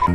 Ice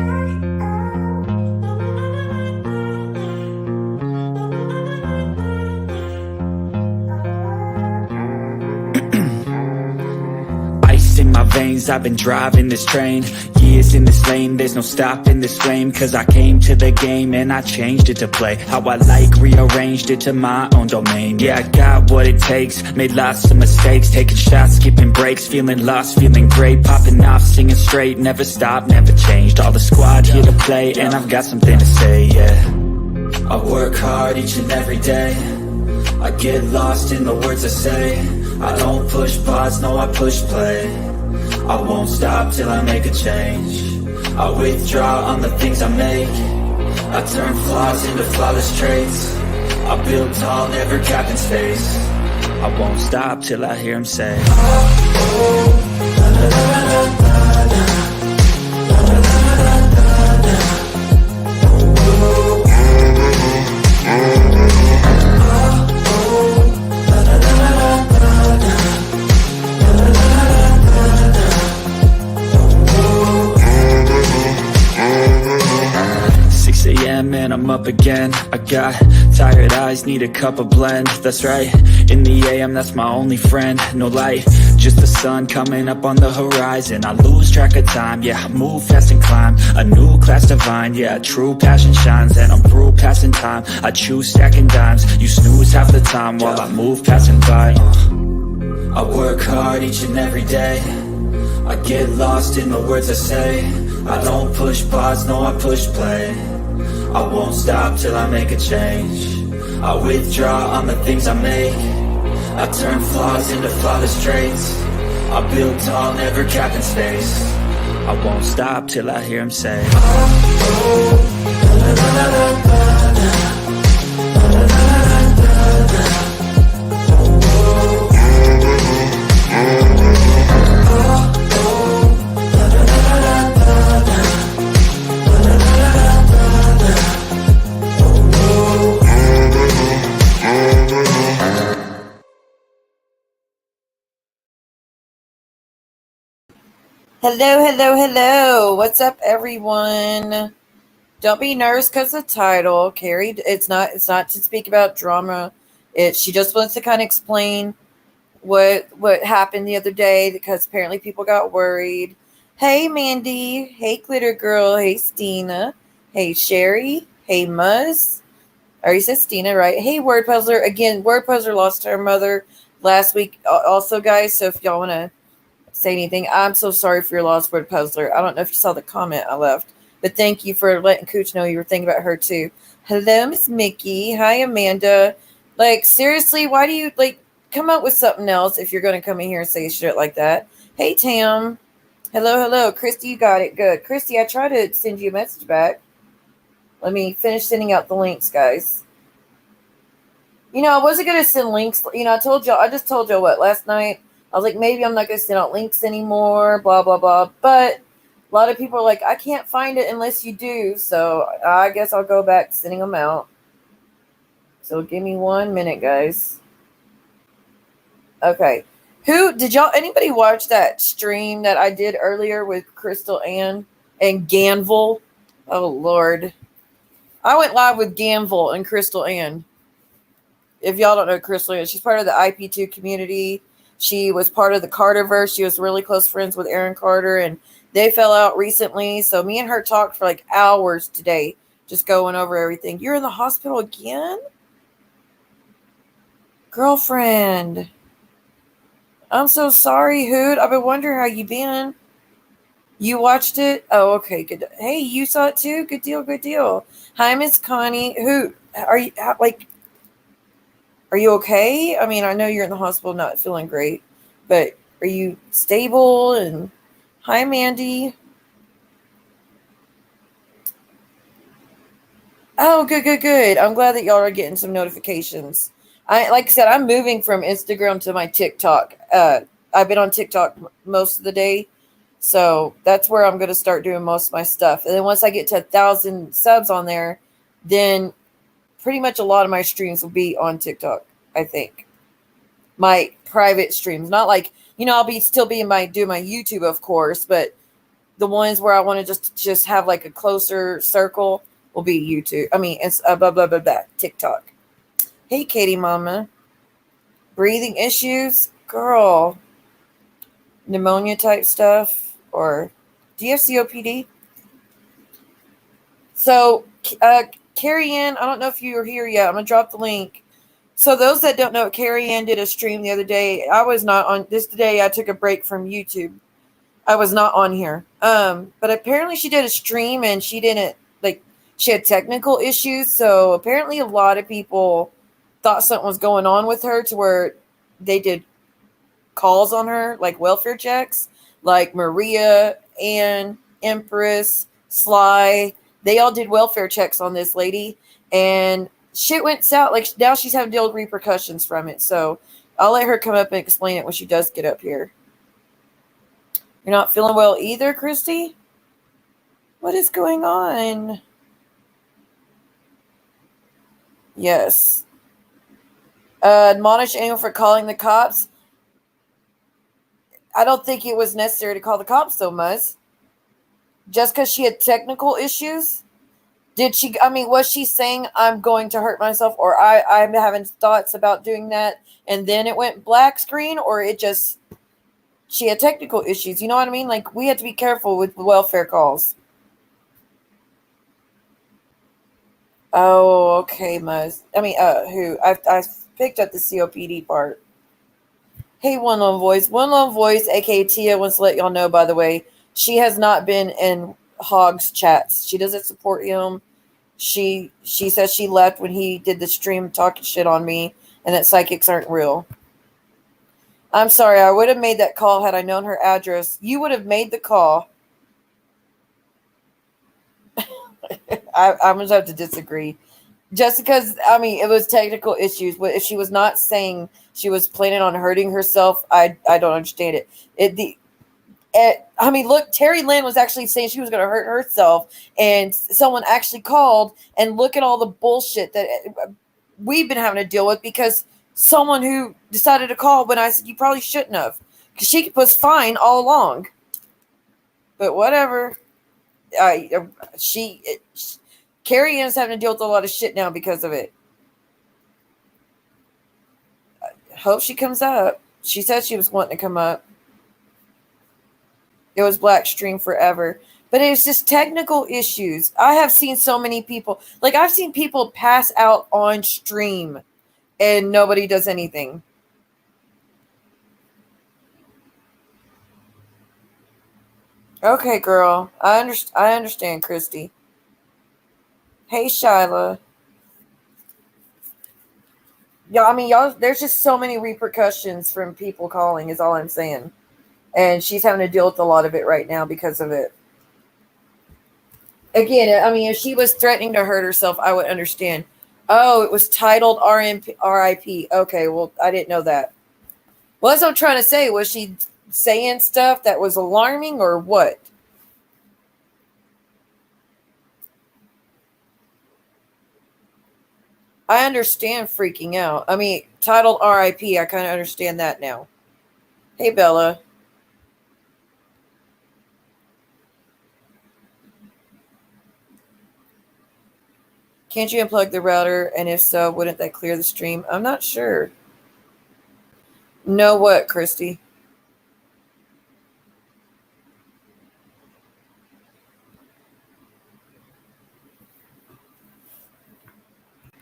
in my veins, I've been driving this train. Years in this lane, there's no stopping this flame. Cause I came to the game and I changed it to play how I like, rearranged it to my own domain. Yeah, I got what it takes, made lots of mistakes, taking shots, skipping breaks, feeling lost, feeling great, popping off, singing straight, never stopped, never changed. All the squad here to play, and I've got something to say, yeah. I work hard each and every day, I get lost in the words I say. I don't push pause, no I push play. I won't stop till I make a change. I withdraw on the things I make. I turn flaws into flawless traits. I build tall, never capped in space. I won't stop till I hear him say, oh, oh, la, la, la, la, la, la. And I'm up again. I got tired eyes, need a cup of blend. That's right, in the AM, that's my only friend. No light, just the sun coming up on the horizon. I lose track of time, yeah, I move fast and climb a new class divine, yeah, true passion shines. And I'm through passing time, I choose stacking dimes. You snooze half the time while I move passing by. I work hard each and every day, I get lost in the words I say. I don't push pause, no I push play. I won't stop till I make a change. I withdraw on the things I make. I turn flaws into flawless traits. I build tall, never capped in space. I won't stop till I hear him say, oh, oh, la, la, la, la, la, la. Hello, hello, hello. What's up, everyone? Don't be nervous because of the title. Carrie, it's not to speak about drama. She just wants to kind of explain what happened the other day because apparently people got worried. Hey, Mandy. Hey, Glitter Girl. Hey, Stina. Hey, Sherry. Hey, Muzz. I already said Stina, right? Hey, Word Puzzler. Again, Word Puzzler lost her mother last week also, guys. So if y'all want to say anything, I'm so sorry for your loss, Word Puzzler. I don't know if you saw the comment I left, but thank you for letting Cooch know you were thinking about her too. Hello, Miss Mickey. Hi, Amanda. Like, seriously, why do you, come up with something else if you're going to come in here and say shit like that? Hey, Tam. Hello, hello. Christy, you got it. Good. Christy, I tried to send you a message back. Let me finish sending out the links, guys. I wasn't going to send links. I just told y'all last night? I was like, maybe I'm not going to send out links anymore, blah, blah, blah. But a lot of people are like, I can't find it unless you do. So I guess I'll go back sending them out. So give me 1 minute, guys. Okay. Anybody watch that stream that I did earlier with Crystal Anne and Ganville? Oh, Lord. I went live with Ganville and Crystal Anne. If y'all don't know Crystal Anne, she's part of the IP2 community. She was part of the Carterverse. She was really close friends with Aaron Carter, and they fell out recently. So me and her talked for hours today, just going over everything. You're in the hospital again? Girlfriend. I'm so sorry, Hood. I've been wondering how you been. You watched it? Oh, okay, good. Hey, you saw it too? Good deal, good deal. Hi, Miss Connie. Who are you, are you okay? I mean, I know you're in the hospital not feeling great, but are you stable? And hi, Mandy. Oh, good, good, good. I'm glad that y'all are getting some notifications. Like I said, I'm moving from Instagram to my TikTok. I've been on TikTok most of the day, so that's where I'm going to start doing most of my stuff. And then once I get to 1,000 subs on there, then pretty much a lot of my streams will be on TikTok, I think. My private streams. Not I'll be doing my YouTube, of course, but the ones where I want to just have like a closer circle will be YouTube. I mean, it's blah blah blah blah TikTok. Hey, Katie, Mama, breathing issues, girl, pneumonia type stuff, or do you have COPD? So, Carrie Anne, I don't know if you were here yet. I'm gonna drop the link. So those that don't know, Carrie Anne did a stream the other day. I was not on this day. I took a break from YouTube. I was not on here. But apparently she did a stream and she didn't like she had technical issues. So apparently a lot of people thought something was going on with her to where they did calls on her, like welfare checks, like Maria, Anne, Empress, Sly. They all did welfare checks on this lady, and shit went south. Like now she's having to deal with repercussions from it. So I'll let her come up and explain it when she does get up here. You're not feeling well either, Christy? What is going on? Yes. Admonish anyone for calling the cops. I don't think it was necessary to call the cops, though, Muzz. Just because she had technical issues? Was she saying I'm going to hurt myself, or I'm having thoughts about doing that, and then it went black screen, or it just, she had technical issues? You know what I mean? Like, we had to be careful with welfare calls. Oh, okay, Muzz. Who? I picked up the COPD part. Hey, One Lone Voice. One Lone Voice, aka Tia, wants to let y'all know, by the way, she has not been in Hog's chats. She doesn't support him. She says she left when he did the stream talking shit on me and that psychics aren't real. I'm sorry, I would have made that call had I known her address. You would have made the call. I'm going to have to disagree. Just because, it was technical issues. But if she was not saying she was planning on hurting herself, I don't understand it. Look, Terry Lynn was actually saying she was going to hurt herself, and someone actually called, and look at all the bullshit that we've been having to deal with because someone who decided to call when I said you probably shouldn't have, because she was fine all along. But whatever. Carrie Anne's having to deal with a lot of shit now because of it. I hope she comes up. She said she was wanting to come up. It was black stream forever. But it's just technical issues. I have seen so many people. Like, I've seen people pass out on stream and nobody does anything. Okay, girl. I understand, Christy. Hey, Shyla. Y'all, there's just so many repercussions from people calling, is all I'm saying. And she's having to deal with a lot of it right now because of it. Again, if she was threatening to hurt herself, I would understand. Oh, it was titled RIP. Okay, well, I didn't know that. Well, that's what I'm trying to say. Was she saying stuff that was alarming or what? I understand freaking out. Titled RIP, I kind of understand that now. Hey, Bella. Can't you unplug the router? And if so, wouldn't that clear the stream? I'm not sure. Know what, Christy?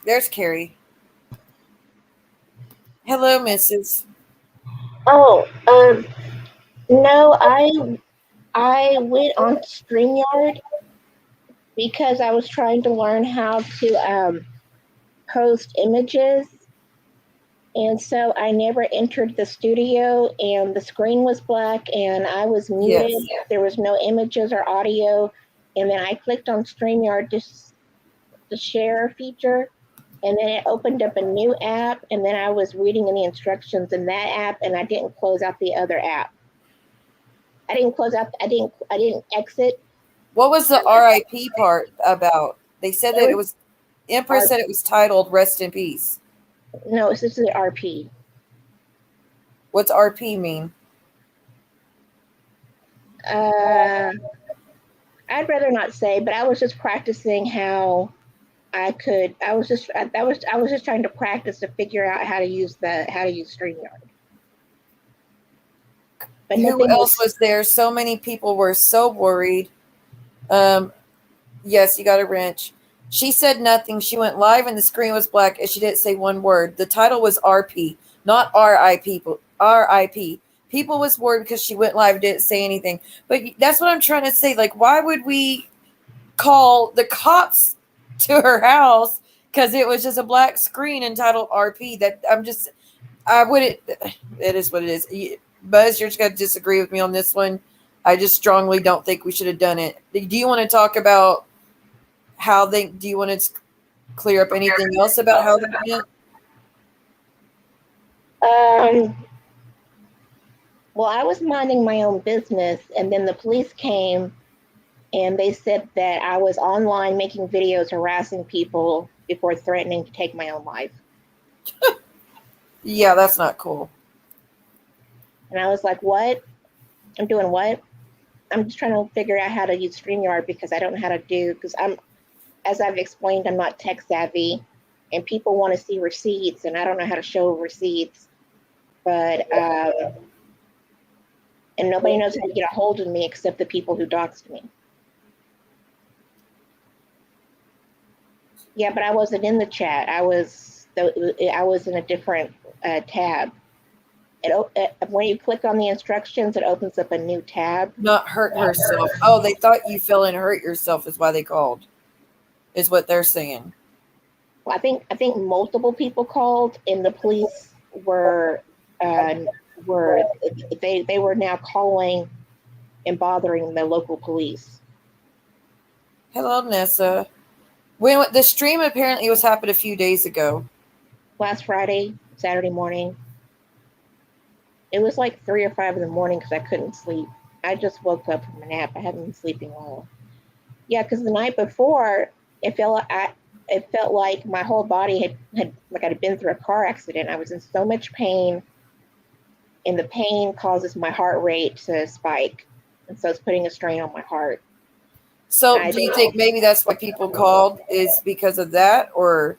There's Carrie. Hello, Mrs. Oh, no, I went on StreamYard because I was trying to learn how to post images, and so I never entered the studio, and the screen was black, and I was muted. Yes. There was no images or audio, and then I clicked on StreamYard to share feature. And then it opened up a new app, and then I was reading the instructions in that app, and I didn't close out the other app. I didn't exit. What was the RIP part about? They said that it was Empress said it was titled Rest in Peace. No, this is the RP. What's RP mean? I'd rather not say, but I was just practicing how I could. I was just trying to practice to figure out how to use StreamYard. But Who else was there? So many people were so worried. Yes, you got a wrench. She said nothing. She went live and the screen was black and she didn't say one word. The title was RP, not RIP. RIP. People was worried because she went live and didn't say anything. But that's what I'm trying to say. Like, why would we call the cops to her house because it was just a black screen entitled RP? I wouldn't. It is what it is. Buzz, you're just going to disagree with me on this one. I just strongly don't think we should have done it. Do you want to talk about do you want to clear up anything else about how that went? Well, I was minding my own business, and then the police came, and they said that I was online making videos harassing people before threatening to take my own life. Yeah, that's not cool. And I was like, what? I'm doing what? I'm just trying to figure out how to use StreamYard because I don't know how to because as I've explained, I'm not tech savvy, and people want to see receipts, and I don't know how to show receipts. But and nobody knows how to get a hold of me except the people who doxed me. Yeah, but I wasn't in the chat. I was in a different tab. When you click on the instructions, it opens up a new tab. Not hurt herself. Oh, they thought you fell and hurt yourself is why they called. Is what they're saying. Well, I think multiple people called, and the police were now calling and bothering the local police. Hello, Nessa. When the stream apparently was happened a few days ago. Last Friday, Saturday morning. It was like 3 or 5 in the morning because I couldn't sleep. I just woke up from a nap. I hadn't been sleeping well. Yeah, because the night before, it felt like my whole body had like I'd been through a car accident. I was in so much pain, and the pain causes my heart rate to spike, and so it's putting a strain on my heart. So do you think maybe that's why people called is because of that? Or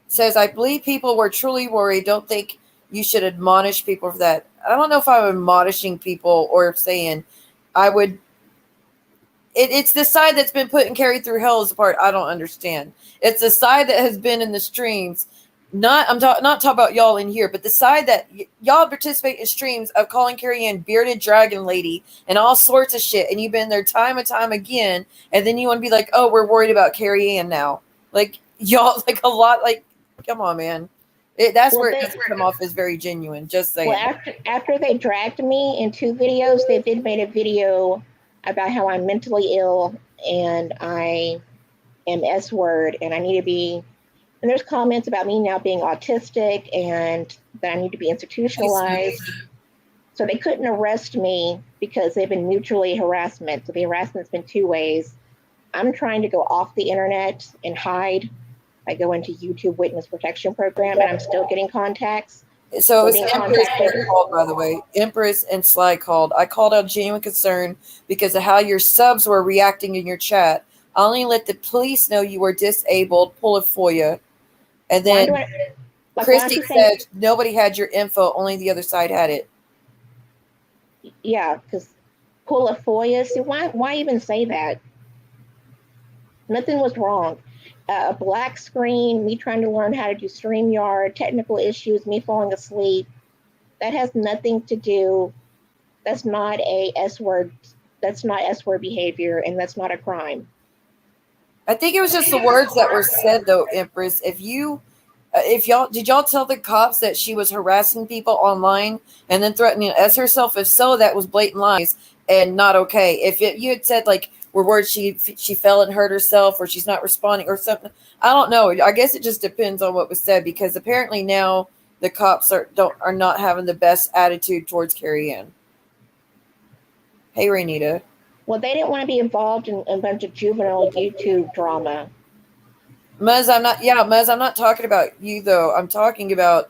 says, I believe people were truly worried. Don't think you should admonish people for that. I don't know if I'm admonishing people or saying I would. It's the side that's been putting Carrie through hell is the part I don't understand. It's the side that has been in the streams. I'm not talking about y'all in here, but the side that y'all participate in streams of calling Carrie Anne bearded dragon lady and all sorts of shit, and you've been there time and time again, and then you want to be like, oh, we're worried about Carrie Anne now. Like y'all, like a lot. Like, come on, man. That's where it doesn't come off as very genuine. Just saying. Well, after they dragged me in 2 videos, they did made a video about how I'm mentally ill and I am S-word and I need to be, and there's comments about me now being autistic and that I need to be institutionalized. So they couldn't arrest me because they've been mutually harassment. So the harassment's been 2 ways. I'm trying to go off the internet and hide. I go into YouTube Witness Protection Program and I'm still getting contacts. So it was Empress called, by the way. Empress and Sly called. I called out genuine concern because of how your subs were reacting in your chat. I only let the police know you were disabled, pull it for you. And then Christy said nobody had your info, only the other side had it. Yeah, because pull a FOIA. See, why even say that? Nothing was wrong. A black screen, me trying to learn how to do StreamYard, technical issues, me falling asleep. That has nothing to do. That's not a S-word. That's not S-word behavior, and that's not a crime. I think it was just the words that were said, though, Empress. Did y'all tell the cops that she was harassing people online and then threatening to S herself? If so, that was blatant lies and not okay. If you had said like we're worried she fell and hurt herself or she's not responding or something, I don't know. I guess it just depends on what was said because apparently now the cops are not having the best attitude towards Carrie Anne. Hey, Rainita. Well, they didn't want to be involved in a bunch of juvenile YouTube drama. Muzz, I'm not talking about you though. I'm talking about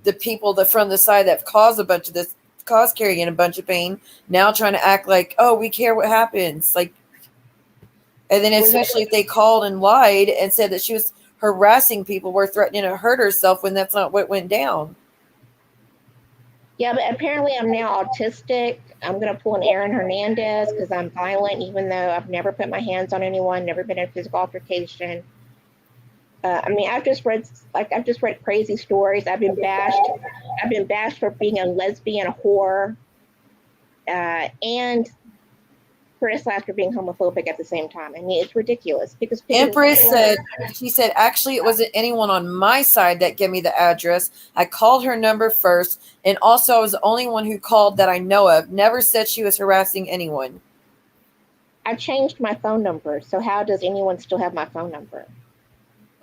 the people from the side that have caused a bunch of this caused Carrie Anne a bunch of pain. Now trying to act like, oh, we care what happens. Like, and then especially if they called and lied and said that she was harassing people, were threatening to hurt herself when that's not what went down. Yeah, but apparently I'm now autistic. I'm going to pull an Aaron Hernandez because I'm violent, even though I've never put my hands on anyone, never been in a physical altercation. I mean, I've just read crazy stories. I've been bashed for being a lesbian, a whore, and criticized for being homophobic at the same time. I mean, it's ridiculous because Empress said, she said, actually, it wasn't anyone on my side that gave me the address. I called her number first, and also I was the only one who called that I know of. Never said she was harassing anyone. I changed my phone number, so how does anyone still have my phone number?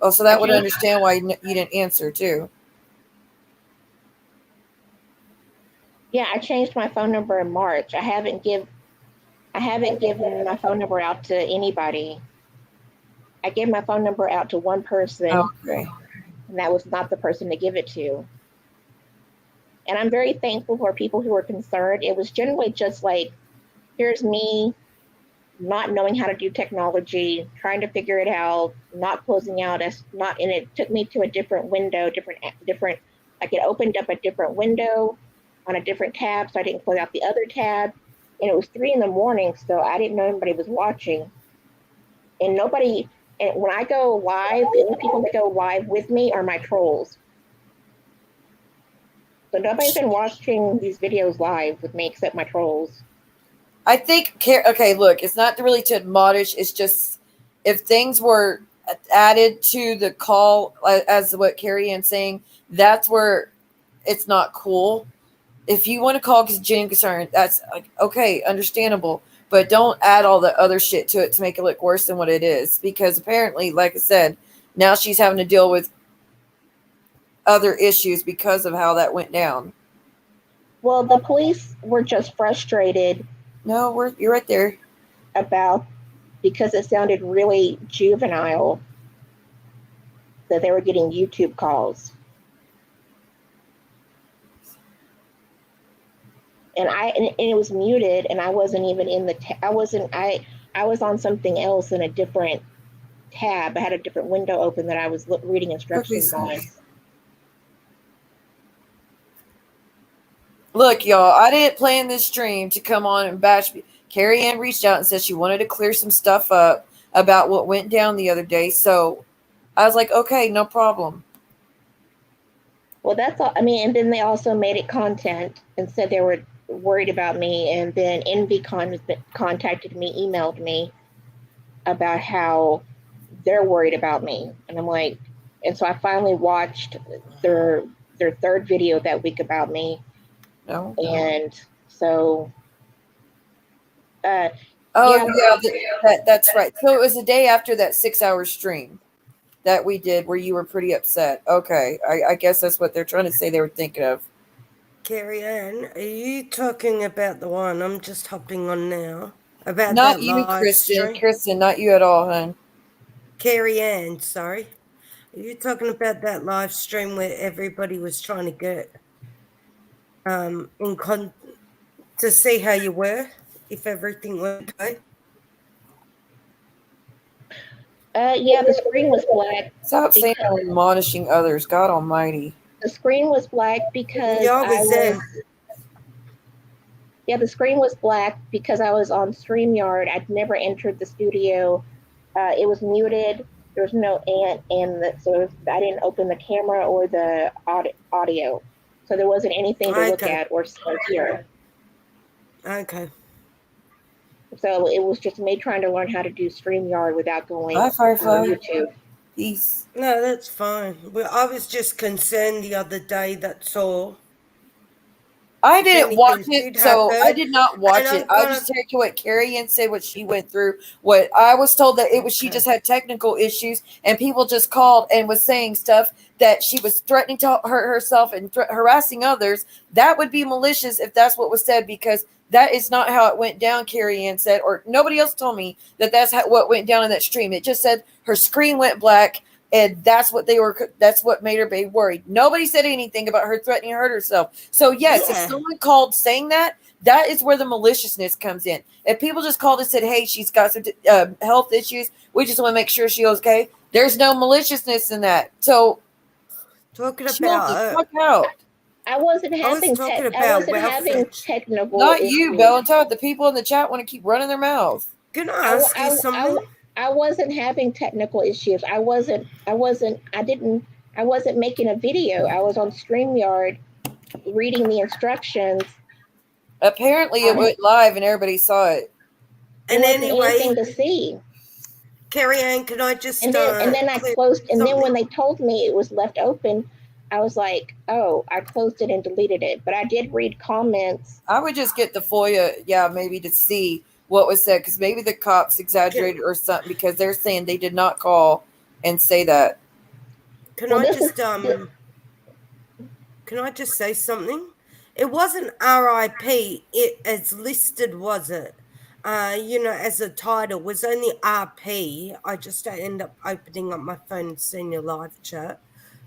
Oh, so that would understand why you didn't answer too. Yeah, I changed my phone number in March. I haven't given my phone number out to anybody. I gave my phone number out to one person, okay, and that was not the person to give it to. And I'm very thankful for people who were concerned. It was generally just like, here's me not knowing how to do technology, trying to figure it out, not closing out and it took me to a different window, different, like it opened up a different window on a different tab, so I didn't close out the other tab. And it was 3 a.m, so I didn't know anybody was watching. And when I go live, the only people that go live with me are my trolls. So nobody's been watching these videos live with me except my trolls. I think, okay, look, it's not really to admonish. It's just if things were added to the call, as what Carrie Anne's saying, that's where it's not cool. If you want to call because genuine concern, that's like, okay, understandable. But don't add all the other shit to it to make it look worse than what it is. Because apparently, like I said, now she's having to deal with other issues because of how that went down. Well, the police were just frustrated. No, you're right there. Because it sounded really juvenile that they were getting YouTube calls. And it was muted, and I wasn't even in I was on something else in a different tab. I had a different window open that I was reading instructions on. Look, y'all, I didn't plan this stream to come on and bash. Carrie Anne reached out and said she wanted to clear some stuff up about what went down the other day. So I was like, okay, no problem. Well, that's all. I mean, and then they also made it content and said they were worried about me. And then EnvyCon contacted me, emailed me about how they're worried about me. And I'm like, and so I finally watched their third video that week about me. No. And so, that's right. So it was the day after that 6-hour stream that we did where you were pretty upset. Okay. I guess that's what they're trying to say they were thinking of. Carrie Anne, are you talking about the one I'm just hopping on now? About not that you, live Kristen. stream? Kristen, not you at all, hon. Carrie Anne, sorry. Are you talking about that live stream where everybody was trying to get to see how you were, if everything went okay? Yeah, the screen was black. Stop saying admonishing others. God almighty. The screen was black because the screen was black because I was on StreamYard. I'd never entered the studio. It was muted. There was no so I didn't open the camera or the audio. So there wasn't anything to look at or hear. Okay. So it was just me trying to learn how to do StreamYard without going on YouTube. Peace. No, that's fine. Well, I was just concerned the other day, that's all. I didn't watch it, so I did not watch it. I just heard what Carrie Anne said, what she went through. What I was told that it was she just had technical issues, and people just called and was saying stuff that she was threatening to hurt herself and harassing others. That would be malicious if that's what was said, because that is not how it went down. Carrie Anne said, or nobody else told me that that's what went down in that stream. It just said her screen went black. And that's what that's what made her be worried. Nobody said anything about her threatening to hurt herself. So yes, if someone called saying that, that is where the maliciousness comes in. If people just called and said, hey, she's got some health issues, we just want to make sure she's okay, there's no maliciousness in that. So talking chill the about fuck out. I wasn't having technical Not issues. you, Valentine. The people in the chat want to keep running their mouth. Can I ask you something? I wasn't having technical issues. I wasn't making a video. I was on StreamYard reading the instructions. Apparently it went live and everybody saw it. And anyway, anything to see. Carrie Anne, can I just and then I closed, and then when they told me it was left open, I was like, oh, I closed it and deleted it. But I did read comments. I would just get the FOIA, maybe to see what was said, because maybe the cops exaggerated or something, because they're saying they did not call and say that. Can I just say something? It wasn't RIP. It as listed, was it? As a title, was only RP. I just end up opening up my phone and seeing your live chat.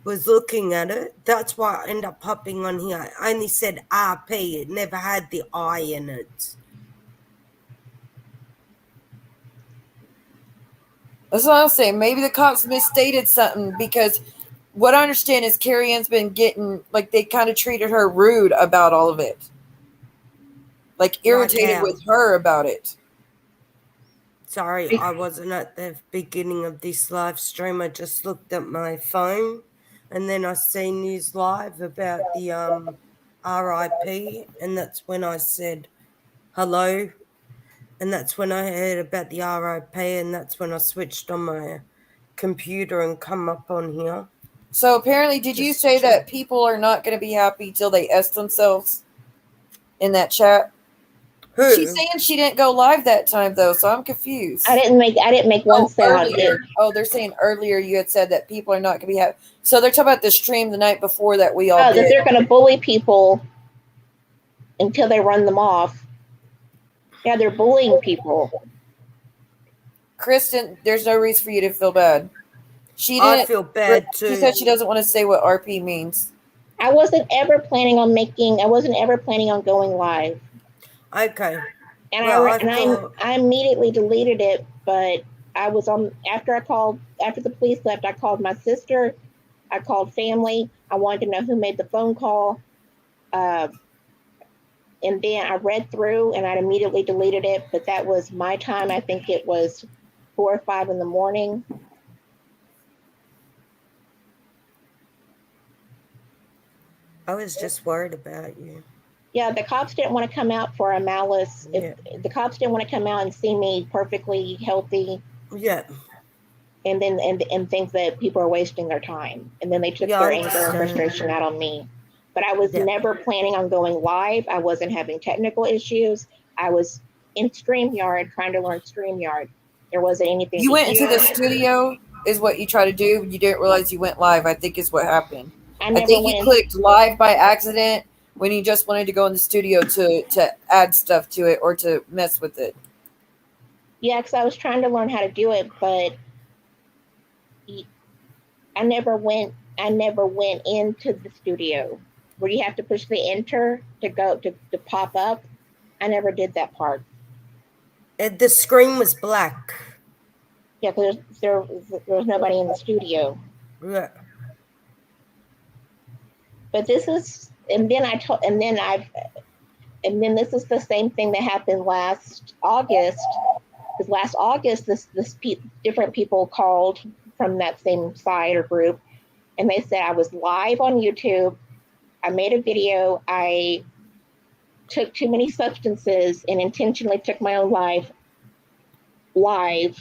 Was looking at it. That's why I end up popping on here. I only said RP. It never had the I in it. That's what I'm saying. Maybe the cops misstated something, because what I understand is Carrie Ann's been getting, like, they kind of treated her rude about all of it. Like, irritated with her about it. Sorry, I wasn't at the beginning of this live stream. I just looked at my phone, and then I seen news live about the RIP, and that's when I said hello, and that's when I heard about the RIP, and that's when I switched on my computer and come up on here. So apparently, did you say that people are not going to be happy till they S themselves in that chat? Who? She's saying she didn't go live that time, though, so I'm confused. I didn't make one sound. They're saying earlier you had said that people are not going to be happy. So they're talking about the stream the night before that we all did. That they're going to bully people until they run them off. Yeah, they're bullying people. Kristen, there's no reason for you to feel bad. I feel bad too. She said she doesn't want to say what RP means. I wasn't ever planning on going live. Okay. And I immediately deleted it, but I was on after the police left, I called my sister, I called family. I wanted to know who made the phone call. And then I read through and I immediately deleted it, but that was my time. I think it was 4 or 5 in the morning. I was just worried about you. Yeah, the cops didn't want to come out for a malice. The cops didn't want to come out and see me perfectly healthy. Yeah. And then and think that people are wasting their time. And then they took their anger and frustration out on me. But I was never planning on going live. I wasn't having technical issues. I was in StreamYard trying to learn StreamYard. There wasn't anything. You went into the studio is what you try to do. You didn't realize you went live, I think is what happened. I think you clicked live by accident when you just wanted to go in the studio to add stuff to it or to mess with it. Yeah, because I was trying to learn how to do it, but I never went into the studio where you have to push the enter to go to pop up. I never did that part. The screen was black. Yeah, because there was nobody in the studio. Yeah. But this is, and then this is the same thing that happened last August. Because last August, different people called from that same site or group, and they said I was live on YouTube. I made a video. I took too many substances and intentionally took my own life live.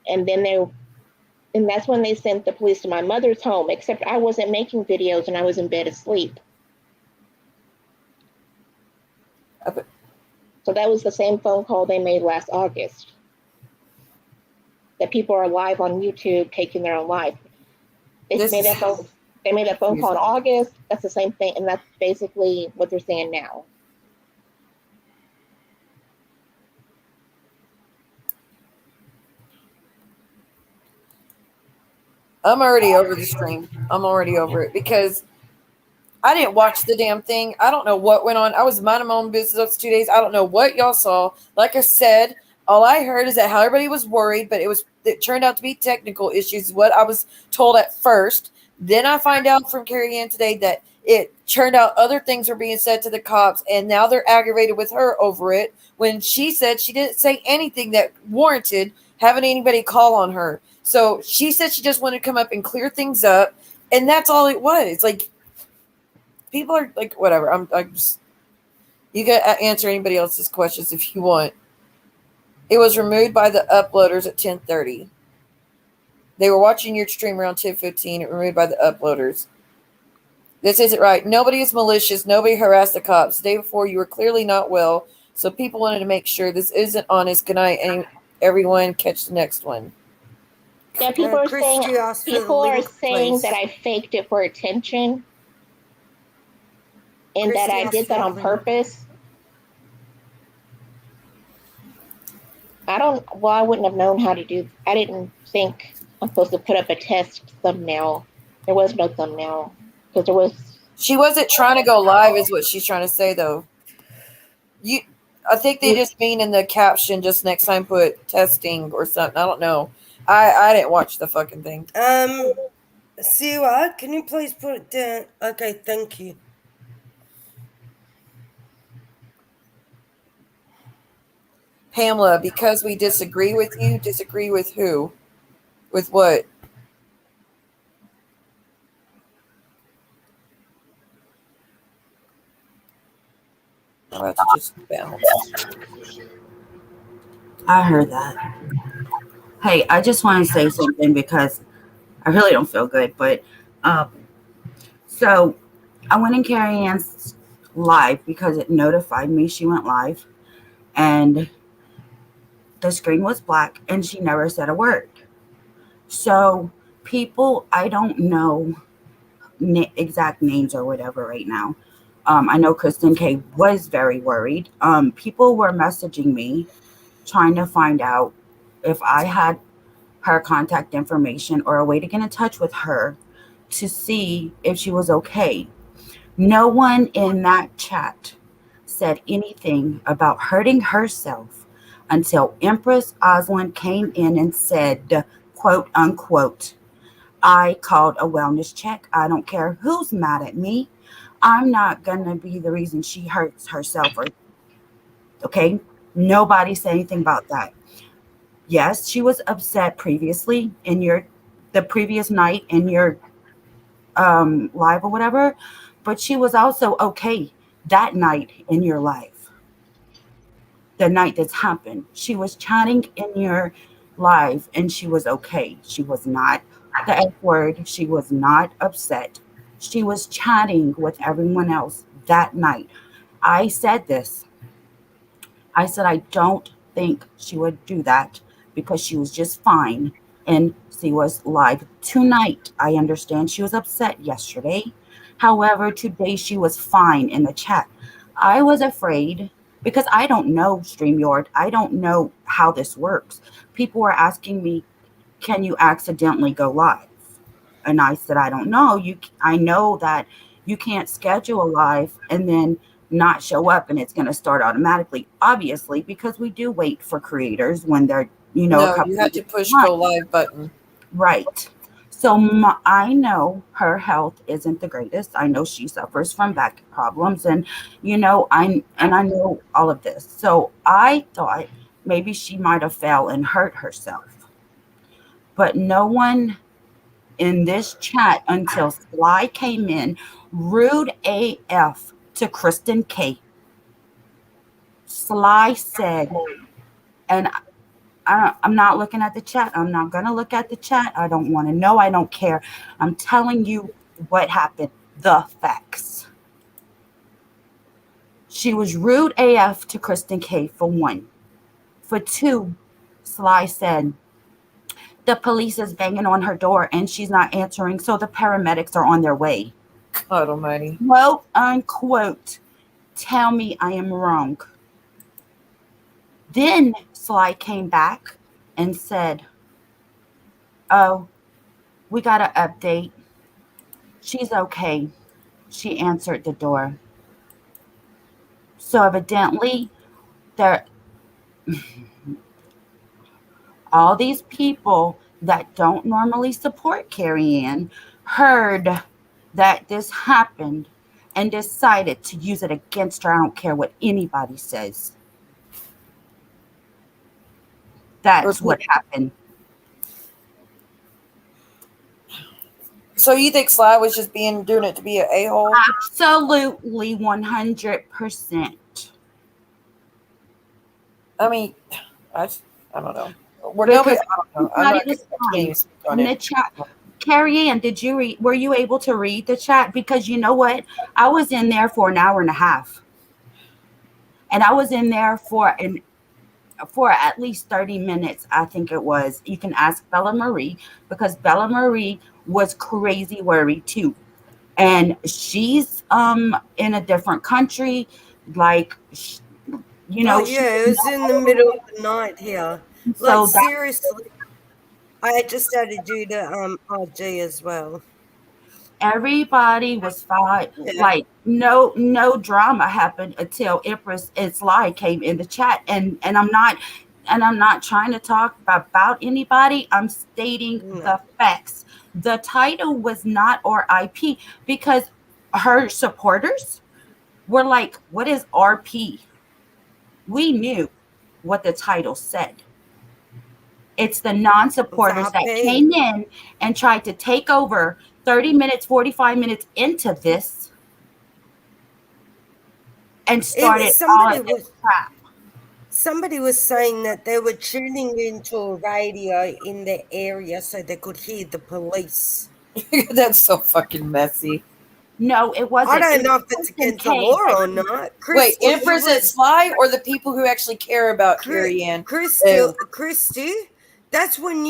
And that's when they sent the police to my mother's home, except I wasn't making videos and I was in bed asleep. Okay. So that was the same phone call they made last August. That people are live on YouTube taking their own life. They made that phone call in August. That's the same thing, and that's basically what they're saying now. I'm already over the stream. I'm already over it because I didn't watch the damn thing. I don't know what went on. I was minding my own business those 2 days. I don't know what y'all saw. Like I said, all I heard is that how everybody was worried, but it turned out to be technical issues, what I was told at first. Then I find out from Carrie Anne today that it turned out other things were being said to the cops, and now they're aggravated with her over it when she said she didn't say anything that warranted having anybody call on her. So she said she just wanted to come up and clear things up, and that's all it was. Like, people are like, whatever. I'm just, you can answer anybody else's questions if you want. It was removed by the uploaders at 10:30. They were watching your stream around 10:15. It removed by the uploaders. This isn't right. Nobody is malicious. Nobody harassed the cops. The day before, you were clearly not well, so people wanted to make sure this isn't honest. Good night, and everyone. Catch the next one. Yeah, people are saying please. that I faked it for attention, and that I did that on purpose. I wouldn't have known how to do. I didn't think I'm supposed to put up a test thumbnail. There was no thumbnail because there was. She wasn't trying to go live, is what she's trying to say, though. I think they just mean in the caption, just next time put testing or something. I don't know. I didn't watch the fucking thing. Siwa, can you please put it down? Okay, thank you. Pamela, because we disagree with you, disagree with who? With what? I'll have to just balance. I heard that. Hey, I just want to say something because I really don't feel good. But so I went in Carrie Anne's live because it notified me she went live, and the screen was black, and she never said a word. So people, I don't know exact names or whatever right now. I know Kristen K was very worried. People were messaging me trying to find out if I had her contact information or a way to get in touch with her to see if she was okay. No one in that chat said anything about hurting herself until Empress Osland came in and said, quote unquote, I called a wellness check. I don't care who's mad at me. I'm not going to be the reason she hurts herself. Okay? Nobody said anything about that. Yes, she was upset previously in the previous night in your live or whatever, but she was also okay that night in your live. The night that's happened. She was chatting in your live and she was okay. She was not the F word. She was not upset. She was chatting with everyone else that night. I said this. I said, I don't think she would do that because she was just fine and she was live tonight. I understand she was upset yesterday. However, today she was fine in the chat. I was afraid because I don't know StreamYard. I don't know how this works. People were asking me, can you accidentally go live? And I said, I don't know. I know that you can't schedule a live and then not show up and it's going to start automatically, obviously, because we do wait for creators when they're, no, you have to push go live button. Right. So I know her health isn't the greatest. I know she suffers from back problems and, I know all of this. So I thought maybe she might have fell and hurt herself. But no one in this chat until Sly came in, rude AF to Kristen K. Sly said, and I'm not looking at the chat. I'm not going to look at the chat. I don't want to know. I don't care. I'm telling you what happened. The facts. She was rude AF to Kristen K for one. For two, Sly said, the police is banging on her door and she's not answering, so the paramedics are on their way. God almighty. Quote, unquote, tell me I am wrong. Then Sly came back and said, oh, We got an update. She's okay. She answered the door. So evidently, there all these people that don't normally support Carrie Ann heard that this happened and decided to use it against her. I don't care what anybody says. That's what happened. So you think Sly was just doing it to be an a-hole? Absolutely 100%. I mean, I don't know. Nobody, I don't know. I can't even speak on in it. the chat. Carrie Ann, were you able to read the chat? Because you know what? I was in there for an hour and a half. And I was in there for at least 30 minutes, I think it was. You can ask Bella Marie, because Bella Marie was crazy worried too. And she's in a different country, like, you know. Oh, yeah, it was in the middle of the night here. So Like, seriously, I just had to do the RG as well. Everybody was fine. Yeah. Like no drama happened until Empress and Sly came in the chat. And I'm not trying to talk about anybody. I'm stating the facts. The title was not RIP because her supporters were like, what is RP? We knew what the title said. It's the non-supporters that came in and tried to take over 30 minutes, 45 minutes into this and started all of this crap. Somebody was saying that they were tuning into a radio in the area so they could hear the police. That's so fucking messy. No, it wasn't. I don't know if it's against the law or not. Wait, Empress and Sly, or the people who actually care about Carrie Ann? Christy, that's when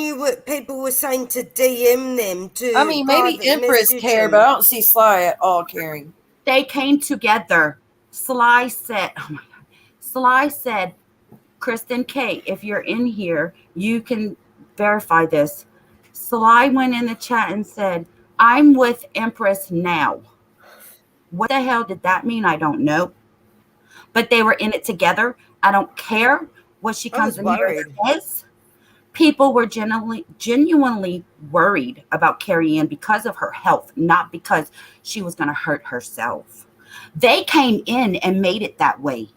people were saying to DM them to. I mean, maybe Empress cared, but I don't see Sly at all caring. They came together. Sly said, "Oh my God." Sly said, "Kristen K, if you're in here, you can verify this." Sly went in the chat and said, "I'm with Empress now." What the hell did that mean? I don't know. But they were in it together. I don't care what she comes in here and says. People were genuinely worried about Carrie Ann because of her health, not because she was going to hurt herself. They came in and made it that way.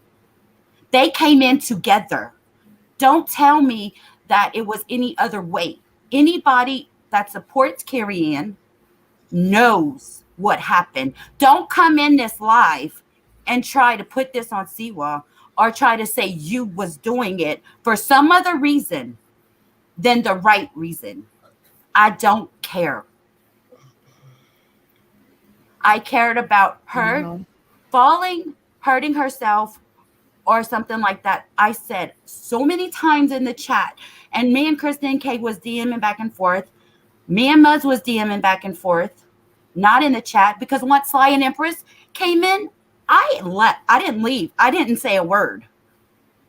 They came in together. Don't tell me that it was any other way. Anybody that supports Carrie Ann knows what happened. Don't come in this live and try to put this on Siwa or try to say you was doing it for some other reason than the right reason. I don't care. I cared about her falling, hurting herself, or something like that. I said so many times in the chat, and me and Kristen K was DMing back and forth. Me and Muzz was DMing back and forth, not in the chat, because once Sly and Empress came in, I didn't leave. I didn't say a word.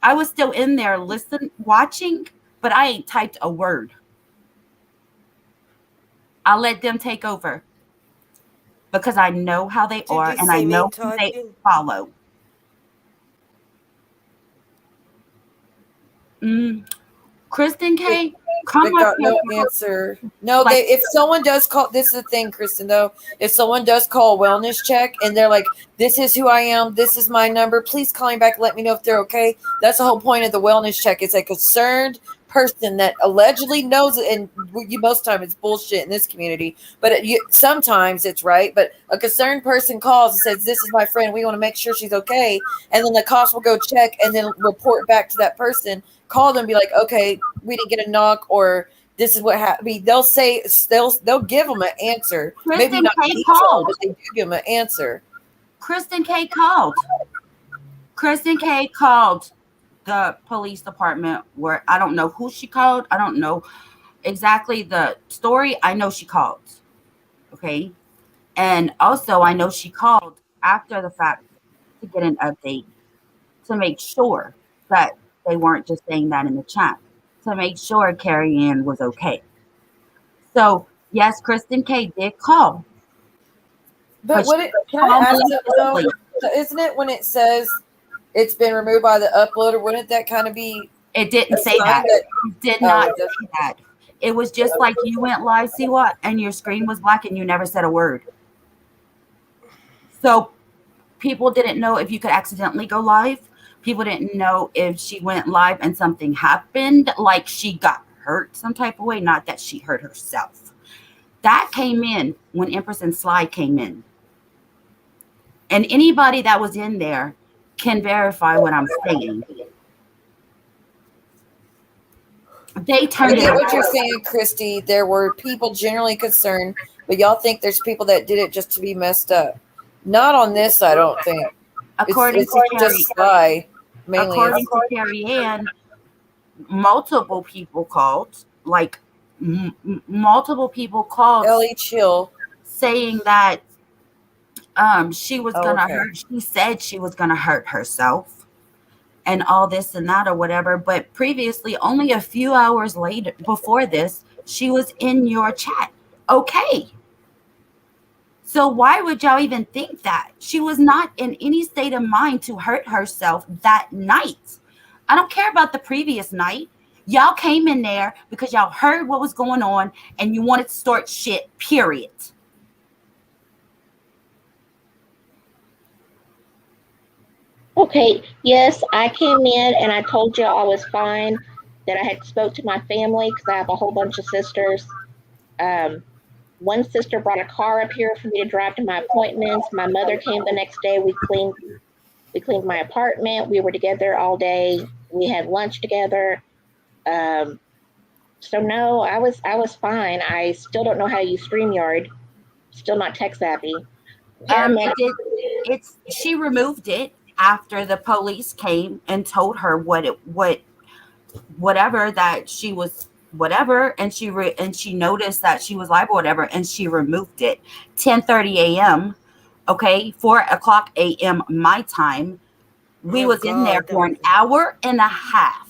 I was still in there listening, watching, but I ain't typed a word. I let them take over because I know how they are and I know who they follow. Kristen K, come got no answer. No, like, if someone does call, this is the thing, Kristen, though. If someone does call a wellness check and they're like, this is who I am, this is my number, please call me back, let me know if they're okay. That's the whole point of the wellness check. It's a concerned person that allegedly knows it, and most of the time it's bullshit in this community, but sometimes it's right. But a concerned person calls and says, this is my friend, we want to make sure she's okay, and then the cops will go check and then report back to that person, call them, be like, okay, we didn't get a knock, or this is what happened. I mean, they'll say they'll give them an answer. Kristen maybe not called, but they do give them an answer. Kristen K called. Kristen K called the police department, where I don't know who she called. I don't know exactly the story. I know she called. Okay. And also I know she called after the fact to get an update, to make sure that they weren't just saying that in the chat, to make sure Carrie Ann was okay. So Yes, Kristen K did call. But can I ask something though? Isn't it when it says it's been removed by the uploader? Wouldn't that kind of be? It didn't say that. It did not say that. It was just like you went live, see what, and your screen was black and you never said a word. So people didn't know if you could accidentally go live. People didn't know if she went live and something happened, like she got hurt some type of way, not that she hurt herself. That came in when Empress and Sly came in. And anybody that was in there can verify what I'm saying. They turned I get what you're saying, Christy. There were people generally concerned, but y'all think there's people that did it just to be messed up. Not on this, I don't think. According it's just Sly, mainly. According to Carrie Anne, multiple people called, like multiple people called. Ellie Chill saying that she was gonna hurt. She said she was gonna hurt herself, and all this and that or whatever. But previously, only a few hours later, before this, she was in your chat. Okay. So why would y'all even think that? She was not in any state of mind to hurt herself that night. I don't care about the previous night. Y'all came in there because y'all heard what was going on and you wanted to start shit, period. Okay, yes, I came in and I told you I was fine, that I had spoke to my family because I have a whole bunch of sisters. One sister brought a car up here for me to drive to my appointments. My mother came the next day. We cleaned my apartment. We were together all day. We had lunch together. So no, I was fine. I still don't know how to use StreamYard. Still not tech savvy. She removed it after the police came and told her whatever that she was whatever, and she noticed that she was liable, whatever, and she removed it. 10:30 a.m. Okay, 4:00 a.m. my time. We was in there for an hour and a half.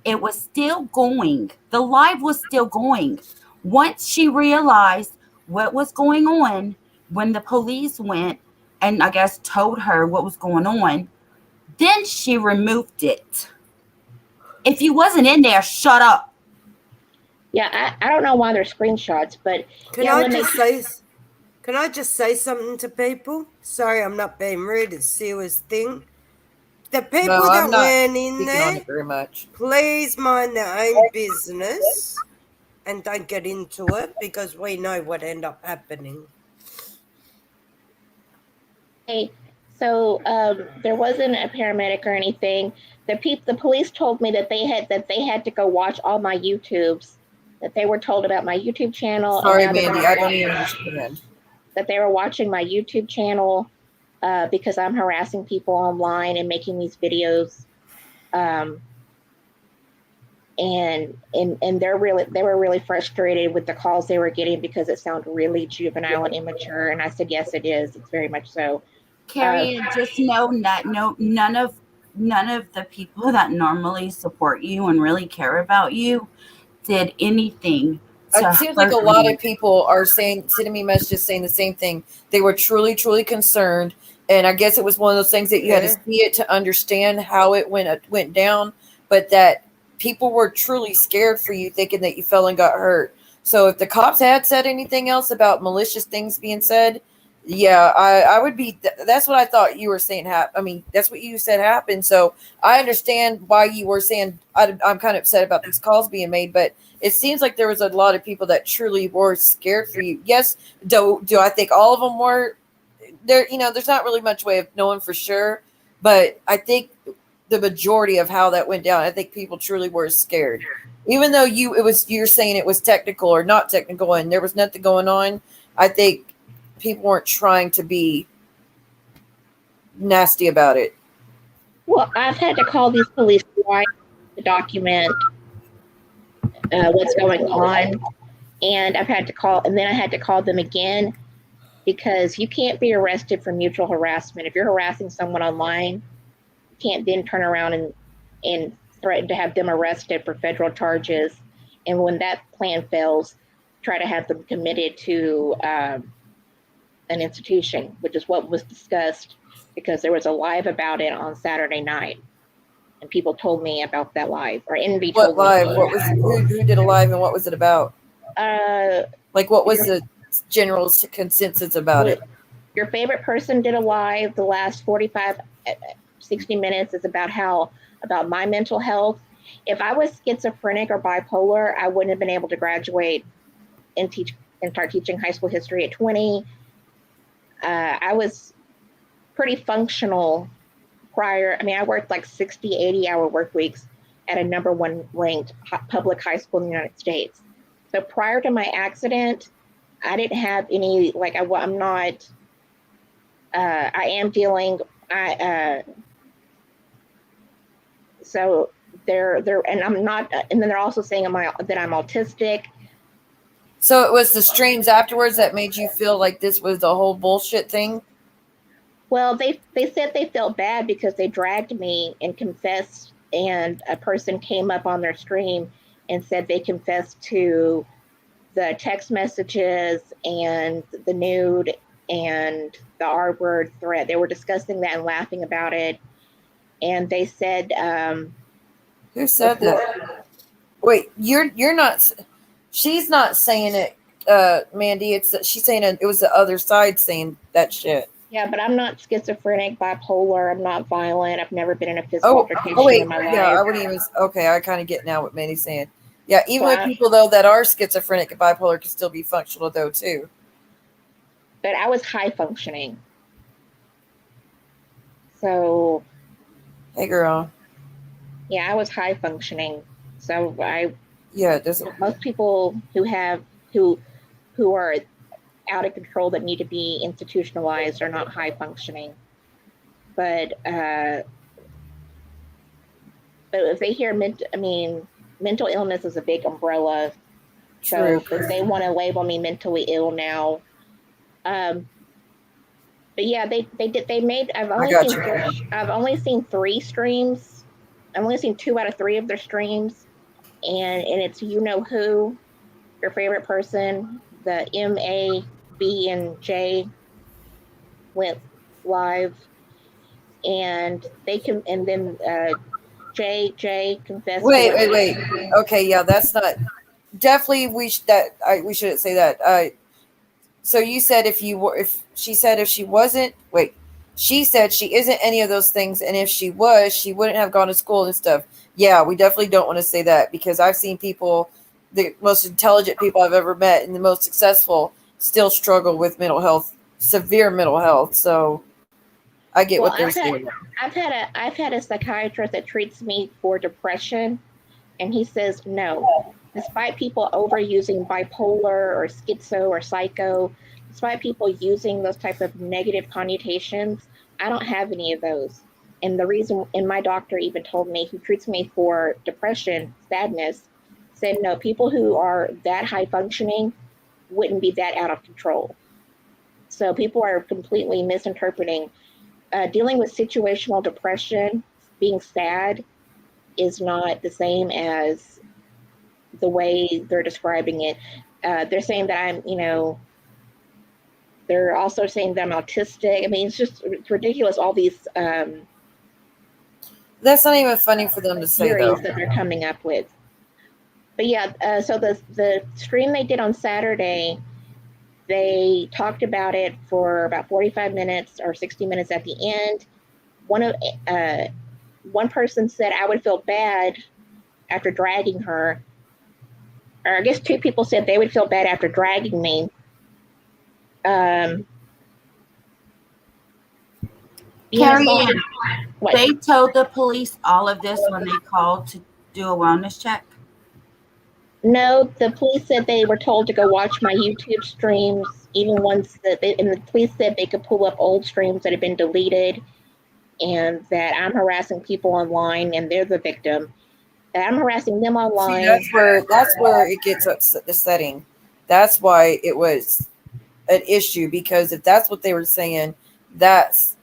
It was still going. The live was still going. Once she realized what was going on, when the police went and I guess told her what was going on, then she removed it. If you wasn't in there, shut up. Yeah, I don't know why they're screenshots, but Can I just say something to people? Sorry, I'm not being rude. It's Siwa's thing. The people that went in there, very much. Please mind their own business and don't get into it because we know what ended up happening. Hey, so there wasn't a paramedic or anything. The police told me that they had to go watch all my YouTubes. That they were told about my YouTube channel. Sorry, Mandy, I don't even understand. That they were watching my YouTube channel because I'm harassing people online and making these videos. And they were really frustrated with the calls they were getting because it sounded really juvenile and immature. And I said, yes, it is. It's very much so. Carrie, just know that none of the people that normally support you and really care about you did anything. It seems like a lot of people are sending me messages saying the same thing. They were truly, truly concerned. And I guess it was one of those things that you had to see it to understand how it went down, but that people were truly scared for you, thinking that you fell and got hurt. So if the cops had said anything else about malicious things being said, yeah, I would be. That's what I thought you were saying. That's what you said happened. So I understand why you were saying I'm kind of upset about these calls being made, but it seems like there was a lot of people that truly were scared for you. Yes, do I think all of them were there? There's not really much way of knowing for sure, but I think the majority of how that went down, I think people truly were scared, even though you're saying it was technical or not technical, and there was nothing going on. I think people weren't trying to be nasty about it. Well, I've had to call these police twice to document what's going on, and I had to call them again because you can't be arrested for mutual harassment. If you're harassing someone online, you can't then turn around and threaten to have them arrested for federal charges. And when that plan fails, try to have them committed to an institution, which is what was discussed, because there was a live about it on Saturday night, and people told me about that live, or Envy What told me. live? What was who did a live and what was it about? Like what was the general consensus about it? Your favorite person did a live. The last 45, 60 minutes is about my mental health. If I was schizophrenic or bipolar, I wouldn't have been able to graduate and start teaching high school history at 20. I was pretty functional prior. I mean, I worked like 60, 80-hour work weeks at a number 1 ranked public high school in the United States. So prior to my accident, I didn't have any, like, I'm not, I am dealing, so they're, and I'm not, and then they're also saying that I'm autistic. So it was the streams afterwards that made you feel like this was the whole bullshit thing? Well, they said they felt bad because they dragged me and confessed, and a person came up on their stream and said they confessed to the text messages and the nude and the R-word threat. They were discussing that and laughing about it. And they said, who said that? Wait, you're not, she's not saying it, Mandy. It's that she's saying it was the other side saying that shit. Yeah, but I'm not schizophrenic, bipolar. I'm not violent. I've never been in a physical altercation in my life. Yeah, I wouldn't even. Okay, I kind of get now what Mandy's saying. Yeah, even with people though that are schizophrenic and bipolar can still be functional though too. But I was high functioning. So. Hey, girl. Yeah, I was high functioning. So Yeah, it doesn't. Most people who are out of control that need to be institutionalized are not high functioning. But if they hear mental illness is a big umbrella. True. So if they want to label me mentally ill now. But yeah, they made. I've only seen 3 streams. I've only seen 2 out of 3 of their streams, and it's you know who, your favorite person, the M, A, B, and J went live, and they can, and then J confessed. Wait. Okay, yeah, that's not definitely. We shouldn't say that. So you said she said she said she isn't any of those things, and if she was, she wouldn't have gone to school and stuff. Yeah, we definitely don't want to say that because I've seen people, the most intelligent people I've ever met and the most successful, still struggle with mental health, severe mental health. So I get what they're saying. I've had a psychiatrist that treats me for depression, and he says no. Despite people overusing bipolar or schizo or psycho, despite people using those type of negative connotations, I don't have any of those. And the reason, and my doctor even told me, who treats me for depression, sadness, said no, people who are that high functioning wouldn't be that out of control. So people are completely misinterpreting. Dealing with situational depression, being sad, is not the same as the way they're describing it. They're saying that I'm, they're also saying that I'm autistic. I mean, it's ridiculous, all these that's not even funny for them to say, though, that they're coming up with. But yeah, so the stream they did on Saturday, they talked about it for about 45 minutes or 60 minutes at the end. One person said, I would feel bad after dragging her. Or I guess 2 people said they would feel bad after dragging me. Carrie Anne, they told the police all of this when they called to do a wellness check? No, the police said they were told to go watch my YouTube streams, even ones and the police said they could pull up old streams that had been deleted, and that I'm harassing people online and they're the victim. That I'm harassing them online. See, that's where it gets upsetting. That's why it was an issue, because if that's what they were saying, that's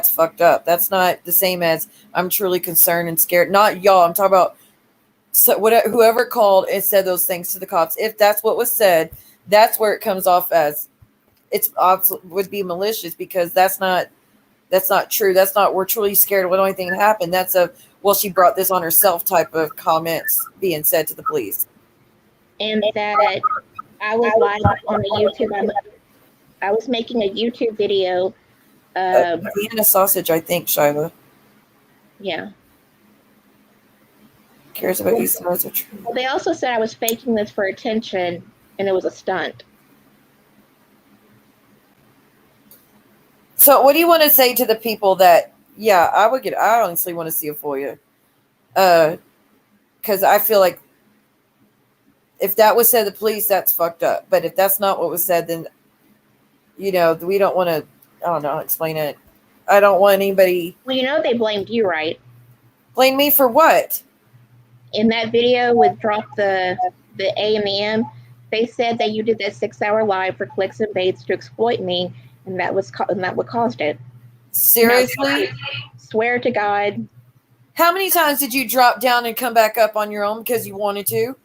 fucked up. That's not the same as I'm truly concerned and scared. Not y'all. I'm talking about So whoever called and said those things to the cops, if that's what was said, that's where it comes off as would be malicious, because that's not true. That's not, we're truly scared of anything happened. That's well, she brought this on herself type of comments being said to the police. And that I was live on the YouTube. I was making a YouTube video. Vienna sausage, I think, Shyla. Yeah. Cares about these stories are true. Well, they also said I was faking this for attention, and it was a stunt. So what do you want to say to the people that, yeah, I honestly want to see a FOIA. Because I feel like if that was said to the police, that's fucked up. But if that's not what was said, then, we don't want to, I don't know, explain it. I don't want anybody. Well, they blamed you, right? Blame me for what? In that video with Drop the A and the M, they said that you did that 6-hour live for clicks and baits to exploit me, and that what caused it. Seriously? Swear to God. How many times did you drop down and come back up on your own because you wanted to?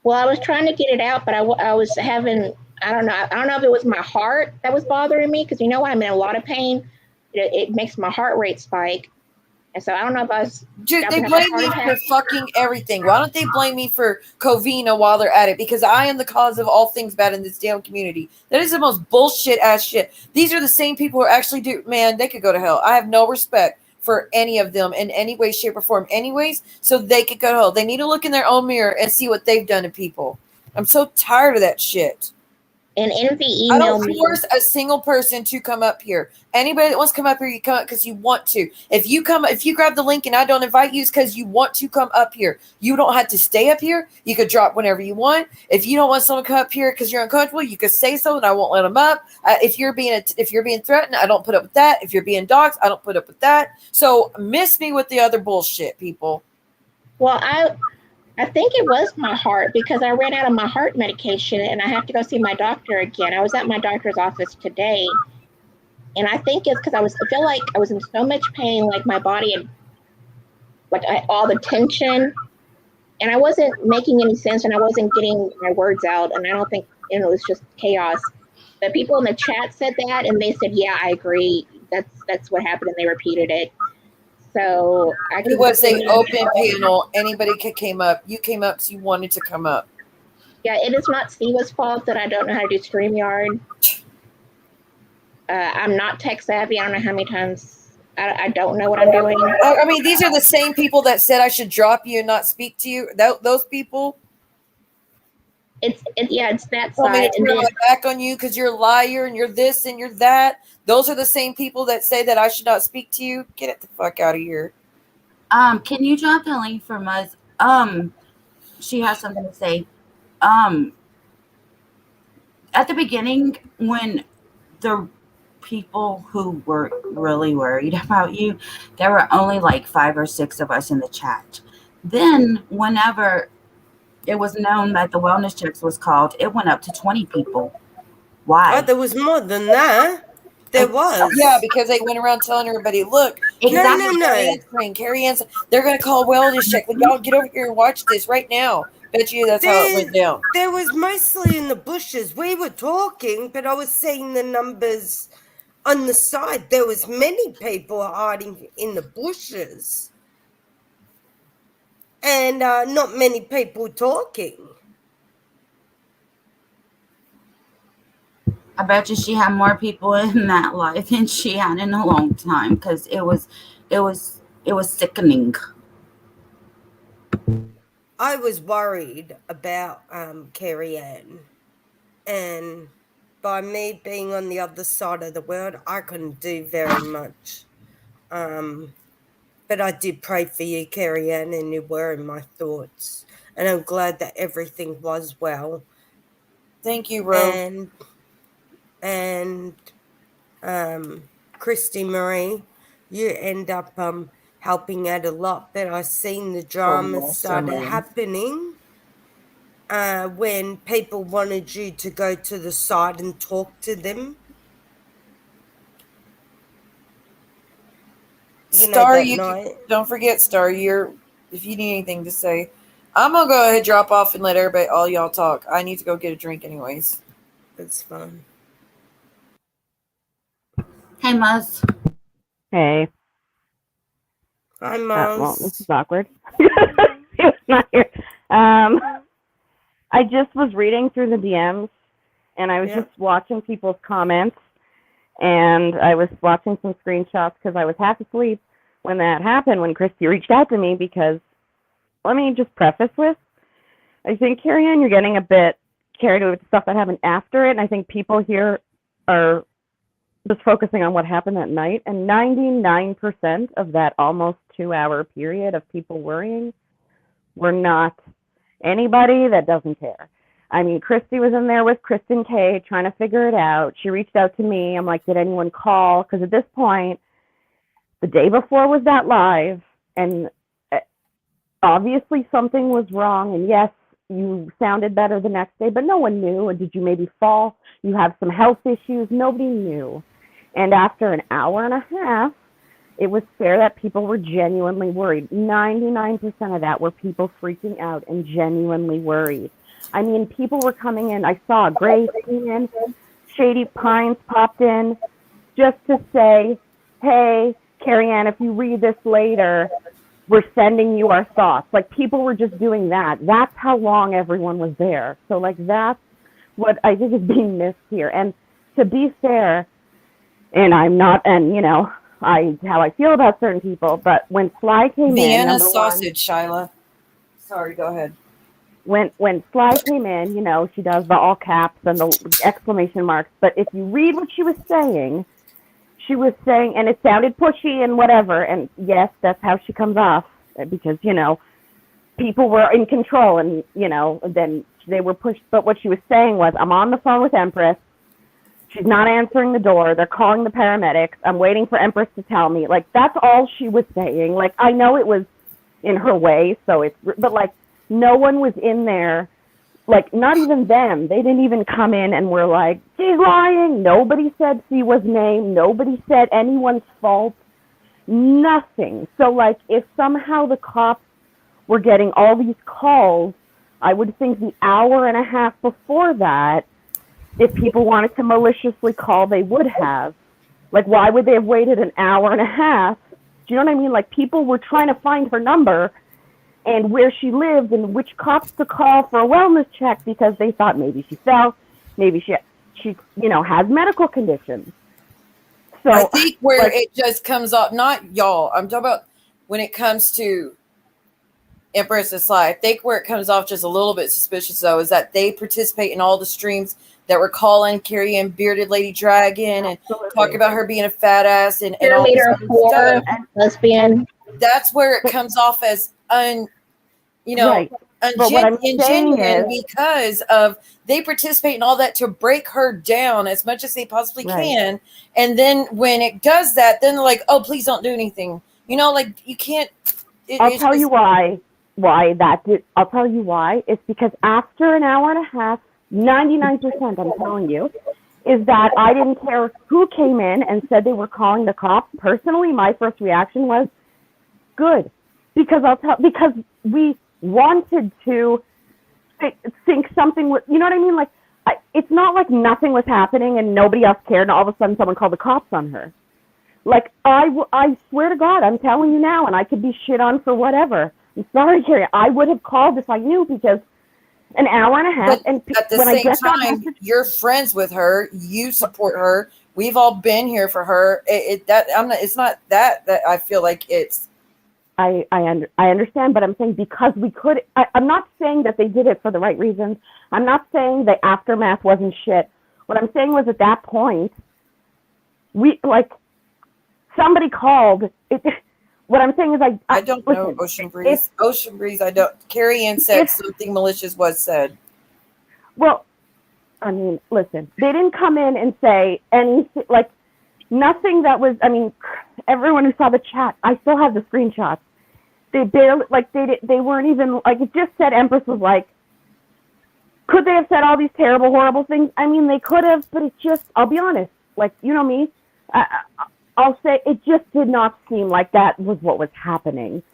Well, I was trying to get it out, but I was having, I don't know if it was my heart that was bothering me, because I'm in a lot of pain. It makes my heart rate spike. And so I don't know if I was... Dude, they blame me for fucking everything. Why don't they blame me for Covina while they're at it? Because I am the cause of all things bad in this damn community. That is the most bullshit ass shit. These are the same people who actually do... Man, they could go to hell. I have no respect for any of them in any way, shape, or form anyways, so they could go to hell. They need to look in their own mirror and see what they've done to people. I'm so tired of that shit. And Envy emailed I don't force a single person to come up here. Anybody that wants to come up here, you come up because you want to. If you grab the link and I don't invite you, it's because you want to come up here. You don't have to stay up here. You could drop whenever you want. If you don't want someone to come up here because you're uncomfortable, you could say so, and I won't let them up. If you're being threatened, I don't put up with that. If you're being doxxed, I don't put up with that. So miss me with the other bullshit, people. Well, I think it was my heart, because I ran out of my heart medication and I have to go see my doctor again. I was at my doctor's office today, and I think it's because I feel like I was in so much pain, like my body had, all the tension, and I wasn't making any sense, and I wasn't getting my words out, and I don't think, it was just chaos. The people in the chat said that, and they said, yeah, I agree. That's what happened, and they repeated it. So it was an open panel. Anybody came up. You came up because you wanted to come up. Yeah, it is not Siva's fault that I don't know how to do StreamYard. I'm not tech savvy. I don't know how many times I don't know what I'm doing. I mean, these are the same people that said I should drop you and not speak to you. Those people. It's that side. I and turn my back on you because you're a liar and you're this and you're that. Those are the same people that say that I should not speak to you. Get it the fuck out of here. Can you drop the link for Muzz? She has something to say. At the beginning, when the people who were really worried about you, there were only like 5 or 6 of us in the chat. Then whenever it was known that the wellness checks was called, it went up to 20 people. Why? Oh, there was more than that. There was. Yeah, because they went around telling everybody, look, exactly. No. Carrie Anne, they're going to call wellness check. But y'all get over here and watch this right now. Bet you that's how it went down. There was mostly in the bushes. We were talking, but I was seeing the numbers on the side. There was many people hiding in the bushes. And not many people talking. I bet you she had more people in that live than she had in a long time, because it was sickening. I was worried about Carrie Anne, and by me being on the other side of the world, I couldn't do very much. But I did pray for you, Carrie Anne, and you were in my thoughts. And I'm glad that everything was well. Thank you, Rose. And Christy Marie, you end up helping out a lot. But I seen the drama started happening when people wanted you to go to the side and talk to them. Starr, don't forget, Starr, if you need anything to say, I'm gonna go ahead, drop off, and let all y'all talk. I need to go get a drink, anyways. That's fun. Hey, Muzz. Hey. Hi, Well, this Muzz. is awkward. It's not here. I just was reading through the DMs, and I was Yeah. just watching people's comments, and I was watching some screenshots because I was half asleep when that happened, when Christy reached out to me, because let me just preface with, I think, Carrie Anne, you're getting a bit carried away with stuff that happened after it, and I think people here are just focusing on what happened that night, and 99% of that almost 2-hour period of people worrying were not anybody that doesn't care. I mean, Christy was in there with Kristen K trying to figure it out. She reached out to me. I'm like, did anyone call? Because at this point, the day before was that live, and obviously something was wrong. And yes, you sounded better the next day, but no one knew. Or did you maybe fall? You have some health issues. Nobody knew. And after an hour and a half, it was fair that people were genuinely worried. 99% of that were people freaking out and genuinely worried. I mean, people were coming in. I saw Grace came in, Shady Pines popped in just to say, hey, Carrie Anne, if you read this later, we're sending you our thoughts. Like, people were just doing that. That's how long everyone was there. So, like, that's what I think is being missed here. And to be fair, and I'm not, and, you know, how I feel about certain people, but when Sly came in, Vienna sausage, Shyla. Sorry, go ahead. When Sly came in, you know, she does the all caps and the exclamation marks, but if you read what she was saying, and it sounded pushy and whatever, and yes, that's how she comes off, because, you know, people were in control, and, you know, then they were pushed, but what she was saying was, I'm on the phone with Empress, she's not answering the door, they're calling the paramedics, I'm waiting for Empress to tell me, like, that's all she was saying. Like, I know it was in her way, but, like, no one was in there, like, not even them. They didn't even come in and were like, she's lying. Nobody said Siwa's name. Nobody said anyone's fault. Nothing. So, like, if somehow the cops were getting all these calls, I would think the hour and a half before that, if people wanted to maliciously call, they would have. Like, why would they have waited an hour and a half? Do you know what I mean? Like, people were trying to find her number and where she lived and which cops to call for a wellness check because they thought maybe she fell, maybe she you know, has medical conditions. So I think where it just comes off, not y'all, I'm talking about when it comes to Empress and Sly, I think where it comes off just a little bit suspicious, though, is that they participate in all the streams that were calling Carrie Anne Bearded Lady Dragon and talk about her being a fat ass and all this Cheerleader other for stuff. lesbian. That's where it comes off as right. But what I'm saying ingenuine is, because of they participate in all that to break her down as much as they possibly Right. can. And then when it does that, then they're like, oh, please don't do anything. You know, like you can't. I'll tell you why that did. I'll tell you why. It's because after an hour and a half, 99%, I'm telling you, is that I didn't care who came in and said they were calling the cops. Personally, my first reaction was good, because because we wanted to think something was, you know what I mean? Like, it's not like nothing was happening and nobody else cared, and all of a sudden someone called the cops on her. Like, I swear to God, I'm telling you now, and I could be shit on for whatever. I'm sorry, Carrie. I would have called if I knew, because an hour and a half. But and at the when same I get that time, message, you're friends with her. You support her. We've all been here for her. It's not that I feel like it's. I understand, but I'm saying because we could. I'm not saying that they did it for the right reasons. I'm not saying the aftermath wasn't shit. What I'm saying was, at that point, somebody called. What I'm saying is, I don't know, Ocean Breeze. Ocean Breeze, I don't. Carrie Anne said something malicious was said. Well, I mean, listen, they didn't come in and say anything, like, nothing that was, I mean, everyone who saw the chat, I still have the screenshots. They barely, like, they weren't even, like, it just said Empress was like, could they have said all these terrible, horrible things? I mean, they could have, but it just, I'll be honest, like, you know me, I'll say it just did not seem like that was what was happening.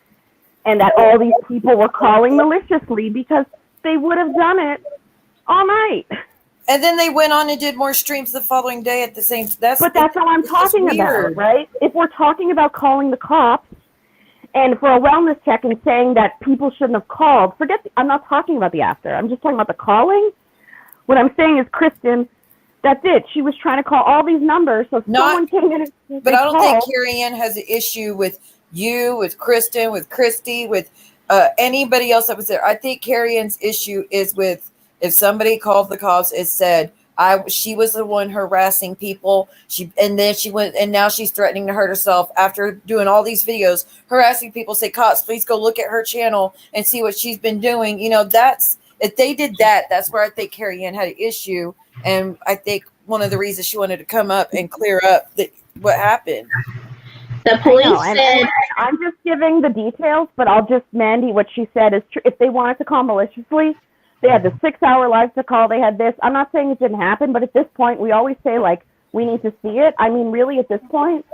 and that all these people were calling maliciously because they would have done it all night. And then they went on and did more streams the following day at the same time. But that's all I'm talking about, right? If we're talking about calling the cops and for a wellness check and saying that people shouldn't have called, I'm not talking about the after. I'm just talking about the calling. What I'm saying is, Kristen, that's it. She was trying to call all these numbers, so someone came in and But I don't think Carrie Anne has an issue with you, with Kristen, with Christy, with anybody else that was there. I think Carrie Anne's issue is with if somebody called the cops and said she was the one harassing people. Then she went, and now she's threatening to hurt herself after doing all these videos, harassing people. Say, cops, please go look at her channel and see what she's been doing. That's if they did that. That's where I think Carrie Anne had an issue, and I think one of the reasons she wanted to come up and clear up what happened. The police said, I'm just giving the details, but Mandy, what she said is true. If they wanted to call maliciously, they had the 6-hour live to call. They had this. I'm not saying it didn't happen, but at this point, we always say, we need to see it. I mean, really, at this point,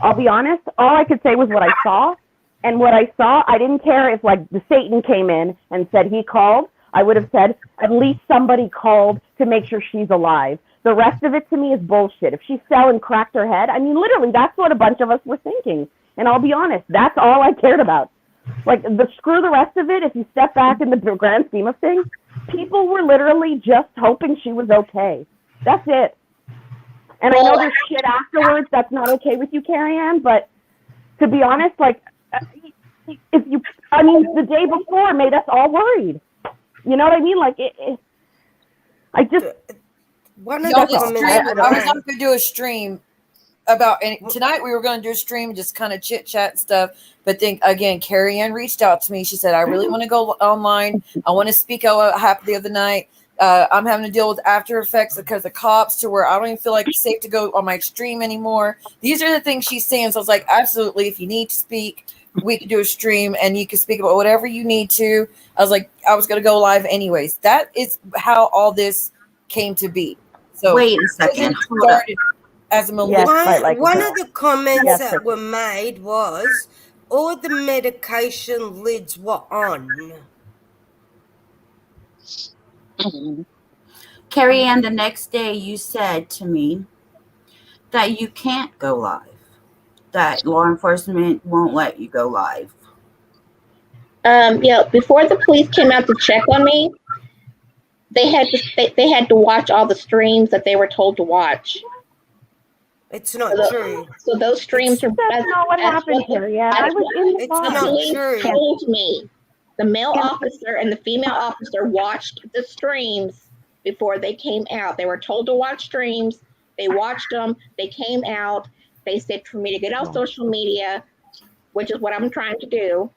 I'll be honest, all I could say was what I saw. And what I saw, I didn't care if, the Satan came in and said he called. I would have said, at least somebody called to make sure she's alive. The rest of it, to me, is bullshit. If she fell and cracked her head, I mean, literally, that's what a bunch of us were thinking. And I'll be honest, that's all I cared about. Screw the rest of it. If you step back in the grand scheme of things, people were literally just hoping she was okay. That's it. And I know there's shit afterwards that's not okay with you, Carrie Anne, but to be honest, the day before made us all worried. You know what I mean? I was not going to do a stream about, and tonight we were going to do a stream, just kind of chit chat and stuff. But then again, Carrie Anne reached out to me. She said, I really want to go online. I want to speak out what happened the other night. I'm having to deal with after effects because of cops to where I don't even feel like it's safe to go on my stream anymore. These are the things she's saying. So I was like, absolutely. If you need to speak, we could do a stream and you can speak about whatever you need to. I was like, I was going to go live anyways. That is how all this came to be. So wait a second. Started as a malicious. One of the comments that were made was all the medication lids were on. Carrie Anne, the next day you said to me that you can't go live, that law enforcement won't let you go live. Before the police came out to check on me, they had to watch all the streams that they were told to watch. It's not true. So those streams That's not what happened here. Yeah, I was in the It's not true. Told me the male officer and the female officer watched the streams before they came out. They were told to watch streams. They watched them. They came out. They said for me to get off social media, which is what I'm trying to do.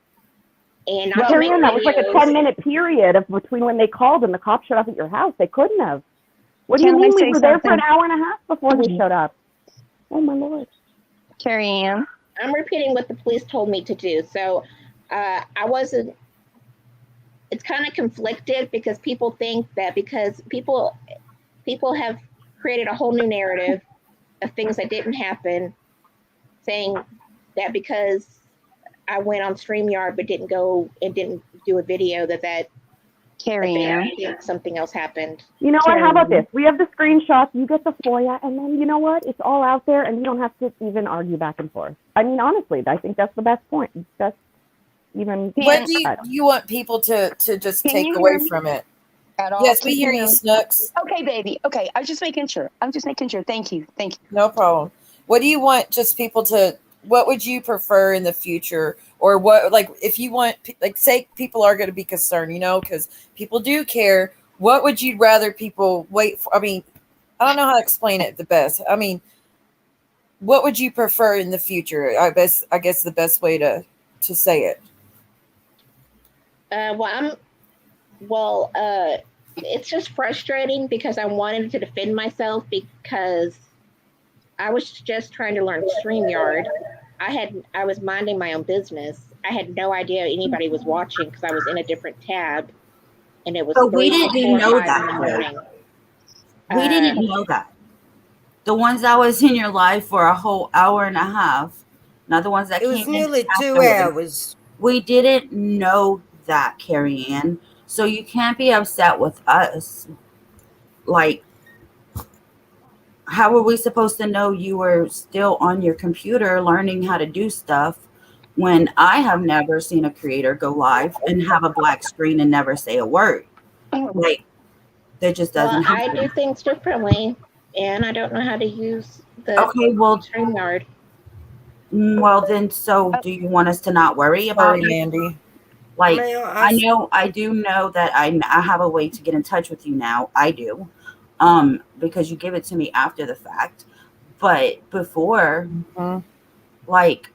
And Carrie Anne, that was like a 10-minute period between when they called and the cops showed up at your house. They couldn't have. What do you mean we were there for an hour and a half before they showed up? Oh, my Lord. Carrie Anne. I'm repeating what the police told me to do. So I wasn't, it's kind of conflicted because people think that because people have created a whole new narrative of things that didn't happen, saying that because I went on StreamYard but didn't go and didn't do a video that Carrie Anne. Something else happened. You know what? How about this? We have the screenshots. You get the FOIA, and then you know what? It's all out there, and you don't have to even argue back and forth. I mean, honestly, I think that's the best point. That's even. What do you want people to just take away from it? At all? Yes, we hear you, Snooks. Okay, baby. Okay, I'm just making sure. Thank you. No problem. What do you want just people to? What would you prefer in the future? Or what, if you want, say people are going to be concerned, because people do care. What would you rather people wait for? I mean, I don't know how to explain it the best. I mean, what would you prefer in the future? I guess the best way to say it. It's just frustrating because I wanted to defend myself because I was just trying to learn StreamYard. I was minding my own business. I had no idea anybody was watching because I was in a different tab, and it was. But we didn't know that. We didn't know that. The ones that was in your life for a whole hour and a half, not the ones that it was nearly 2 hours. We didn't know that, Carrie Ann. So you can't be upset with us. Like, how were we supposed to know you were still on your computer learning how to do stuff when I have never seen a creator go live and have a black screen and never say a word? Like, that just doesn't Well, I happen. do things differently, and I don't know how to use the Okay, well, StreamYard. then, so do you want us to not worry about Sorry, it? Mandy. Like, May I ask? I do know that I have a way to get in touch with you now. I do, because you give it to me after the fact. But before, Mhm. like,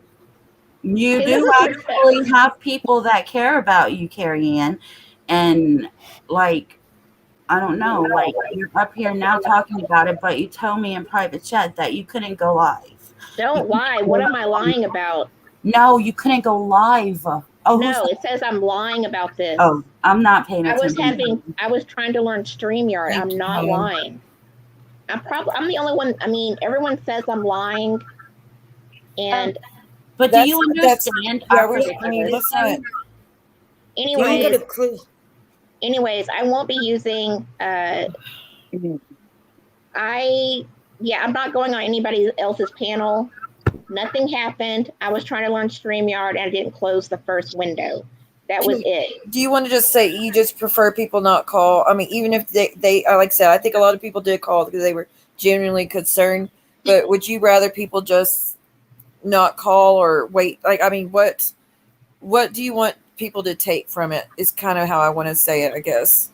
you See, do this is actually have people that care about you, Carrie Ann, and like, I don't know, like, you're up here now talking about it, but you tell me in private chat that you couldn't go live. don't lie. What am I lying about? No, you couldn't go live. Oh, No, it says I'm lying about this. Oh, I'm not paying attention. I was trying to learn StreamYard. Thank I'm you, not ma'am. lying. I'm the only one. I mean, everyone says I'm lying, and But do you That's understand yeah. our I mean, perspective? let's not. Can I get anyways, a clue? I won't be using. I'm not going on anybody else's panel. Nothing happened. I was trying to learn StreamYard and I didn't close the first window. That was it. Do you want to just say you just prefer people not call? I mean, even if they like I said, I think a lot of people did call because they were genuinely concerned. But would you rather people just not call or wait? Like, I mean, what do you want people to take from it? Is kind of how I want to say it, I guess.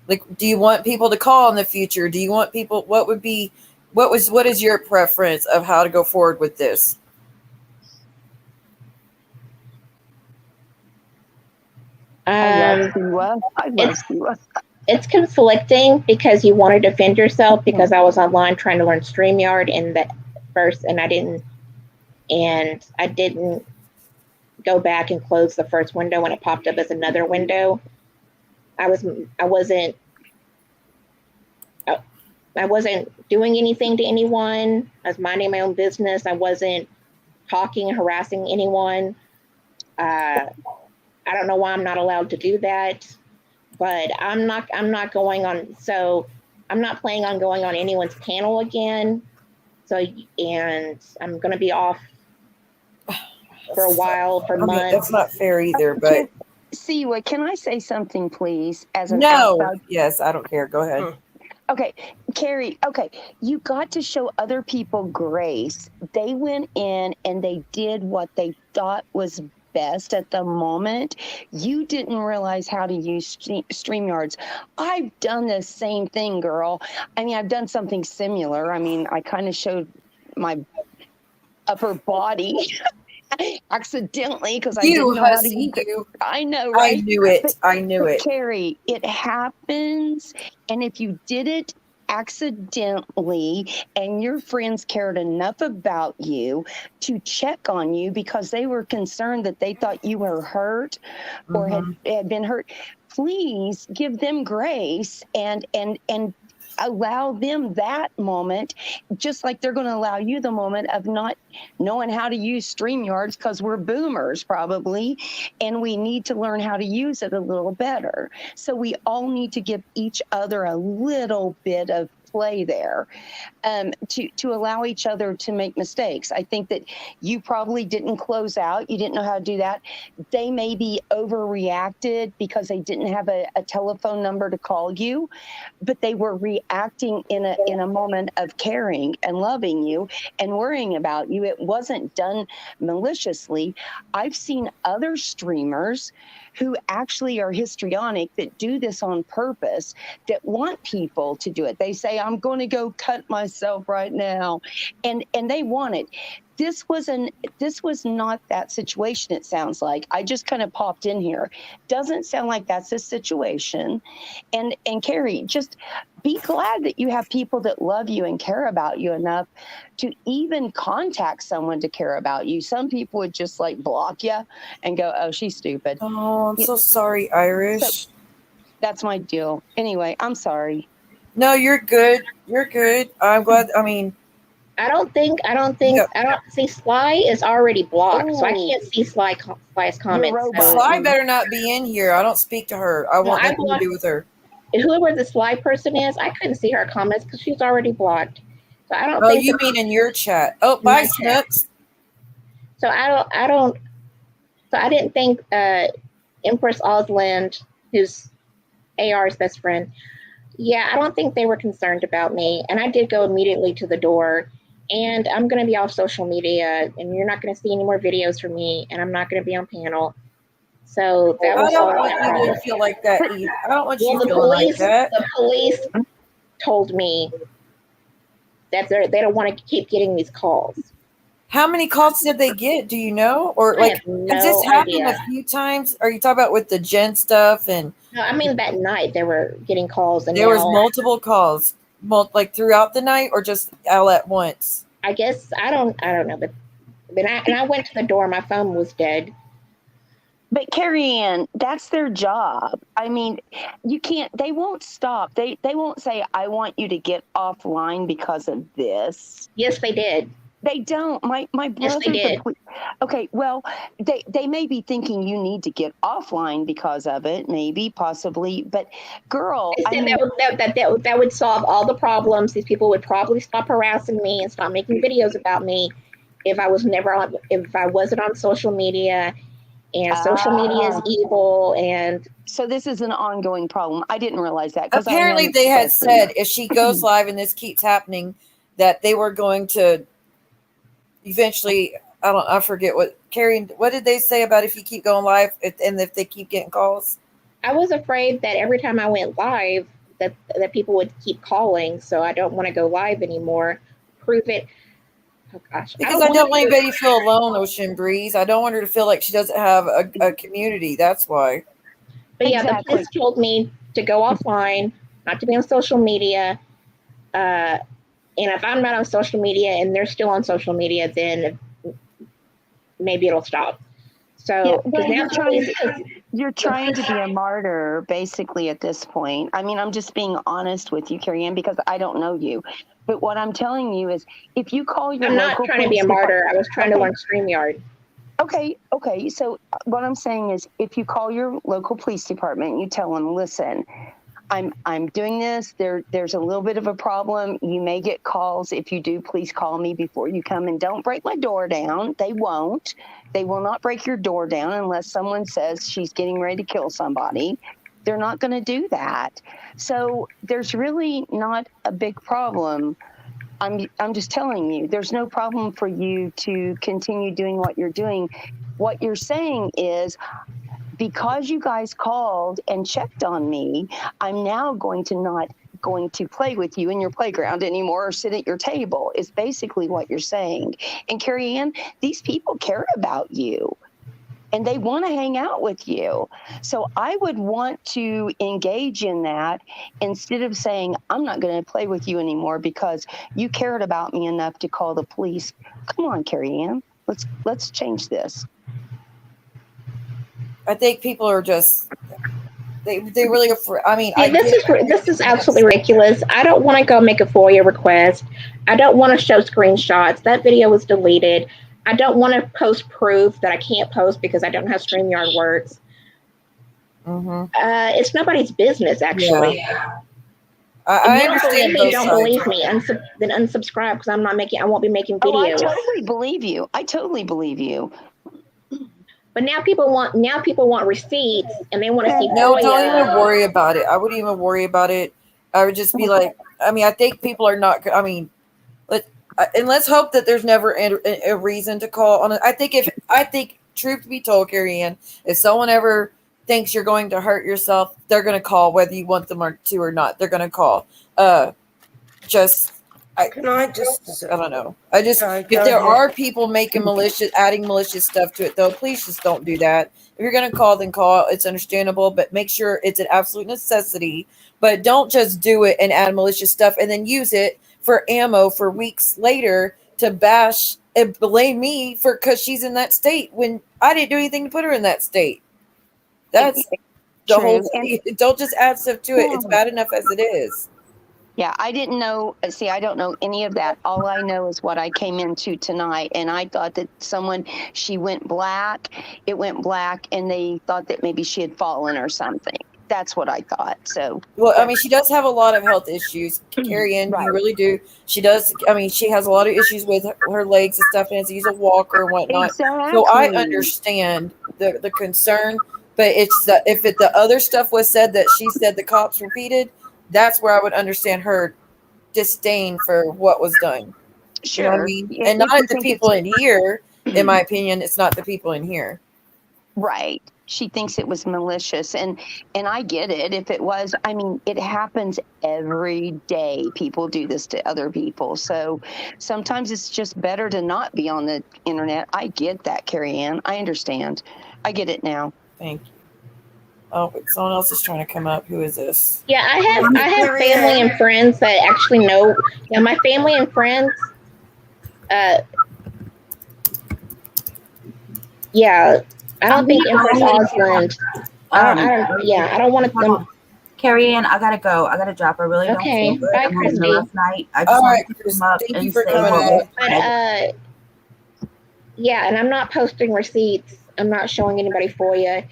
Like, do you want people to call in the future? Do you want people? What is your preference of how to go forward with this? I love Siwa. I love Siwa. It's conflicting because you want to defend yourself because I was online trying to learn StreamYard in the first, and I didn't go back and close the first window when it popped up as another window. I wasn't doing anything to anyone. I was minding my own business. I wasn't talking and harassing anyone. I don't know why I'm not allowed to do that, but I'm not going on. So I'm not planning on going on anyone's panel again. So, and I'm going to be off for a while, for months. That's not fair either, but Siwa, can I say something, please? As an no. outside. Yes, I don't care. Go ahead. Okay, Carrie, okay, you got to show other people grace. They went in and they did what they thought was best at the moment. You didn't realize how to use StreamYards. I've done the same thing, girl. I mean, I've done something similar. I mean, I kind of showed my upper body accidentally because I didn't know how to use it. I know, right? I knew it. I knew it. Carrie, it happens. And if you did it accidentally and your friends cared enough about you to check on you because they were concerned that they thought you were hurt or had been hurt, please give them grace and allow them that moment, just like they're going to allow you the moment of not knowing how to use StreamYards because we're boomers probably, and we need to learn how to use it a little better. So we all need to give each other a little bit of play there to allow each other to make mistakes. I think that you probably didn't close out. You didn't know how to do that. They may be overreacted because they didn't have a telephone number to call you, but they were reacting in a moment of caring and loving you and worrying about you. It wasn't done maliciously. I've seen other streamers who actually are histrionic that do this on purpose, that want people to do it. They say, I'm going to go cut myself right now. And they want it. This was not that situation, it sounds like. I just kind of popped in here. Doesn't sound like that's the situation. And Carrie, just be glad that you have people that love you and care about you enough to even contact someone to care about you. Some people would just like block you and go, oh, she's stupid. Oh, I'm so sorry, Irish. So, that's my deal. Anyway, I'm sorry. No, you're good. You're good. I'm glad. I mean, I don't think Yeah. I don't see Sly is already blocked, so I Oh, can't see Sly's comments. robot. So Sly better not be in here. I don't speak to her. I no, want I nothing to blocked do with her. whoever the Sly person is. I couldn't see her comments because she's already blocked. So I don't Oh, think you that mean in your chat? Oh, in my bye, chat. Snooks. So I don't. So I didn't think Empress Osland, who's AR's best friend. Yeah, I don't think they were concerned about me. And I did go immediately to the door. And I'm going to be off social media, and you're not going to see any more videos from me, and I'm not going to be on panel. So that I was don't all want that you to happened. feel like that either. I don't want Well, you feeling like that. the police told me that they don't want to keep getting these calls. How many calls did they get? Do you know? Or I have has this no happened idea. a few times? Are you talking about with the Jen stuff? And No, I mean that night they were getting calls, and there was now multiple calls, like throughout the night, or just all at once? I guess I don't know, but I went to the door. My phone was dead. But Carrie Ann, that's their job. I mean, you can't. They won't stop. They won't say, "I want you to get offline because of this." Yes, they did. They don't. My Yes, they brother's did. okay. Well, they may be thinking you need to get offline because of it, maybe, possibly. But girl, They I said mean, that would solve all the problems. These people would probably stop harassing me and stop making videos about me if I wasn't on social media. And social media is evil. And so this is an ongoing problem. I didn't realize that because I Apparently, know they had said if she goes live and this keeps happening, that they were going to eventually. I forget what Carrie. What did they say about if you keep going live and if they keep getting calls? I was afraid that every time I went live, that people would keep calling. So I don't want to go live anymore. Prove it. Oh gosh, Because I don't want anybody to feel alone, Ocean Breeze. I don't want her to feel like she doesn't have a community. That's why. But yeah, Exactly. the police told me to go offline, not to be on social media. And if I'm not on social media and they're still on social media, then maybe it'll stop. So well, now you're trying to be a martyr, basically, at this point. I mean, I'm just being honest with you, Carrie Ann, because I don't know you. But what I'm telling you is, if you call your I'm not local trying to be a police martyr. I was trying to learn StreamYard. Okay. So what I'm saying is, if you call your local police department, you tell them, listen, I'm doing this. There's a little bit of a problem. You may get calls. If you do, please call me before you come, and don't break my door down. They won't. They will not break your door down unless someone says she's getting ready to kill somebody. They're not going to do that. So there's really not a big problem. I'm just telling you, there's no problem for you to continue doing what you're doing. What you're saying is, because you guys called and checked on me, I'm now not going to play with you in your playground anymore or sit at your table, is basically what you're saying. And Carrie Ann, these people care about you and they want to hang out with you. So I would want to engage in that instead of saying, I'm not going to play with you anymore because you cared about me enough to call the police. Come on, Carrie Ann, let's change this. I think people are just they really afraid. I mean, This is absolutely ridiculous. I don't want to go make a FOIA request. I don't want to show screenshots. That video was deleted. I don't want to post proof that I can't post because I don't know how StreamYard works. Mm-hmm. It's nobody's business, actually. Yeah. I understand. Don't believe me. Then unsubscribe because I won't be making videos. I totally believe you. But now people want receipts and they want to see. No, don't even worry about it. I wouldn't even worry about it. I would just be like, I mean, I think people are not. I mean, let's hope that there's never a reason to call on it. I think, truth to be told, Carrie Ann, if someone ever thinks you're going to hurt yourself, they're going to call whether you want them to or not. They're going to call. I don't know. If there are people adding malicious stuff to it, though, please just don't do that. If you're going to call, then call. It's understandable, but make sure it's an absolute necessity. But don't just do it and add malicious stuff and then use it for ammo for weeks later to bash and blame me because she's in that state when I didn't do anything to put her in that state. That's the whole thing. Don't just add stuff to it. It's bad enough as it is. Yeah, I didn't know. See, I don't know any of that. All I know is what I came into tonight. And I thought that she went black. It went black. And they thought that maybe she had fallen or something. That's what I thought. So, Well, I mean, she does have a lot of health issues, Carrie Anne. Right. You really do. She does. I mean, she has a lot of issues with her legs and stuff, and has to use a walker and whatnot. So I Exactly. understand the concern, but it's if the other stuff was said that she said the cops repeated, that's where I would understand her disdain for what was done. You know what I Sure. mean? If And not you the think people it's in here. In my opinion, it's not the people in here. right. She thinks it was malicious. And I get it. If it was, I mean, it happens every day. People do this to other people. So sometimes it's just better to not be on the internet. I get that, Carrie Ann. I understand. I get it now. Thank you. Oh, but someone else is trying to come up. Who is this? Yeah, I have family and friends that actually know. Yeah, my family and friends. Yeah, I don't think Empress Osmond. I don't want them. Carrie Ann, I gotta go. I gotta drop. I really don't Okay, feel good. bye, I'm having a Christy. rough night. I just All wanted right, to Chris, come up thank and you for say coming what up. was said. Yeah, and I'm not posting receipts. I'm not showing anybody for you.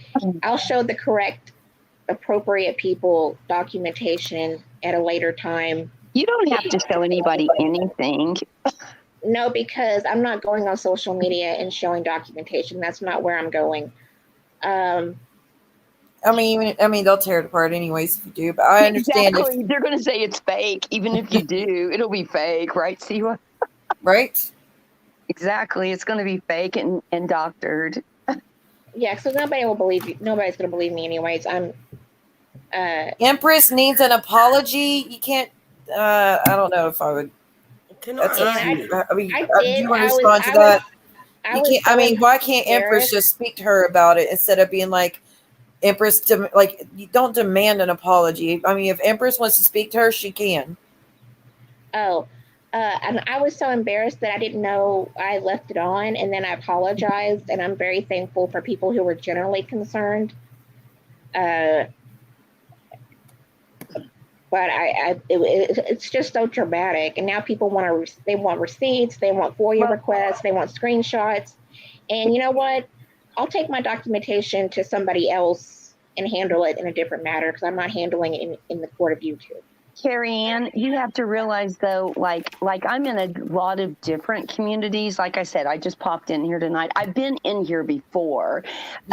I'll show the correct, appropriate people documentation at a later time. You don't have to show anybody anything. No, because I'm not going on social media and showing documentation. That's not where I'm going. I mean, they'll tear it apart anyways if you do. But I understand Exactly. They're going to say it's fake. Even if you do, it'll be fake, right, Siwa? Right? Exactly. It's going to be fake and doctored. Yeah, so nobody will believe you. Nobody's going to believe me anyways. Empress needs an apology. You can't. I don't know if I would. Can That's up to I- you. I mean, I do did. you want to I was- respond to I that? I You was can't. I so mean, why can't Empress embarrassed. just speak to her about it instead of being like, Empress, like, you don't demand an apology. I mean, if Empress wants to speak to her, she can. Oh, and I was so embarrassed that I didn't know I left it on, and then I apologized, and I'm very thankful for people who were generally concerned. But it's just so dramatic, and now people they want receipts, they want FOIA requests, they want screenshots, and you know what? I'll take my documentation to somebody else and handle it in a different matter because I'm not handling it in the court of YouTube. Carrie Ann, you have to realize though, like I'm in a lot of different communities. Like I said, I just popped in here tonight. I've been in here before,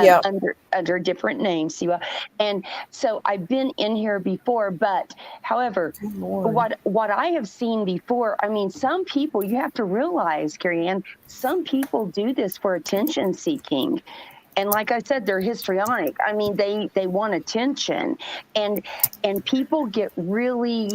Yeah. under different names, Siwa. And so I've been in here before, but however, what I have seen before, I mean, some people, you have to realize, Carrie Ann, some people do this for attention seeking. And like I said, they're histrionic. I mean, they want attention, and people get really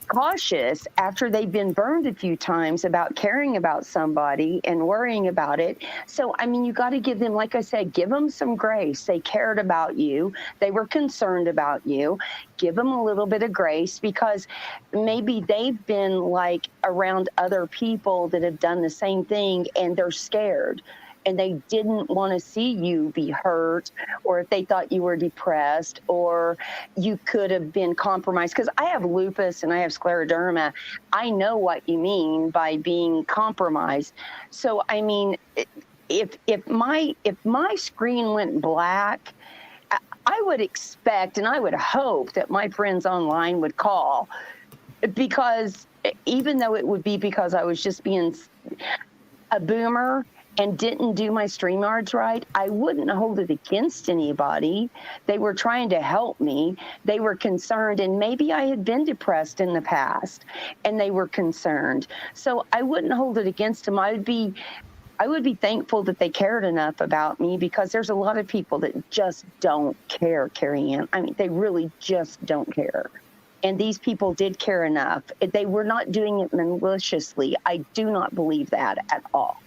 cautious after they've been burned a few times about caring about somebody and worrying about it. So, I mean, you got to give them, like I said, give them some grace. They cared about you. They were concerned about you. Give them a little bit of grace because maybe they've been like around other people that have done the same thing and they're scared. And they didn't want to see you be hurt, or if they thought you were depressed, or you could have been compromised. Because I have lupus and I have scleroderma. I know what you mean by being compromised. So, I mean, if my screen went black, I would expect and I would hope that my friends online would call, because even though it would be because I was just being a boomer and didn't do my StreamYards right, I wouldn't hold it against anybody. They were trying to help me. They were concerned, and maybe I had been depressed in the past, and they were concerned. So I wouldn't hold it against them. I would be thankful that they cared enough about me, because there's a lot of people that just don't care, Carrie Ann. I mean, they really just don't care. And these people did care enough. They were not doing it maliciously. I do not believe that at all.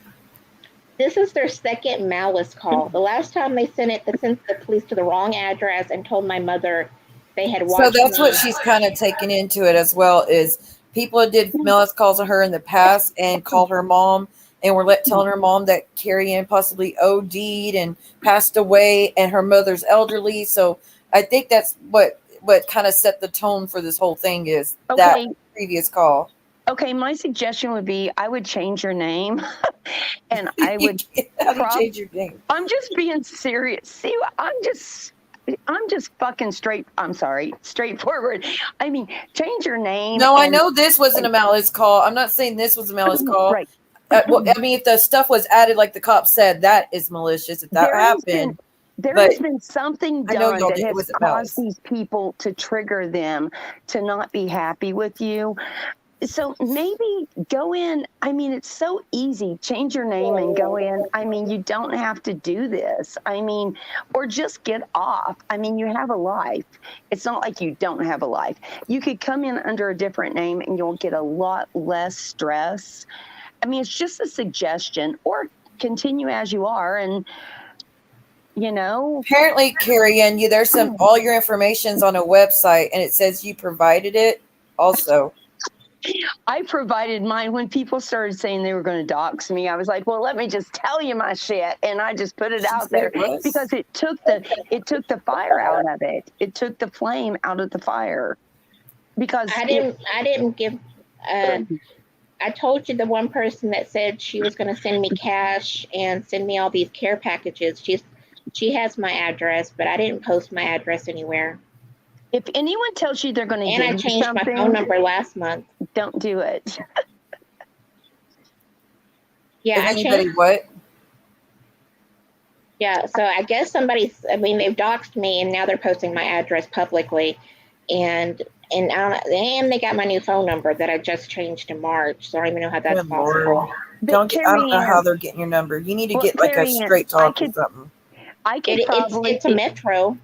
This is their second malice call. The last time they sent the police to the wrong address and told my mother they had watched. So that's what she's kind of taken into it as well, is people that did malice calls on her in the past and called her mom and were telling her mom that Carrie Ann possibly OD'd and passed away and her mother's elderly. So I think that's what what kind of set the tone for this whole thing is Okay. that previous call. Okay, my suggestion would be I would change your name, and I would. How do you change your name? I'm just being serious. See, I'm just fucking straight. I'm sorry, straightforward. I mean, change your name. No, I know this wasn't a malice call. I'm not saying this was a malice call. Right. Well, I mean, if the stuff was added, like the cop said, that is malicious. If that happened. There But has been something I know done y'all that did- it has wasn't malice. caused these people to trigger them to not be happy with you. So maybe go in. I mean, it's so easy. Change your name and go in. I mean, you don't have to do this. I mean, or just get off. I mean, you have a life. It's not like you don't have a life. You could come in under a different name and you'll get a lot less stress. I mean, it's just a suggestion, or continue as you are. And, you know, Apparently, Carrie Anne, there's some all your information's on a website, and it says you provided it. Also, I provided mine when people started saying they were going to dox me. I was like, well, let me just tell you my shit, and I just put it out there because it took the fire out of it. It took the flame out of the fire. Because I didn't give. I told you the one person that said she was going to send me cash and send me all these care packages. She has my address, but I didn't post my address anywhere. If anyone tells you they're going to, and I changed my phone number last month. Don't do it. Yeah, if anybody what? Yeah, so I guess they've doxed me, and now they're posting my address publicly, and they got my new phone number that I just changed in March. So I don't even know how that's possible. I don't know how they're getting your number. You need to get like a straight talk or something. It's a Metro.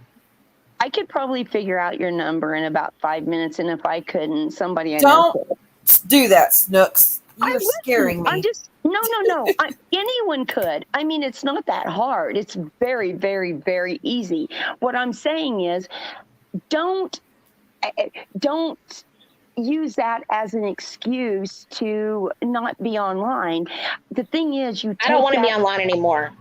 I could probably figure out your number in about 5 minutes, and if I couldn't, somebody I don't know do that, Snooks. You're scaring me. I'm just no. Anyone could. I mean, it's not that hard. It's very, very, very easy. What I'm saying is, don't use that as an excuse to not be online. The thing is, I don't want to be online anymore.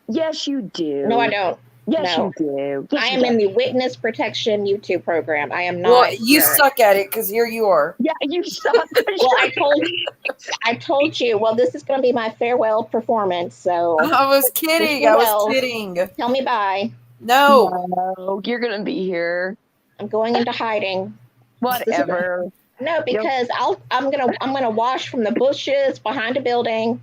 Yes, you do. No, I don't. Yes, no. you do. Yes, I am in the witness protection YouTube program. I am not. Well, you suck at it because here you are. Yeah, you suck. Well, I told you. Well, this is going to be my farewell performance. So I was kidding. Tell me bye. No, you're going to be here. I'm going into hiding. Whatever. No, because I'm gonna wash from the bushes behind a building.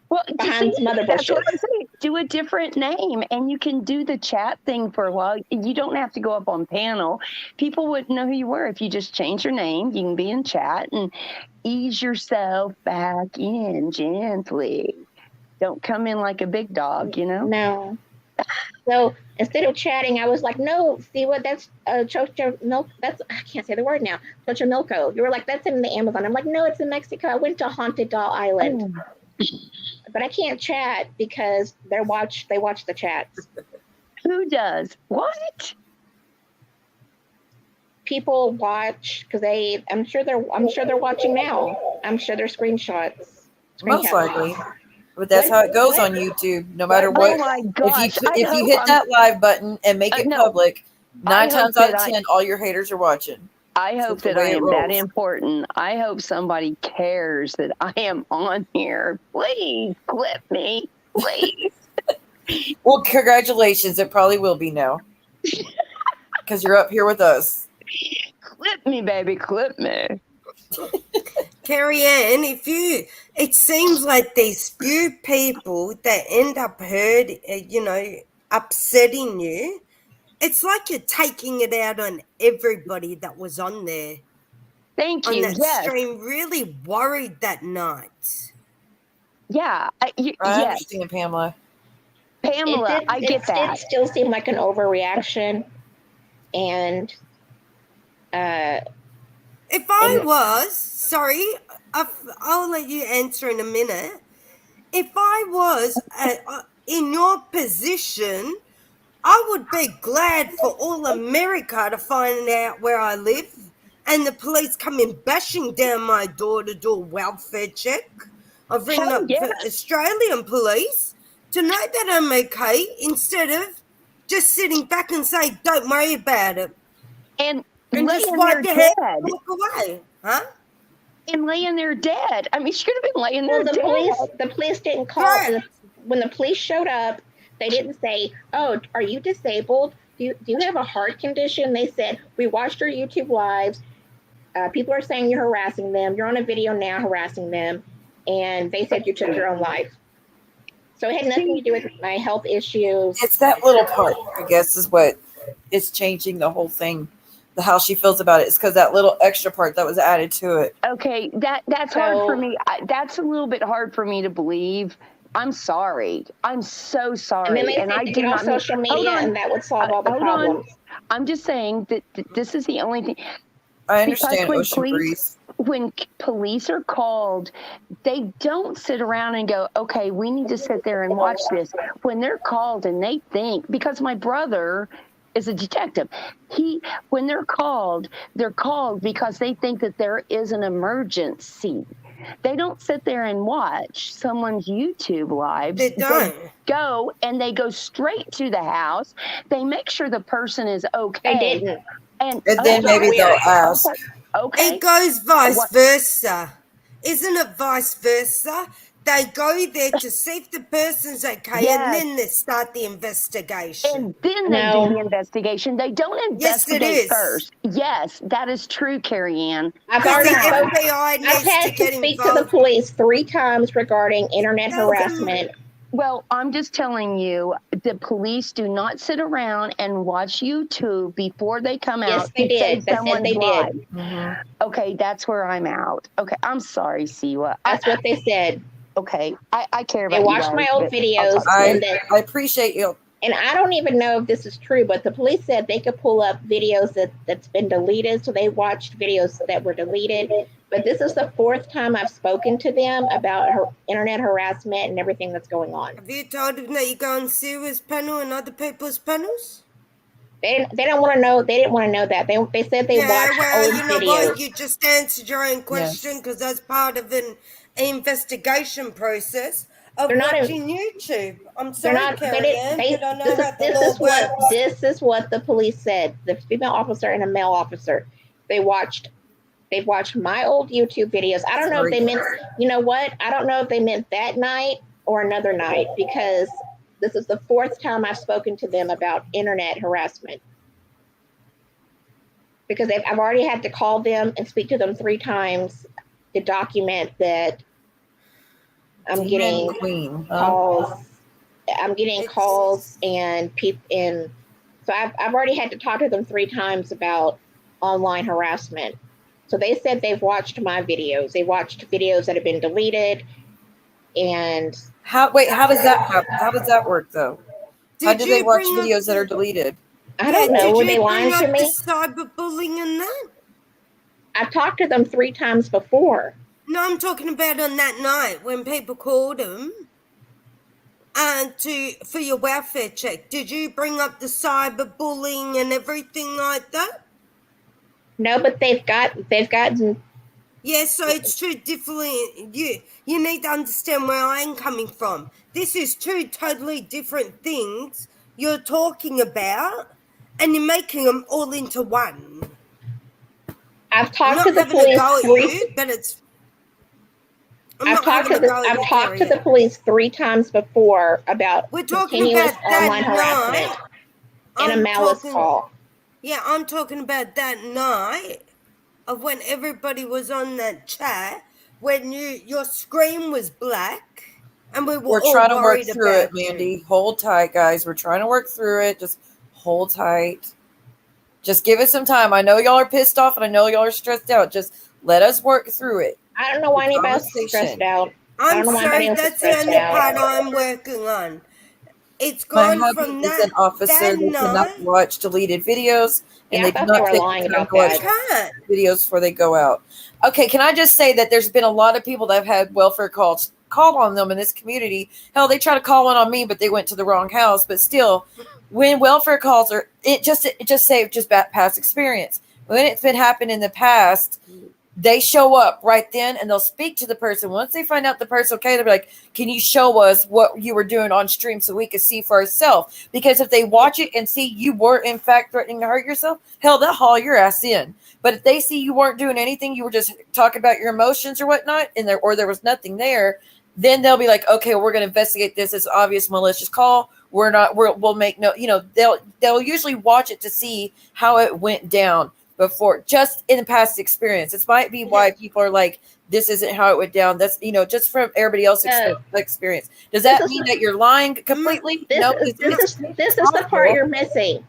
Well, behind some other bushes. That's what I'm saying. Do a different name, and you can do the chat thing for a while. You don't have to go up on panel. People wouldn't know who you were if you just change your name. You can be in chat and ease yourself back in gently. Don't come in like a big dog, you know? No. So instead of chatting, I was like, no, see what that's Chocho Milk. That's, I can't say the word now. Chocho Milko. You were like, that's in the Amazon. I'm like, no, it's in Mexico. I went to Haunted Doll Island. But I can't chat because they watch the chats. Who does? What? People watch because I'm sure they're watching now. I'm sure they're screenshots. Most likely. But that's how it goes on YouTube. No matter what. Oh my gosh. If you hit that live button and make it public, 9 times out of 10, all your haters are watching. I hope that I am that important. I hope somebody cares that I am on here. Please clip me. Please. Well, congratulations. It probably will be now. Because you're up here with us. Clip me, baby. Clip me. Carrie Anne, it seems like there's few people that end up upsetting you. It's like you're taking it out on everybody that was on there. Thank you. On that stream, really worried that night. Yeah. I understand, Pamela. I get that. It still seemed like an overreaction. And if I was, sorry, I'll let you answer in a minute. If I was in your position, I would be glad for all America to find out where I live and the police coming bashing down my door-to-door welfare check. I've ringing up Australian police to know that I'm okay instead of just sitting back and say, don't worry about it. and And just laying wipe there your head dead. and walk away, huh? And laying there dead. I mean, she could have been laying there Well, dead. the police didn't call. Right. When the police showed up, they didn't say, "Oh, are you disabled? Do you have a heart condition?" They said, "We watched your YouTube lives. People are saying you're harassing them. You're on a video now harassing them." And they said you took your own life. So it had nothing to do with my health issues. It's that little part, I guess, is what is changing the whole thing. How she feels about it. It's because that little extra part that was added to it. Okay, that's hard for me. That's a little bit hard for me to believe. I'm sorry. I'm so sorry. And then they and said I to do get not off social media, and that would solve all the problems. I'm just saying that this is the only thing. I understand Because Ocean Breeze. when police are called, they don't sit around and go, okay, we need to sit there and watch this. When they're called and they think, because my brother is a detective, when they're called because they think that there is an emergency. They don't sit there and watch someone's YouTube lives. They don't. They go straight to the house. They make sure the person is okay. They didn't. And then maybe they'll ask. Okay. It goes vice versa. Isn't it vice versa? They go there to see if the person's okay, and then they start the investigation. And then they do the investigation. They don't investigate first. Yes, that is true, Carrie Anne. I've had to speak to the police 3 times regarding internet harassment. Well, I'm just telling you, the police do not sit around and watch YouTube before they come out. Yes, they did. That's what they did. Mm-hmm. Okay, that's where I'm out. Okay, I'm sorry, Siwa. That's what they said. Okay, I care about you. They watched my old videos. I appreciate you. And I don't even know if this is true, but the police said they could pull up videos that's been deleted. So they watched videos that were deleted. But this is the 4th time I've spoken to them about internet harassment and everything that's going on. Have you told them that you go on Siwa's panel and other people's panels? They don't want to know. They didn't want to know that. They said they watched old videos. What? You just answered your own question because that's part of an investigation process of watching YouTube. I'm sorry, Carrie Anne, but I know how the law works. This is what the police said. The female officer and a male officer. They've watched my old YouTube videos. I don't know if they meant, you know what? I don't know if they meant that night or another night, because this is the 4th time I've spoken to them about internet harassment. Because I've already had to call them and speak to them 3 times to document that I'm getting calls. I'm getting calls and so I've already had to talk to them 3 times about online harassment. So they said they've watched my videos. They watched videos that have been deleted. And how does that happen? How does that work though? How do they watch videos that are deleted? I don't know. Were they lying to me? Cyberbullying and that? I've talked to them 3 times before. No, I'm talking about on that night when people called them for your welfare check. Did you bring up the cyberbullying and everything like that? No, but they've gotten. Yeah, so it's 2 different. You need to understand where I'm coming from. This is 2 totally different things you're talking about, and you're making them all into one. I've talked to the police. I've talked to the police 3 times before about continuous online harassment and a malice call. Yeah, I'm talking about that night of when everybody was on that chat, when your screen was black, and we're trying to work through it, Mandy. Hold tight, guys. We're trying to work through it. Just hold tight. Just give it some time. I know y'all are pissed off, and I know y'all are stressed out. Just let us work through it. I don't know why anybody's stressed out. I'm sorry, that's the only part I'm working on. It's gone from that. An officer that cannot watch deleted videos, and they do not watch videos before they go out. Okay, can I just say that there's been a lot of people that have had welfare calls called on them in this community. Hell, they try to call one on me, but they went to the wrong house. But still, when welfare calls are, it just say just past experience. When it's been happened in the past, they show up right then and they'll speak to the person. Once they find out the person, okay, they'll be like, can you show us what you were doing on stream so we can see for ourselves? Because if they watch it and see you were in fact threatening to hurt yourself, hell, they'll haul your ass in. But if they see you weren't doing anything, you were just talking about your emotions or whatnot, and there was nothing there, then they'll be like, okay, we're going to investigate this as obvious malicious call. We'll make no, they'll usually watch it to see how it went down before, just in the past experience. This might be why people are like, this isn't how it went down. That's, just from everybody else's experience. Does that mean that you're lying completely? No. This is the part you're missing.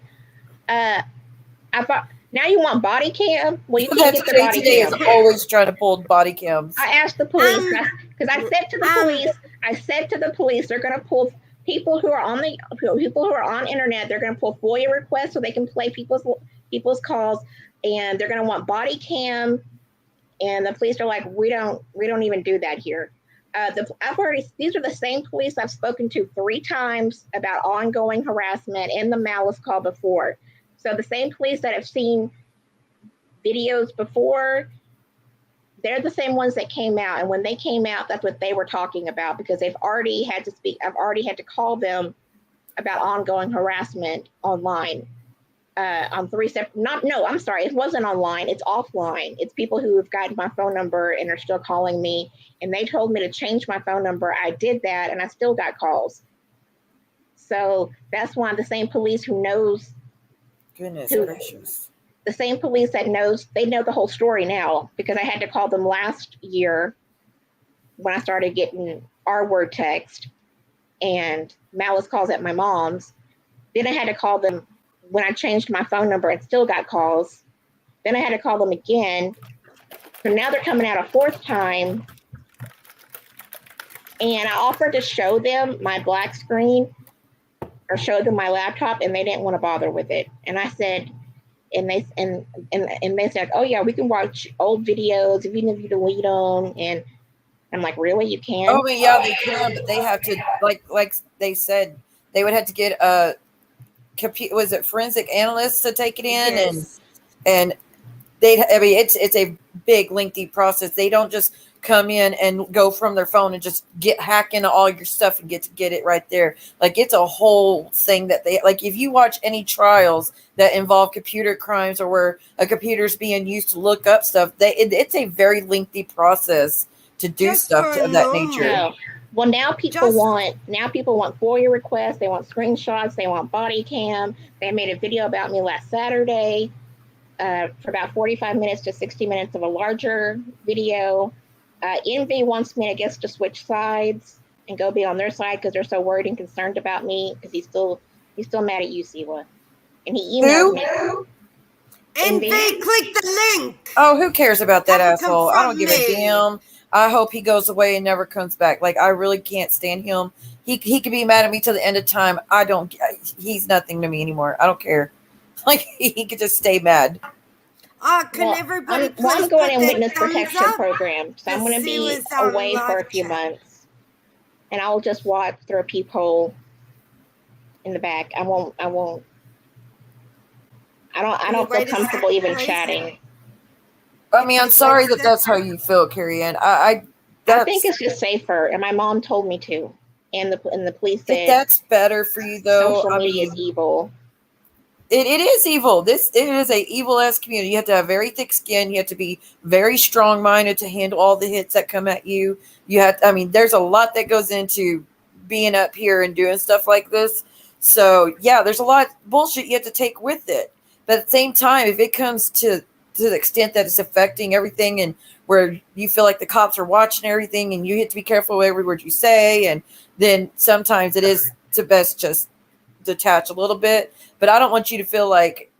Now you want body cam? Well, you can't get the body cam. Is always trying to pull body cams. I asked the police because I said to the police, they're going to pull people who are on internet. They're going to pull FOIA requests so they can play people's calls, and they're going to want body cam. And the police are like, we don't even do that here. These are the same police I've spoken to 3 times about ongoing harassment and the malice call before. So the same police that have seen videos before, they're the same ones that came out. And when they came out, that's what they were talking about, because they've already had to speak. I've already had to call them about ongoing harassment online on 3 separate. I'm sorry. It wasn't online. It's offline. It's people who have gotten my phone number and are still calling me. And they told me to change my phone number. I did that, and I still got calls. So that's why the same police who knows. Goodness gracious. The same police that knows, they know the whole story now, because I had to call them last year when I started getting R-word text and malice calls at my mom's. Then I had to call them when I changed my phone number and still got calls. Then I had to call them again. So now they're coming out a 4th time. And I offered to show them my black screen or show them my laptop, and they didn't want to bother with it. And I said, and they said, oh yeah, we can watch old videos even if you delete them. And I'm like, really, you can? Oh yeah, they can, but they have to, like they said, they would have to get a forensic analysts to take it in. Yes. and it's a big lengthy process. They don't just come in and go from their phone and just hack into all your stuff and get it right there. Like, it's a whole thing that they, like, if you watch any trials that involve computer crimes or where a computer's being used to look up stuff, it's a very lengthy process to do just stuff of that nature. No. Well, now people want FOIA requests. They want screenshots. They want body cam. They made a video about me last Saturday for about 45 minutes to 60 minutes of a larger video. Envy wants me, I guess, to switch sides and go be on their side because they're so worried and concerned about me, because he's still mad at you, Siwa. And he emailed me. Envy, click the link. Oh, who cares about that asshole? I don't give a damn. I hope he goes away and never comes back. Like, I really can't stand him. He could be mad at me till the end of time. He's nothing to me anymore. I don't care. Like, he could just stay mad. Everybody I'm going in witness protection program, so I'm going to be away for a few months, and I'll just watch through a peephole in the back. I don't feel comfortable even chatting. I mean, I'm sorry that's how you feel, Carrie Anne. I think it's just safer, and my mom told me to, and the police said that's better for you, though. Social media is evil. It is evil. It is a evil ass community. You have to have very thick skin. You have to be very strong minded to handle all the hits that come at you. There's a lot that goes into being up here and doing stuff like this. So yeah, there's a lot of bullshit you have to take with it. But at the same time, if it comes to the extent that it's affecting everything, and where you feel like the cops are watching everything, and you have to be careful with every word you say, and then sometimes it is to best just detach a little bit. But I don't want you to feel like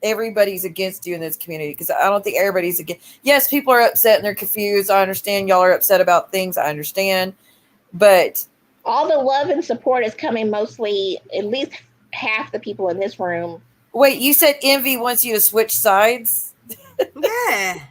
everybody's against you in this community, because I don't think everybody's against. Yes, people are upset and they're confused. I understand y'all are upset about things. I understand. But all the love and support is coming mostly, at least half the people in this room. Wait, you said Envy wants you to switch sides? Yeah.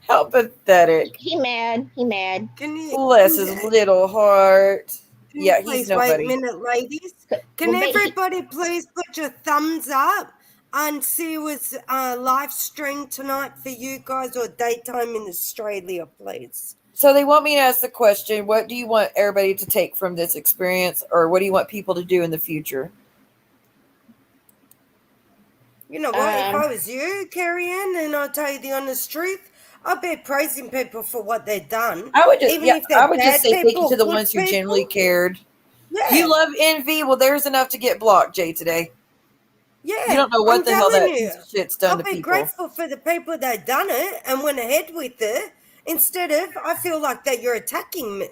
How pathetic. He mad. Bless his little heart. Yeah, he's nobody. Wait a minute, ladies. Can everybody please put your thumbs up? And see, was live stream tonight for you guys or daytime in Australia, please? So they want me to ask the question, what do you want everybody to take from this experience, or what do you want people to do in the future? You know what? If I was you, Carrie Anne, and I'll tell you the honest truth, I'd be praising people for what they've done. I would just, Even if they're I would just bad say thank you people, to the good ones who people. genuinely cared. Yeah. You love envy? Well, there's enough to get blocked, Jay, today. Yeah, You don't know what I'm the hell that telling piece you, of shit's done I'll to be people. grateful for the people that done it and went ahead with it instead of I feel like that you're attacking me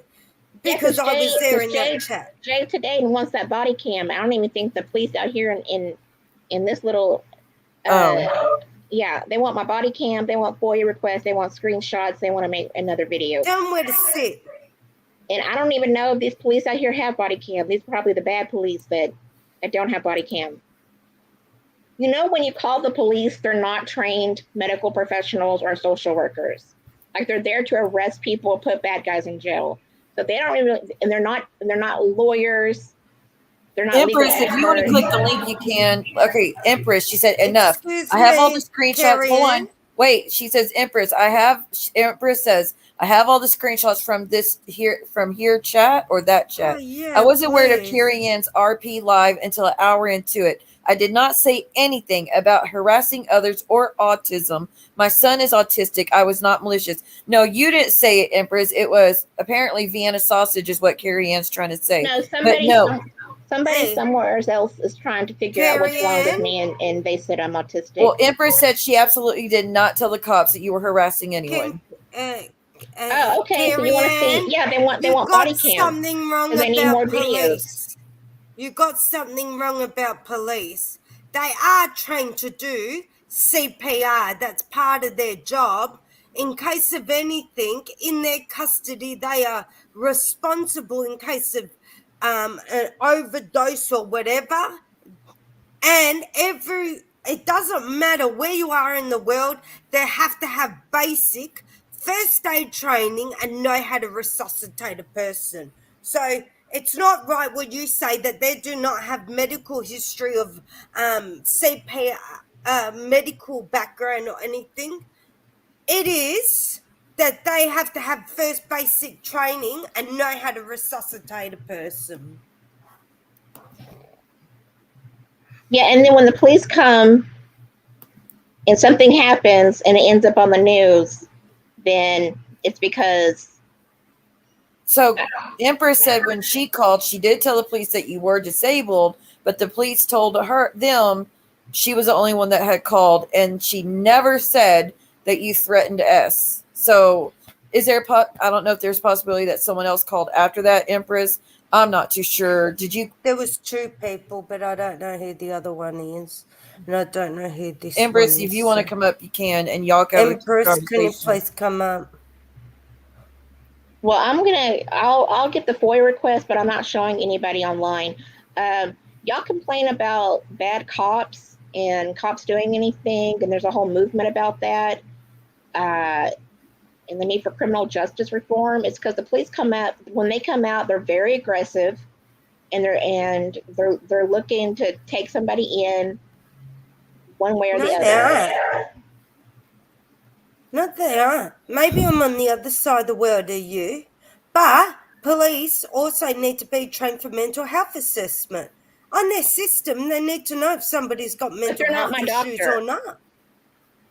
because I was there in that chat. Jay today wants that body cam. I don't even think the police out here in this little yeah, they want my body cam, they want FOIA requests, they want screenshots, they want to make another video. Tell them where to sit. And I don't even know if these police out here have body cam. These are probably the bad police that don't have body cam. You know, when you call the police, they're not trained medical professionals or social workers. Like, they're there to arrest people, put bad guys in jail. So they don't even, and they're not lawyers. They're not Empress, if you want to click the link, you can. Okay, Empress, she said enough. I have all the screenshots. Hold on. Wait, she says, Empress says, I have all the screenshots from here chat or that chat. Oh, yeah, I wasn't aware of please. Carrie Anne's RP live until an hour into it. I did not say anything about harassing others or autism. My son is autistic. I was not malicious. No, you didn't say it, Empress. It was apparently Vienna sausage is what Carrie Anne's trying to say. No, somebody somewhere else is trying to figure out what's wrong with me, and they said I'm autistic. Well, Empress said she absolutely did not tell the cops that you were harassing anyone. Okay. So you want to see? Yeah, they want body cam. Something wrong they need more police. videos. You got something wrong about police. They are trained to do CPR. That's part of their job. In case of anything, in their custody, they are responsible in case of an overdose or whatever. And it doesn't matter where you are in the world, they have to have basic first aid training and know how to resuscitate a person. So it's not right what you say that they do not have medical history of CPR, medical background or anything. It is that they have to have first basic training and know how to resuscitate a person. Yeah, and then when the police come and something happens and it ends up on the news, then it's because. So Empress said when she called, she did tell the police that you were disabled, but the police told them she was the only one that had called, and she never said that you threatened S. So is there I don't know if there's a possibility that someone else called after that, Empress. I'm not too sure. Did you? There was two people, but I don't know who the other one is, and I don't know who this Empress, one is. if you want to come up, you can, and y'all can. Empress, can you please come up? Well, I'll get the FOIA request, but I'm not showing anybody online. Y'all complain about bad cops and cops doing anything, and there's a whole movement about that. And the need for criminal justice reform. It's because the police when they come out, they're very aggressive, and they're looking to take somebody in one way or the other. No, they aren't. Maybe I'm on the other side of the world of you, but police also need to be trained for mental health assessment. On their system, they need to know if somebody's got mental health issues or not.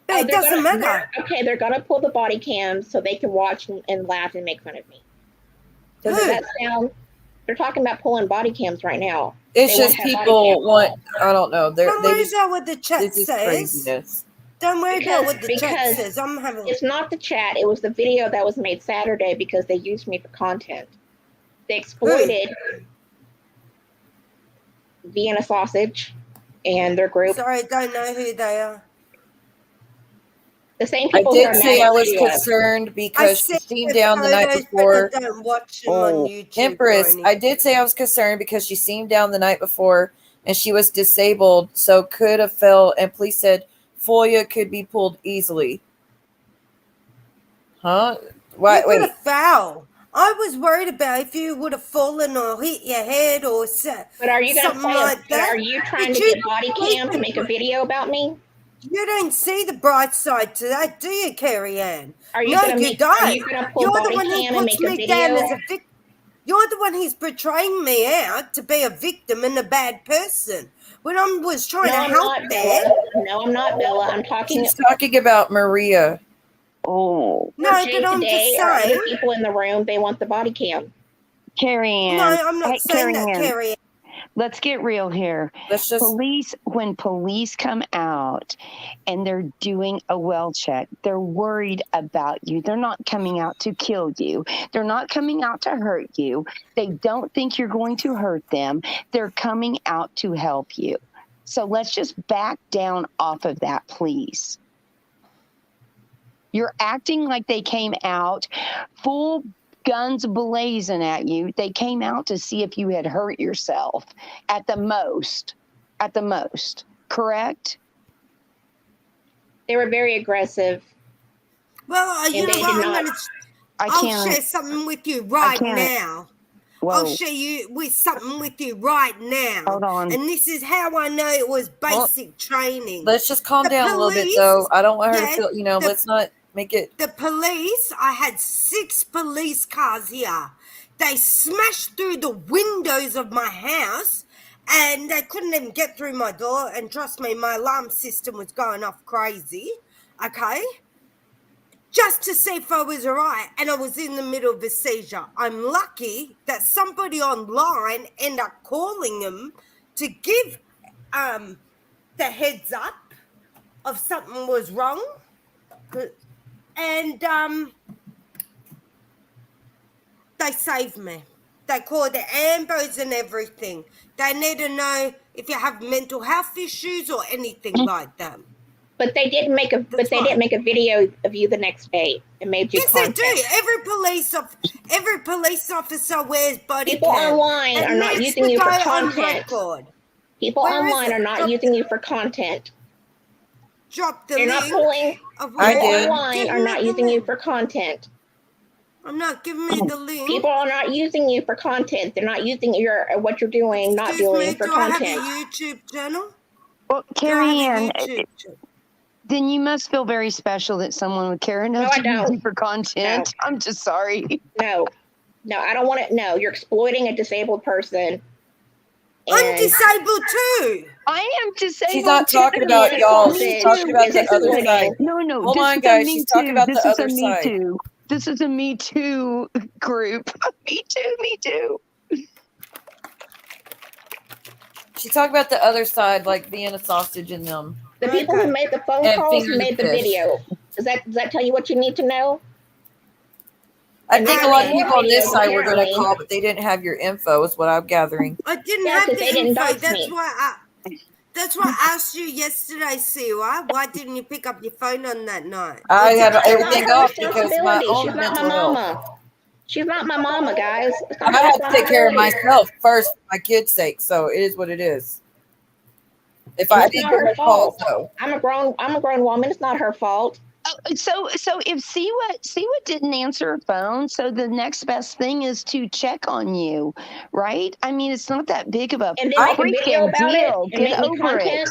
But it doesn't matter. They're going to pull the body cams so they can watch and laugh and make fun of me. Does that sound? They're talking about pulling body cams right now. It's just people want. I don't know. Don't worry about what the chat says. Craziness. Don't worry about what the chat says. It's not the chat. It was the video that was made Saturday because they used me for content. They exploited Vienna Sausage and their group. Sorry, I don't know who they are. The same people. I did say I was concerned because she steamed down the night before. Don't watch them on YouTube, Empress, I did say I was concerned because she steamed down the night before and she was disabled, so could have fell. And police said FOIA could be pulled easily. Huh? Why? Wait. Foul. I was worried about if you would have fallen or hit your head or But are you going to something like that. Are you trying But to you get body don't cam to see make a video about me? You don't see the bright side to that, do you, Carrie Anne? Are you No, going to you don't. Are you going to pull You're the body one who cam and puts make a me down video? as a victim. You're the one who's portraying me out to be a victim and a bad person. When I was trying No, to I'm help not, there. Bella. No, I'm not, Bella. I'm talking. She's talking about Maria. Oh, No, but I'm just Today, or other saying. people in the room, they want the body cam. Carrie Ann. No, I'm not Hey, saying Carrie that, Ann, Carrie Anne. let's get real here. Let's just When police come out and they're doing a well check, they're worried about you. They're not coming out to kill you. They're not coming out to hurt you. They don't think you're going to hurt them. They're coming out to help you. So let's just back down off of that, please. You're acting like they came out full guns blazing at you. They came out to see if you had hurt yourself at the most, correct? They were very aggressive. Well, you And know they what? did not- I'll share something with you right can't. now. Whoa. I'll share you with something with you right now. Hold on. And this is how I know it was basic training. let's just calm The down a little bit, police- though. I don't want her yeah, to feel. Let's not make it. The police, I had 6 police cars here. They smashed through the windows of my house and they couldn't even get through my door. And trust me, my alarm system was going off crazy. Okay? Just to see if I was all right. And I was in the middle of a seizure. I'm lucky that somebody online ended up calling them to give the heads up of something was wrong. And they saved me. They called the Ambrose and everything. They need to know if you have mental health issues or anything like that. But they didn't make a. But they didn't make a video of you the next day and made you. Yes, content. they do. Every police officer wears body People cam. online It are not needs using to you for go on content. record. People Where is online it? are not Drop using you for content. Drop the They're not link. pulling. of People I where- did. online Give are me not the using you link. for content. I'm not giving me the link. People are not using you for content. They're not using what you're doing, not Excuse doing me, for do I have content. a YouTube channel? Well, Do I Carrie have a Ann, YouTube channel? then you must feel very special that someone would care enough No, I to use don't. you for content. I'm just sorry. No, I don't want to. No, you're exploiting a disabled person. I'm And disabled too. I am disabled. She's not too. talking about y'all. She's Sausage talking about is the other exploiting. side. No, Hold this on, is guys. a Me She's talking Too. about This the is a other Me side. Too. This is a Me Too group. Me Too, Me Too. She's talking about the other side, like being a sausage in them. the people who made the phone And calls finger the made the fish. video. Does that tell you what you need to know? I And think they a lot of made more people on this videos, side were going to apparently. call, but they didn't have your info, is what I'm gathering. I didn't Yeah, have 'cause the they didn't info. dox That's me. why I asked you yesterday, Siwa. Why didn't you pick up your phone on that night? I had It's not everything her off because my responsibility. own She's not my mental health. mama. She's not my mama, guys. It's not I her have to take care of responsibility. myself first for my kids' sake, so it is what it is. If I It's didn't not get her her calls, fault. though. I'm a grown woman. It's not her fault. So if Siwa didn't answer her phone, so the next best thing is to check on you, right? I mean, it's not that big of a And then make a video freaking about deal. it and Get make me over content. it.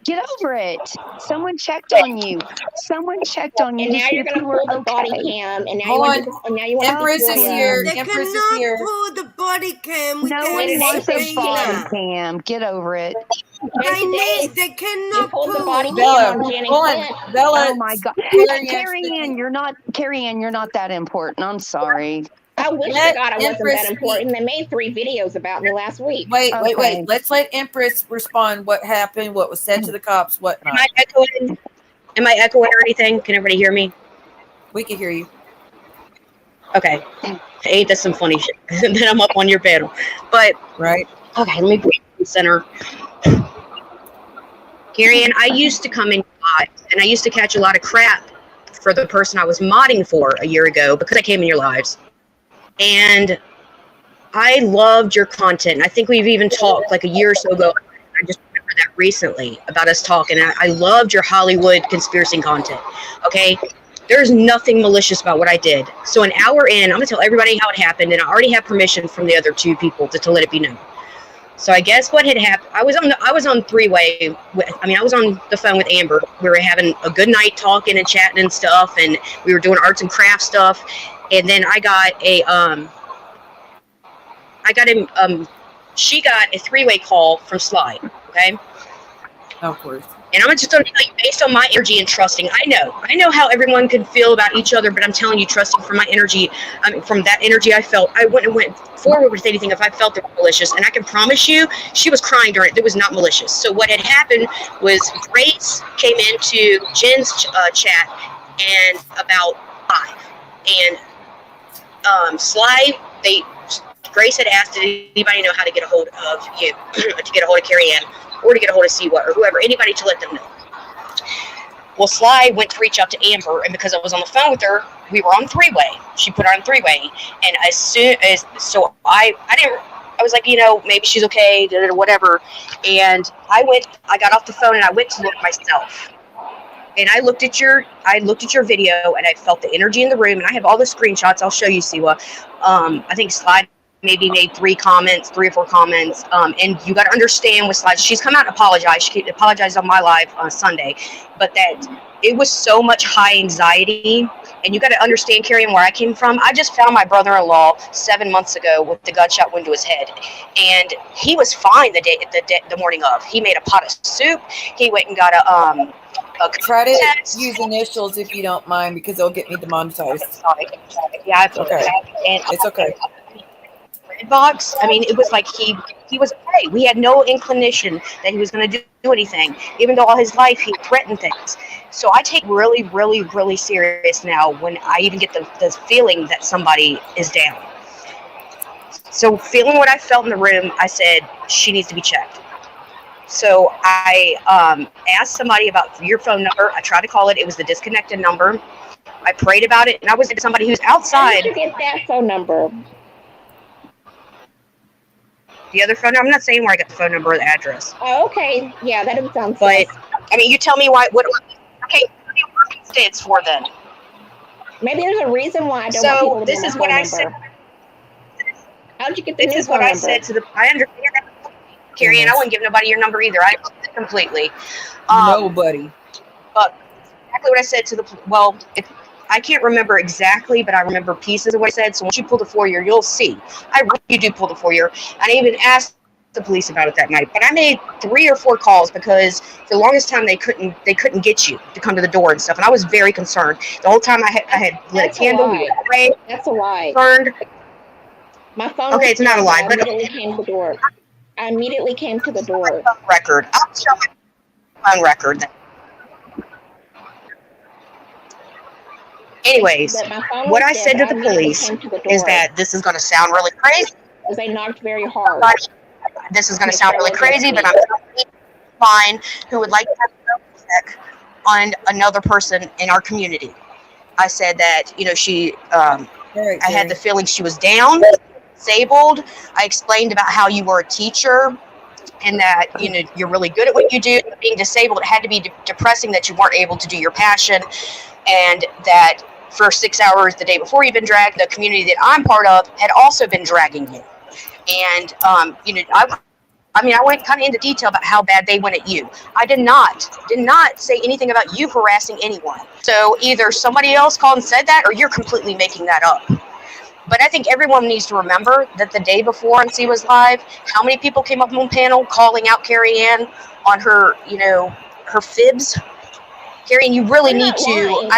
Get over it. Someone checked on you. Someone checked on you And to now see you're if gonna you were pull the body okay. cam, and now Hold you on. want to. And now you want Empress is here. They Empress is cannot here. pull the body cam No without one Today wants a is body Christina. cam. Get over it. They You cannot pulled the pull. body cam Bella, on Jen and hold Clint. on. Bella, Oh my God, Carrie Ann, Carrie Ann, you're not that important. I'm sorry. I wish Let to God I wasn't Empress that important. They made 3 videos about me last week. Wait. Okay. Let's let Empress respond. What happened? What was said to the cops? What Am not? I echoing? or anything? Can everybody hear me? We can hear you. Okay. Ain't that some funny shit? Then I'm up on your panel. But, Right. okay, let me put you in the center. Carrie Anne, I used to come in live, and I used to catch a lot of crap for the person I was modding for a year ago because I came in your lives. And I loved your content. I think we've even talked like a year or so ago. I just remember that recently about us talking. I loved your Hollywood conspiracy content. Okay. There's nothing malicious about what I did. So an hour in, I'm going to tell everybody how it happened, and I already have permission from the other two people to let it be known. So I guess what had happened, I was on three-way. I was on the phone with Amber. We were having a good night talking and chatting and stuff, and we were doing arts and crafts stuff. And then she got a three-way call from Sly. Okay. Of course. And I'm just going to tell you, based on my energy and trusting, I know how everyone can feel about each other, but I'm telling you, trusting from my energy, from that energy I felt, I wouldn't have went forward with anything if I felt it was malicious. And I can promise you, she was crying during it. It was not malicious. So what had happened was Grace came into Jen's chat and about 5. And Sly, Grace had asked, did anybody know how to get a hold of you, to get a hold of Carrie Anne, or to get a hold of Siwa, or whoever, anybody to let them know. Well, Sly went to reach out to Amber, and because I was on the phone with her, we were on three-way. She put on three-way, and as soon as, so I was like, maybe she's okay, whatever. And I got off the phone and I went to look myself. And I looked at your video, and I felt the energy in the room, and I have all the screenshots. I'll show you, Siwa. I think Sly maybe made 3 or 4 comments. And you got to understand with Sly, she's come out and apologized. She apologized on my live on Sunday, but that it was so much high anxiety. And you got to understand, Carrie, and where I came from. I just found my brother-in-law 7 months ago with the gunshot wound to his head, and he was fine the morning of. He made a pot of soup. He went and got a try to use initials if you don't mind, because it'll get me demonetized. Yeah, it's okay. And it's okay. Box. It was like he was okay. We had no inclination that he was going to do anything, even though all his life he threatened things. So I take really, really, really serious now when I even get the feeling that somebody is down. So feeling what I felt in the room, I said, she needs to be checked. So I asked somebody about your phone number. I tried to call it. It was the disconnected number. I prayed about it, and I was with somebody who's outside. How did you get that phone number? The other phone number? I'm not saying where I got the phone number or the address. Oh, okay. Yeah, that doesn't sound But, you tell me what okay, what it stands for then. Maybe there's a reason why I don't want people to this know is my what phone I number. said. How'd you get the This new is what phone I number? said to I understand that, Carrie, and I wouldn't give nobody your number either. I completely. Nobody. But exactly what I said to I can't remember exactly, but I remember pieces of what I said. So once you pull the 4-year, you'll see. You do pull the 4-year. And I even asked the police about it that night. But I made 3 or 4 calls because for the longest time they couldn't get you to come to the door and stuff. And I was very concerned. The whole time I had lit a candle. We were praying. That's a lie. Concerned. My phone. Okay, it's not a lie, but I immediately came to the door. I immediately came to the door. Record. I'll show my phone record. Anyways, what I said to the police is that this is going to sound really crazy. Because they knocked very hard. This is going to sound really crazy, but I'm fine who would like to have a check on another person in our community. I said that, I had the feeling she was down, disabled. I explained about how you were a teacher and that, you're really good at what you do. Being disabled, it had to be depressing that you weren't able to do your passion, and that for 6 hours the day before you've been dragged, the community that I'm part of had also been dragging you. And, I went kind of into detail about how bad they went at you. I did not say anything about you harassing anyone. So either somebody else called and said that, or you're completely making that up. But I think everyone needs to remember that the day before on C was live, how many people came up on panel calling out Carrie Anne on her, her fibs. Carrie Anne, you really need to.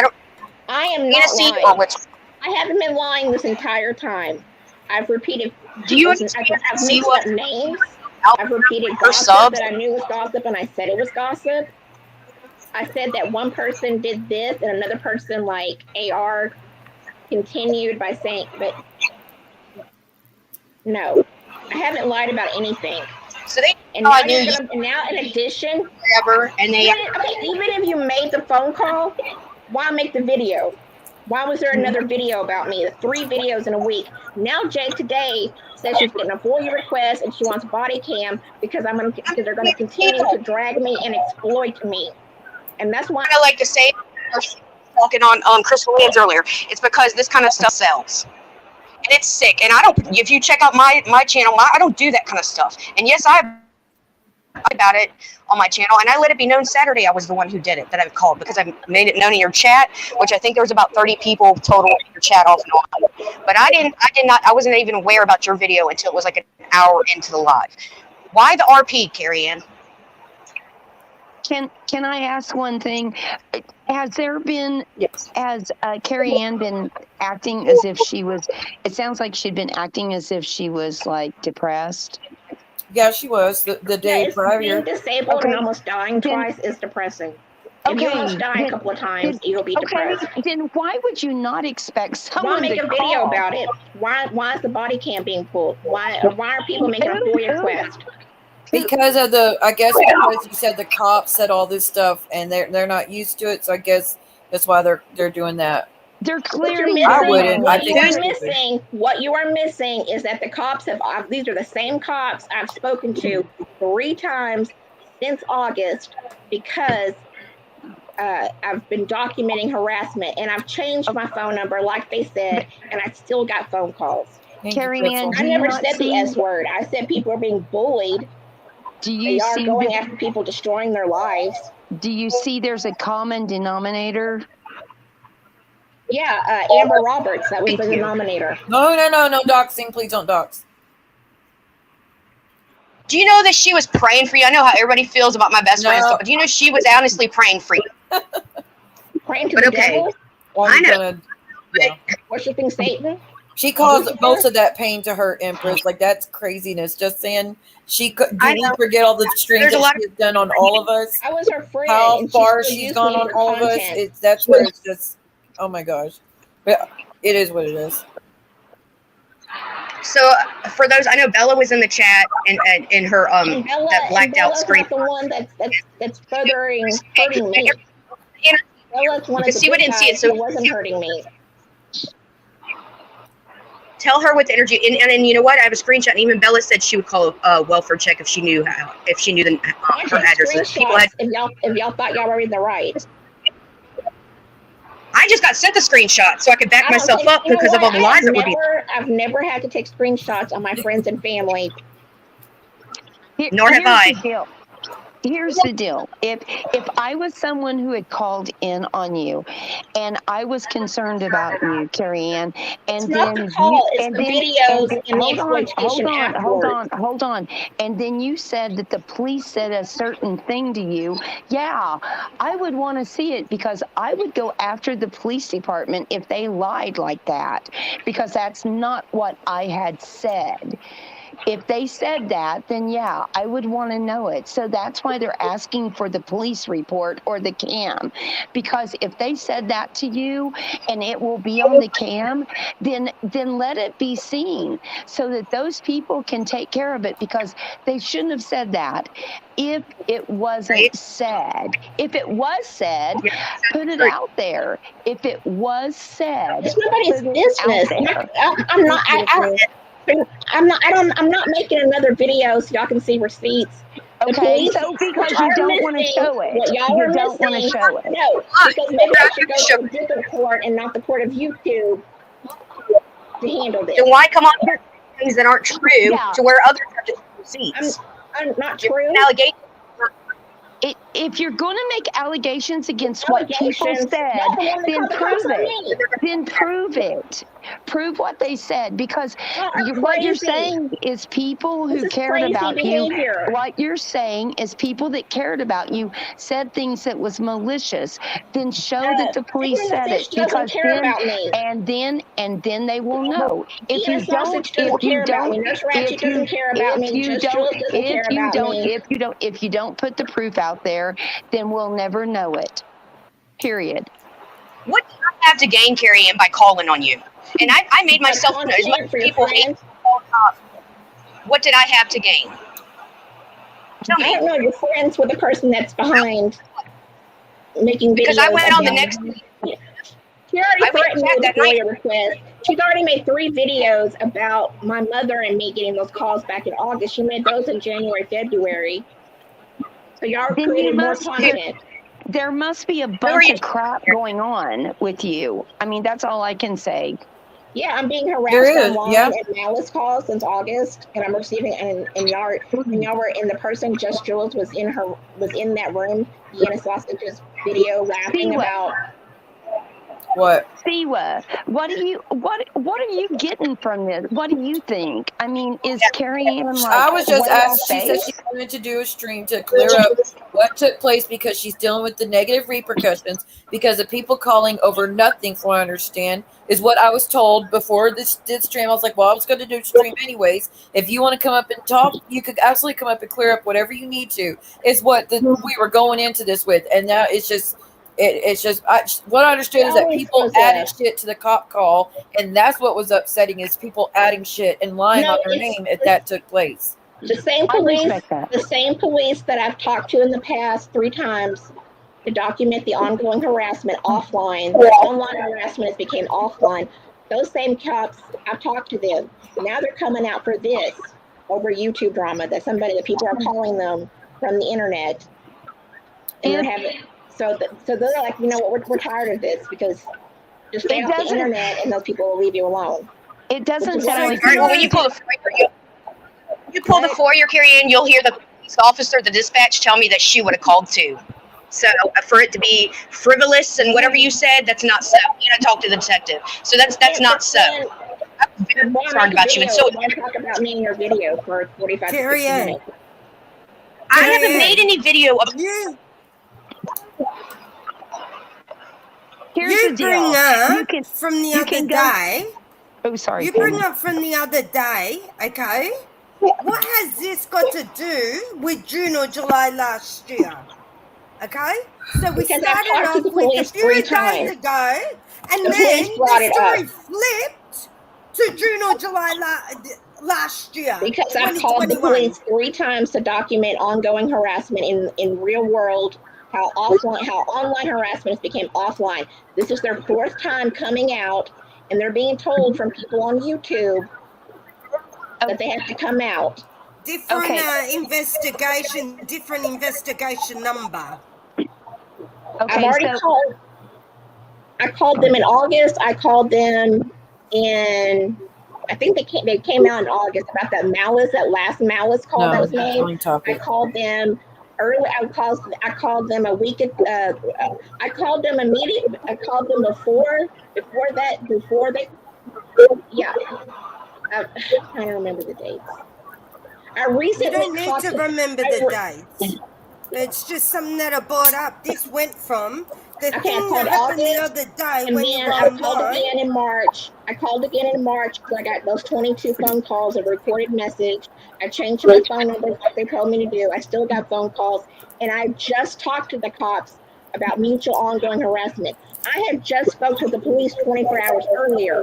I am not lying. I haven't been lying this entire time. I've repeated. Do you understand? I've mixed up names. I've repeated gossip that I knew was gossip, and I said it was gossip. I said that one person did this, and another person, like AR, continued by saying, but no, I haven't lied about anything. So they and now, in addition, whatever, and they even if you made the phone call, why make the video? Why was there another video about me? 3 videos in a week. Now Jay today says she's getting a FOIA request and she wants body cam because they're going to continue to drag me and exploit me. And that's why I like to say talking on Crystal Lands earlier. It's because this kind of stuff sells. And it's sick. And I don't, if you check out my channel, I don't do that kind of stuff. And yes, I about it on my channel, and I let it be known Saturday I was the one who did it, that I called, because I made it known in your chat, which I think there was about 30 people total in your chat off and on. But I wasn't even aware about your video until it was like an hour into the live. Why the RP, Carrie Anne? Can I ask one thing? Has there been, Yes. has Carrie Anne been acting as if she was, it sounds like she'd been acting as if she was like depressed. Yeah, she was the day prior. Being disabled Okay. and almost dying Then- twice is depressing. If you Okay, almost die a then- couple of times, you'll be Okay, depressed. then why would you not expect Why someone make to a video call? about it? Why is the body cam being pulled? Why are people making a FOIA request? Because of the, I guess because you said the cops said all this stuff and they're not used to it, so I guess that's why they're doing that. They're What you're clearing missing, I wouldn't. I what you think are it's stupid. missing, what you are missing is that the cops have. These are the same cops I've spoken to 3 times since August because I've been documenting harassment, and I've changed my phone number, like they said, and I still got phone calls. Thank you, Carrie Crystal. Ann, I do you never not said the see? S word. I said people are being bullied. Do They you are see? going after people, destroying their lives. Do you see? There's a common denominator. Yeah, Amber Roberts, that was the denominator. No, doxing. Please don't dox. Do you know that she was praying for you? I know how everybody feels about my best friend and No. stuff, but do you know she was honestly praying for you? Praying to But the okay. devil, Well, I know. gonna- yeah. worshiping Satan. She caused most of that pain to her, Empress. Like, that's craziness. Just saying, she could. I Did you know. forget all the streams There's a that lot she has done on all of us? I was her friend. How and far she still she's used gone me on for all of us. content. That's where it's just, oh my gosh. But it is what it is. So for those, I know Bella was in the chat and in her And Bella, that blacked out Bella's screen. not the one that's hurting me. Bella's one of the See, we good didn't see it, guys so- who wasn't hurting me. Tell her what the energy, and you know what? I have a screenshot, and even Bella said she would call a welfare check if she knew the I her take addresses. People had, screenshots if y'all thought y'all were in the right. I just got sent the screenshot so I could back I don't myself take- up you know because of all what? the lies that were being. I've never had to take screenshots on my friends and family. Nor have Here's I. the deal. Here's the deal. If I was someone who had called in on you, and I was concerned about you, Carrie Ann, and It's then not the call, it's the videos and the exploitation afterwards. hold on, and then you said that the police said a certain thing to you. Yeah, I would want to see it because I would go after the police department if they lied like that, because that's not what I had said. If they said that, then yeah, I would want to know it. So that's why they're asking for the police report or the cam. Because if they said that to you and it will be on the cam, then let it be seen so that those people can take care of it, because they shouldn't have said that if it wasn't said. If it was said, put it out there. If it was said, It's nobody's put it business. out there. I'm not making another video so y'all can see receipts. The Okay, police so because are you don't want to missing show it. what y'all You are don't want to missing. show it. No, because maybe I should go to a different court and not the court of YouTube to handle this. Then why come on here with things that aren't true Yeah. to where others have to receipts? I'm not true. Allegation. If you're going to make allegations against what people Allegations. said, Y'all the one that then called the prove cops on it. me. Then prove it. Prove what they said, because I'm what you're crazy. saying is people This who is cared crazy about you. behavior. What you're saying is people that cared about you said things that was malicious. Then show that the police Even the said it, fish doesn't because care about me. and then they will know. If Even you don't, sausage doesn't care about me. Nurse Ratchet doesn't care about me. Just Jules doesn't care about me. if you don't put the proof out there, then we'll never know it. Period. What do I have to gain, Carrie Ann, by calling on you? And I made myself know. As much as For your people hate friends. what did I have to gain? Tell I me. don't know. You're friends with the person that's behind making videos. Because I went on the about next. She already I went threatened me chat with a that night. FOIA request. She's already made 3 videos about my mother and me getting those calls back in August. She made those in January, February. So y'all Then you created more must- content. There must be a bunch of crap going on with you. I mean, that's all I can say. Yeah, I'm being harassed There is, online yeah. and malice calls since August, and I'm receiving and y'all were and the person Just Jules was in that room, Vienna Sausage's video laughing about What? Siwa, what are you getting from this? What do you think? I mean, is Carrie Anne like I was just way off asking. She said base? she wanted to do a stream to clear up what took place because she's dealing with the negative repercussions because of people calling over nothing, from what I understand, is what I was told before this did stream. I was like, well, I was going to do a stream anyways. If you want to come up and talk, you could absolutely come up and clear up whatever you need to, is what we were going into this with. And now it's just, what I understood is that people added shit to the cop call, and that's what was upsetting, is people adding shit and lying on their name if that took place. the same police that I've talked to in the past 3 times to document the ongoing harassment offline. The online harassment has became offline. Those same cops, I've talked to them. Now they're coming out for this over YouTube drama that people are calling them from the internet, and they're having. So they're like, you know what, we're tired of this, because just stay off the internet and those people will leave you alone. It doesn't sound like when you pull the foyer, Carrie Anne, you'll hear the police officer, the dispatch, tell me that she would have called too. So for it to be frivolous and whatever you said, that's not so. You know, talk to the detective. So that's not so. I'm very concerned about you. And so why talk about me in your video for 45 to 60 minutes? I haven't made any video of you. Here's You the bring deal. up from the other day. Oh, sorry. You bring up from the other day, okay? What has this got to do with June or July last year? Okay? So we Because started I've talked to off the with a police few 3 days times. ago, and The then police brought the it story up. flipped to June or July last year. Because I've called the 2021. police 3 times to document ongoing harassment in real world, how online harassment has become offline. This is their 4th time coming out, and they're being told from people on YouTube that they have to come out. Different investigation number. I've already called. I called them in August. I called them in. I think they came out in August about that last malice call that was made. I called them early. I called them a week. I called them immediately. I called them before they. Yeah, I don't remember the dates. I recently. You don't need to remember the dates. It's just something that I brought up. This went from the thing that happened the other day and when then you were I online. called again in March. I called again in March because I got those 22 phone calls, a recorded message. I changed my phone number like they told me to do. I still got phone calls, and I just talked to the cops about mutual ongoing harassment. I had just spoke to the police 24 hours earlier.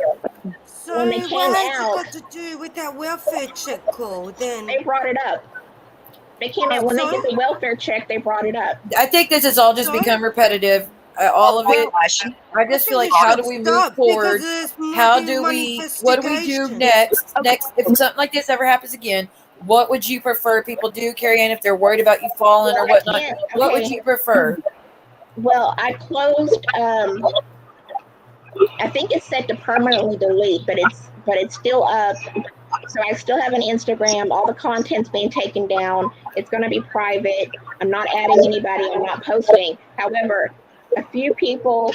So when they came what has out, it got to do with that welfare check call then? they brought it up. They came out when they did the welfare check. They brought it up. I think this has all just become repetitive. All of it. I just feel like, how do we move forward? How do we? What do we do next? Next, if something like this ever happens again, what would you prefer people do, Carrie Anne, if they're worried about you falling or whatnot? What would you prefer? Well, I closed. I think it's set to permanently delete, but it's still up. So I still have an Instagram. All the content's being taken down. It's going to be private. I'm not adding anybody. I'm not posting. However, a few people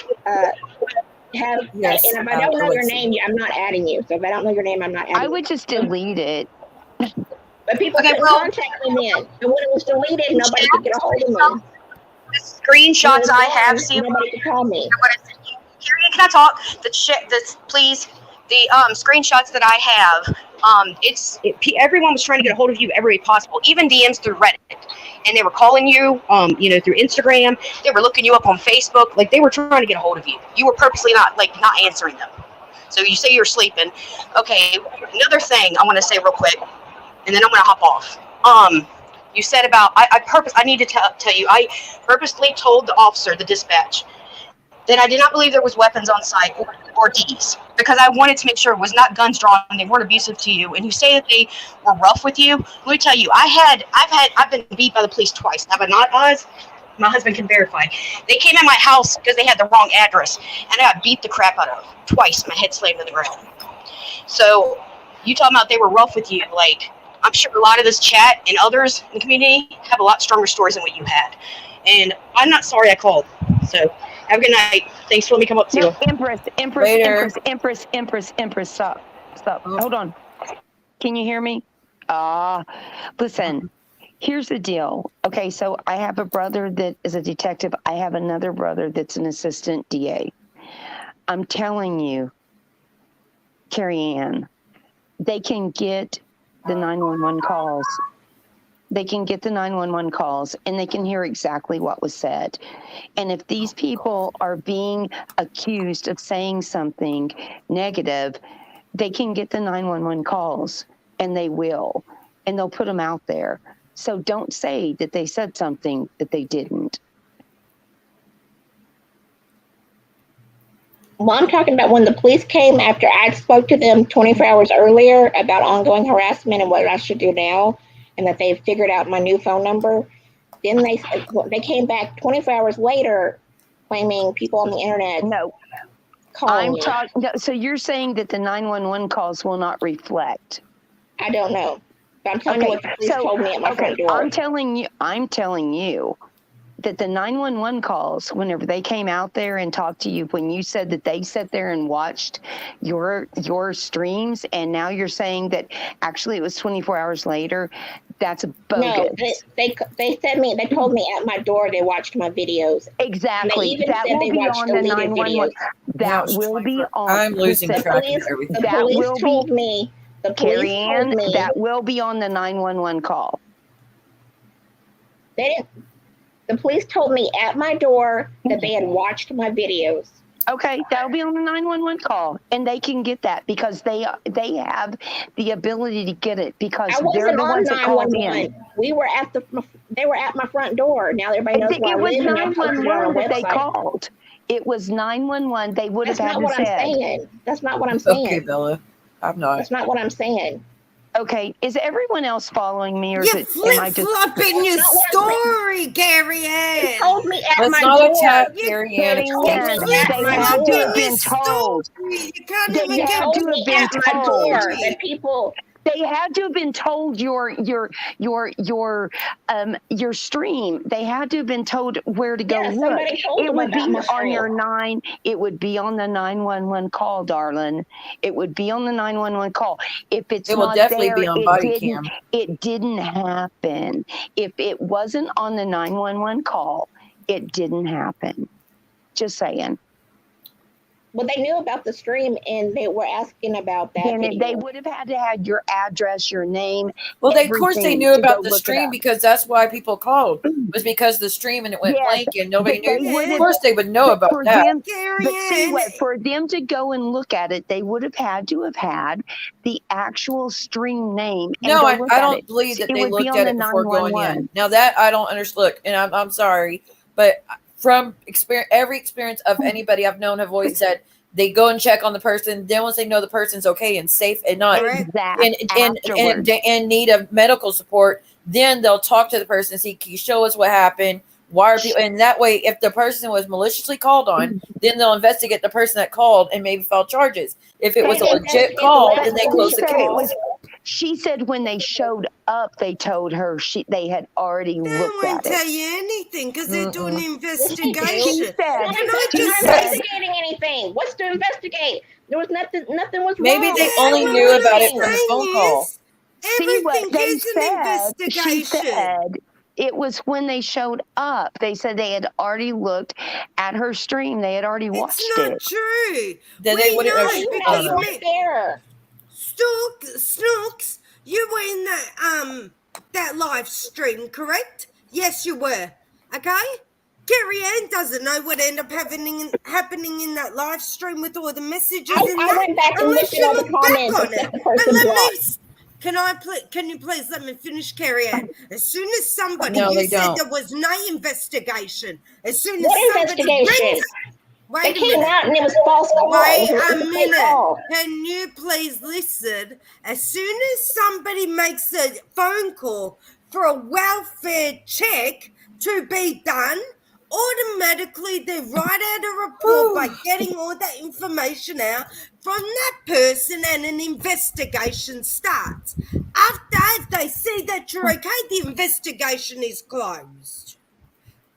have. Yes, and if I don't know your name, I'm not adding you. So if I don't know your name, I'm not adding you. I would just delete it. But people can contact me then. And when it was deleted, nobody could get a hold of me. The screenshots I have seen. Nobody could call me. Can I talk? Please. The screenshots that I have, everyone was trying to get a hold of you every way possible, even DMs through Reddit, and they were calling you, through Instagram. They were looking you up on Facebook, like they were trying to get a hold of you. You were purposely not answering them. So you say you're sleeping. Okay. Another thing I want to say real quick, and then I'm going to hop off. You said about I need to tell you, I purposely told the officer, the dispatch, that I did not believe there was weapons on site or Ds, because I wanted to make sure it was not guns drawn, they weren't abusive to you. And you say that they were rough with you. Let me tell you, I've been beat by the police twice. Have I not, Muzz? my husband can verify. They came in my house because they had the wrong address, and I got beat the crap out of twice. My head slammed to the ground. So you talking about they were rough with you? Like, I'm sure a lot of this chat and others in the community have a lot stronger stories than what you had. And I'm not sorry I called. So have a good night. Thanks for letting me come up to you. Empress, stop. Hold on. Can you hear me? Listen, here's the deal. Okay, so I have a brother that is a detective. I have another brother that's an assistant DA. I'm telling you, Carrie Anne, they can get the 911 calls. They can get the 911 calls and they can hear exactly what was said. And if these people are being accused of saying something negative, they can get the 911 calls and they will. And they'll put them out there. So don't say that they said something that they didn't. Well, I'm talking about when the police came after I spoke to them 24 hours earlier about ongoing harassment and what I should do now, and that they figured out my new phone number. Then they came back 24 hours later claiming people on the internet. No. So you're saying that the 911 calls will not reflect? I don't know. But I'm telling you what the police told me at my front door. I'm telling you that the 911 calls, whenever they came out there and talked to you, when you said that they sat there and watched your streams, and now you're saying that actually it was 24 hours later, that's bogus. No, they told me at my door they watched my videos. Exactly. That will be on the 911. That will be on. I'm losing track of everything. The police told me. Carrie Anne, that will be on the 911 call. They didn't. The police told me at my door that they had watched my videos. Okay, that'll be on the 911 call, and they can get that because they have the ability to get it because they're the ones that called in. They were at my front door. Now everybody knows where I live. It was 911 that they called. It was 911. They would have had to say. That's not what I'm saying. Okay, Bella, I'm not. That's not what I'm saying. Okay, is everyone else following me, or You're am I just flip-flopping your story, Carrie Anne? They told me at Let's my not door. attack Carrie Anne. They had to have been told. You can't They even had get to have been At my door told. that people. They had to have been told your stream. They had to have been told where to go look. Somebody told It them would be about my on stream. your 9. It would be on the 911 call, darling. It would be on the 911 call. If it's It will not definitely there, be on body cam. It didn't happen. If it wasn't on the 911 call, it didn't happen. Just saying. Well, they knew about the stream and they were asking about that. And video. they would have had to have your address, your name. Well, of course they everything knew to about go the look it stream up. because that's why people called. It was because of the stream and it went Yes, blank and nobody but they knew. wouldn't- Of course they would know about For that. them, Carrie but see Anne. what? For them to go and look at it, they would have had to have had the actual stream name. And No, go I look at don't it. believe that It they would be looked on at the it before going 911. in. Now that I don't understand. Look, and I'm sorry, but from every experience of anybody I've known have always said they go and check on the person. Then once they know the person's okay and safe and not Exactly. in need of medical support, then they'll talk to the person and see, can you show us what happened? Why are people? And that way, if the person was maliciously called on, then they'll investigate the person that called and maybe file charges. If it was a legit call, then they close the case. She said when they showed up, they told her they had already They looked won't at tell it. you anything because they're doing an She investigation. said, They're not investigating anything. What's to investigate? There was nothing was Maybe wrong. they only knew about it from the phone call. See what Everything they is an said. She investigation. said it was when they showed up. They said they had already looked at her stream. They had already watched It's not it. true. Then they wouldn't have- You I don't know, know. right there. Snooks, you were in that live stream, correct? Yes, you were. Okay? Carrie Anne doesn't know what ended up happening in that live stream with all the messages I in that. went back and unless looked at you all the look back comments on and said it. the person But let blocked. me. Can you please let me finish, Carrie Anne? As soon as somebody, No, you they said don't. there was no investigation. As soon as What somebody investigation? rings, They wait a came minute. out and it was false call. Wait It was a fake minute. call. Can you please listen? As soon as somebody makes a phone call for a welfare check, to be done, automatically they write out a report by getting all that information out from that person, and an investigation starts. After, if they see that you're okay, the investigation is closed.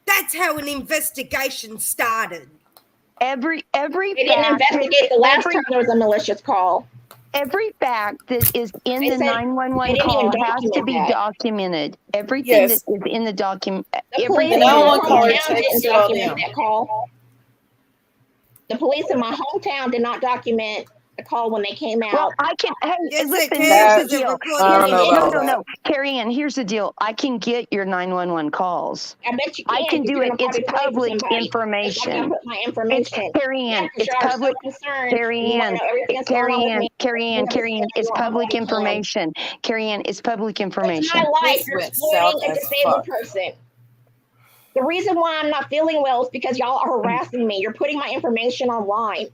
That's how an investigation started. Every They didn't investigate the last time there was a malicious call. Every fact that is in They the said 911 they didn't even call has to be document that. documented. Everything Yes. that is in the document. The police in The my 911 call hometown takes didn't it all document down. that call. The police in my hometown did not document the call when they came out. Well, I can. Hey, Yes, listen. they Here's can, the because they're deal. I don't recording know it. about No. that. Carrie Anne, here's the deal. I can get your 911 calls. I bet you can. I can do You're it. gonna It's probably play for public somebody. I information. gotta put my information. Carrie Anne, because it's y'all are so public. concerned. Carrie You wanna Anne, know everything that's going on with me. Carrie Anne, it's public information. Carrie Anne, it's public It's information. my life. This You're went south exploiting a as disabled fuck. person. The reason why I'm not feeling well is because y'all are harassing me. You're putting my information online.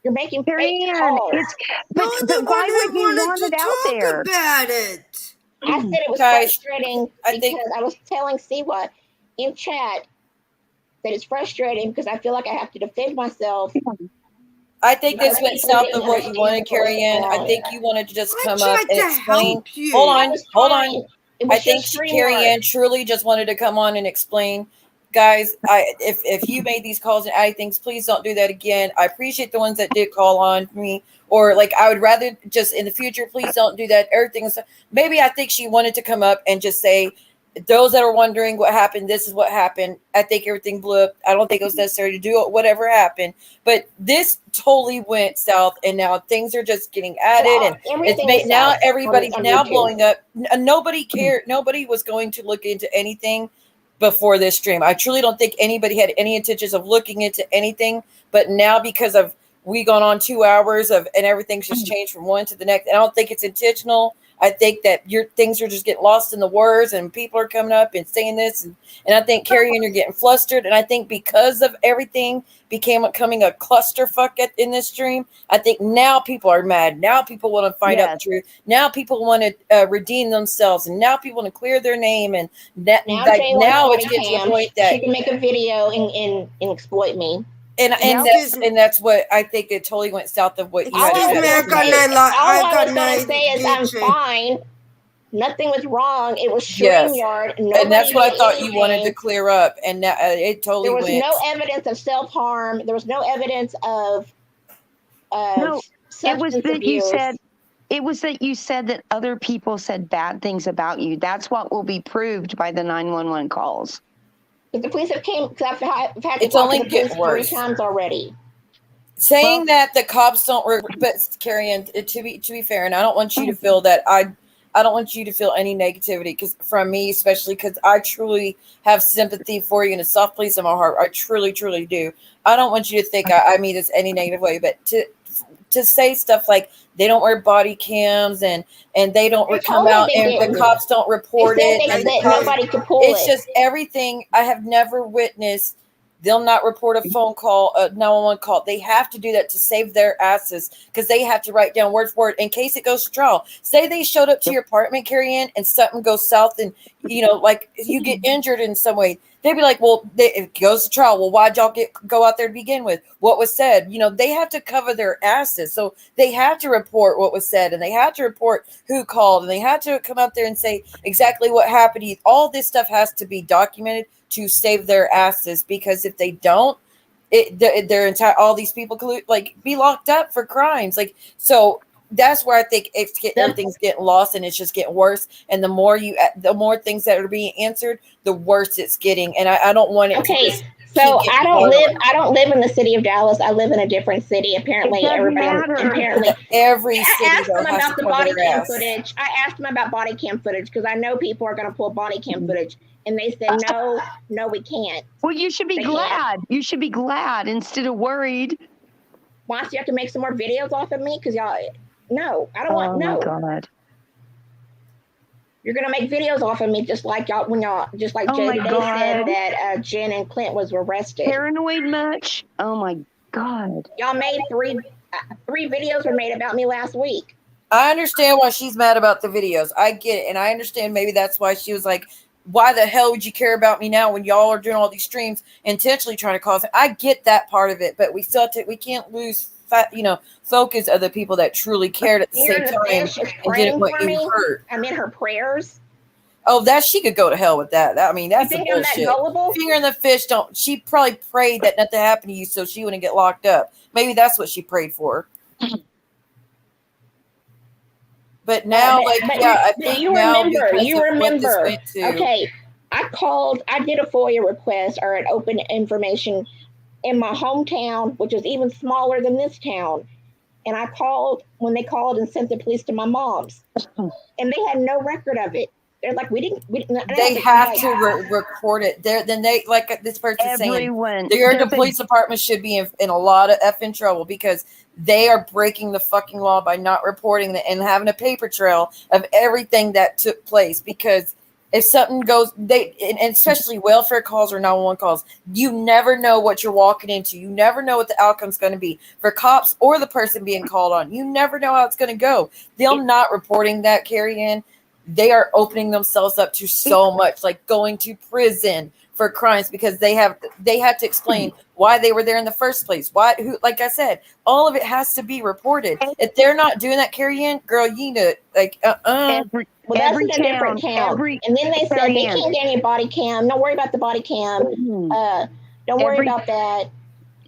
You're making Carrie fake Anne, calls. but why would you want it out there? About it. I said it was Guys, frustrating I because think- I was telling Siwa in chat that it's frustrating because I feel like I have to defend myself. I think this went south of what you wanted, Carrie Ann. I think you wanted to just come up and explain. Hold on. I think Carrie Ann truly just wanted to come on and explain. Guys, if you made these calls and added things, please don't do that again. I appreciate the ones that did call on me, or like I would rather just in the future, please don't do that. Everything's maybe I think she wanted to come up and just say, those that are wondering what happened, this is what happened. I think everything blew up. I don't think it was necessary to do it, whatever happened. But this totally went south, and now things are just getting added, and it's made now everybody's now blowing up. Nobody cared. Nobody was going to look into anything before this stream. I truly don't think anybody had any intentions of looking into anything, but now because of we gone on 2 hours of and everything's just changed from one to the next. I don't think it's intentional. I think that your things are just getting lost in the words, and people are coming up and saying this, and I think Carrie and you're getting flustered, and I think because of everything becoming a clusterfuck in this stream, I think now people are mad. Now people want to find out the truth. Now people want to redeem themselves, and now people want to clear their name, and now it's getting to the point that she can make a video and exploit me. And that's what I think it totally went south of what you had All said. I was going to say is I'm fine. Nothing was wrong. It was StreamYard. And that's what I thought you wanted to clear up. And now it totally went. There was no evidence of self-harm. There was no evidence of substance abuse. It was that you said that other people said bad things about you. That's what will be proved by the 911 calls. But the police have came because I've had to it's talk only to the police getting worse 3 times already. Saying that the cops don't, but Carrie Ann, to be fair, and I don't want you to feel that I don't want you to feel any negativity because from me, especially because I truly have sympathy for you in a soft place in my heart. I truly, truly do. I don't want you to think I mean this any negative way, but to say stuff like they don't wear body cams and they don't come out and the cops don't report it. And nobody could pull it's just everything. I have never witnessed. They'll not report a phone call, a 911 call. They have to do that to save their asses because they have to write down word for word in case it goes to trial. Say they showed up to your apartment, Carrie Ann, and something goes south and, like you get injured in some way. They'd be like, well, it goes to trial. Well, why'd y'all go out there to begin with? What was said? They have to cover their asses. So they have to report what was said, and they have to report who called, and they have to come out there and say exactly what happened. All this stuff has to be documented to save their asses, because if they don't, their entire all these people could be locked up for crimes. So that's where I think everything's getting lost, and it's just getting worse. And the more things that are being answered, the worse it's getting. And I don't want it. Okay, so I don't live in the city of Dallas. I live in a different city. Apparently, every city I asked them has about to the cover body their cam ass. footage. I asked them about body cam footage because I know people are going to pull body cam footage, and they said no, we can't. Well, you should be glad. You should be glad instead of worried. Why do you have to make some more videos off of me? Because y'all. No, I don't want Oh my God. You're gonna make videos off of me just like Jay said that Jen and Clint was arrested. Paranoid much? Oh my God. Y'all made three videos were made about me last week. I understand why she's mad about the videos. I get it, and I understand maybe that's why she was like, why the hell would you care about me now when y'all are doing all these streams intentionally trying to cause it? I get that part of it, but we can't lose focus of the people that truly cared at the same time and didn't want you hurt. I'm in her prayers. Oh, that she could go to hell with that. I mean, that's You think the I'm that bullshit. gullible? Finger in the fish. She probably prayed that nothing happened to you so she wouldn't get locked up. Maybe that's what she prayed for. But now, I think you now remember. Okay, I did a FOIA request or an open information in my hometown, which is even smaller than this town. And I called when they called and sent the police to my mom's, and they had no record of it. They're like, they have to record it. Then they, like this person saying, the police department should be in a lot of effing trouble because they are breaking the fucking law by not reporting it and having a paper trail of everything that took place. Because if something goes, and especially welfare calls or 911 calls, you never know what you're walking into. You never know what the outcome's going to be for cops or the person being called on. You never know how it's going to go. Them not reporting that, Carrie Anne, they are opening themselves up to so much, like going to prison for crimes because they have to explain why they were there in the first place. Like I said, all of it has to be reported. If they're not doing that, Carrie Anne, girl, you need to that's in a different town. And then they said they can't get any body cam. Don't worry about the body cam. Don't worry about that.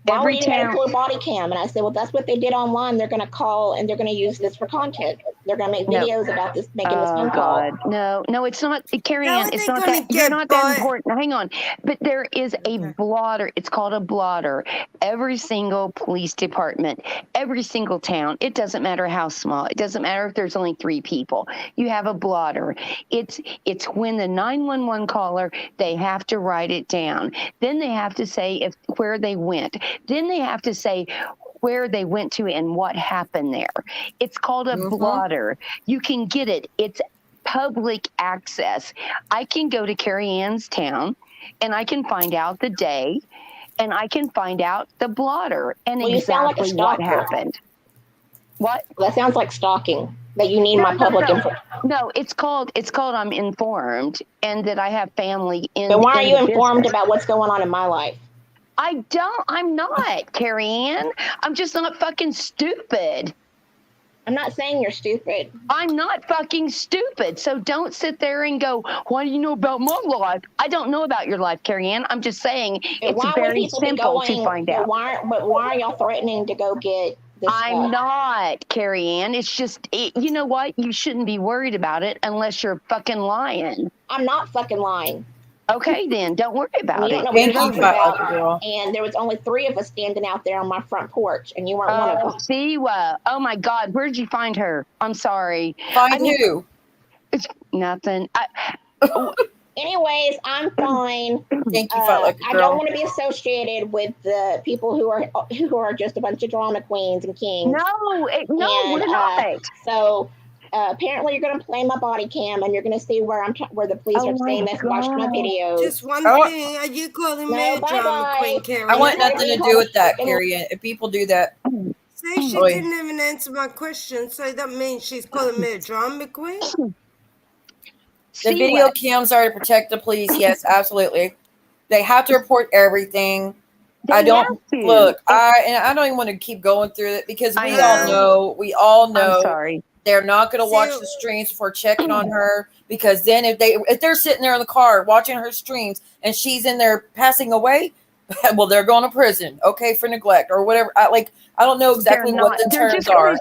Why would you pull a body cam? And I said, well, that's what they did online. They're going to call and they're going to use this for content. They're going to make videos about this, making this phone call. No, it's not. Carrie Anne, it's not that. You're not that important. Hang on. But there is a blotter. It's called a blotter. Every single police department, every single town, it doesn't matter how small. It doesn't matter if there's only 3 people. You have a blotter. It's when the 911 caller, they have to write it down. Then they have to say where they went. Then they have to say where they went to and what happened there. It's called a blotter. You can get it. It's public access. I can go to Carrie Anne's town and I can find out the day and I can find out the blotter and exactly what happened. What? Well, that sounds like stalking. That you need my public info. No, it's called I'm informed and that I have family in. But why are you informed about what's going on in my life? I'm not, Carrie Anne. I'm just not fucking stupid. I'm not saying you're stupid. I'm not fucking stupid. So don't sit there and go, why do you know about my life? I don't know about your life, Carrie Anne. I'm just saying it's very simple to find out. But why are y'all threatening to go get this I'm stuff? not, Carrie Anne. It's just, you know what? You shouldn't be worried about it unless you're fucking lying. I'm not fucking lying. Okay, then don't worry about it. And there was only 3 of us standing out there on my front porch, and you weren't one of them. Siwa. Oh my God, where did you find her? I'm sorry. Find who? It's nothing. Anyways, I'm fine. Thank you, I don't want to be associated with the people who are just a bunch of drama queens and kings. No, we're not. So. Apparently, you're going to play my body cam, and you're going to see where the police are saying they've watched my videos. Just one thing. Are you calling me a drama queen, Carrie? I want nothing to do with that, Carrie. If people do that. See, she didn't even answer my question, so that means she's calling me a drama queen? The video cams are to protect the police. Yes, absolutely. They have to report everything. I don't even want to keep going through it because we all know. I'm sorry. They're not going to watch the streams before checking on her because then if they're sitting there in the car watching her streams and she's in there passing away, well, they're going to prison, okay, for neglect or whatever. I don't know exactly what the terms are.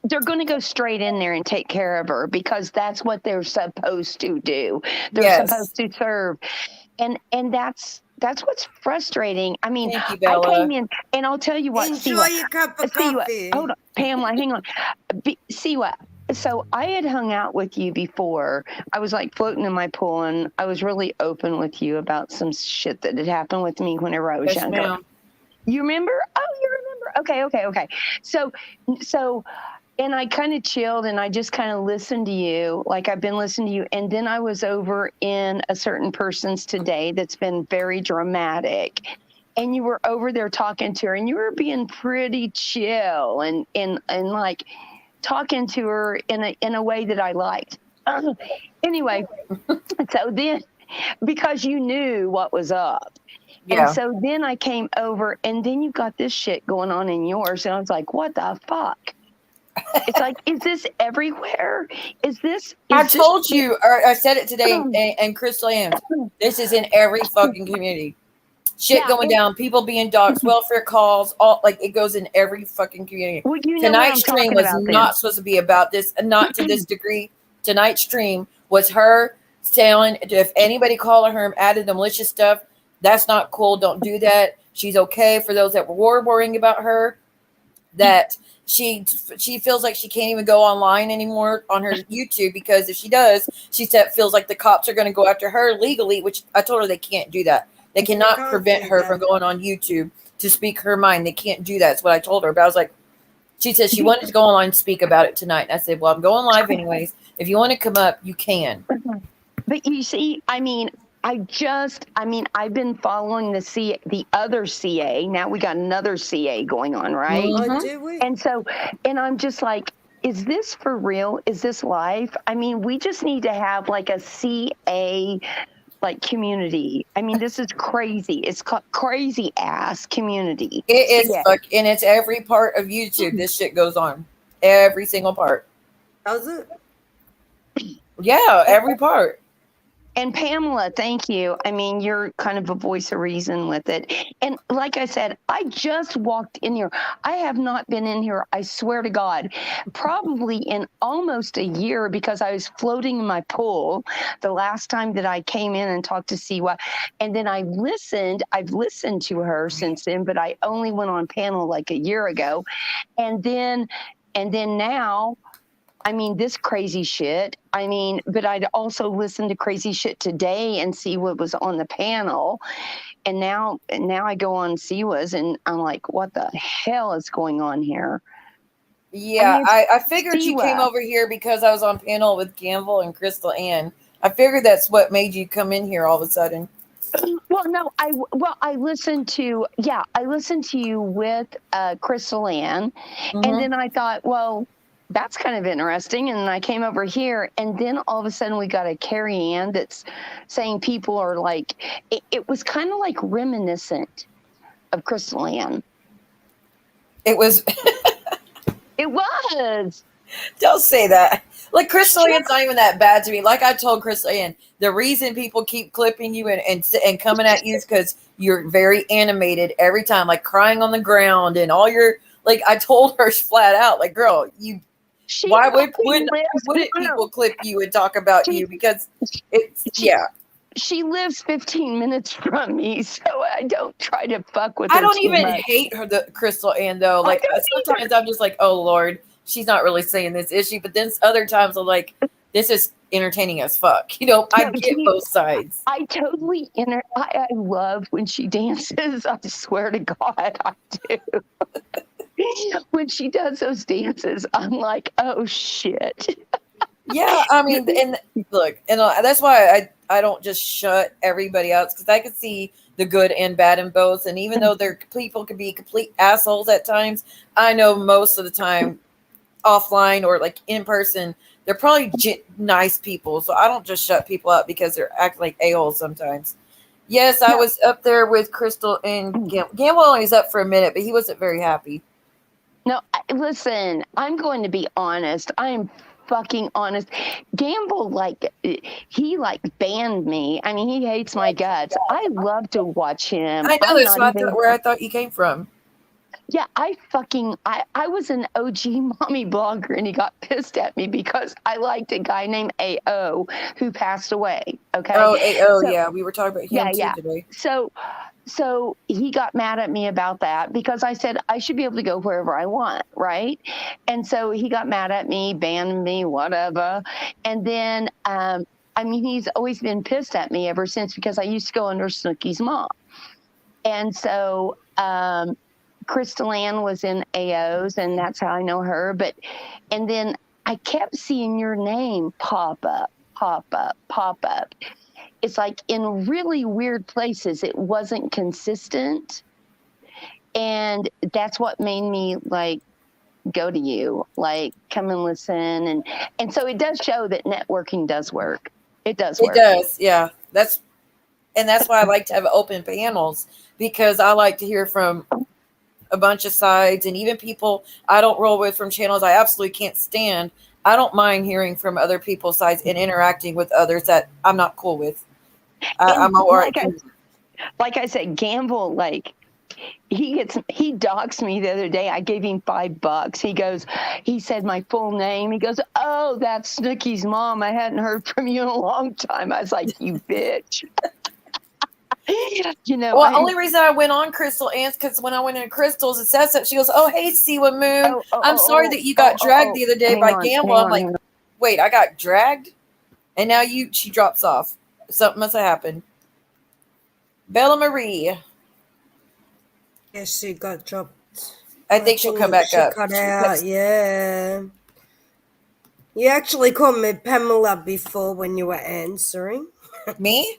They're going to go straight in there and take care of her because that's what they're supposed to do. They're supposed to serve, and that's what's frustrating. I mean, I came in, and I'll tell you what. Enjoy your cup of coffee. Hold on, Pamela, hang on. So I had hung out with you before. I was like floating in my pool, and I was really open with you about some shit that had happened with me whenever I was younger. Ma'am. You remember? Oh, you remember? Okay. So, and I kind of chilled, and I just kind of listened to you, like I've been listening to you. And then I was over in a certain person's today that's been very dramatic. And you were over there talking to her, and you were being pretty chill and like talking to her in a way that I liked. Anyway, so because you knew what was up. Yeah. And so then I came over, and then you got this shit going on in yours, and I was like, what the fuck? It's like, is this everywhere? I told you, or I said it today, and Crystal Ann, this is in every fucking community. Shit going down, people being doxxed, welfare calls, all like it goes in every fucking community. Well, you know Tonight's stream was not supposed to be about this, and not to this degree. Tonight's stream was her telling if anybody called her and added the malicious stuff, that's not cool. Don't do that. She's okay. For those that were worrying about her, that she feels like she can't even go online anymore on her YouTube, because if she does, she feels like the cops are going to go after her legally, which I told her they can't do that. They cannot prevent her from going on YouTube to speak her mind. They can't do that. That's what I told her. But I was like, she said she wanted to go online and speak about it tonight. And I said, well, I'm going live anyways. If you want to come up, you can. But you see, I mean, I've been following the other CA. Now we got another CA going on, right? Oh, do we? And so, and I'm just like, is this for real? Is this life? I mean, we just need to have like a CA like community. I mean, this is crazy. It's called crazy ass community. It is, and it's every part of YouTube. This shit goes on. Every single part. Does it? Yeah, every part. And Pamela, thank you. I mean, you're kind of a voice of reason with it. And like I said, I just walked in here. I have not been in here, I swear to God, probably in almost a year, because I was floating in my pool the last time that I came in and talked to Siwa. And then I've listened to her since then, but I only went on panel like a year ago. And then now, I mean, this crazy shit. I mean, but I'd also listen to crazy shit today and see what was on the panel. And now I go on Siwa's and I'm like, what the hell is going on here? Yeah, I figured you came over here because I was on panel with Gamble and Crystal Ann. I figured that's what made you come in here all of a sudden. Well, no, I listened to you with Crystal Ann, and then I thought, well, that's kind of interesting. And I came over here, and then all of a sudden we got a Carrie Anne that's saying people are like, it was kind of like reminiscent of Crystal Ann. It was. It was. Don't say that. Like, Crystal Ann's not even that bad to me. Like I told Crystal Ann, the reason people keep clipping you and coming at you is because you're very animated every time, like crying on the ground and all your, like, I told her flat out, like, girl, why would people clip you and talk about you? Because she lives 15 minutes from me, so I don't try to fuck with her. I don't even much. hate her, the Crystal Ann, though. Like, sometimes I'm just like, oh Lord, she's not really saying this, is she? But then other times I'm like, this is entertaining as fuck. You know, I get both sides. I totally I love when she dances. I swear to God, I do. When she does those dances, I'm like, oh shit. Yeah, I mean, and look, and that's why I don't just shut everybody out, because I can see the good and bad in both. And even though people can be complete assholes at times, I know most of the time offline or like in person, they're probably nice people. So I don't just shut people out because they're acting like a-holes sometimes. Yes, I was up there with Crystal and Gamble only was up for a minute, but he wasn't very happy. No, listen, I'm going to be honest. I am fucking honest. Gamble, he banned me. I mean, he hates my guts. I love to watch him. I know, that's where I thought you came from. Yeah, I was an OG mommy blogger, and he got pissed at me because I liked a guy named AO who passed away. Okay. Oh, AO, yeah. We were talking about him too today. So he got mad at me about that because I said I should be able to go wherever I want, right? And so he got mad at me, banned me, whatever. And then, he's always been pissed at me ever since because I used to go under Snookie's mom. And so Crystal Ann was in AO's, and that's how I know her. And then I kept seeing your name pop up. It's like in really weird places. It wasn't consistent. And that's what made me go to you, come and listen. And so it does show that networking does work. It does work. It does. Yeah. That's why I like to have open panels, because I like to hear from a bunch of sides, and even people I don't roll with from channels I absolutely can't stand. I don't mind hearing from other people's sides and interacting with others that I'm not cool with. I'm all right. Like I said, Gamble, like he doxed me the other day. I gave him $5. He said my full name. He goes, "Oh, that's Snookie's mom. I hadn't heard from you in a long time." I was like, "You bitch." Well, only reason I went on Crystal Ann's because when I went into Crystal's, it says that she goes, "Oh, hey, Siwa Moon, I'm sorry that you got dragged the other day by Gamble." I'm like, "Wait, I got dragged?" And now she drops off. Something must have happened. Bella Marie. Yes, she got dropped. I think she'll come back up. Cut out, yeah. You actually called me Pamela before when you were answering. Me?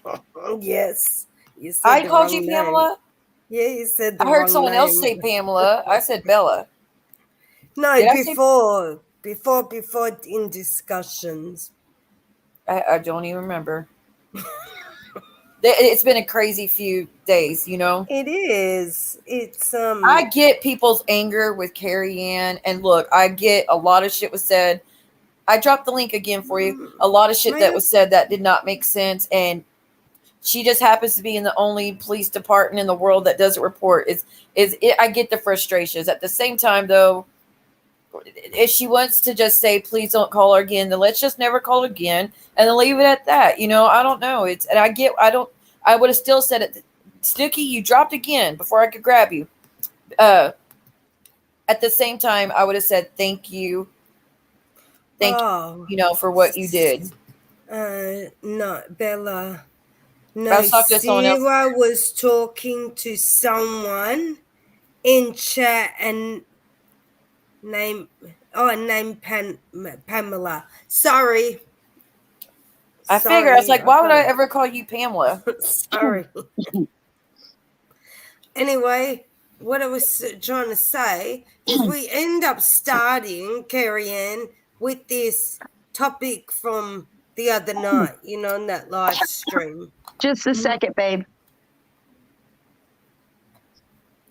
Yes. You said I called you Pamela? Yeah, you said the I heard wrong someone else name. say Pamela. I said Bella. No, before in discussions. I don't even remember. It's been a crazy few days, you know? It is. It's I get people's anger with Carrie Anne, and look, I get a lot of shit was said. I dropped the link again for you. A lot of shit that was said that did not make sense, and she just happens to be in the only police department in the world that doesn't report. I get the frustrations. At the same time, though, if she wants to just say, "Please don't call her again," then let's just never call again, and then leave it at that. You know, I don't know. I would have still said it. Snookie, you dropped again before I could grab you. At the same time, I would have said thank you. Thank you, for what you did. No, Bella. No, I was talking to someone else. Siwa was talking to someone in chat and named Pamela. Sorry. I figured, I was like, why would I ever call you Pamela? Sorry. Anyway, what I was trying to say is we end up starting, Carrie Anne, with this topic from the other night, in that live stream. Just a second, babe.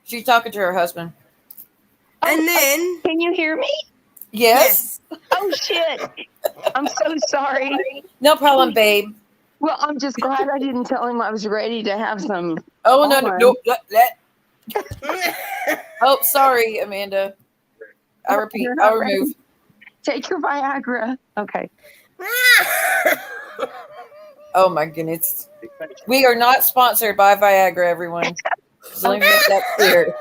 She's talking to her husband. And then... Can you hear me? Yes. Oh, shit. I'm so sorry. No problem, babe. Well, I'm just glad I didn't tell him I was ready to have some. Oh, no. Oh, sorry, Amanda. I repeat, I'll remove. Take your Viagra. Okay. Oh, my goodness. We are not sponsored by Viagra, everyone. So let me make that clear.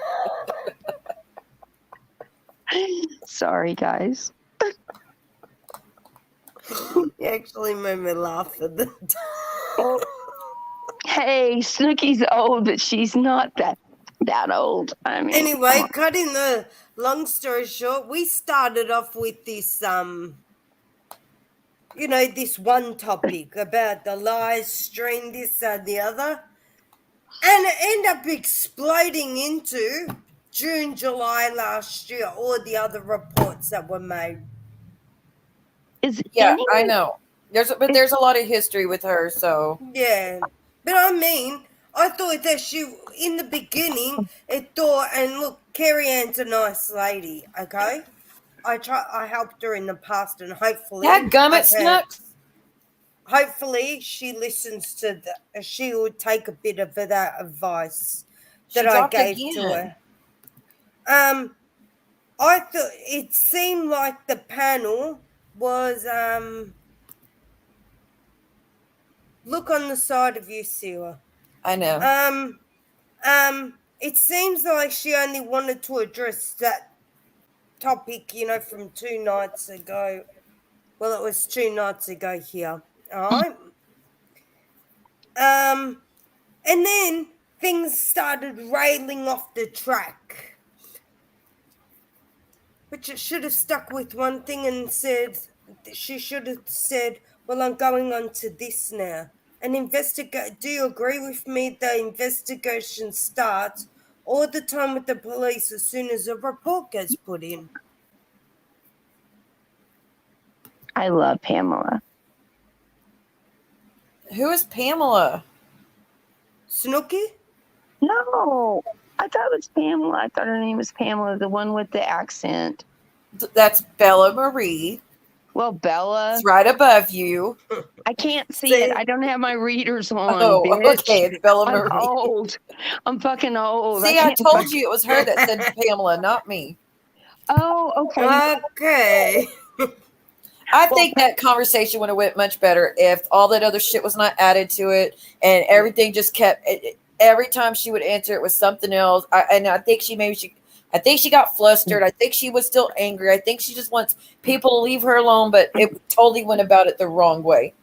Sorry, guys. You actually made me laugh at the time. Hey, Snookie's old, but she's not that old. I mean, anyway, cutting the long story short, we started off with this, this one topic about the live stream, this and the other, and it ended up exploding into June, July last year, all the other reports that were made. I know. There's a lot of history with her, so. Yeah. But I mean, I thought that in the beginning, and look, Carrie Anne's a nice lady, okay? I helped her in the past, and hopefully... Yeah, gummit Snooks. Hopefully she listens to she would take a bit of that advice that I gave to her. I thought it seemed like the panel was look on the side of you, Siwa. I know. It seems like she only wanted to address that topic, from 2 nights ago. Well, it was 2 nights ago here. All right. And then things started railing off the track. But it should have stuck with one thing and she should have said, well, I'm going on to this now. Do you agree with me? The investigation starts all the time with the police as soon as a report gets put in. I love Pamela. Who is Pamela? Snookie? No, I thought it was Pamela. I thought her name was Pamela, the one with the accent. That's Bella Marie. Well, Bella. It's right above you. I can't see it. I don't have my readers on, Oh, bitch. okay. It's Bella I'm Marie. old. I'm fucking old. See, I told you it was her that said Pamela, not me. Oh, okay. Okay. I think that conversation would have went much better if all that other shit was not added to it and everything just kept. Every time she would answer, it was something else. I think she got flustered. I think she was still angry. I think she just wants people to leave her alone, but it totally went about it the wrong way.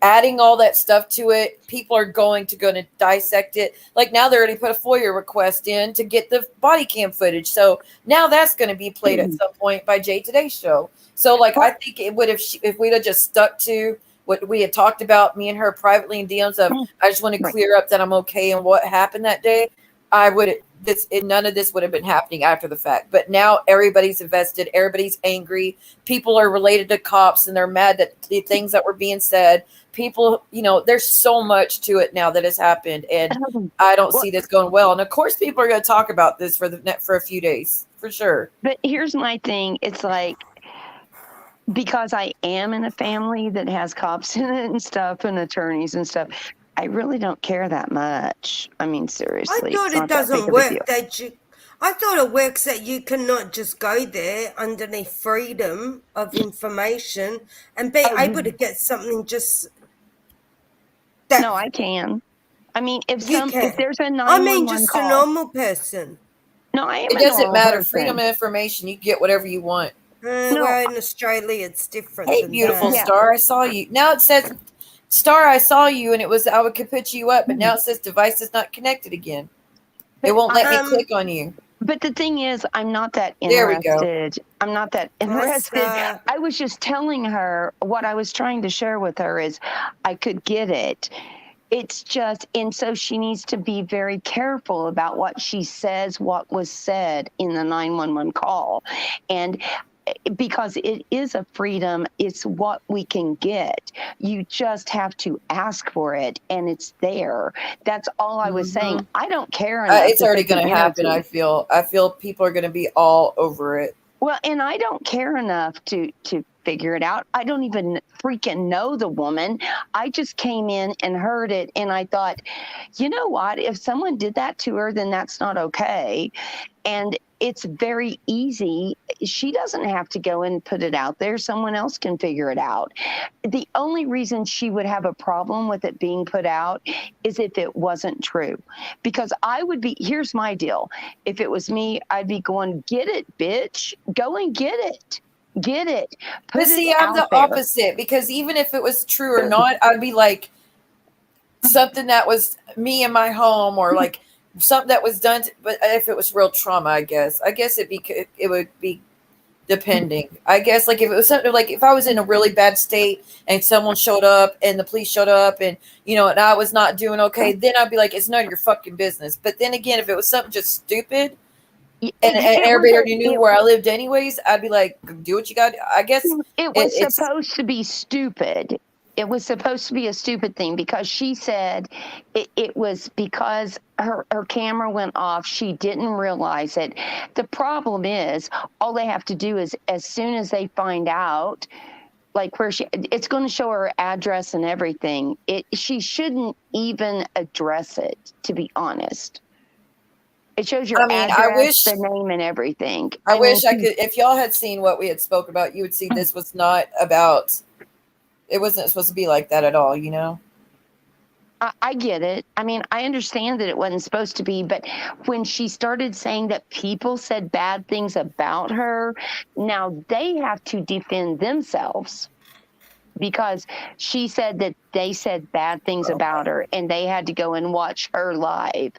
Adding all that stuff to it, people are going to dissect it. Like now, they already put a FOIA request in to get the body cam footage. So now that's going to be played at some point by Jay Today's show. So, like, I think it would have if we'd have just stuck to what we had talked about, me and her privately in DMs of, I just want to clear up that I'm okay and what happened that day. I would none of this would have been happening after the fact. But now everybody's invested, everybody's angry. People are related to cops and they're mad that the things that were being said. People, there's so much to it now that has happened, and I don't see this going well. And of course, people are going to talk about this for a few days for sure. But here's my thing: it's like, because I am in a family that has cops in it and stuff and attorneys and stuff, I really don't care that much. I mean, seriously. I thought it doesn't work I thought it works that you cannot just go there underneath freedom of information and be able to get something just... No, I can. I mean, if there's a 911 I mean, just call, a normal person. No, I am. It doesn't matter. Freedom of information. You get whatever you want. Well, in Australia, it's different. Hey, beautiful Starr, I saw you. Now it says, Starr, I saw you, and it was I could put you up, but now it says device is not connected again. It won't let me click on you. But the thing is, I'm not that interested. There we go. I'm not that interested. I was just telling her what I was trying to share with her is I could get it. It's just, and so she needs to be very careful about what she says, what was said in the 911 call. And because it is a freedom, it's what we can get. You just have to ask for it, and it's there. That's all I was saying. I don't care enough. It's already going to happen. I feel people are going to be all over it. Well, and I don't care enough to figure it out. I don't even freaking know the woman. I just came in and heard it, and I thought, you know what? If someone did that to her, then that's not okay. And it's very easy. She doesn't have to go and put it out there. Someone else can figure it out. The only reason she would have a problem with it being put out is if it wasn't true. Because here's my deal. If it was me, I'd be going, get it, bitch. Go and get it. Get it. But see, I'm the opposite, because even if it was true or not, I'd be like something that was me in my home, or like something that was done. But if it was real trauma, I guess it would be depending. I guess like if it was something like if I was in a really bad state and someone showed up and the police showed up and and I was not doing okay, then I'd be like, it's none of your fucking business. But then again, if it was something just stupid. And everybody already knew where I lived anyways, I'd be like, do what you got. I guess it was supposed to be stupid. It was supposed to be a stupid thing because she said it was because her camera went off. She didn't realize it. The problem is all they have to do is as soon as they find out like where it's going to show her address and everything. She shouldn't even address it, to be honest. It shows your address, the name, and everything. I wish I could. If y'all had seen what we had spoke about, you would see this was not about. It wasn't supposed to be like that at all, I get it. I mean, I understand that it wasn't supposed to be, but when she started saying that people said bad things about her, now they have to defend themselves because she said that they said bad things about her and they had to go and watch her live.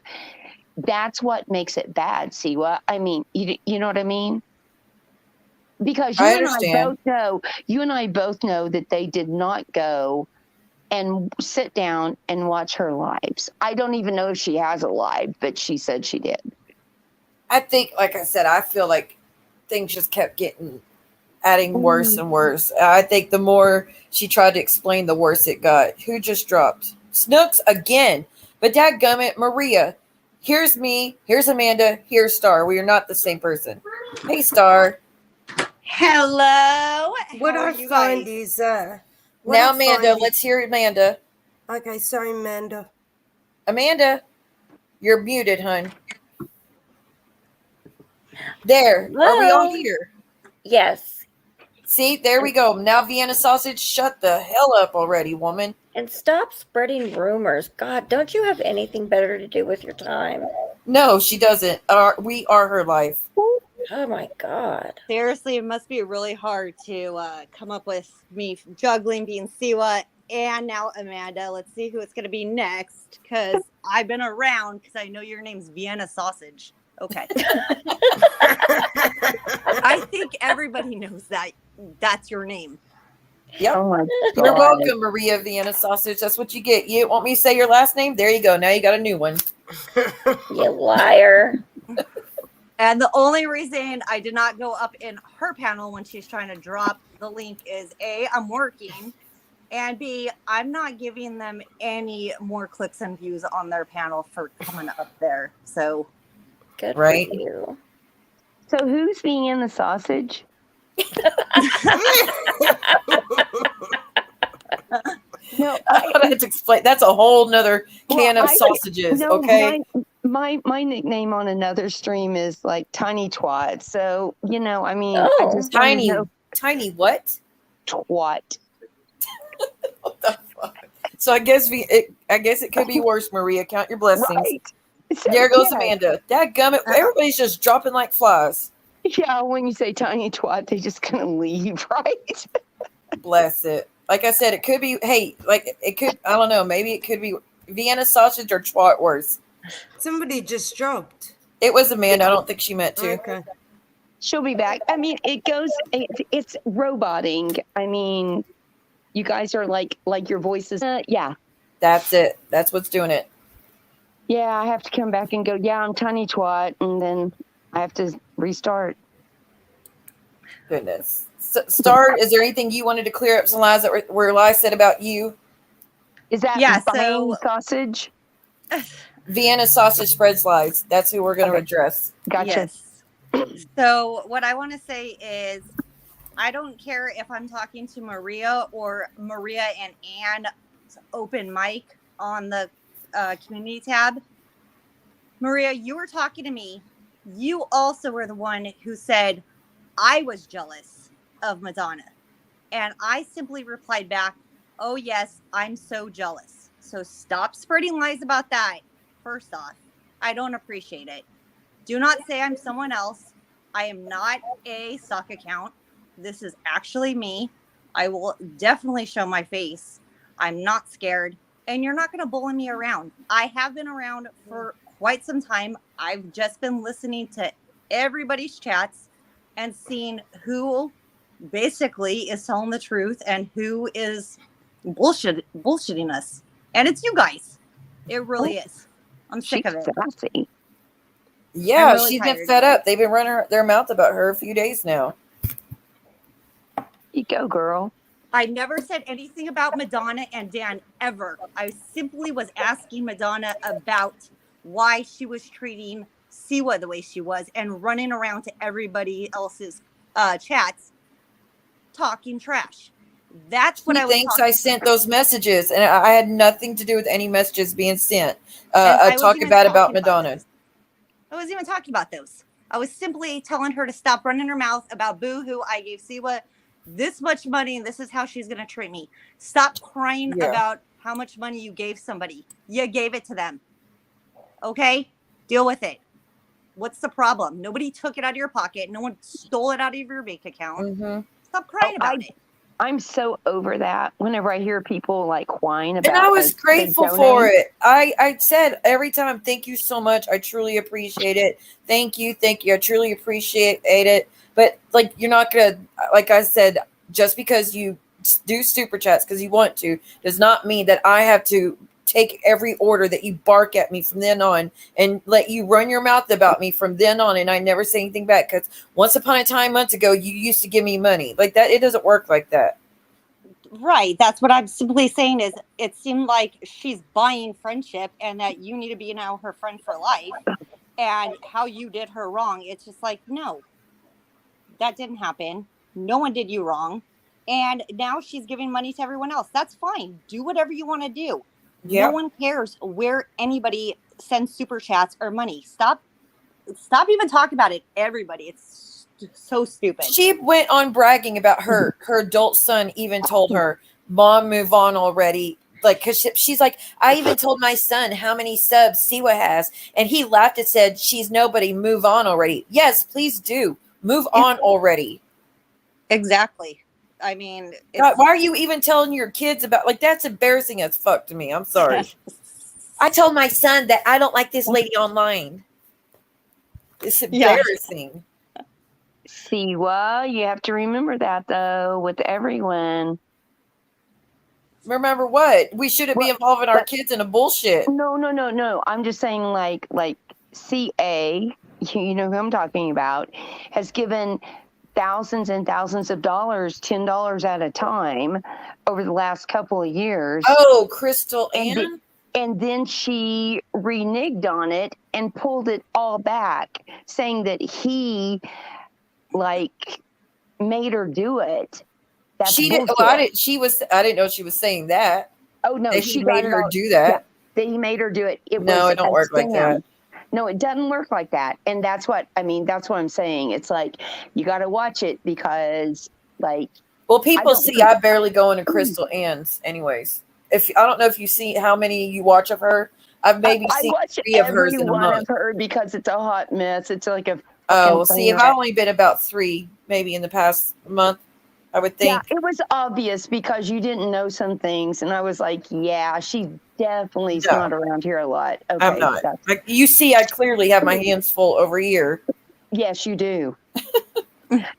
That's what makes it bad, Siwa. I mean, you know what I mean? Because you and I both know that they did not go and sit down and watch her lives. I don't even know if she has a live, but she said she did. I think, like I said, I feel like things just kept getting adding worse and worse. I think the more she tried to explain, the worse it got. Who just dropped? Snooks again. But dadgummit, Maria. Here's me. Here's Amanda. Here's Starr. We are not the same person. Hey, Starr. Hello. What How I are you find guys? is what Now, I Amanda. find Let's hear Amanda. okay, sorry, Amanda. Amanda, you're muted, hun. There. Are we all Hello. here? Yes. See, there we go. Now, Vienna sausage, shut the hell up already, woman. And stop spreading rumors. God, don't you have anything better to do with your time? No, she doesn't. We are her life. Oh my God. Seriously, it must be really hard to come up with me juggling being Siwa and now Amanda. Let's see who it's going to be next, because I've been around, because I know your name's Vienna Sausage. Okay. I think everybody knows that that's your name. Yep. Oh my You're God. welcome, Maria Vienna sausage. That's what you get. You want me to say your last name? There you go. Now you got a new one. You liar. And the only reason I did not go up in her panel when she's trying to drop the link is A, I'm working, and B, I'm not giving them any more clicks and views on their panel for coming up there. So, Good Right. for you. So who's Vienna sausage? No, I had to explain. That's a whole nother can Well, of sausages. no, Okay. My nickname on another stream is like Tiny Twat. So I mean, I Oh, just wanna Tiny, know tiny what? twat. What the fuck? So I guess it could be worse, Maria. Count your blessings. Right. So, There goes yeah. Amanda. Dadgummit. Everybody's just dropping like flies. Yeah, when you say tiny twat, they just gonna leave, right? Bless it. Like I said, it could be. Hey, like it could. I don't know. Maybe it could be Vienna sausage or twat worse. Somebody just dropped. It was Amanda. I don't think she meant to. Okay. She'll be back. I mean, it's roboting. I mean, you guys are like your voices. Yeah. That's it. That's what's doing it. Yeah, I have to come back and go, yeah, I'm tiny twat, and then I have to restart. Goodness. Starr, is there anything you wanted to clear up some lies that were lies said about you? Is that Yeah, buying so- sausage? Vienna sausage spreads lies. That's who we're going to Okay. address. Gotcha. Yes. So what I want to say is, I don't care if I'm talking to Maria or Maria and Anne's open mic on the community tab. Maria, you were talking to me. You also were the one who said I was jealous of Madonna. And I simply replied back, oh, yes, I'm so jealous. So stop spreading lies about that. First off, I don't appreciate it. Do not say I'm someone else. I am not a stock account. This is actually me. I will definitely show my face. I'm not scared. And you're not going to bully me around. I have been around for quite some time. I've just been listening to everybody's chats and seeing who basically is telling the truth and who is bullshitting us. And it's you guys. It really is. I'm sick of it. Sassy. Yeah, I'm really she's been tired. fed up. They've been running their mouth about her a few days now. You go, girl. I never said anything about Madonna and Dan ever. I simply was asking Madonna about why she was treating Siwa the way she was and running around to everybody else's chats talking trash. That's what He I was thinks talking I sent about. those messages, and I had nothing to do with any messages being sent. And I was Talking even bad about talking Madonna. those. I wasn't even talking about those. I was simply telling her to stop running her mouth about boo-hoo. I gave Siwa this much money, and this is how she's going to treat me. Stop crying Yeah. about how much money you gave somebody. You gave it to them. Okay? Deal with it. What's the problem? Nobody took it out of your pocket. No one stole it out of your bank account. Mm-hmm. Stop crying about it. I'm so over that. Whenever I hear people like whine about, And I was they grateful donate. for it. I said every time, thank you so much. I truly appreciate it. Thank you. I truly appreciate it. But like, you're not going to, like I said, just because you do super chats because you want to, does not mean that I have to take every order, that you bark at me from then on, and let you run your mouth about me from then on, and I never say anything back. Because once upon a time, months ago, you used to give me money like that. It doesn't work like that. Right. That's what I'm simply saying is it seemed like she's buying friendship and that you need to be now her friend for life, and how you did her wrong. It's just like, no, that didn't happen. No one did you wrong. And now she's giving money to everyone else. That's fine. Do whatever you want to do. Yeah. No one cares where anybody sends super chats or money. Stop even talking about it, everybody. It's so stupid. She went on bragging about her adult son even told her, "Mom, move on already." Like, because she's like, I even told my son how many subs Siwa has, and he laughed and said, "She's nobody, move on already." Yes, please do. Move on already. Exactly. I mean, God, why are you even telling your kids about, like, that's embarrassing as fuck to me. I'm sorry. I told my son that I don't like this lady online. It's embarrassing. Siwa, you have to remember that though with everyone. Remember what? We shouldn't be involving our kids in a bullshit. No. I'm just saying like CA, you know who I'm talking about, has given thousands and thousands of dollars, $10 at a time over the last couple of years. Oh, Crystal Anne? And then she reneged on it and pulled it all back, saying that he like made her do it. That's she didn't. bullshit. Well, I didn't know she was saying that. Oh no, that she made her do that. Yeah, that he made her do it. It don't work like that. No, it doesn't work like that. And that's what I'm saying. It's like you got to watch it because, like, well, people see I barely go into Crystal Anne's, anyways. If I don't know if you see how many you watch of her, I've maybe seen 3 of hers in a month. Of her because it's a hot mess. It's like a see, if I've only been about 3, maybe in the past month, I would think. Yeah, it was obvious because you didn't know some things, and I was like, yeah, she definitely is not around here a lot. Okay, I'm not. Like, you see, I clearly have my hands full over here. Yes, you do.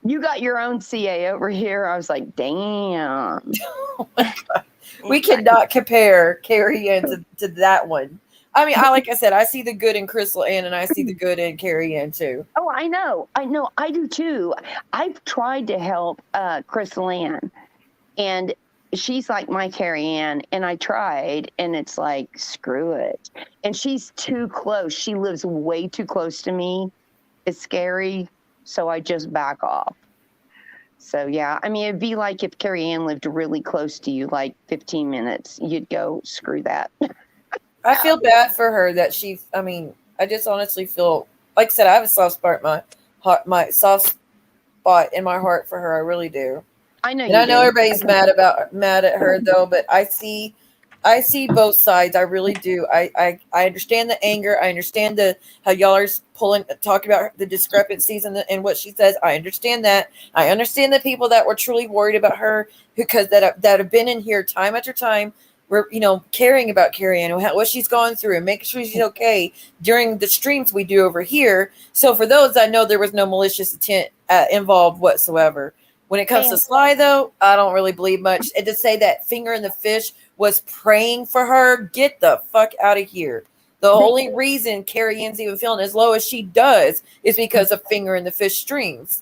You got your own CA over here. I was like, damn. Oh my God. We cannot compare Carrie Anne to that one. I mean, like I said, I see the good in Crystal Anne, and I see the good in Carrie Anne too. Oh, I know. I do too. I've tried to help Crystal Anne, and she's like my Carrie Anne, and I tried, and it's like, screw it. And she's too close. She lives way too close to me. It's scary, so I just back off. So, yeah, I mean, it'd be like if Carrie Anne lived really close to you, like 15 minutes, you'd go, screw that. I feel bad for her that I just honestly feel, like I said, I have a soft spot in my heart for her. I really do. I know. And I know everybody's mad at her though, but I see both sides. I really do. I understand the anger. I understand how y'all are talking about the discrepancies and what she says. I understand that. I understand the people that were truly worried about her because that have been in here time after time. We're, caring about Carrie Anne, what she's gone through and making sure she's okay during the streams we do over here. So for those, I know there was no malicious intent involved whatsoever. When it comes to Sly, though, I don't really believe much. And to say that Finger in the Fish was praying for her, get the fuck out of here. The only reason Carrie Anne's even feeling as low as she does is because of Finger in the Fish streams.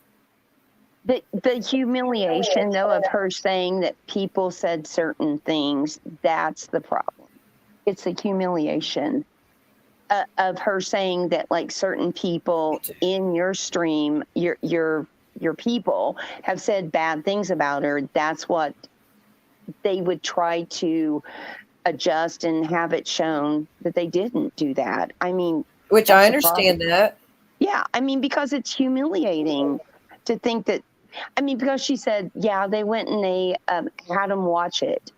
The humiliation, though, of her saying that people said certain things, that's the problem. It's the humiliation of her saying that, like, certain people in your stream, your people have said bad things about her. That's what they would try to adjust and have it shown that they didn't do that. I mean, which I understand that. Yeah, I mean, because it's humiliating to think that. I mean, because she said, yeah, they went and they had them watch it.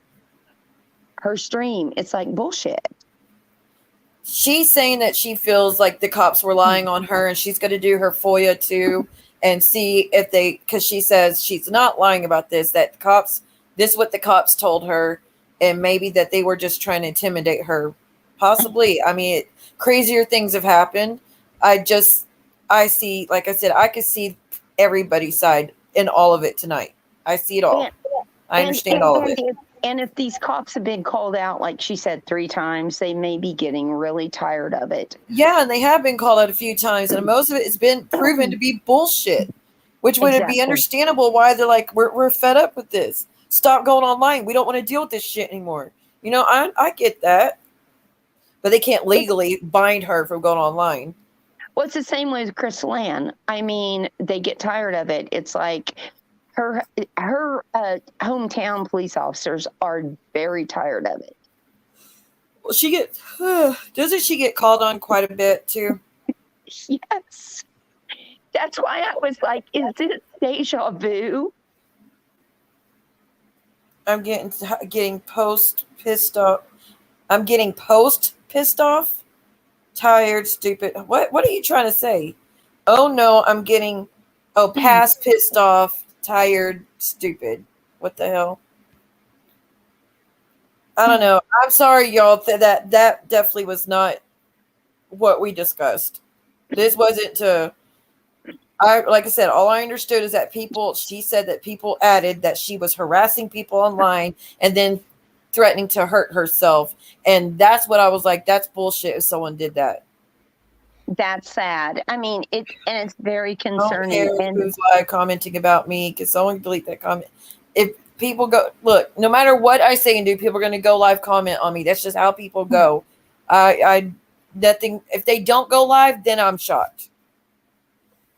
Her stream. It's like bullshit. She's saying that she feels like the cops were lying on her and she's going to do her FOIA too and see if because she says she's not lying about this, that this is what the cops told her, and maybe that they were just trying to intimidate her. Possibly. I mean, crazier things have happened. I see, like I said, I could see everybody's side in all of it tonight. I see it all. I understand all of it. And if these cops have been called out, like she said, 3 times, they may be getting really tired of it. Yeah, and they have been called out a few times, and most of it has been proven to be bullshit, which would Exactly. be understandable why they're like, we're fed up with this. Stop going online. We don't want to deal with this shit anymore. You know, I get that. But they can't legally bind her from going online. Well, it's the same way with Chris Land. I mean, they get tired of it. It's like her hometown police officers are very tired of it. Well, doesn't she get called on quite a bit too? Yes. That's why I was like, is this deja vu? I'm getting post pissed off. I'm getting post pissed off, tired, stupid. What are you trying to say? Oh no, I'm getting past pissed off, tired, stupid. What the hell? I don't know. I'm sorry, y'all. That definitely was not what we discussed. This wasn't to. Like I said, all I understood is that she said that people added that she was harassing people online and then threatening to hurt herself. And that's what I was like, that's bullshit if someone did that. That's sad. I mean, it's very I don't concerning. care And who's live commenting about me, because someone delete that comment. If people look, no matter what I say and do, people are going to go live comment on me. That's just how people go. Nothing. If they don't go live, then I'm shocked.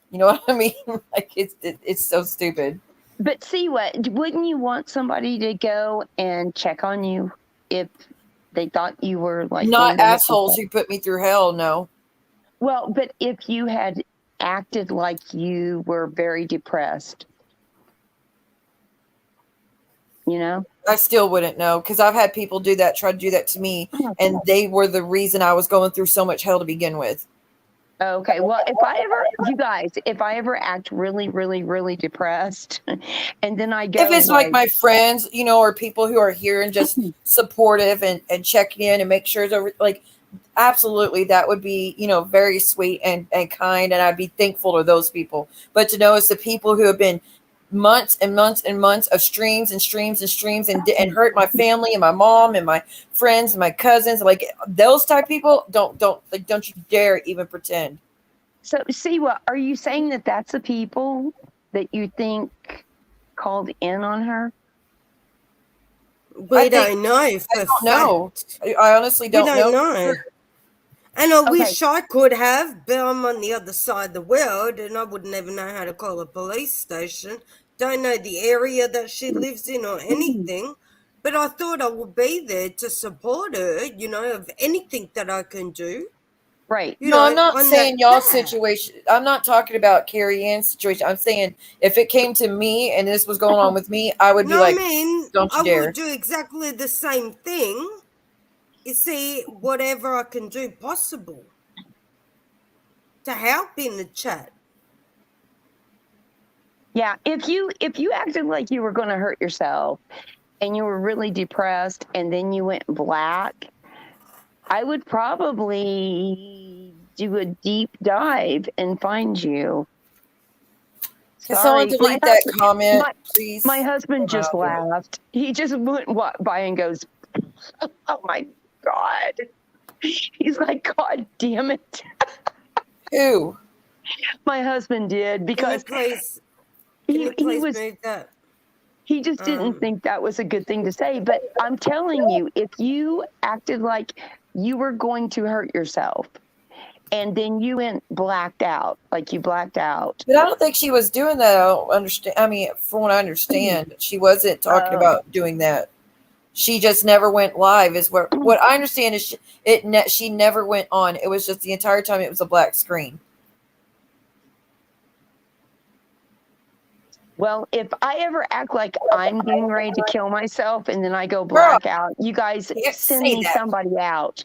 You know what I mean? Like it's so stupid. But see what? Wouldn't you want somebody to go and check on you if they thought you were like not assholes who put me through hell? No. Well, but if you had acted like you were very depressed, you know, I still wouldn't know, because I've had people try to do that to me, and they were the reason I was going through so much hell to begin with. Okay, well, if I ever act really, really, really depressed, and then I go, if it's like my friends, you know, or people who are here and just supportive and checking in and make sure it's over, like, absolutely, that would be, you know, very sweet and kind, and I'd be thankful to those people. But to know it's the people who have been months and months and months of streams and streams and streams and hurt my family and my mom and my friends and my cousins, like those type of people, don't you dare even pretend. So see, what are you saying, that that's the people that you think called in on her? We don't know. I don't know. I honestly don't know. We don't know. And I wish I could have, but I'm on the other side of the world and I wouldn't even know how to call a police station. Don't know the area that she lives in or anything, but I thought I would be there to support her, you know, of anything that I can do. Right. No, I'm not saying y'all's situation. I'm not talking about Carrie Anne's situation. I'm saying if it came to me and this was going on with me, I would be like, don't you dare. I would do exactly the same thing. You see, whatever I can do possible to help in the chat. Yeah, if you acted like you were going to hurt yourself and you were really depressed and then you went black, I would probably do a deep dive and find you. Can someone delete that comment, please? My husband just laughed. He just went by and goes, "Oh my God." He's like, "God damn it." Who? My husband did, because he just didn't think that was a good thing to say. But I'm telling you, if you acted like you were going to hurt yourself and then you went blacked out, like you blacked out. But I don't think she was doing that. I don't understand. I mean, from what I understand, she wasn't talking about doing that. She just never went live. Is what I understand is she never went on. It was just the entire time it was a black screen. Well, if I ever act like I'm getting ready to kill myself and then I go black out, you guys send me somebody out.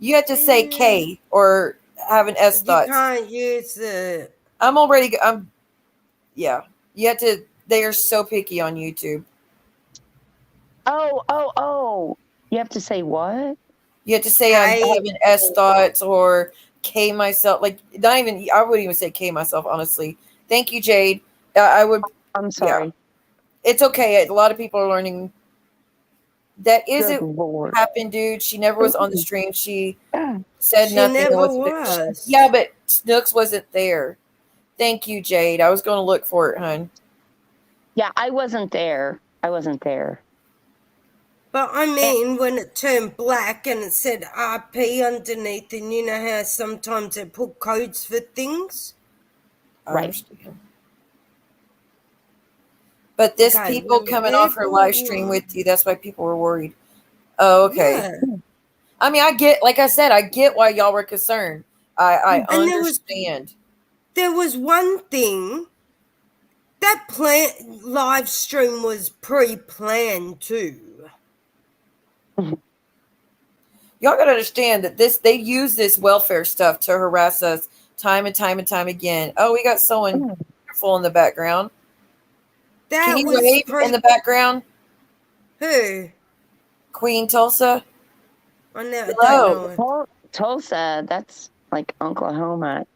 You have to say K or have an S thought. You can't use the... Yeah. You have to... They are so picky on YouTube. Oh. You have to say what? You have to say I'm having S thoughts or K myself. Like, not even... I wouldn't even say K myself, honestly. Thank you, Jade. I would... I'm sorry. Yeah. It's okay. A lot of people are learning That Good isn't Lord. what happened, dude. She never was on the stream. She said She nothing. never Was was. yeah, but Snooks wasn't there. Thank you, Jade. I was going to look for it, hun. Yeah, I wasn't there. I wasn't there. But I mean, when it turned black and it said RP underneath, and you know how sometimes they put codes for things? I Right. understand. But this Okay, people well, coming off her therefore live stream what? with you, that's why people were worried. Oh, okay. Yeah. I mean, I get, like I said, I get why y'all were concerned. I And understand. there was one thing. That live stream was pre-planned too. Y'all gotta understand that they use this welfare stuff to harass us time and time and time again. Oh, we got someone wonderful in the background. Can you wave in the background? Who? Queen Tulsa. I don't Hello. know. Tulsa, that's like Oklahoma.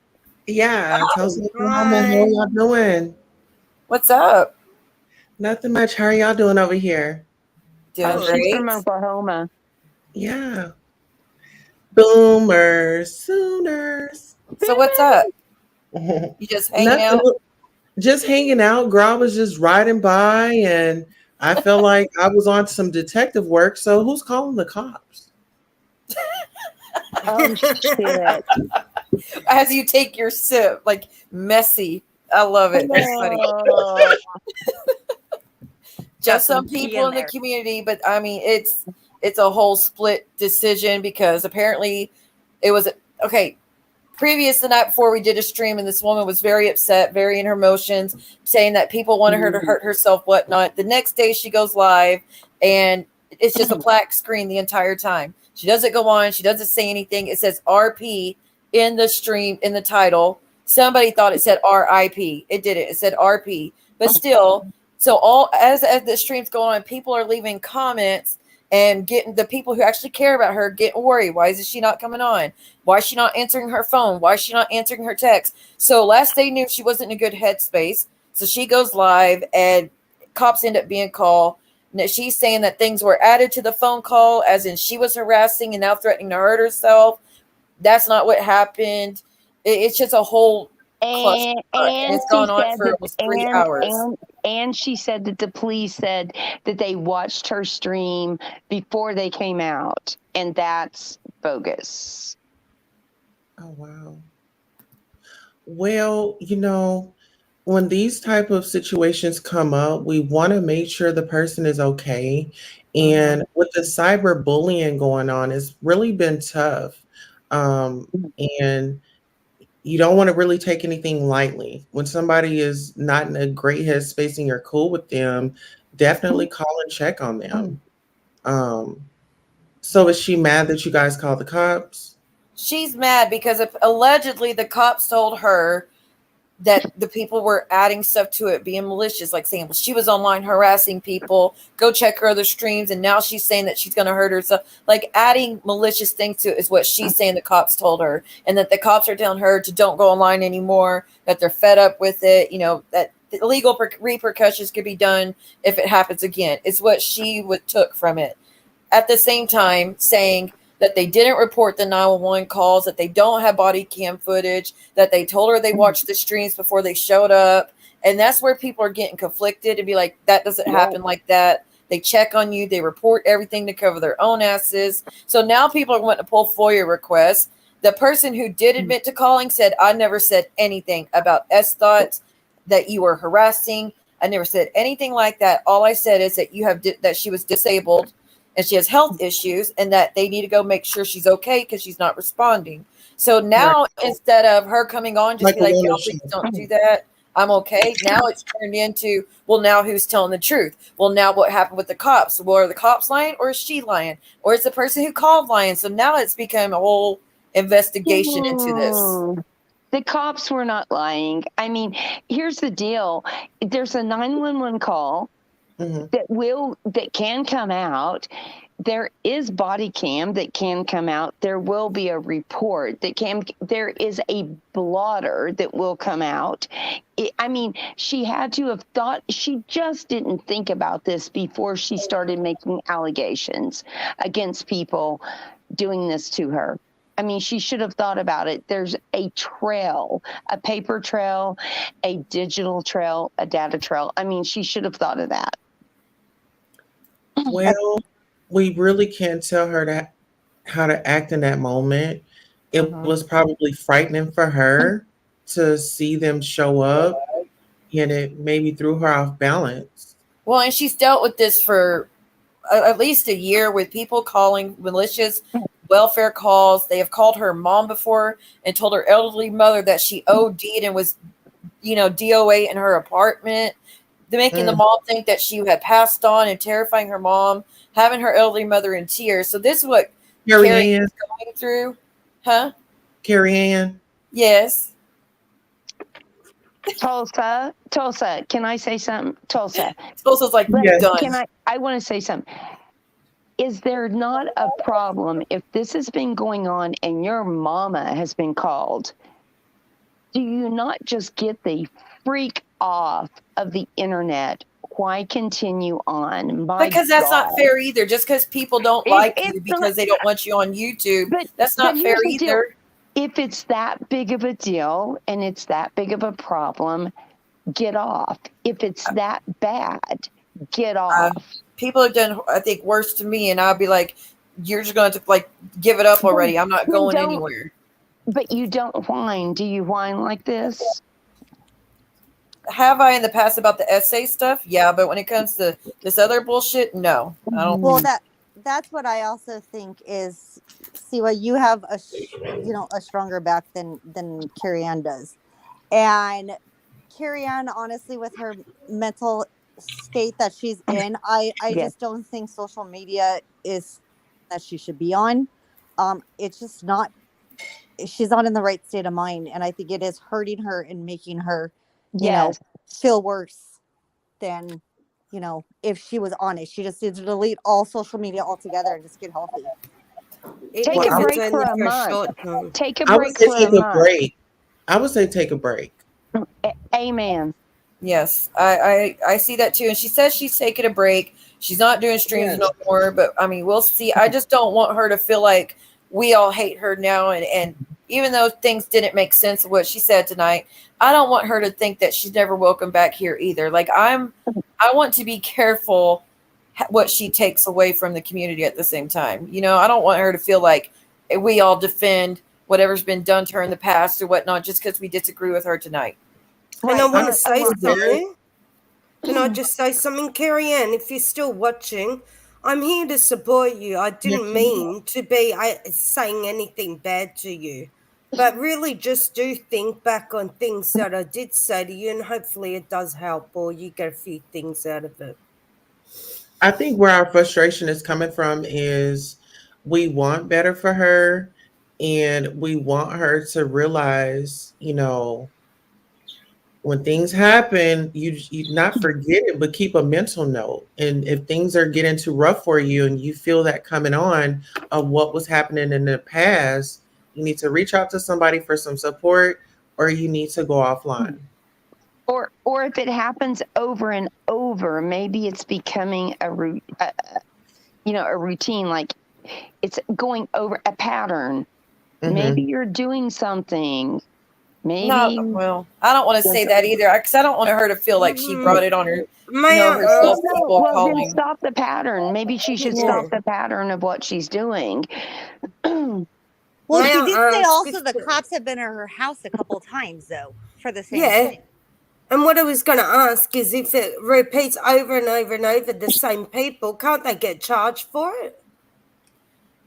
Yeah, Tulsa, Oklahoma. How are y'all doing? What's up? Nothing much. How are y'all doing over here? Doing She's great. from Oklahoma. Yeah. Boomers, Sooners. So what's up? You just hanging Nothing. out? Just hanging out. Girl, I was just riding by and I felt like I was on some detective work. So who's calling the cops? Oh, shit. As you take your sip, like messy. I love it. That's funny. Just some people in the community, but I mean, it's a whole split decision because apparently it was okay. Previous the night before we did a stream, and this woman was very upset, very in her emotions, saying that people wanted her to hurt herself, whatnot. The next day she goes live, and it's just a black screen the entire time. She doesn't go on. She doesn't say anything. It says RP in the stream, in the title. Somebody thought it said RIP. It didn't. It said RP. But still, so all as the stream's going on, people are leaving comments and getting the people who actually care about her getting worried. Why is she not coming on? Why is she not answering her phone? Why is she not answering her text? So last they knew she wasn't in a good headspace. So she goes live and cops end up being called. Now she's saying that things were added to the phone call, as in she was harassing and now threatening to hurt herself. That's not what happened. It's just a whole cluster. And it's gone on for almost 3 hours. And she said that the police said that they watched her stream before they came out, and that's bogus. Oh, wow. Well, when these type of situations come up, we want to make sure the person is okay. And with the cyberbullying going on, it's really been tough. And you don't want to really take anything lightly. When somebody is not in a great headspace and you're cool with them, definitely call and check on them. So is she mad that you guys called the cops? She's mad because allegedly the cops told her that the people were adding stuff to it, being malicious, like saying, well, she was online harassing people, go check her other streams, and now she's saying that she's going to hurt herself. Like adding malicious things to it is what she's saying the cops told her, and that the cops are telling her to don't go online anymore, that they're fed up with it, that the legal repercussions could be done if it happens again. It's what she took from it. At the same time, saying that they didn't report the 911 calls, that they don't have body cam footage, that they told her they watched the streams before they showed up. And that's where people are getting conflicted and be like, that doesn't happen like that. They check on you. They report everything to cover their own asses. So now people are wanting to pull FOIA requests. The person who did admit to calling said, I never said anything about S-Thoughts, that you were harassing. I never said anything like that. All I said is that that she was disabled and she has health issues, and that they need to go make sure she's okay because she's not responding. So now, instead of her coming on, just be like, y'all, please don't do that. I'm okay. Now it's turned into, well, now who's telling the truth? Well, now what happened with the cops? Well, are the cops lying, or is she lying? Or is the person who called lying? So now it's become a whole investigation into this. The cops were not lying. I mean, here's the deal. There's a 911 call that can come out, there is body cam that can come out. There will be a report that can, there is a blotter that will come out. I mean, she had to have thought, she just didn't think about this before she started making allegations against people doing this to her. I mean, she should have thought about it. There's a trail, a paper trail, a digital trail, a data trail. I mean, she should have thought of that. Well, we really can't tell her how to act in that moment. It was probably frightening for her to see them show up, and it maybe threw her off balance. Well, and she's dealt with this for at least a year with people calling malicious welfare calls. They have called her mom before and told her elderly mother that she OD'd and was, DOA in her apartment. They're making the mom think that she had passed on and terrifying her mom, having her elderly mother in tears. So this is what Carrie is going through. Huh? Carrie Anne? Yes. Tulsa, can I say something? Tulsa's like, done. I want to say something. Is there not a problem if this has been going on and your mama has been called? Do you not just get the freak off of the internet? Why continue on? Because that's not fair either. Just because people don't like you because they don't want you on YouTube, that's not fair either. If it's that big of a deal and it's that big of a problem, get off. If it's that bad, get off. People have done, I think, worse to me, and I'll be like, you're just going to give it up already. I'm not going anywhere. But you don't whine. Do you whine like this? Have I in the past about the essay stuff? Yeah, but when it comes to this other bullshit, no. I don't. Well, that's what I also think is, Siwa, you have a stronger back than Carrie Anne does, and Carrie Anne, honestly, with her mental state that she's in, I just don't think social media is that she should be on. It's just not. She's not in the right state of mind, and I think it is hurting her and making her, feel worse than, if she was honest. She just needs to delete all social media altogether and just get healthy. Take a break for a month. Take a I would break say for take a a month. break. I would say take a break. Amen. Yes, I see that too. And she says she's taking a break. She's not doing streams no more. But I mean, we'll see. I just don't want her to feel like we all hate her now. And even though things didn't make sense of what she said tonight, I don't want her to think that she's never welcome back here either. Like I want to be careful what she takes away from the community at the same time. I don't want her to feel like we all defend whatever's been done to her in the past or whatnot just because we disagree with her tonight. And I want to say something. Can I just say something, Carrie Anne? If you're still watching, I'm here to support you. I didn't mean to be saying anything bad to you. But really just do think back on things that I did say to you, and hopefully it does help or you get a few things out of it. I think where our frustration is coming from is we want better for her, and we want her to realize, when things happen, you not forget it, but keep a mental note. And if things are getting too rough for you and you feel that coming on of what was happening in the past, you need to reach out to somebody for some support, or you need to go offline. Or if it happens over and over, maybe it's becoming a routine, like it's going over a pattern. Mm-hmm. Maybe you're doing something. Maybe. Well, I don't want to say that either, because I don't want her to feel like she brought it on her. Herself. Then stop the pattern. Maybe she should stop the pattern of what she's doing. Well, she did say also the cops have been at her house a couple times, though, for the same thing. And what I was going to ask is if it repeats over and over and over the same people, can't they get charged for it?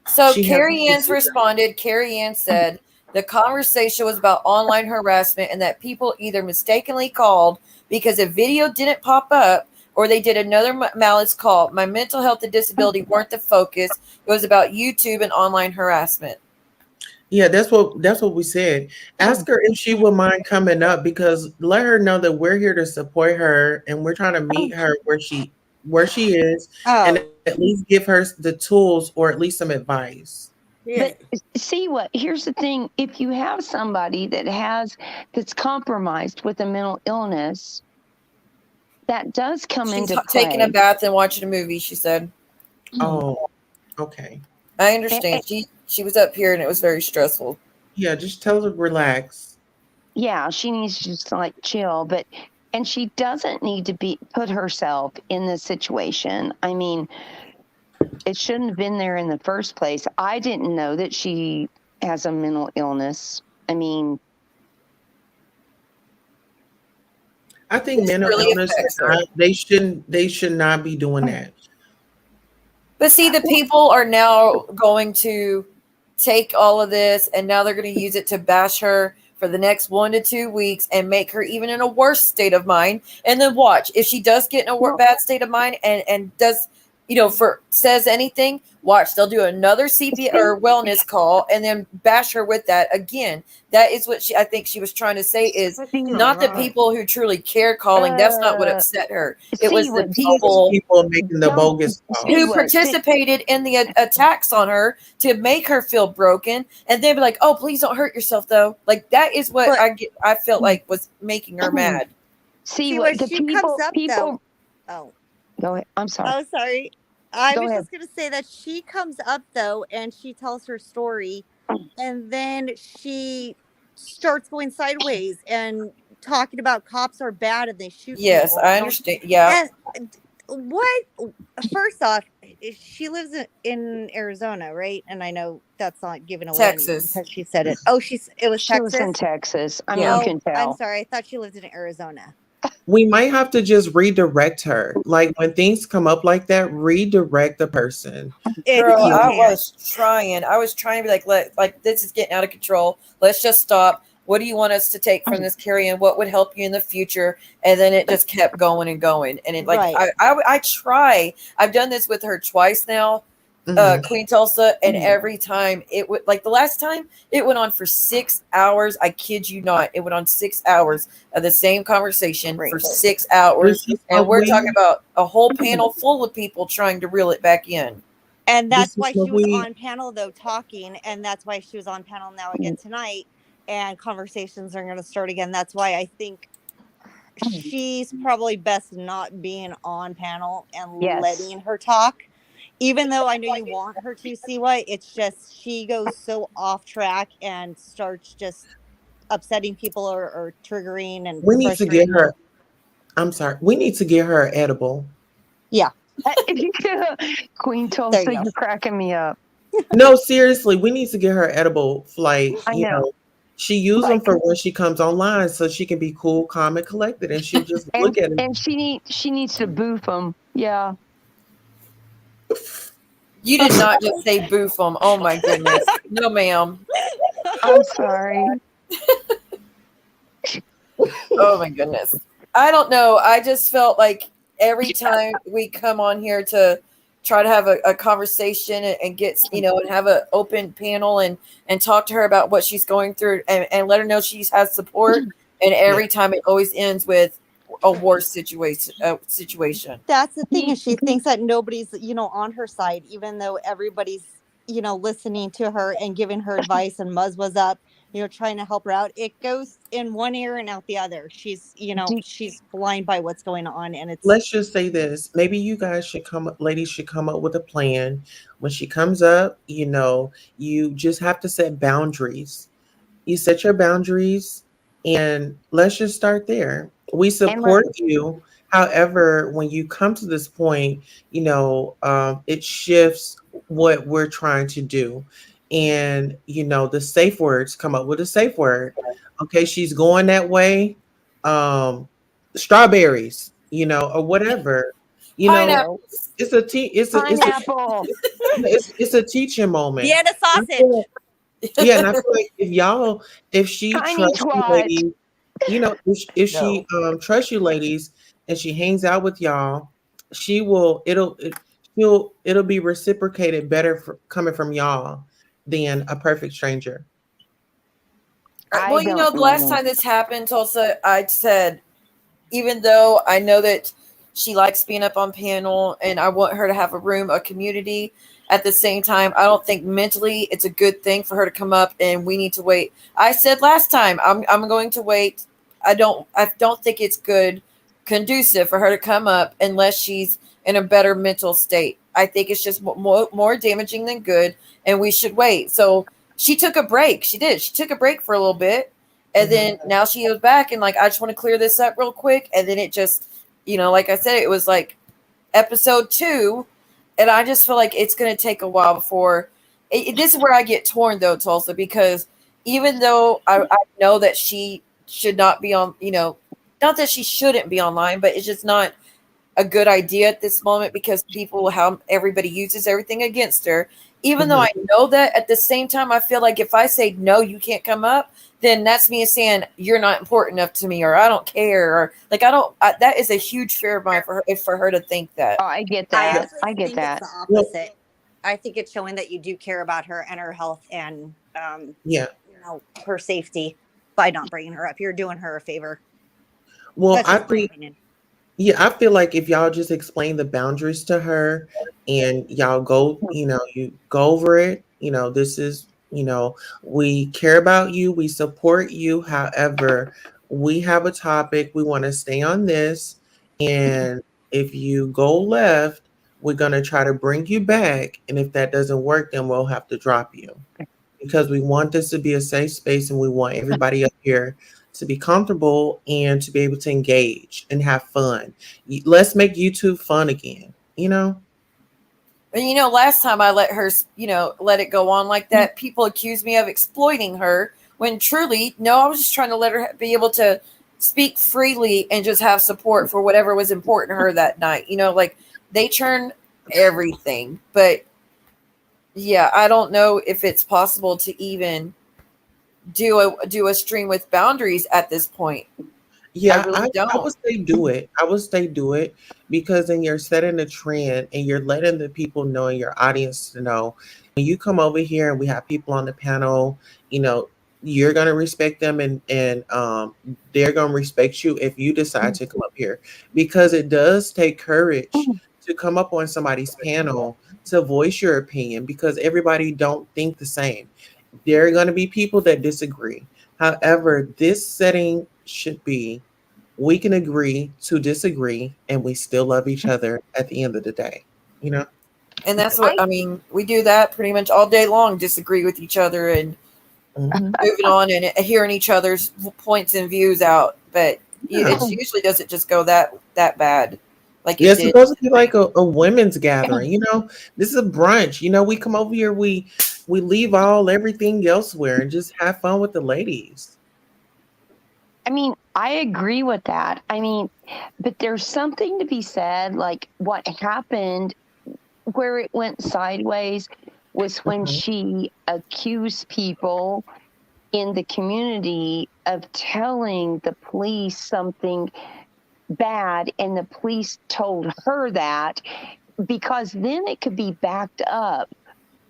So Carrie Anne's responded. Carrie Anne said the conversation was about online harassment and that people either mistakenly called because a video didn't pop up or they did another malice call. My mental health and disability weren't the focus. It was about YouTube and online harassment. Yeah, that's what we said. Ask her if she would mind coming up, because let her know that we're here to support her and we're trying to meet her where she is. And at least give her the tools or at least some advice. Yeah. But see what? Here's the thing: if you have somebody that's compromised with a mental illness, that does come She's into taking a play. bath and watching a movie, she said. Oh, okay. I understand. She was up here and it was very stressful. Yeah, just tell her to relax. Yeah, she needs to just like chill, and she doesn't need to put herself in this situation. I mean, it shouldn't have been there in the first place. I didn't know that she has a mental illness. I mean, I think This mental really illness, affects her. they should not be doing that. But see, the people are now going to take all of this and now they're going to use it to bash her for the next 1 to 2 weeks and make her even in a worse state of mind. And then watch, if she does get in a bad state of mind and does, says anything, watch, they'll do another CPR or wellness call and then bash her with that again. That is what I think she was trying to say is not the people who truly care calling. That's not what upset her. It was the people making the bogus calls. who participated in the attacks on her to make her feel broken, and they'd be like, "Oh, please don't hurt yourself, though." Like that is what I felt like was making her mad. see what what the she people, comes up though. Oh, Go ahead. I'm sorry. oh, sorry. I Go was ahead. just gonna say that she comes up though, and she tells her story, and then she starts going sideways and talking about cops are bad and they shoot. Yes, people. I understand. Yeah. And what? First off, she lives in Arizona, right? And I know that's not giving away anything Texas. because she said it. Oh, it was She Texas. was in Texas. I mean, Yeah. you can tell. I'm sorry. I thought she lived in Arizona. We might have to just redirect her. Like when things come up like that, redirect the person. Girl, I was trying. I was trying to be like this is getting out of control. Let's just stop. What do you want us to take from this, Carrie Anne? What would help you in the future? And then it just kept going and going. And it I try. I've done this with her twice now, Queen Tulsa, and every time it would, like the last time it went on for 6 hours. I kid you not, it went on 6 hours of the same conversation for 6 hours, and we're talking about a whole panel full of people trying to reel it back in. And that's why she was on panel though talking, and that's why she was on panel now again tonight, and conversations are going to start again. That's why I think she's probably best not being on panel and letting her talk. Even though I know you want her to, see what, it's just she goes so off track and starts just upsetting people or triggering and we need to get her. I'm sorry. We need to get her edible. Yeah. Queen Tulsa, you're cracking me up. No, seriously, we need to get her edible flight. I know. She uses them for when she comes online so she can be cool, calm, and collected, and she'll just look at it. And she needs to boof them. Yeah. You did not just say boof them. Oh my goodness. No, ma'am. I'm sorry. Oh my goodness. I don't know. I just felt like every time we come on here to try to have a conversation and get, and have an open panel and talk to her about what she's going through and let her know she has support. And every time it always ends with a worse situation. That's the thing, is she thinks that nobody's, on her side, even though everybody's, listening to her and giving her advice, and Muzz was up, trying to help her out. It goes in one ear and out the other. She's, she's blind by what's going on. And it's, let's just say this. Maybe you guys ladies should come up with a plan. When she comes up, you just have to set boundaries. You set your boundaries and let's just start there. We support you. However, when you come to this point, it shifts what we're trying to do. And, the safe words, come up with a safe word. Okay, she's going that way. Strawberries, or whatever. Pineapples. It's a teaching moment. Vienna sausage. Yeah, and I feel like if she trusts you ladies, if she trusts you ladies and she hangs out with y'all, it'll be reciprocated better coming from y'all than a perfect stranger. Well, the last time this happened, Tulsa, I said, even though I know that She likes being up on panel, and I want her to have a room, a community. At the same time, I don't think mentally it's a good thing for her to come up, and we need to wait. I said last time, I'm going to wait. I don't think it's good, conducive for her to come up unless she's in a better mental state. I think it's just more damaging than good, and we should wait. So she took a break. She did. She took a break for a little bit, and then now she goes back and like, I just want to clear this up real quick. And then it just, like I said, it was like episode 2, and I just feel like it's going to take a while before. This is where I get torn though, Tulsa, because even though I know that she should not be on, not that she shouldn't be online, but it's just not a good idea at this moment because how everybody uses everything against her. Even though I know that, at the same time, I feel like if I say no, you can't come up, then that's me saying you're not important enough to me, or I don't care, or like that is a huge fear of mine for her to think that. Oh, I get that. I get that. It's the opposite. I think it's showing that you do care about her and her health and her safety by not bringing her up. You're doing her a favor. Well, I feel like if y'all just explain the boundaries to her and y'all go, you go over it, this is, we care about you, we support you. However, we have a topic, we want to stay on this. And if you go left, we're going to try to bring you back. And if that doesn't work, then we'll have to drop you, because we want this to be a safe space and we want everybody up here to be comfortable and to be able to engage and have fun. Let's make YouTube fun again, And last time I let her, let it go on like that, people accused me of exploiting her when truly, no, I was just trying to let her be able to speak freely and just have support for whatever was important to her that night. Like they turn everything, but yeah, I don't know if it's possible to even do a stream with boundaries at this point. Yeah, I really don't. I would say do it. I would say do it, because then you're setting a trend and you're letting the people know and your audience to know when you come over here and we have people on the panel, you're going to respect them and they're going to respect you if you decide to come up here, because it does take courage to come up on somebody's panel to voice your opinion, because everybody don't think the same. There are going to be people that disagree. However, this setting should be, we can agree to disagree and we still love each other at the end of the day, And that's what, we do that pretty much all day long, disagree with each other and moving on and hearing each other's points and views out. But it usually doesn't just go that bad. Like it's supposed to be like a women's gathering, this is a brunch, we come over here, we leave everything elsewhere and just have fun with the ladies. I agree with that. But there's something to be said, like what happened where it went sideways was when she accused people in the community of telling the police something bad, and the police told her that, because then it could be backed up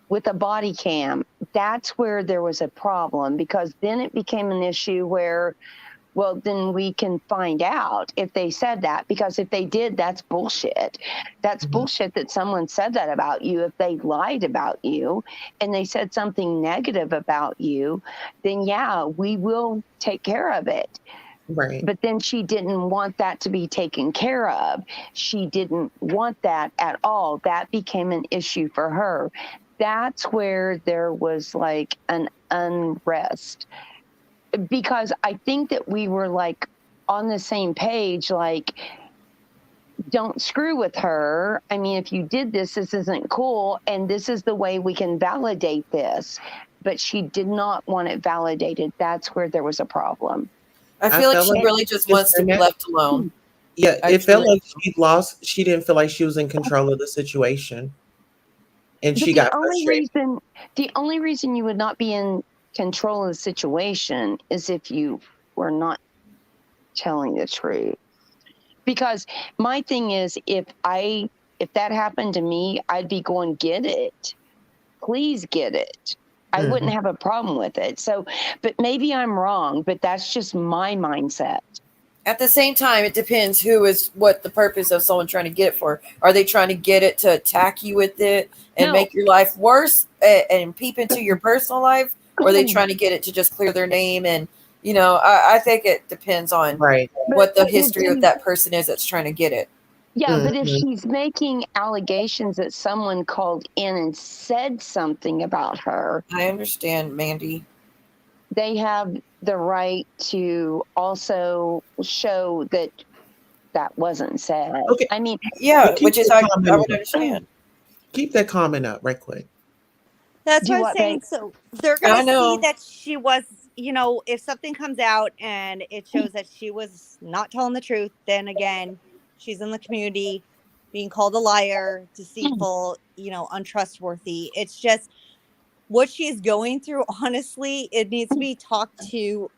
with a body cam. That's where there was a problem, because then it became an issue where, well, then we can find out if they said that, because if they did, that's bullshit. That's bullshit that someone said that about you. If they lied about you and they said something negative about you, then yeah, we will take care of it. Right. But then she didn't want that to be taken care of. She didn't want that at all. That became an issue for her. That's where there was like an unrest, because I think that we were like on the same page, like, don't screw with her. If you did this isn't cool. And this is the way we can validate this. But she did not want it validated. That's where there was a problem. I feel like she really just wants to be left alone. Yeah, it felt like she didn't feel like she was in control of the situation. And she got frustrated. The only reason you would not be in control of the situation is if you were not telling the truth. Because my thing is, if that happened to me, I'd be going, get it. Please get it. I wouldn't have a problem with it. So, but maybe I'm wrong, but that's just my mindset. At the same time, it depends what the purpose of someone trying to get it for. Are they trying to get it to attack you with it and make your life worse and peep into your personal life? Or are they trying to get it to just clear their name? And, I think it depends on what the history of that person is that's trying to get it. Yeah, but if she's making allegations that someone called in and said something about her, I understand, Mandy. They have the right to also show that wasn't said. Okay. I mean, yeah, Well, which is I would understand. Keep that comment up right quick. That's Do what I'm what, saying. babe? So they're I going to know. see that she was, if something comes out and it shows that she was not telling the truth, then again, she's in the community being called a liar, deceitful, untrustworthy. It's just what she's going through. Honestly, it needs to be talked to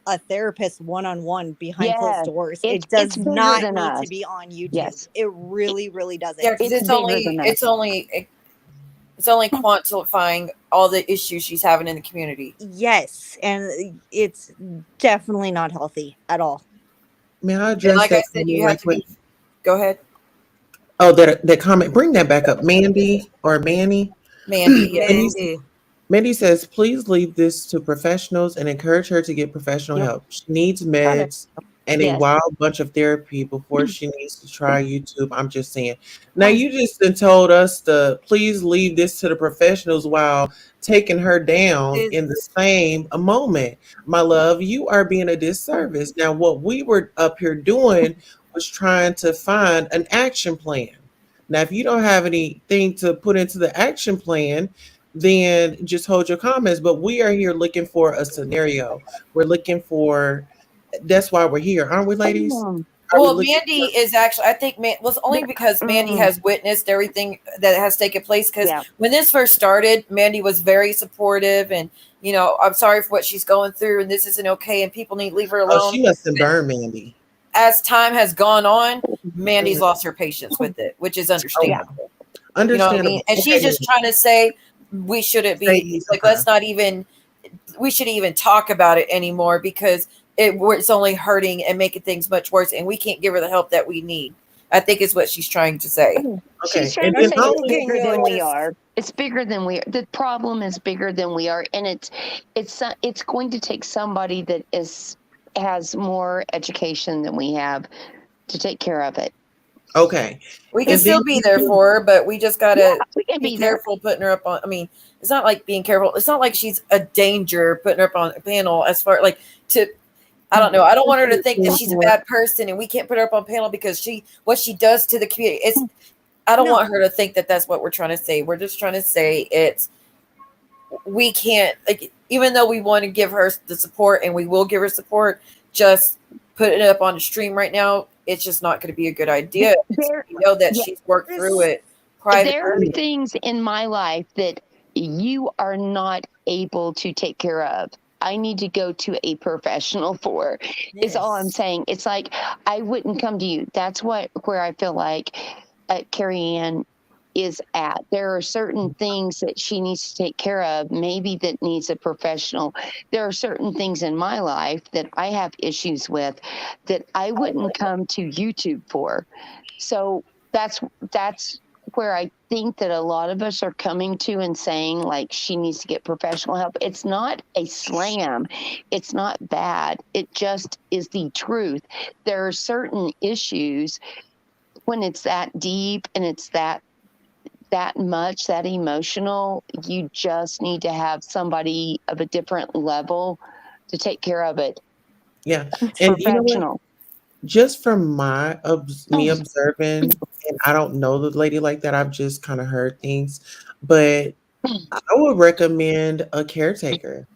a therapist one-on-one behind closed Yes, doors. it's It does bigger not than need to us. be on YouTube. Yes. It really, really doesn't. Yeah, because It's bigger than us. it's only quantifying all the issues she's having in the community. Yes, and it's definitely not healthy at all. May I And address like I that said, comment you right have to quick? be. Go ahead, Oh, that comment. Bring that back up, Mandy or Manny. Mandy. Yeah. Mandy. Mandy says, please leave this to professionals and encourage her to get professional help. She needs meds and a Yes. wild bunch of therapy before she needs to try YouTube. I'm just saying. Now, you just then told us to please leave this to the professionals while taking her down in the same moment. My love, you are being a disservice. Now, what we were up here doing was trying to find an action plan. Now, if you don't have anything to put into the action plan, then just hold your comments. But we are here looking for a scenario. We're looking for, that's why we're here, aren't we, ladies? Well, Mandy is actually, I think, was only because Mandy Mm. has witnessed everything that has taken place. Because Yeah. when this first started, Mandy was very supportive, and I'm sorry for what she's going through, and this isn't okay, and people need to leave her Oh, alone. she must have burned Mandy. As time has gone on, Mandy's lost her patience with it, which is understandable. You know what I Understandable. mean? And she's just trying to say we shouldn't be like, let's not even, we shouldn't even talk about it anymore because it's only hurting and making things much worse, and we can't give her the help that we need. I think is what she's trying to say. She's trying to say it's bigger than we are. It's bigger than we are. The problem is bigger than we are, and it's going to take somebody that has more education than we have to take care of it. Okay. We can still be there for her, but we just gotta be there. careful putting her up on. I mean, it's not like being careful. It's not like she's a danger putting her up on a panel. As far like to, I don't know. I don't want her to think that she's a bad person and we can't put her up on panel because what she does to the community. I don't want her to think that that's what we're trying to say. We're just trying to say we can't, like, even though we want to give her the support and we will give her support, just putting it up on the stream right now, it's just not going to be a good idea. We know that she's worked through it privately. There are things in my life that you are not able to take care of. I need to go to a professional for. Is all I'm saying. It's like I wouldn't come to you. That's where I feel like Carrie Anne is at. There are certain things that she needs to take care of, maybe that needs a professional. There are certain things in my life that I have issues with that I wouldn't come to YouTube for. So that's where I think that a lot of us are coming to and saying, like, she needs to get professional help. It's not a slam. It's not bad. It just is the truth. There are certain issues when it's that deep and it's that much, that emotional, you just need to have somebody of a different level to take care of it. Yeah. It's And you know professional. what? Just from me observing, and I don't know the lady like that, I've just kind of heard things, but I would recommend a caretaker.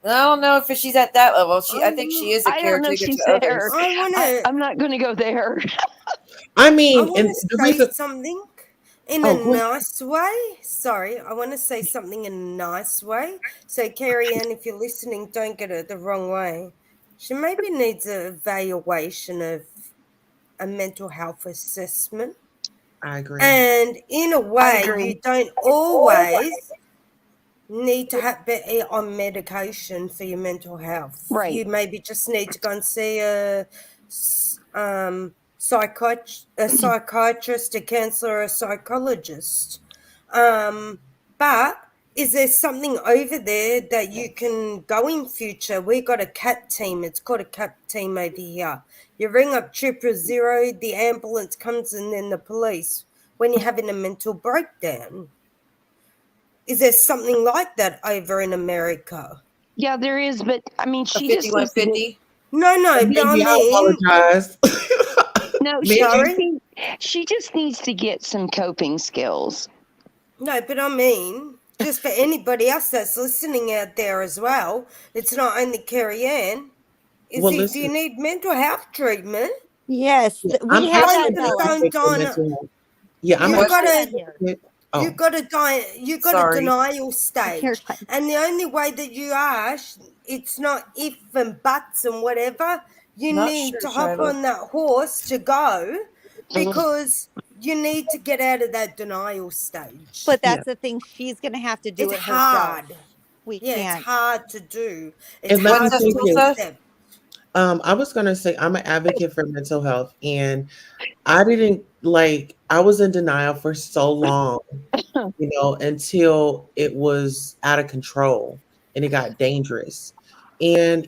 I don't know if she's at that level. I think she is a I don't know caretaker if she's to there. others. I'm not going to go there. I I mean, want and to the say reason, something in Oh, a go ahead. nice way. Sorry, I want to say something in a nice way. So, Carrie Anne, if you're listening, don't get it the wrong way. She maybe needs an evaluation of a mental health assessment. I agree. And in a way, agree. you don't always need to be on medication for your mental health. Right. You maybe just need to go and see a psychiatrist, a counselor, or a psychologist. But is there something over there that you can go in future? We got a CAT team. It's called a CAT team over here. You ring up 000, the ambulance comes, and then the police when you're having a mental breakdown. Is there something like that over in America? Yeah, there is, but I mean, A she just needs to 5150. No, but I Maybe I mean, apologize. no, Maybe- she just needs to get some coping skills. no, but I mean, just for anybody else that's listening out there as well, it's not only Carrie Anne. Well, Do you listen, need mental health treatment? Yes, I'm we have that, actually an Bella. advocate for mental health. Yeah, I'm You've actually got an to advocate. you Oh, got to you got a Sorry. denial You're stage, fine. and the only way that you are, it's not if and buts and whatever. You Not need sure, to hop Shiloh. on that horse to go, because you need to get out of that denial stage. But yeah. that's the thing. She's going to have to do It's it herself. hard. We Yeah, it's can't. hard to do. It's And let me hard What's to this, say this. Tulsa? accept. I was gonna say I'm an advocate for mental health, and I didn't I was in denial for so long, until it was out of control and it got dangerous. And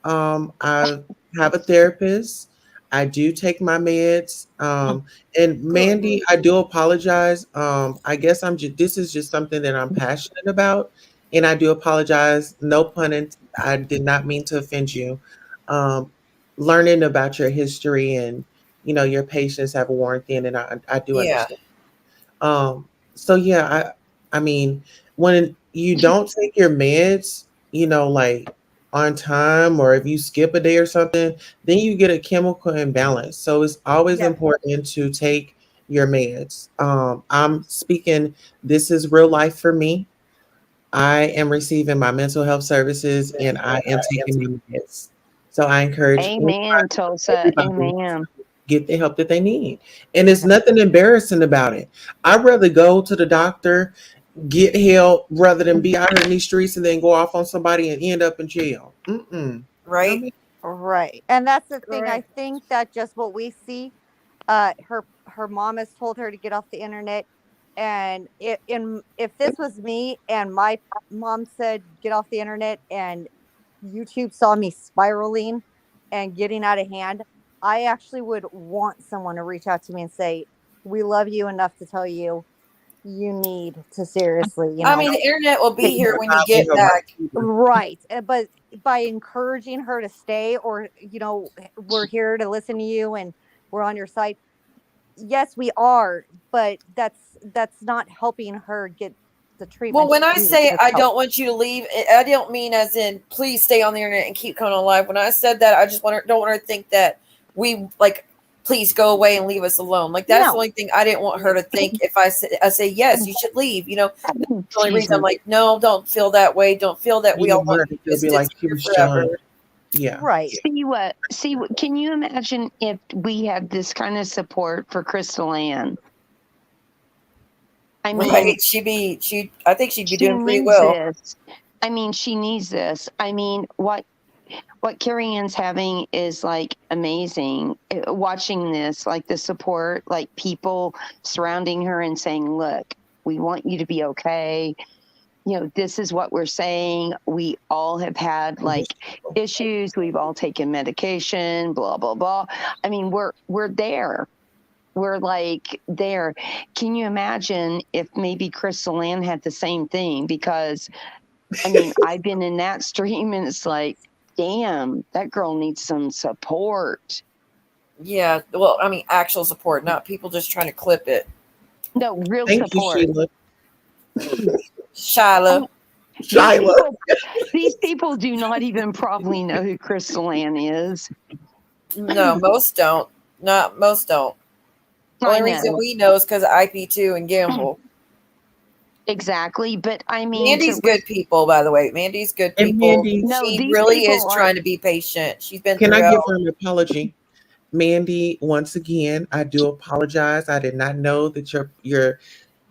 I have a therapist. I do take my meds. And Good. Mandy, I do apologize. I guess this is just something that I'm passionate about, and I do apologize. No pun intended. I did not mean to offend you. Um, Learning about your history and your patients have worn thin, and I do Yeah. understand. So yeah, I mean, when you don't take your meds, on time, or if you skip a day or something, then you get a chemical imbalance. So it's always Yeah. important to take your meds. I'm speaking, this is real life for me. I am receiving my mental health services and I am taking my meds. So I encourage Amen, Tulsa. everybody Amen. get the help that they need. And there's nothing embarrassing about it. I'd rather go to the doctor, get help, rather than be out here in these streets and then go off on somebody and end up in jail. Right? Right. And that's the thing. I Correct. think that just what we see, her mom has told her to get off the internet. And if this was me and my mom said get off the internet and YouTube saw me spiraling and getting out of hand, I actually would want someone to reach out to me and say, "We love you enough to tell you you need to seriously, I mean, the internet will be here when you get back. Right. But by encouraging her to stay, or, we're here to listen to you and we're on your side. Yes, we are, but that's not helping her get the treatment. Well, when she I needs say I herself. don't want you to leave, I don't mean as in please stay on the internet and keep coming alive. When I said that, I just don't want her to think that we please go away and leave us alone. Like that's No. the only thing I didn't want her to think. If I say yes, you should leave. That's the only reason I'm like, no, don't feel that way. Don't feel that we all want you to be like she here was forever. showing. Yeah. Right. See what, can you imagine if we had this kind of support for Crystal Ann? I mean, Right. I think she'd be she doing pretty needs well. this. I mean, she needs this. I mean, what Carrie Ann's having is amazing. Watching this, the support, people surrounding her and saying, look, we want you to be okay. This is what we're saying. We all have had issues. We've all taken medication, blah, blah, blah. I mean, we're there. We're there. Can you imagine if maybe Crystal Ann had the same thing? Because I mean, I've been in that stream and it's damn, that girl needs some support. Yeah. Well, I mean, actual support, not people just trying to clip it. No, real Thank support. you, Shiloh. These people do not even probably know who Crystal Ann is. No, most don't. Most don't. The only reason we know is because of IP2 and Gamble. Exactly, but I mean, Mandy's good people, by the way. Mandy's good people. She really is trying to be patient. She's been. Can I give her an apology, Mandy? Once again, I do apologize. I did not know that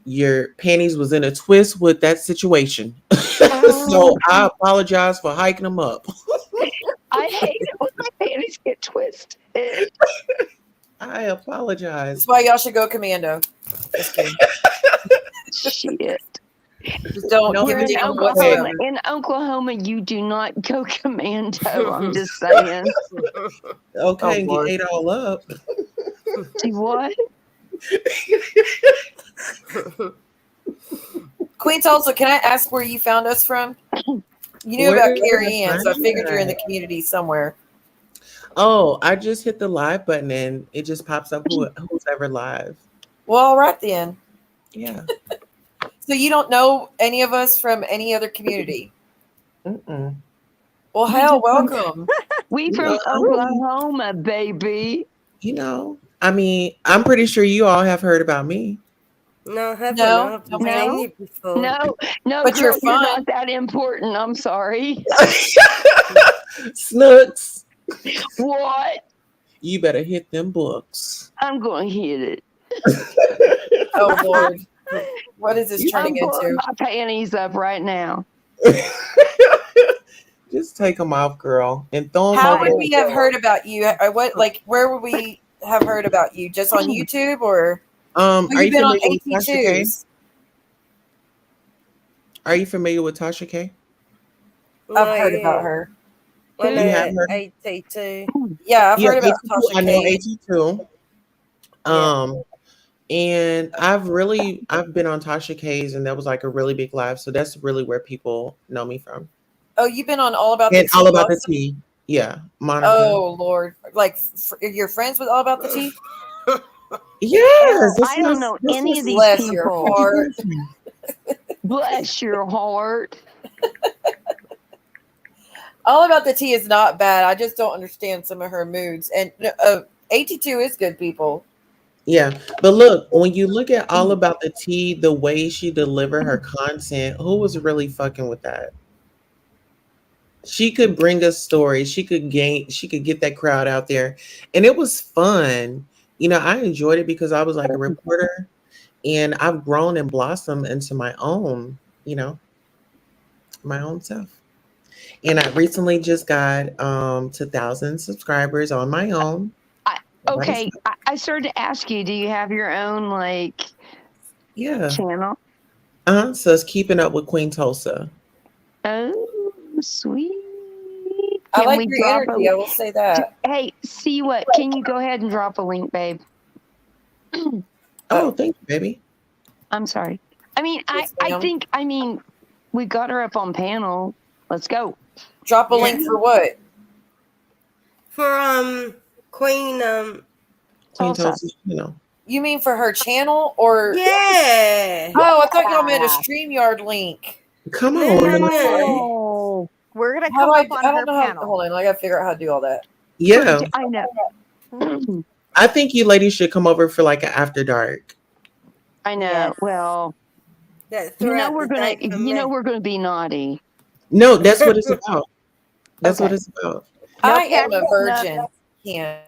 your panties was in a twist with that situation. So I apologize for hiking them up. I hate it when my panties get twisted. I apologize. That's why y'all should go commando. Just kidding. Shit. Just don't No, give a In damn Oklahoma, whatsoever. in Oklahoma, you do not go commando. I'm just saying. Okay, and Lord. get ate all up. See what? Queen Tulsa, can I ask where you found us from? You knew Where about did I Carrie Anne, so I find figured you're in that? the community somewhere. Oh, I just hit the live button and it just pops up who's ever live. Well, all right then. Yeah. So you don't know any of us from any other community? Mm-mm. Well, hell, welcome. We from Oklahoma, baby. You know, I mean, I'm pretty sure you all have heard about me. No, I haven't. No, I've seen you before. No, But girl, you're you're fine. not that important. I'm sorry. Snooks, What? you better hit them books. I'm going to hit it. Oh, Lord. What is this I'm turning pulling into? my panties up right now. Just take them off, girl, and throw them How over would there. we have heard about you? Where would we have heard about you? Just on YouTube or? Are You've you been on familiar with Tasha K? AT2s. Are you familiar with Tasha K? I've heard about her. I You know have heard? AT2. Yeah, I've Yeah, heard about AT2, Tasha I know K. AT2. And I've been on Tasha K's, and that was like a really big live. So that's really where people know me from. Oh, you've been on All About the And Tea. All About the also? Tea. Yeah, Monica. Oh, Lord. Like, you're friends with All About the Tea? Yes. I don't know any of these Bless your people. heart. Bless your heart. All About the Tea is not bad. I just don't understand some of her moods. And AT2 is good, people. Yeah, but look, when you look at All About the Tea, the way she delivered her content, who was really fucking with that? She could bring us stories. She could get that crowd out there. And it was fun. You know, I enjoyed it because I was like a reporter, and I've grown and blossomed into my own, my own self. And I recently just got to 1,000 subscribers on my own. Okay, I started to ask you, do you have your own channel? So it's Keeping Up with Queen Tulsa. Oh, sweet. I Can like we your drop energy. I will say that. Hey, see what? Can you go ahead and drop a link, babe? Oh, thank you, baby. I'm sorry. I mean, Yes, I ma'am. think, we got her up on panel. Let's go. Drop a link for what? For Queen Tulsa, You mean for her channel or? Yeah. Oh, I thought y'all meant a StreamYard link. Come No, on. No. We're gonna How come do up on I her don't know how. panel. Hold on, I gotta figure out how to do all that. Yeah. I know. I think you ladies should come over for like an after dark. I know. Yes. Well, we're gonna be naughty. No, that's what it's about. That's what it's about. I am a virgin. Yeah.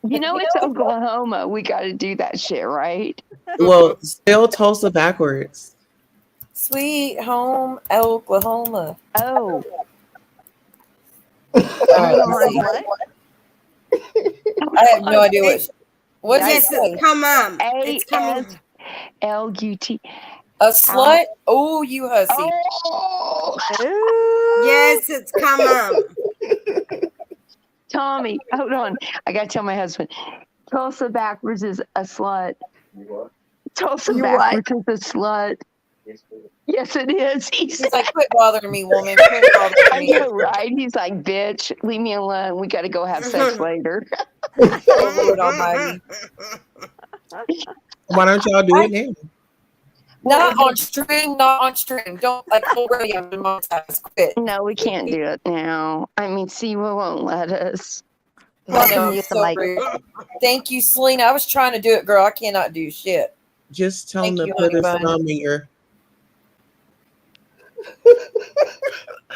It's Oklahoma. We got to do that shit, right? Well, spell Tulsa backwards. Sweet home Oklahoma. Oh. I have no idea what's Yes, it. come on. It's coming. ASLUT. A slut? Oh, you hussy. Oh. Yes, it's come on. Tommy, hold on. I got to tell my husband. Tulsa backwards is a slut. Tulsa backwards is a slut. Yes, it is. He's like, quit bothering me, woman. Quit bothering I me. know, right? He's like, bitch, leave me alone. We got to go have sex later. Oh, Lord Almighty. Why don't y'all do it now? Not on stream, not on stream. Don't already have been monetized. Quit. No, we can't do it now. I mean, Siwa won't let us. I know, so rude. Thank you, Selena. I was trying to do it, girl. I cannot do shit. Just tell Thank them you, to put honey a bun. thumb in your.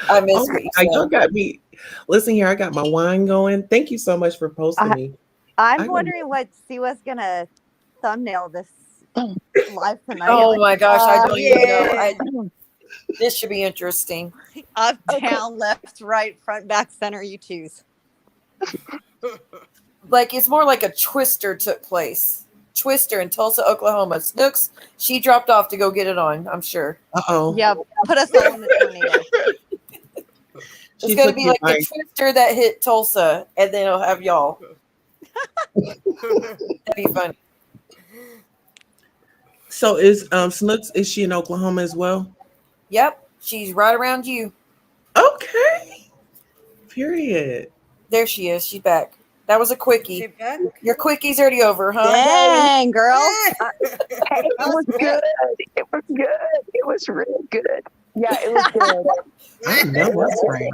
I miss Oh, what you y'all said. got me. Listen here, I got my wine going. Thank you so much for posting me. I'm wondering what Siwa's gonna thumbnail this live tonight. Oh my gosh, I don't even yeah. know. This should be interesting. Up, down, left, right, front, back, center. You choose. Like it's more like a twister took place. Twister in Tulsa, Oklahoma. Snooks, she dropped off to go get it on, I'm sure. Uh-oh. Yeah, put us all in the tornado. It's going to be like a twister that hit Tulsa, and then it'll have y'all. That'd be funny. So is Snooks, is she in Oklahoma as well? Yep, she's right around you. Okay. Period. There she is. She's back. That was a quickie. Back? Your quickie's already over, huh? Dang, girl. Hey, it was good. It was good. It was really good. Yeah, it was good. I know that's right.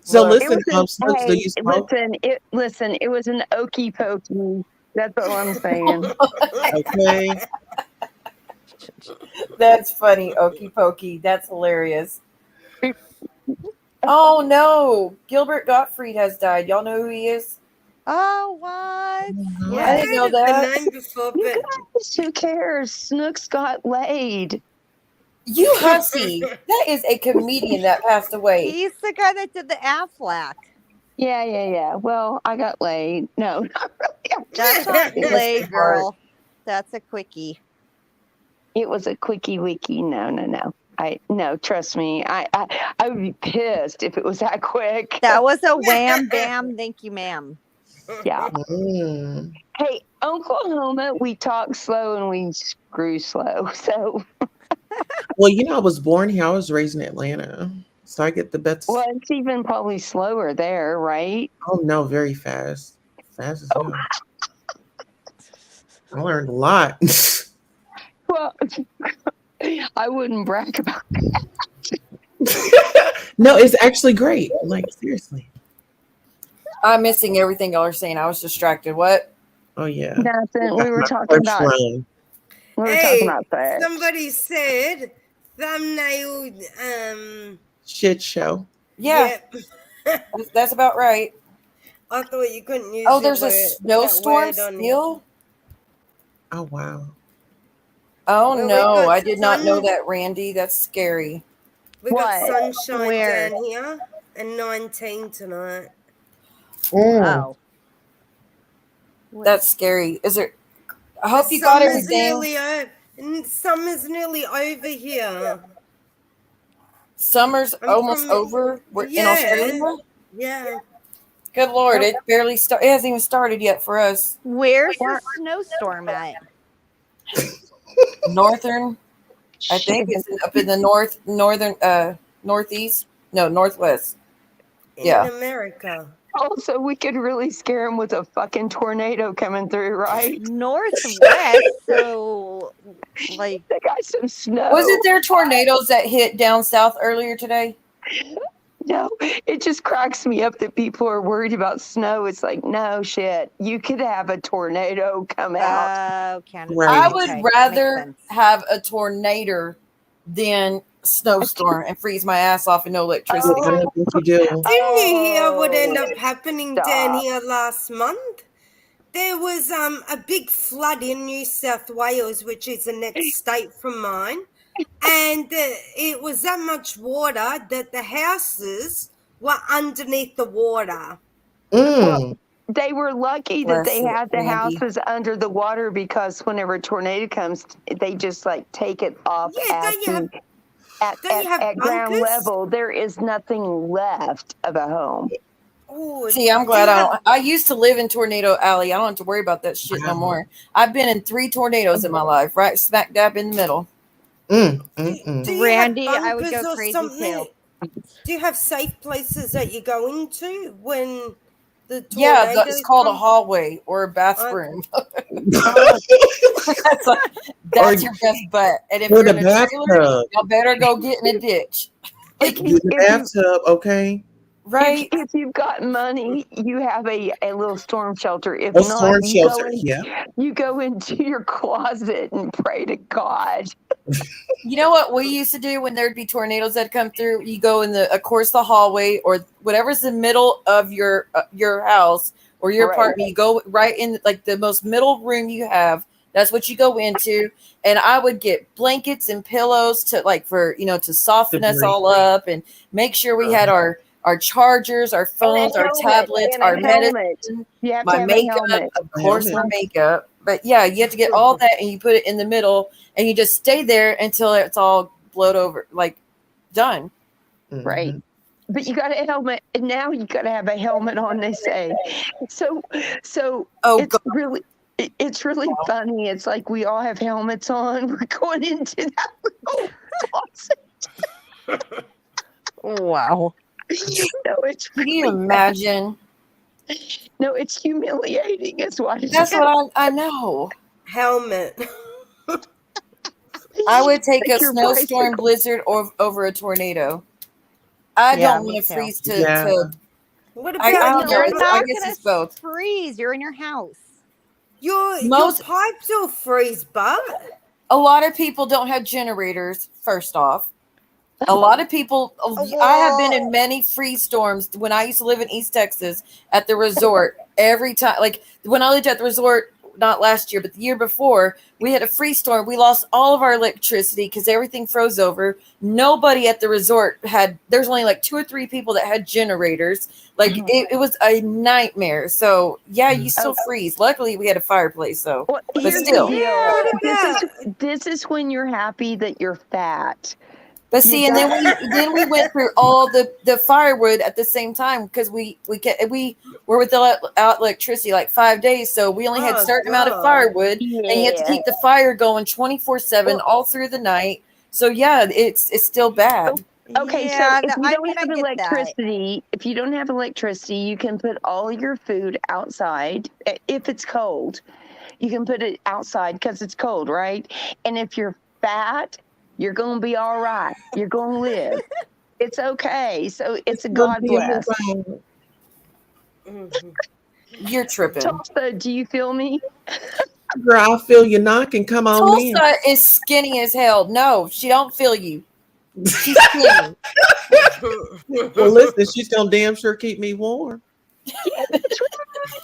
So listen, Snooks, do you smoke? Listen, it was an okey pokey. That's all I'm saying. Okay. That's funny. Okey pokey. That's hilarious. Oh no. Gilbert Gottfried has died. Y'all know who he is? Oh, what? Yeah, I didn't know that. The name before, You but guys, who cares? Snooks got laid. You hussy. That is a comedian that passed away. He's the guy that did the Aflac. Yeah. Well, I got laid. No, not really. That's not laid, girl. That's a quickie. It was a quickie wiki. No, trust me. I would be pissed if it was that quick. That was a wham bam, thank you, ma'am. Yeah. Hey, Oklahoma, we talk slow and we screw slow. So Well, I was born here. I was raised in Atlanta. So I get the best. well, it's even probably slower there, right? Oh no, very fast. Fast as hell. I learned a lot. Well, I wouldn't brag about No, it's actually great. Like, seriously. I'm missing everything y'all are saying. I was distracted. What? Oh yeah. nothing. We were talking about sex. Somebody said thumbnail Shit show. Yeah. That's about right. I thought you couldn't use Oh, there's a snowstorm that word on still? Oh wow. Oh Well, we no, got I did not know sun- that, Randy. That's scary. We got What? sunshine Where? down here and 19 tonight. Oh. That's scary. Is there I hope you got Summer's everything. Summer's nearly over here. Summer's I'm almost from- over. We're in Yeah. Australia. Yeah. Good Lord, it barely it hasn't even started yet for us. Where's your snowstorm at? Northern, I think it's up in the northeast. No, northwest. In Yeah. America. Also, we could really scare him with a fucking tornado coming through, right? Northwest, so like They got some snow. Wasn't there tornadoes that hit down south earlier today? No, it just cracks me up that people are worried about snow. It's like, no shit. You could have a tornado come out. oh, Canada. Right. I Okay, would makes rather sense. have a tornado than snowstorm and freeze my ass off and no electricity. I don't think you do. Didn't you hear what ended up happening down Stop. here last month? There was a big flood in New South Wales, which is the next state from mine. And it was that much water that the houses were underneath the water. Mm. They were lucky that they Bless it, had the Randy. houses under the water because whenever a tornado comes, they just like take it off Yeah, don't you have at ground bunkers? level. There is nothing left of a home. Oh, See, I'm glad I don't. I used to live in Tornado Alley. I don't have to worry about that shit no Wow. more. I've been in 3 tornadoes in my life, right smack dab in the middle. Mm. Do you have Randy, I would bunkers go or crazy something? too. Do you have safe places that you go into when the tornadoes Yeah, it's called a come? hallway or a bathroom. Mm. That's your best bet. And if Or you're the in a trailer, bathtub. y'all better go get in a ditch. Do the bathtub, okay? Right? If you've got money, you have a little storm shelter. If A not, storm you shelter, go yeah. you go into your closet and pray to God. You know what we used to do when there'd be tornadoes that come through? You go in of course, the hallway or whatever's the middle of your house or your apartment. You go right in like the most middle room you have. That's what you go into. And I would get blankets and pillows to to soften us all up and make sure we had our chargers, our phones, our tablets, our medicine, my makeup, of course, my makeup. But yeah, you have to get all that and you put it in the middle and you just stay there until it's all blowed over, like done. Right. But you got a helmet, and now you got to have a helmet on, they say. So it's really funny. It's like we all have helmets on. We're going into that little closet. Wow. No, it's Can you imagine? No, it's humiliating. That's what I know. Helmet. I would take Like a your snowstorm bicycle. blizzard over a tornado. I Yeah, don't me want to too. freeze Yeah. What I about don't know. You're I not guess gonna it's both. freeze. You're in your house. your Most- pipes will freeze, but A lot of people don't have generators, first off. A lot of people, I have been in many freeze storms when I used to live in East Texas at the resort. Every time, like when I lived at the resort, not last year, but the year before, we had a freeze storm. We lost all of our electricity because everything froze over. Nobody at the resort there's only like 2 or 3 people that had generators. Like it was a nightmare. So yeah, you still freeze. Luckily we had a fireplace, so Well, but here's still. the deal. This is when you're happy that you're fat. But see, and then we went through all the firewood at the same time because we were without electricity like 5 days, so we only had a certain amount of firewood, and you have to keep the fire going 24/7 all through the night. So yeah, it's still bad. Okay, Yeah, so if you I don't mean, I have get that. electricity, you can put all your food outside. If it's cold, you can put it outside because it's cold, right? And if you're fat, you're going to be all right. You're going to live. It's okay. So it's a God bless. You're tripping. Tulsa, do you feel me? Girl, I feel you knocking. Come on in. Tulsa is skinny as hell. No, she don't feel you. She's skinny. Well, listen, she's gonna damn sure keep me warm.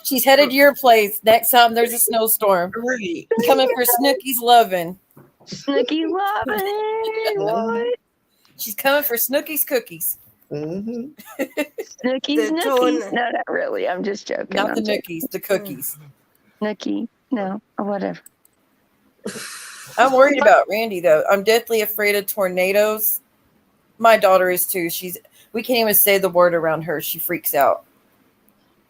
She's headed to your place next time there's a snowstorm. Right. Coming for Snookie's loving. Snookie loving. What? She's coming for Snookie's cookies. Snookies, The nookies. tone- No, not really. I'm just joking. Not the I'm joking. nookies, the cookies. Nookie. No, or whatever. I'm worried about Randy though. I'm deathly afraid of tornadoes. My daughter is too. We can't even say the word around her. She freaks out.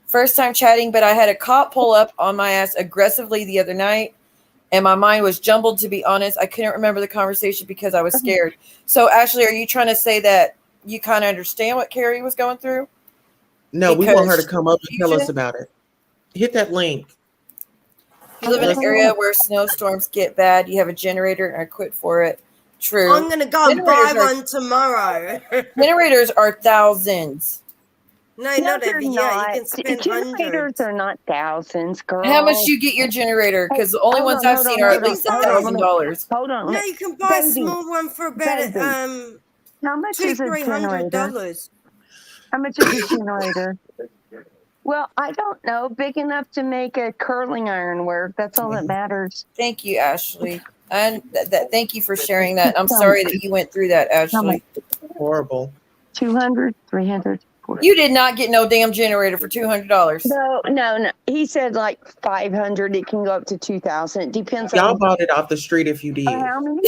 First time chatting, but I had a cop pull up on my ass aggressively the other night, and my mind was jumbled, to be honest. I couldn't remember the conversation because I was scared. So, Ashley, are you trying to say that you kind of understand what Carrie was going through? No, we want her to Because come up and tell us about it. Hit that link. you live in an area where snowstorms get bad. You have a generator and are equipped for it. True. I'm gonna go and buy one tomorrow. Generators are thousands. No, not they're every year. not. You can spend Generators hundreds. are not thousands, girl. How much you get your generator? Because the only Hold ones on, I've hold seen on, are at hold least on, hold on. $1,000. Hold on. No, you can buy a Baby, small one for about baby. How much is a generator? $200-$300. How much is a generator? Well, I don't know. Big enough to make a curling iron work. That's all that matters. Thank you, Ashley. And thank you for sharing that. I'm sorry that you went through that, Ashley. Horrible. 200, 300. You did not get no damn generator for $200. No. He said like 500. It can go up to 2,000. It depends Y'all on bought it off the street if you did. how many.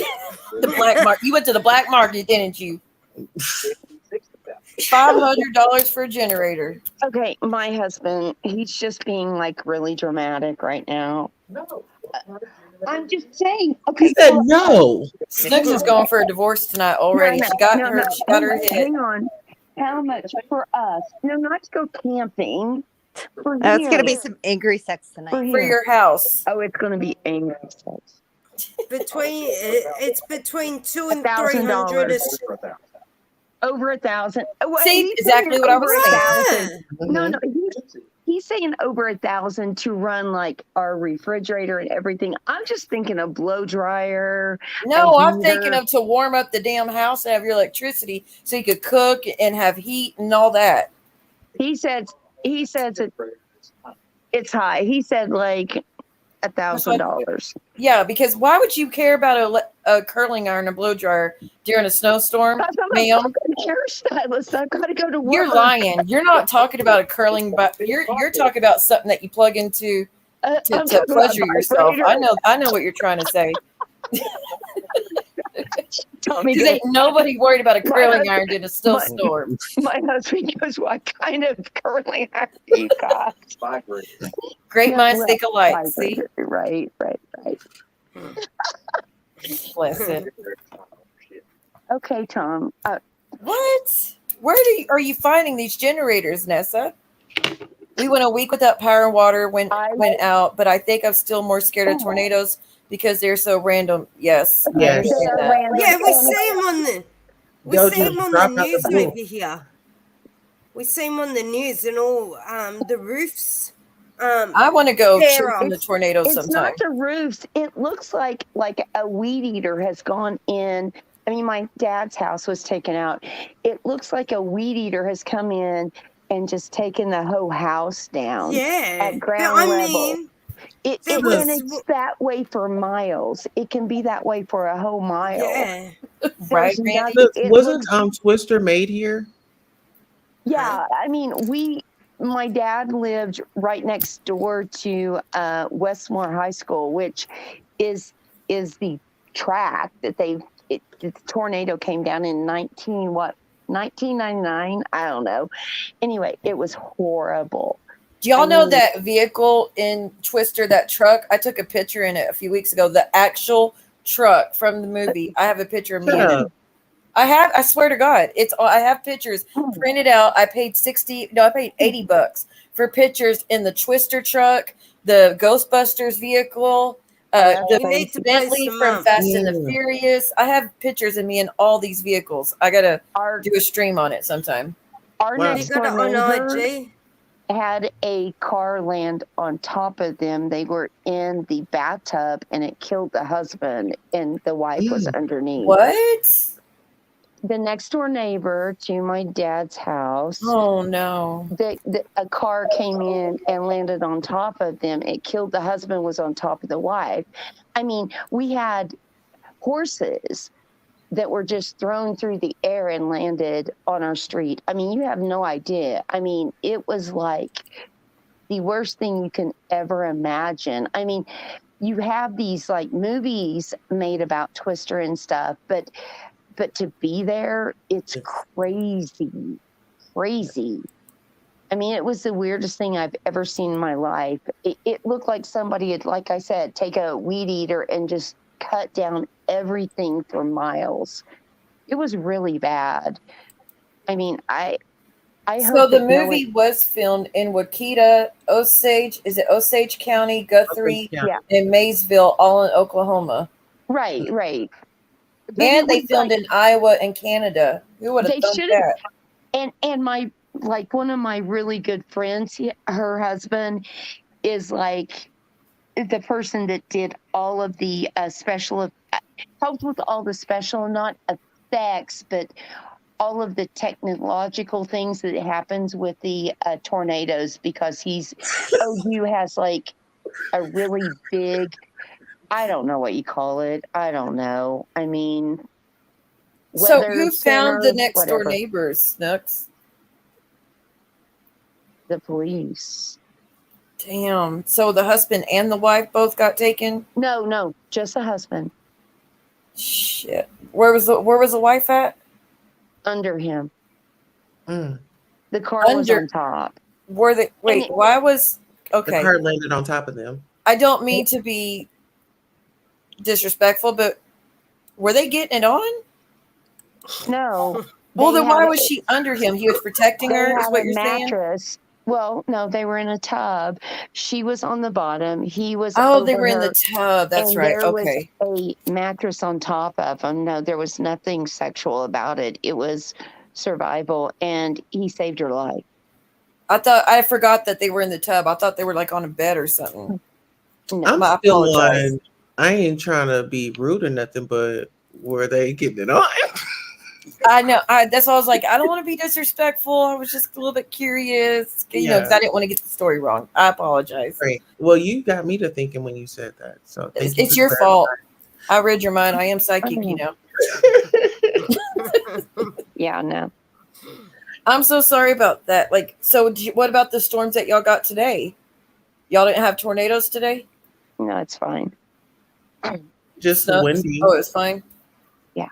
The black market. You went to the black market, didn't you? $500 for a generator. Okay, my husband, he's just being like really dramatic right now. No. I'm just saying. Okay. He said no. Snooks is going for a divorce tonight already. She got her hit. Hang on. How much for us? No, not to go camping. For Oh, it's him. gonna be some angry sex tonight. For your house. Oh, it's gonna be angry sex. It's between $200 and $1,000. $300. Over 1,000. See, exactly what I was saying. No, he he's saying over 1,000 to run like our refrigerator and everything. I'm just thinking of blow dryer. No, I'm thinking of to warm up the damn house and have your electricity so you could cook and have heat and all that. He says it's high. He said like $1,000. Yeah, because why would you care about a curling iron, a blow dryer during a snowstorm, ma'am? Hairstylist, I've got to go to work. You're lying. You're not talking about a curling, but you're talking about something that you plug into to pleasure yourself. I know what you're trying to say. Because ain't nobody worried about a curling iron in a snowstorm. My husband goes, "What kind of curling iron do you got?" Great minds think alike. See, right. Bless him. Okay, Tom. What? Where are you finding these generators, Nessa? We went a week without power and water went out, but I think I'm still more scared of tornadoes because they're so random. Yes. Yes. Yeah, we see them on the news over here. We see them on the news and all the roofs. I want to go check on the tornadoes sometime. It's not the roofs. It looks like a weed eater has gone in. I mean, my dad's house was taken out. It looks like a weed eater has come in and just taken the whole house down. Yeah. At ground level. It's that way for miles. It can be that way for a whole mile. Yeah. Right. Wasn't Twister made here? Yeah. I mean, my dad lived right next door to Westmore High School, which is the track that the tornado came down in 1999. I don't know. Anyway, it was horrible. Do y'all know that vehicle in Twister, that truck? I took a picture in it a few weeks ago. The actual truck from the movie. I have a picture of me in it. I swear to God, I have pictures printed out. I paid $80 for pictures in the Twister truck, the Ghostbusters vehicle, the Bentley from Fast and the Furious. I have pictures of me in all these vehicles. I gotta do a stream on it sometime. Our next door neighbor had a car land on top of them. They were in the bathtub and it killed the husband and the wife was underneath. What? The next door neighbor to my dad's house. Oh no! A car came in and landed on top of them. It killed the husband. Was on top of the wife. I mean, we had horses that were just thrown through the air and landed on our street. I mean, you have no idea. I mean, it was like the worst thing you can ever imagine. I mean, you have these like movies made about Twister and stuff, but to be there, it's crazy. I mean, it was the weirdest thing I've ever seen in my life. It looked like somebody had, like I said, take a weed eater and just cut down everything for miles. It was really bad. I mean, I so the movie was filmed in Waukita, Osage. Is it Osage County, Guthrie, and Maysville, all in Oklahoma? Right. And they filmed in Iowa and Canada. Who would have thought that? And my one of my really good friends, her husband is like the person that did all of the helped with all the special, not effects, but all of the technological things that happens with the tornadoes, because OU has like a really big, I don't know what you call it. I don't know. I mean, so who found the next door neighbors, Snooks? The police. Damn. So the husband and the wife both got taken? No, just the husband. Shit. Where was the wife at? Under him. The car was on top. Why was the car landed on top of them? I don't mean to be disrespectful, but were they getting it on? No. Well, then why was she under him? He was protecting her, is what you're mattress. Saying? Well, no, they were in a tub. She was on the bottom. He was. Oh, they were in the tub. That's right. Okay. There was a mattress on top of him. No, there was nothing sexual about it. It was survival, and he saved her life. I forgot that they were in the tub. I thought they were like on a bed or something. No. I'm I still apologize. on. I ain't trying to be rude or nothing, but were they getting it on? I know. That's why I was like, I don't want to be disrespectful. I was just a little bit curious, because Yeah. I didn't want to get the story wrong. I apologize. Great. Well, you got me to thinking when you said that. So thank you. It's your fault. I read your mind. I am psychic, Yeah, no. I'm so sorry about that. Like, so what about the storms that y'all got today? Y'all didn't have tornadoes today? No, it's fine. Just Snow? windy. Oh, it's fine. Yeah.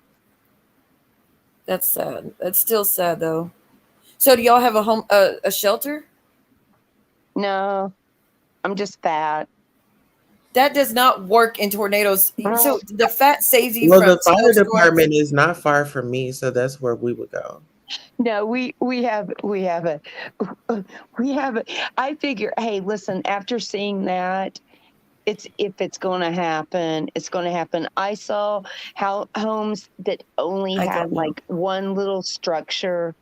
That's sad. That's still sad though. So do y'all have a home, a shelter? No, I'm just fat. That does not work in tornadoes. So the fat saves you Well, from the fire snowstorms. department is not far from me, so that's where we would go. No, we have a I figure, hey, listen, after seeing that, if it's going to happen, it's going to happen. I saw how homes that only had like one little structure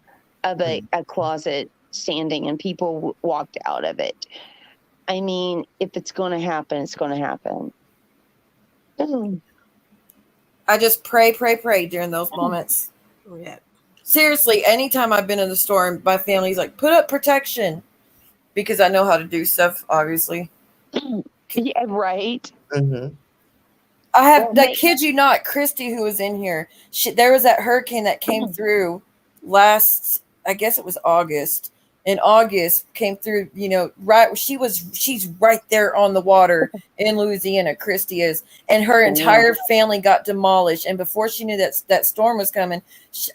of a closet standing and people walked out of it. I mean, if it's going to happen, it's going to happen. I just pray during those moments. Yeah. Seriously, anytime I've been in the storm, my family's like, put up protection, because I know how to do stuff, obviously. Yeah, right. Mm-hmm. I have, I kid you not, Christy, who was in here, there was that hurricane that came through last, I guess it was August. In August, came through, right. She's right there on the water in Louisiana, Christy is, and her entire family got demolished. And before she knew that storm was coming,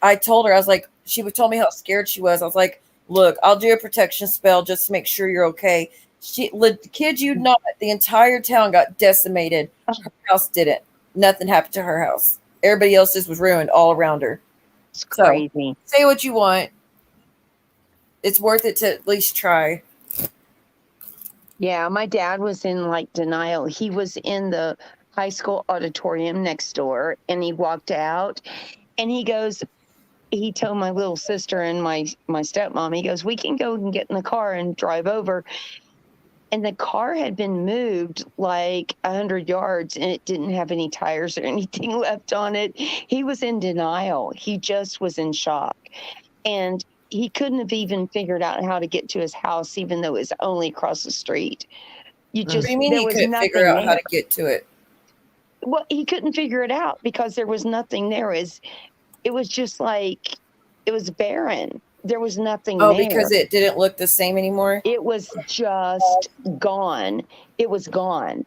I told her, I was like, she told me how scared she was. I was like, look, I'll do a protection spell just to make sure you're okay. Kid you not, the entire town got decimated. Her house didn't. Nothing happened to her house. Everybody else's was ruined all around her. It's crazy. So, say what you want. It's worth it to at least try. Yeah, my dad was in like denial. He was in the high school auditorium next door and he walked out and he told my little sister and my stepmom, he goes, we can go and get in the car and drive over. And the car had been moved like 100 yards and it didn't have any tires or anything left on it. He was in denial. He just was in shock. And he couldn't have even figured out how to get to his house, even though it's only across the street. What do you mean he couldn't figure out how to get to it? Well, he couldn't figure it out because there was nothing there. It was just like, it was barren. There was nothing there. Oh, because it didn't look the same anymore? It was just gone. It was gone.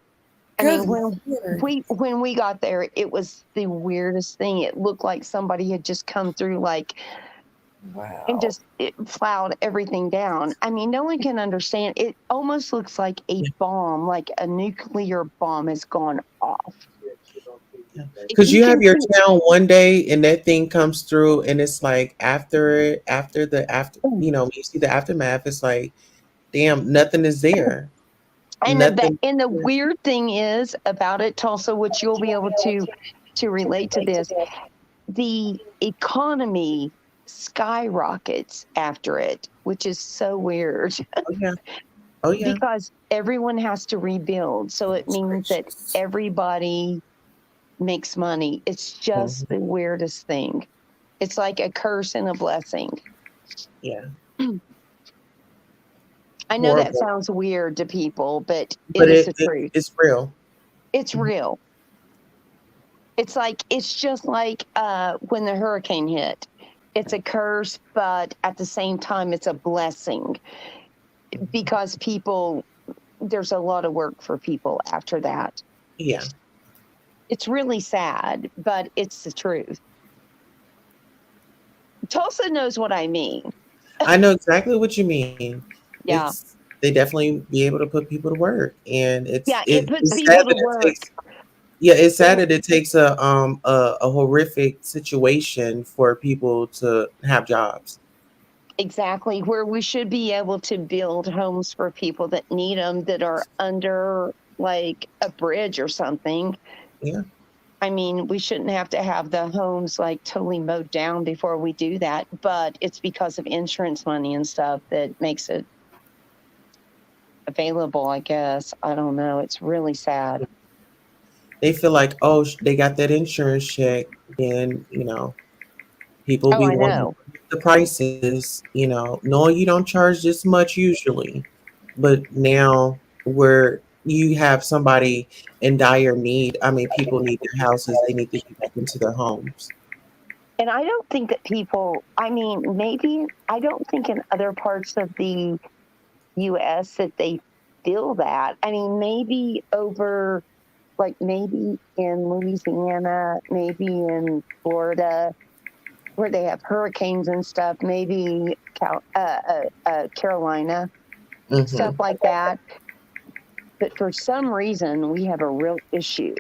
I mean, when we got there, it was the weirdest thing. It looked like somebody had just come through and just it plowed everything down. I mean, no one can understand. It almost looks like a bomb, like a nuclear bomb has gone off. Because you have your town one day and that thing comes through and it's like after when you see the aftermath, it's like, damn, nothing is there. And the weird thing is about it, Tulsa, which you'll be able to relate to this, the economy skyrockets after it, which is so weird. Oh yeah. Because everyone has to rebuild. So it means that everybody makes money. It's just the weirdest thing. It's like a curse and a blessing. Yeah. I know that sounds weird to people, but it is the truth. It's real. It's real. It's just like when the hurricane hit. It's a curse, but at the same time, it's a blessing because there's a lot of work for people after that. Yeah. It's really sad, but it's the truth. Tulsa knows what I mean. I know exactly what you mean. Yeah. They definitely be able to put people to work. And it puts people to work. It's sad that it takes a horrific situation for people to have jobs. Exactly, where we should be able to build homes for people that need them, that are under like a bridge or something. Yeah. I mean, we shouldn't have to have the homes like totally mowed down before we do that, but it's because of insurance money and stuff that makes it available, I guess. I don't know. It's really sad. They feel like, oh, they got that insurance check, and people Oh, be I wanting know. the prices. Knowing you don't charge this much usually, but now where you have somebody in dire need. I mean, people need their houses. They need to get back into their homes. And I don't think that people, I mean, maybe, I don't think in other parts of the U.S. that they feel that. I mean, maybe over, like maybe in Louisiana, maybe in Florida, where they have hurricanes and stuff, maybe Carolina, stuff like that. But for some reason, we have a real issue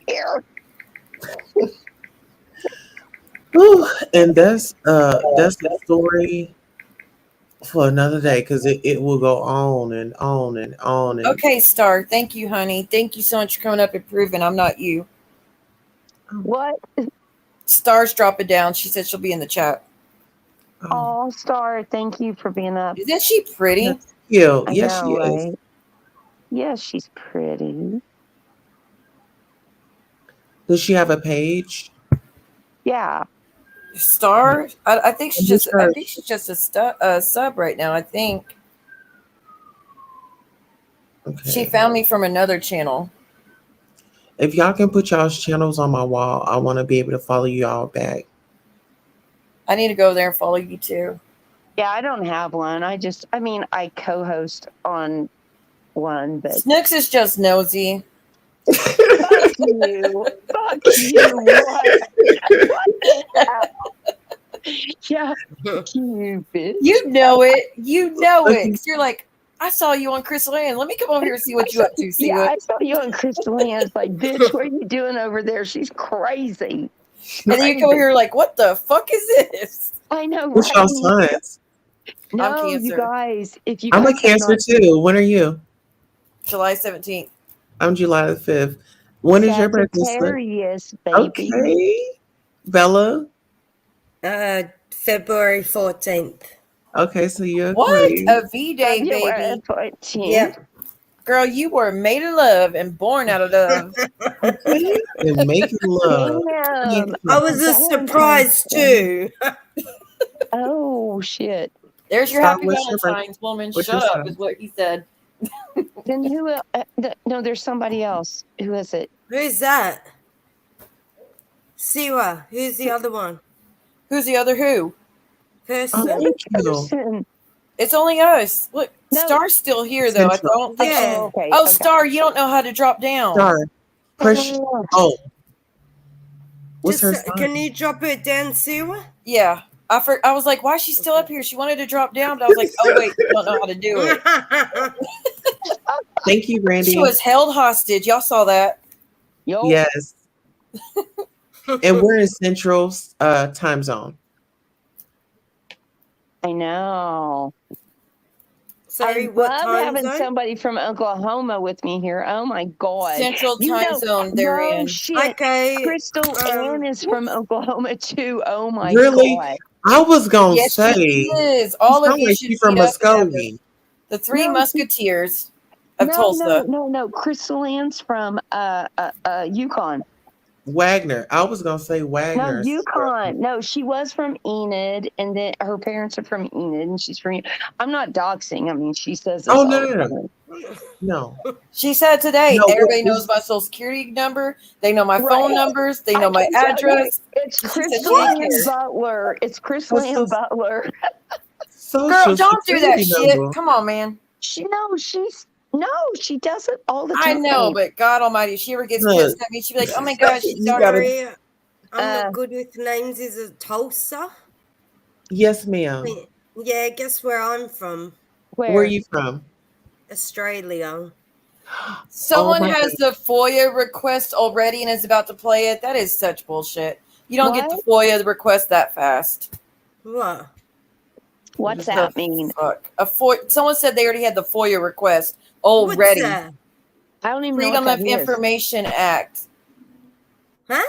here. Whew, and that's the story for another day, because it will go on and on and on. And Okay, Starr. Thank you, honey. Thank you so much for coming up and proving I'm not you. What? Star's dropping down. She said she'll be in the chat. Oh, Starr, thank you for being up. Isn't she pretty? That's cute. I Yes, know, she right? is. Yes, she's pretty. Does she have a page? Yeah. Starr? I think she's Who's just. I her? think she's just a sub right now. I think she Okay. found me from another channel. If y'all can put y'all's channels on my wall, I want to be able to follow you all back. I need to go there and follow you too. Yeah, I don't have one. I co-host on one, but Snooks is just nosy. fuck you. Fuck you. What? Yeah, you bitch. You know it. You know it. 'Cause you're like, I saw you on Crystal Ann. Let me come over here and see what you up to. See Yeah, what? I saw you on Crystal Ann. It's like, bitch, what are you doing over there? She's crazy. And then you come over here like, what the fuck is this? I know, What's right? y'all signs? No, I'm you Cancer. guys, if you I'm a guys have Cancer not- too. When are you? July 17th. I'm July the 5th. When is your birthday? Slim? Sagittarius, baby. Okay. Bella? February 14th. Okay, so you're What? Aquarius. A V-Day, February baby. 14th. Yeah. Girl, you were made of love and born out of love. And making love. Damn. I was a surprise too. Oh, shit. There's your Stop happy with your Valentine's, woman. what's Shut your up, sign? is what he said. Then who? No, there's somebody else. Who is it? Who's that? Siwa. Who's the other one? Who's the other who? Person. Oh, thank you. Person. It's only us. Look, No. Star's still here, though. I Central. don't think Yeah. Oh, okay. Oh, okay. Starr, you don't know how to drop down. Star. Press. Oh. What's her Just, sign? can you drop it down, Siwa? Yeah. I was like, why is she still up here? She wanted to drop down, but I was like, oh, wait, you don't know how to do it. Thank you, Brandy. She was held hostage. Y'all saw that. Yo. Yes. And we're in Central time zone. I know. Sorry, I what love time having zone? somebody from Oklahoma with me here. Oh my god. Central You time know- zone they're no in. shit. Okay. Crystal Ann is from Oklahoma too. Oh my Really? god. I was gonna Yes, say. she is. All of sound you like should she's from meet up together. Muskogee. The Three No, Musketeers of Tulsa. No. Crystal Ann's from Yukon. Wagner. I was gonna say No, Wagner. Yukon. No, she was from Enid, and then her parents are from Enid, and she's from. I'm not doxing. I mean, she says this Oh all no, the no, time. no. She said today, No, everybody what- knows my social security number. They know my Right. phone numbers. They know I my can tell you, address. It's She said Crystal she didn't Ann care. Butler. It's Crystal What's Ann this? Butler. Social Girl, don't do that security shit. number. Come on, man. She does it all the I time. know, but God Almighty, if she ever gets Look. pissed at me, she'd be like, "Oh my gosh, You Starr." gotta- Sorry, I'm Uh, not good with names. Is it Tulsa? Yes, ma'am. Yeah, guess where I'm from? Where are you from? Australia. Someone Oh my has the FOIA request already and is about to play it. That is such bullshit. You don't get the FOIA request that fast. What? What's The that mean? Fuck. Someone said they already had the FOIA request What's already. that? I don't even Freedom know of what that is. Information Act. Huh?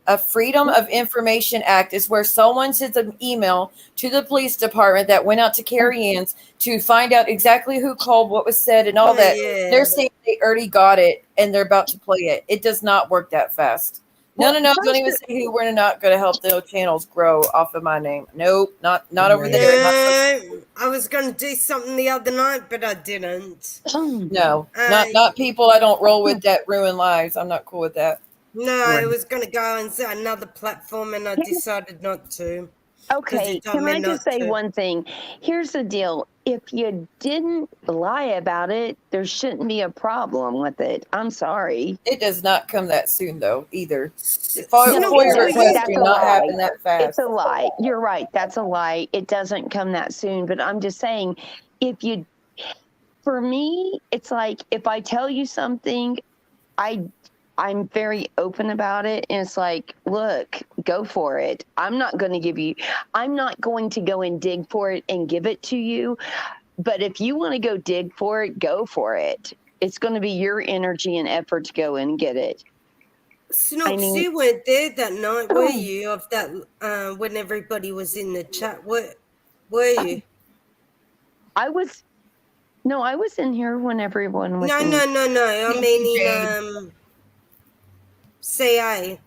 A Freedom of Information Act is where someone sends an email to the police department that went out to Carrie Anne's to find out exactly who called, what was said, and all that. Yeah. They're saying they already got it and they're about to play it. It does not work that fast. No, don't even say who. We're not going to help the channels grow off of my name. Nope, not over there. I was going to do something the other night, but I didn't. No, not people I don't roll with that ruin lives. I'm not cool with that. No, I was going to go and set another platform, and I decided not to. Okay, can I just say one thing? Here's the deal. If you didn't lie about it, there shouldn't be a problem with it. I'm sorry. It does not come that soon, though, either. That's do not happen that fast. It's a lie. You're right. That's a lie. It doesn't come that soon. But I'm just saying, for me, it's like if I tell you something, I'm very open about it. And it's like, look, go for it. I'm not going to go and dig for it and give it to you. But if you want to go dig for it, go for it. It's going to be your energy and effort to go in and get it. Snooks, you weren't there that night, were you? Of that when everybody was in the chat, were you? I was in here when everyone was. No. I mean, in CA.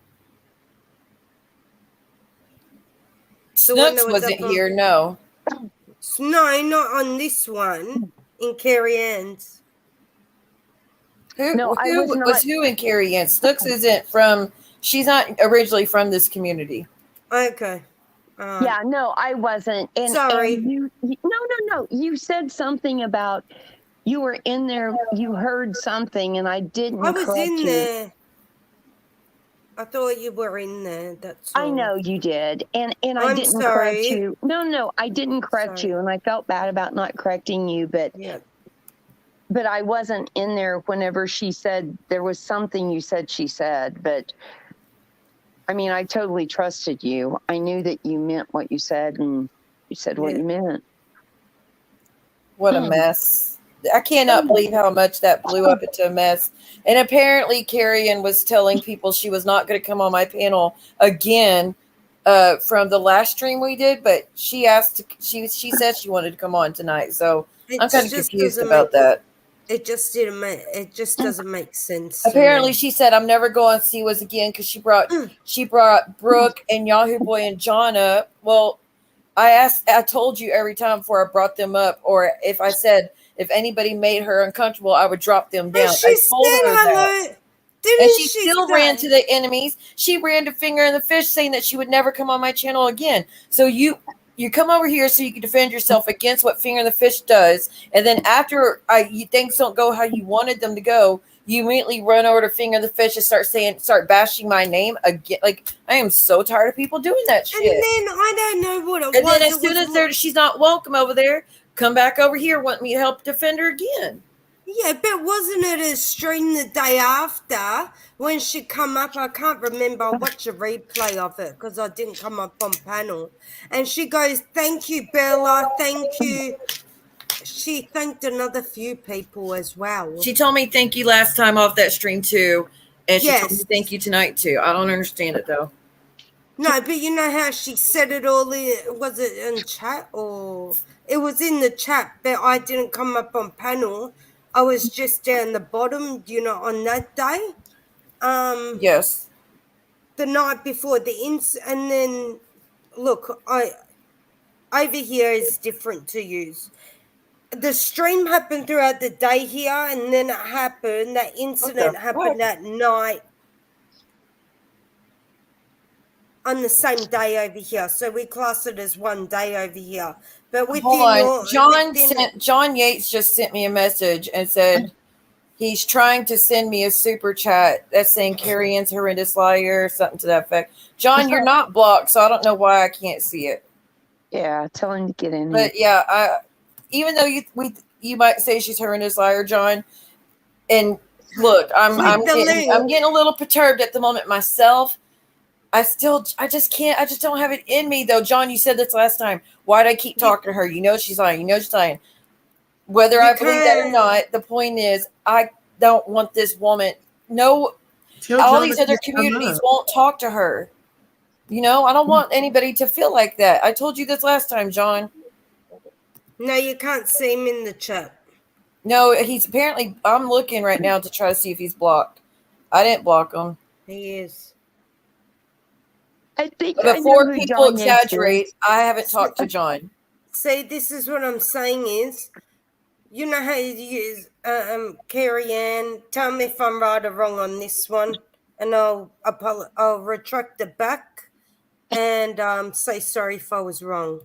Snooks wasn't here, no. No, not on this one. In Carrie Anne's. Who in Carrie Anne? Snooks isn't from. She's not originally from this community. Okay. Yeah, no, I wasn't. And, sorry. And no. You said something about you were in there. You heard something, and I didn't. I was in there. I thought you were in there. That's all. I know you did, and I I'm didn't sorry. correct you. No, I didn't correct you, and I felt bad about not correcting you. But I wasn't in there whenever she said there was something you said she said. But I mean, I totally trusted you. I knew that you meant what you said, and you said what you meant. What a mess. I cannot believe how much that blew up into a mess. And apparently Carrie Anne was telling people she was not going to come on my panel again from the last stream we did, but she said she wanted to come on tonight. So I'm kind of confused about that. It just doesn't make sense. Apparently she said I'm never going to see Muzz again because she brought Brooke and Yahoo Boy and John up. Well, I told you every time before I brought them up, or if I said if anybody made her uncomfortable, I would drop them down. I told her that. And she still ran to the enemies. She ran to Finger in the Fish saying that she would never come on my channel again. So you come over here so you can defend yourself against what Finger in the Fish does. And then after things don't go how you wanted them to go, you immediately run over to Finger in the Fish and start bashing my name again. Like, I am so tired of people doing that shit. And then I don't know what it was. And then as soon as she's not welcome over there, come back over here, want me to help defend her again. Yeah, but wasn't it a stream the day after when she come up? I can't remember. I watched a replay of it because I didn't come up on panel. And she goes, "Thank you, Bella. Thank you." She thanked another few people as well. She told me thank you last time off that stream too. And she told me thank you tonight too. I don't understand it though. No, but you know how she said it all was it in chat or it was in the chat, but I didn't come up on panel. I was just down the bottom, on that day. Yes. The night before and then look, over here is different to use. The stream happened throughout the day here, and then that incident happened at night on the same day over here. So we class it as one day over here. But Johnyates just sent me a message and said he's trying to send me a super chat that's saying Carrie Anne's horrendous liar or something to that effect. John, you're not blocked, so I don't know why I can't see it. Yeah, tell him to get in. But yeah, even though you might say she's horrendous liar, John, and look, I'm getting a little perturbed at the moment myself. I just can't. I just don't have it in me, though. John, you said this last time. Why do I keep talking to her? You know she's lying. Whether I believe that or not, the point is, I don't want this woman. No, Tell All John these to other shut communities up. won't talk to her. You know, I don't want anybody to feel like that. I told you this last time, John. No, you can't see him in the chat. No, he's apparently. I'm looking right now to try to see if he's blocked. I didn't block him. He is. I think But I know before who people John Yates exaggerate, is. I haven't talked to John. See, this is what I'm saying is, you know how you use Carrie Anne. Tell me if I'm right or wrong on this one, and I'll retract it back and say sorry if I was wrong.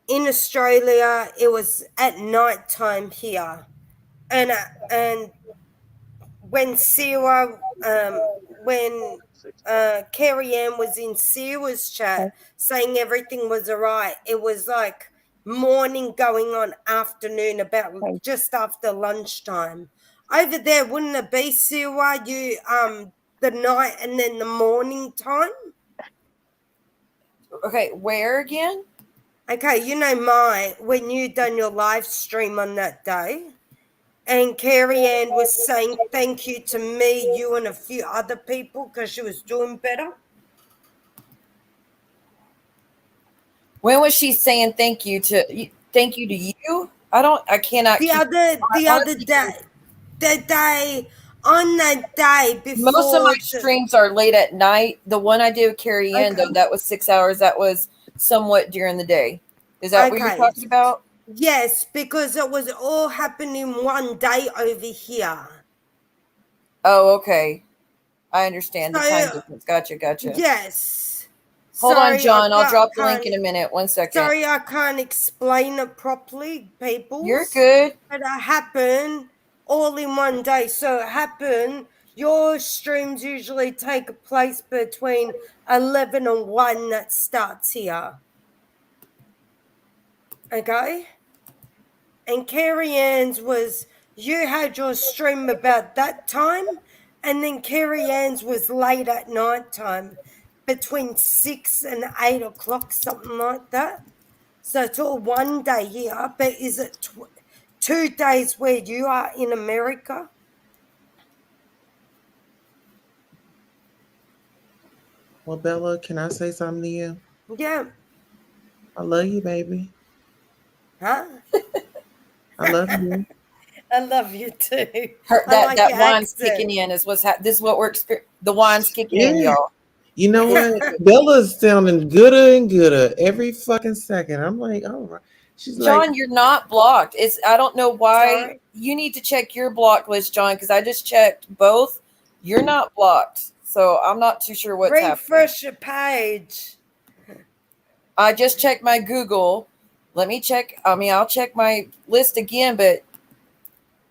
In Australia, it was at night time here, and when Sarah, when Carrie Ann was in Sarah's chat saying everything was all right, it was like morning going on afternoon, about just after lunchtime. Over there, wouldn't it be, Sarah, you the night and then the morning time? Okay, where again? Okay, you know when you done your live stream on that day, and Carrie Ann was saying thank you to me, you, and a few other people because she was doing better. When was she saying thank you to you? I cannot. The other day, the day on that day before. Most of my streams are late at night. The one I did with Carrie Anne, though, that was 6 hours. That was somewhat during the day. Is that what you're talking about? Yes, because it was all happening one day over here. Oh, okay. I understand the time difference. Gotcha. Yes. Hold on, John. I'll drop the link in a minute. 1 second. Sorry, I can't explain it properly, people. You're good. But it happened all in one day. So it happened. Your streams usually take place between 11 and 1 that starts here. Okay? And Carrie Ann's was, you had your stream about that time, and then Carrie Ann's was late at night time, between 6 and 8 o'clock, something like that. So it's all one day here, but is it 2 days where you are in America? Well, Bella, can I say something to you? Yeah. Oh. I love you, baby. Huh? I love you. I love you too. That wine's kicking in is this is what we're experiencing. The wine's kicking in, y'all. You know what? Bella's sounding gooder and gooder every fucking second. I'm like, all right. She's John, like, you're not blocked. I don't know why. Sorry. You need to check your block list, John, because I just checked both. You're not blocked. So I'm not too sure what's happening. Refresh your page. I just checked my Google. Let me check. I'll check my list again, but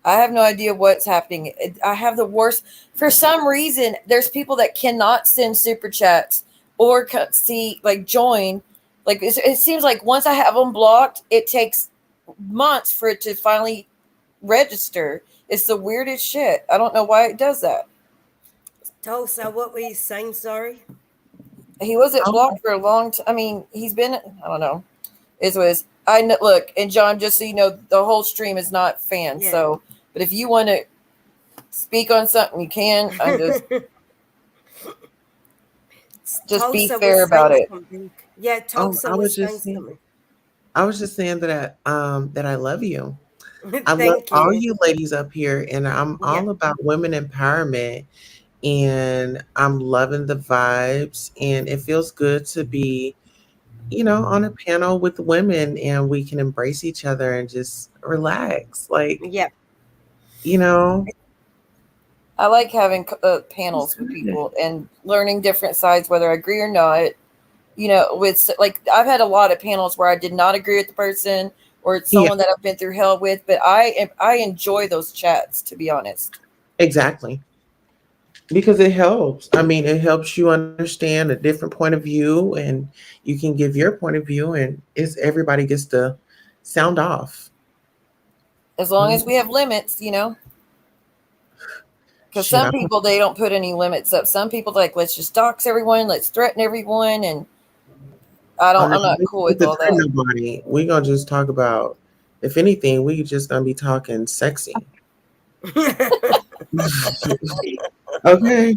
I have no idea what's happening. I have the worst. For some reason, there's people that cannot send super chats or join. Like it seems like once I have them blocked, it takes months for it to finally register. It's the weirdest shit. I don't know why it does that. Tulsa, what were you saying? Sorry. He wasn't blocked for a long time. I mean, he's been. I don't know. Look, and John, just so you know, the whole stream is not fan. Yeah. So, but if you want to speak on something, you can. I'm just be fair about it. Something. Yeah, Tulsa was saying something. I was just saying that I love you. I love Thank you. all you ladies up here, and I'm all about women empowerment, and I'm loving the vibes, and it feels good to be, on a panel with women, and we can embrace each other and just relax. Like, I like having panels with people and learning different sides, whether I agree or not. With I've had a lot of panels where I did not agree with the person or it's someone that I've been through hell with, but I enjoy those chats, to be honest. Exactly. Because it helps. I mean, it helps you understand a different point of view, and you can give your point of view, and everybody gets to sound off. As long as we have limits, because some people, they don't put any limits up. Some people let's just dox everyone, let's threaten everyone, and I'm not cool with all that. Nobody. We're gonna just talk about, if anything, we just gonna be talking sexy. Okay.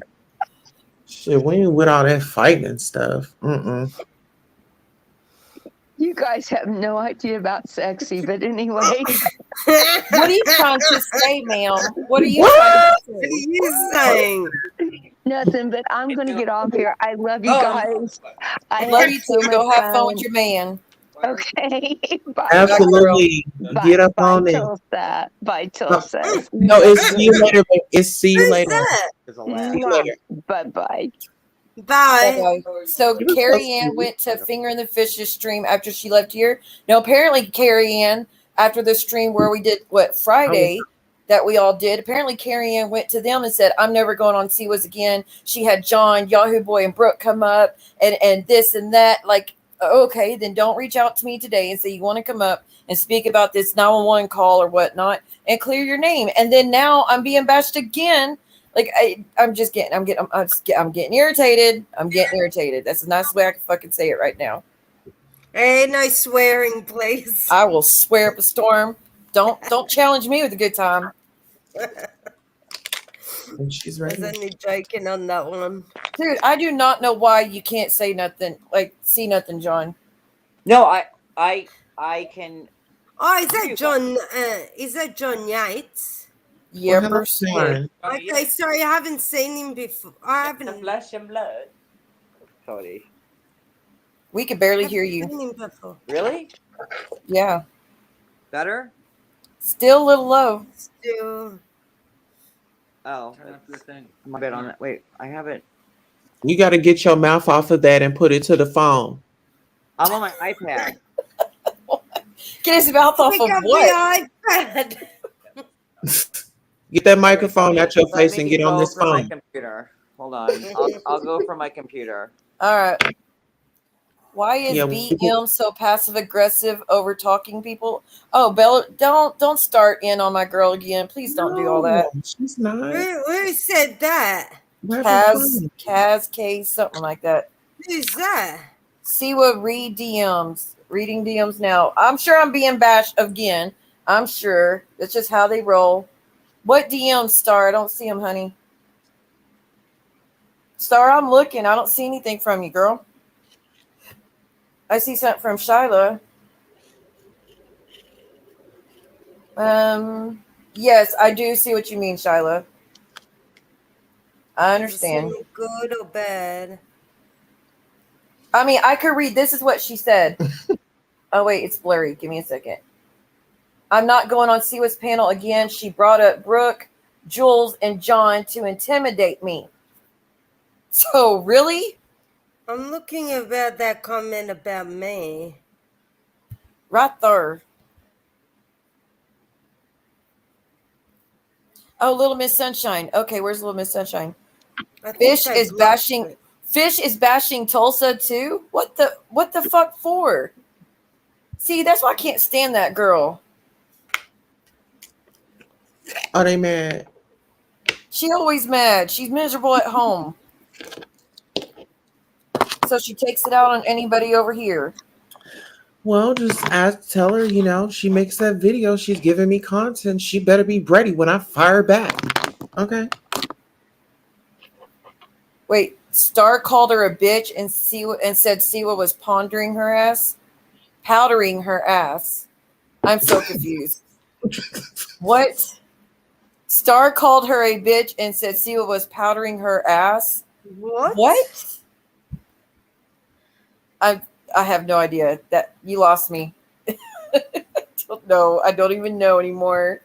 Shit, we ain't with all that fighting and stuff. You guys have no idea about sexy, but anyway. What are you trying to say, ma'am? What are you What? trying to What are say? you saying? Nothing, but I'm going to get off here. I love you guys. I Love had you so too. much Go have fun with fun. your man. Okay. Bye. Absolutely. Get up Bye, on it. Tulsa. Bye, Tulsa. No, it's see you later. It's see you Who's later. that? See you later. Bye-bye. Bye. So It was Carrie so Ann sweet. went to Finger in the Fish's stream after she left here. Now, apparently, Carrie Ann, after the stream where we did Friday that we all did, apparently Carrie Ann went to them and said, I'm never going on Siwa's again. She had John, Yahoo Boy, and Brooke come up and this and that. Like, okay, then don't reach out to me today and say you want to come up and speak about this 911 call or whatnot and clear your name. And then now I'm being bashed again. Like I'm getting irritated. I'm getting irritated. That's the nicest way I can fucking say it right now. Hey, no swearing, please. I will swear up a storm. Don't challenge me with a good time. And she's I was ready. only joking on that one. Dude, I do not know why you can't say nothing, see nothing, John. No, I can. Oh, is that John? Is that Johnyates? Yeah, Well, hello, Okay, sorry, I haven't seen him before. I haven't. Flesh and blood. Sorry. We could barely I hear haven't you. seen him before. Really? Yeah. Better? Still a little low. Still. Oh, my bad on that. Wait, I have it. You got to get your mouth off of that and put it to the phone. I'm on my iPad. Get his mouth off of what? iPad. Get that microphone out your Let face me and get on go this from my phone. computer. Hold on. I'll go from my computer. All right. Why is Yeah, BM so passive aggressive over talking people? Oh, Bella, don't start in on my girl again. Please don't do all that. She's not. Who said that? Kaz, Case, something like that. Who's that? Siwa read DMs. Reading DMs now. I'm sure I'm being bashed again. I'm sure. That's just how they roll. What DMs, Starr? I don't see them, honey. Starr, I'm looking. I don't see anything from you, girl. I see something from Shyla. Yes, I do see what you mean, Shyla. I understand. Is it good or bad? I mean, I could read. This is what she said. Oh, wait, it's blurry. Give me a second. I'm not going on Siwa's panel again. She brought up Brooke, Jules, and John to intimidate me. So, really? I'm looking about that comment about me. Right there. Oh, Little Miss Sunshine. Okay, where's Little Miss Sunshine? Fish is bashing Tulsa too. What the fuck for? See, that's why I can't stand that girl. Are they mad? She always mad. She's miserable at home. So she takes it out on anybody over here. Well, just tell her, she makes that video. She's giving me content. She better be ready when I fire back. Okay. Wait, Starr called her a bitch and said Siwa was powdering her ass. I'm so confused. What? Starr called her a bitch and said Siwa was powdering her ass. What? I have no idea. That you lost me. I don't know. I don't even know anymore.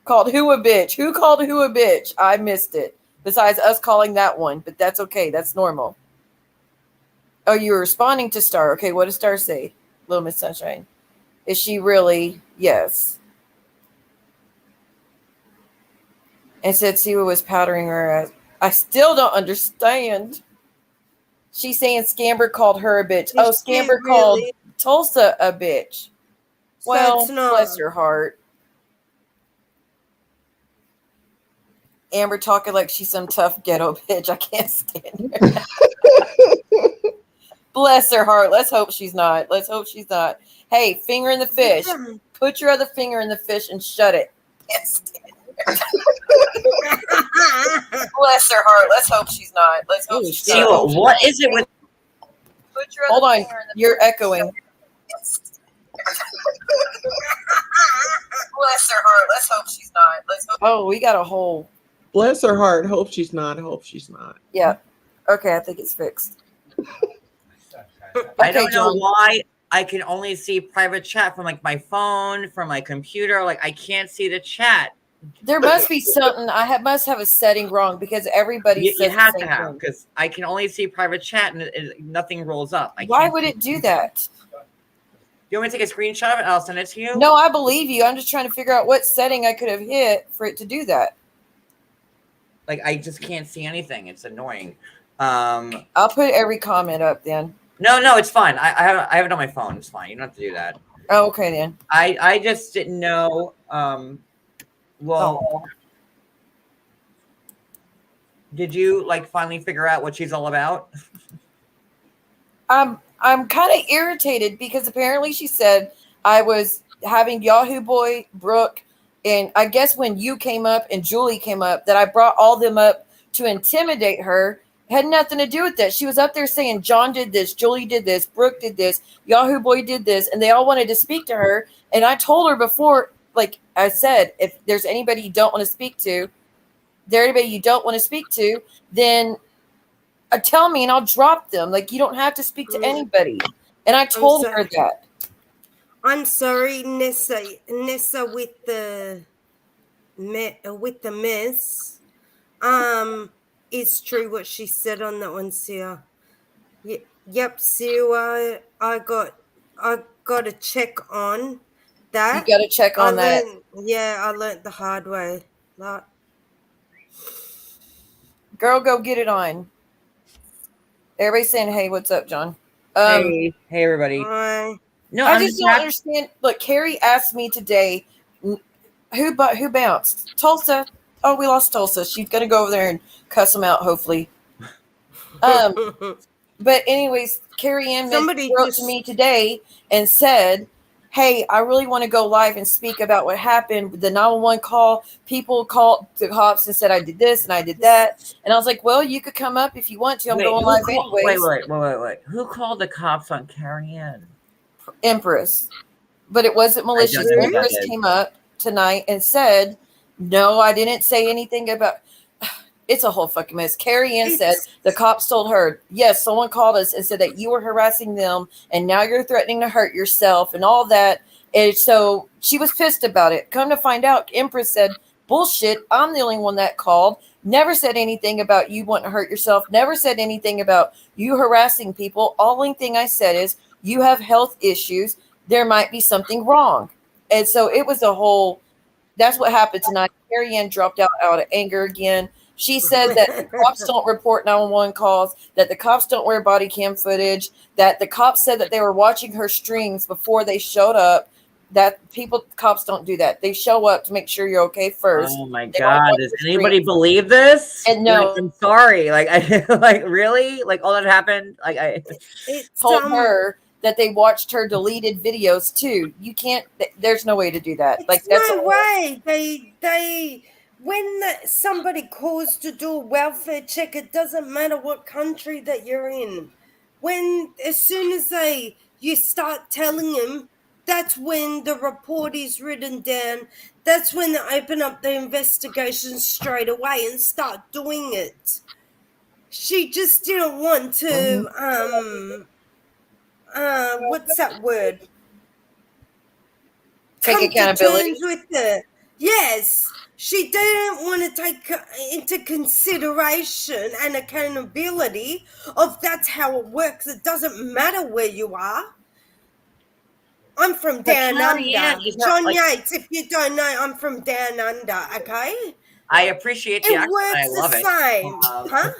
Called who a bitch? Who called who a bitch? I missed it. Besides us calling that one, but that's okay. That's normal. Oh, you were responding to Starr. Okay, what does Starr say? Little Miss Sunshine. Is she really? Yes. And said Siwa was powdering her ass. I still don't understand. She's saying Scamber called her a bitch. Oh, Scamber called Tulsa a bitch. Well, bless her heart. Amber talking like she's some tough ghetto bitch. I can't stand her. Bless her heart. Let's hope she's not. Hey, finger in the fish. Put your other finger in the fish and shut it. Bless her heart. Let's hope she's not. Let's hope she's not. Sheila, what is it with? Hold on. You're echoing. Bless her heart. Let's hope she's not. Oh, we got a whole. Bless her heart. Hope she's not. Hope she's not. Yeah. Okay, I think it's fixed. I don't know why I can only see private chat from like my phone, from my computer. Like I can't see the chat. There must be something. Must have a setting wrong because everybody You says have the to same have thing. because I can only see private chat and nothing rolls up. Why would it do that? You want me to take a screenshot of it? I'll send it to you. No, I believe you. I'm just trying to figure out what setting I could have hit for it to do that. Like I just can't see anything. It's annoying. I'll put every comment up then. No, it's fine. I have it on my phone. It's fine. You don't have to do that. Oh, okay then. I just didn't know. Did you like finally figure out what she's all about? I'm kind of irritated because apparently she said I was having Yahoo Boy, Brooke, and I guess when you came up and Julie came up, that I brought all them up to intimidate her. Had nothing to do with that. She was up there saying John did this, Julie did this, Brooke did this, Yahoo Boy did this, and they all wanted to speak to her. And I told her before, like I said, if there's anybody you don't want to speak to, then tell me and I'll drop them. Like you don't have to speak to anybody. And I told her that. I'm sorry, Nessa with the mess. It's true what she said on that one, Sia. Yep, Sia. I got to check on that. You got to check on that. I learned the hard way. Girl, go get it on. Everybody's saying, "Hey, what's up, John?" Hey, everybody. Hi. No, I just don't understand. Look, Carrie asked me today, who bounced? Tulsa. Oh, we lost Tulsa. She's gonna go over there and cuss them out, hopefully. But anyways, Carrie Anne wrote to me today and said, "Hey, I really want to go live and speak about what happened with the 911 call. People called the cops and said I did this and I did that." And I was like, "Well, you could come up if you want to. I'm going live anyways." Wait. Who called the cops on Carrie Anne? Empress. But it wasn't malicious. Empress came up tonight and said, "No, I didn't say anything about." It's a whole fucking mess. Carrie Anne said the cops told her, "Yes, someone called us and said that you were harassing them and now you're threatening to hurt yourself and all that." And so she was pissed about it. Come to find out, Empress said, "Bullshit. I'm the only one that called. Never said anything about you wanting to hurt yourself. Never said anything about you harassing people. Only thing I said is you have health issues. There might be something wrong." And so it was a whole, that's what happened tonight. Carrie Anne dropped out of anger again. She said that the cops don't report 911 calls, that the cops don't wear body cam footage, that the cops said that they were watching her streams before they showed up, that cops don't do that. They show up to make sure you're okay first. Oh my God. Does anybody believe this? And no. Like, I'm sorry. Like, like really? Like all that happened? Like I told her that they watched her deleted videos too. You can't, there's no way to do that. Like that's no way. They when somebody calls to do a welfare check, it doesn't matter what country that you're in. As soon as you start telling them, that's when the report is written down. That's when they open up the investigation straight away and start doing it. She just didn't want to, what's that word? Take accountability. Come to terms with it. Yes. She didn't want to take into consideration and accountability of that's how it works. It doesn't matter where you are. I'm from down under. Johnyates, if you don't know, I'm from down under, okay? I appreciate the accent. Works I love the it. same, huh?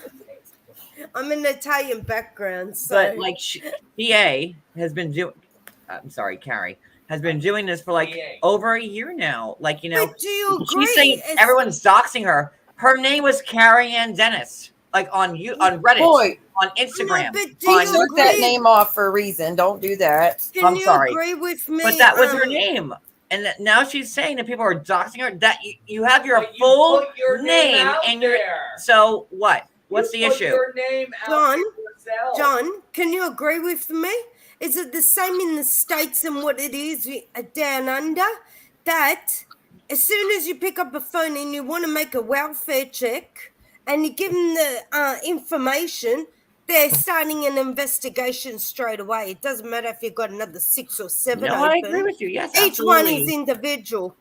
I'm an Italian background, so. But like PA has been doing, I'm sorry, Carrie, has been doing this for like over a year now. Like, you know, do you agree? she's saying everyone's doxing her. Her name was Carrie Anne Dennis. Like on Reddit, on Instagram. No, took that name off for a reason. Don't do that. I'm sorry. Agree with me? But that was her name. And now she's saying that people are doxing her. That you have your full name and your. So what? What's the issue? Your name John, can you agree with me? Is it the same in the States and what it is down under? That as soon as you pick up a phone and you want to make a welfare check and you give them the information, they're starting an investigation straight away. It doesn't matter if you've got another 6 or 7 No, open. I agree with you. Yes, Each one absolutely. is individual.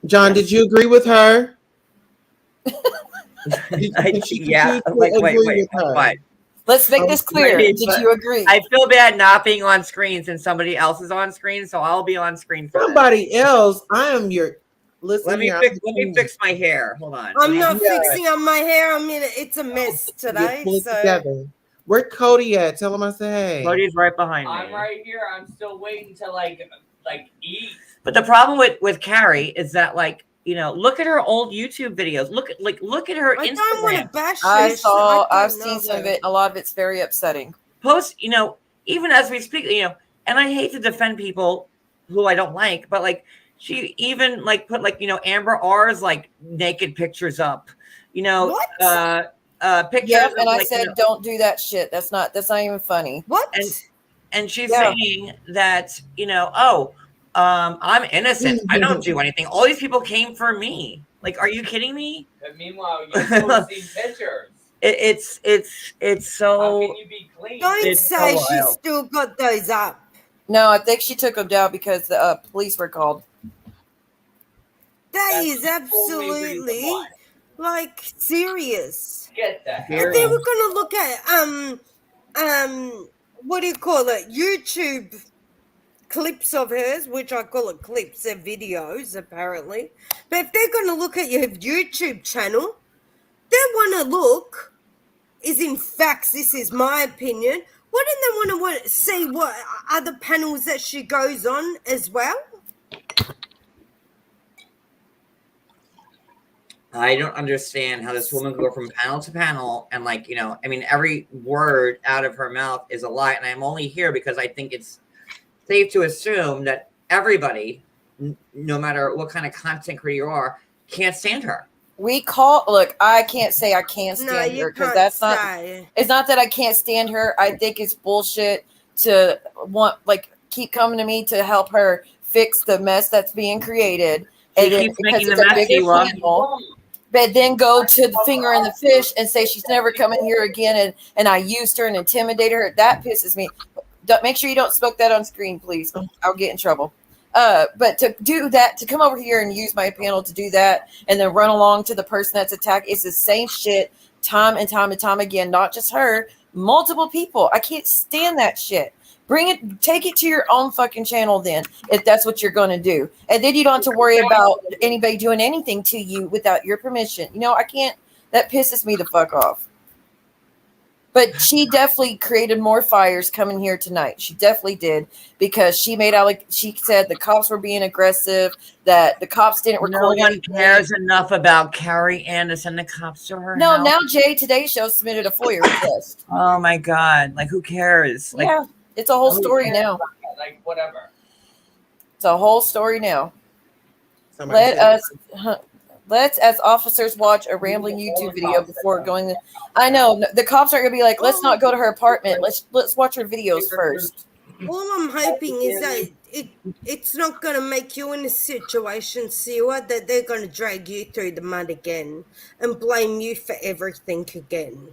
John, did you agree with her? Yeah. Like, wait. What? Let's make this clear. Did you agree? I feel bad not being on screen since somebody else is on screen, so I'll be on screen for somebody else. I am your. Listen, let me fix my hair. Hold on. I'm not fixing on my hair. I mean, it's a mess today. Pull it So together. Where Cody at? Tell him I said hey. Cody's right behind me. I'm right here. I'm still waiting to like eat. But the problem with Carrie is that look at her old YouTube videos. Look at her Instagram. I don't want to bash I've seen some of it. A lot of it's very upsetting. Post, even as we speak, and I hate to defend people who I don't like, but she even put Amber R's naked pictures up, What? pictures. Yeah, and I said, don't do that shit. That's not even funny. What? And she's saying that, I'm innocent. I don't do anything. All these people came for me. Are you kidding me? But meanwhile, you've seen pictures. It's so. How can you be clean? Don't say she still got those up. No, I think she took them down because the police were called. That is absolutely serious. Get the hell. If they were going to look at what do you call it? YouTube clips of hers, which I call it clips, they're videos apparently. But if they're going to look at your YouTube channel, they want to look is in facts. This is my opinion. Wouldn't they want to see what other panels that she goes on as well? I don't understand how this woman can go from panel to panel and every word out of her mouth is a lie. And I'm only here because I think it's safe to assume that everybody, no matter what kind of content creator you are, can't stand her. Look, I can't say I can't stand her because that's not, it's not that I can't stand her. I think it's bullshit to keep coming to me to help her fix the mess that's being created. And then because it's a bigger channel, but then go to the finger in the fish and say she's never coming here again and I used her and intimidated her. That pisses me. Make sure you don't smoke that on screen, please. I'll get in trouble. But to do that, to come over here and use my panel to do that and then run along to the person that's attacked, it's the same shit time and time and time again. Not just her, multiple people. I can't stand that shit. Take it to your own fucking channel then, if that's what you're going to do. And then you don't have to worry about anybody doing anything to you without your permission. I can't, that pisses me the fuck off. But she definitely created more fires coming here tonight. She definitely did because she made out she said the cops were being aggressive, that the cops didn't record. No one cares enough about Carrie Anne to send the cops to her No, house. now Jay Today Show submitted a FOIA request. Oh my God. Who cares? Yeah, it's a whole story now. Whatever. It's a whole story now. Let's, as officers, watch a rambling YouTube video before going. I know the cops are gonna be like, "Let's not go to her apartment. Let's watch her videos first." All I'm hoping is that it's not going to make you in a situation, Siwa, that they're going to drag you through the mud again and blame you for everything again.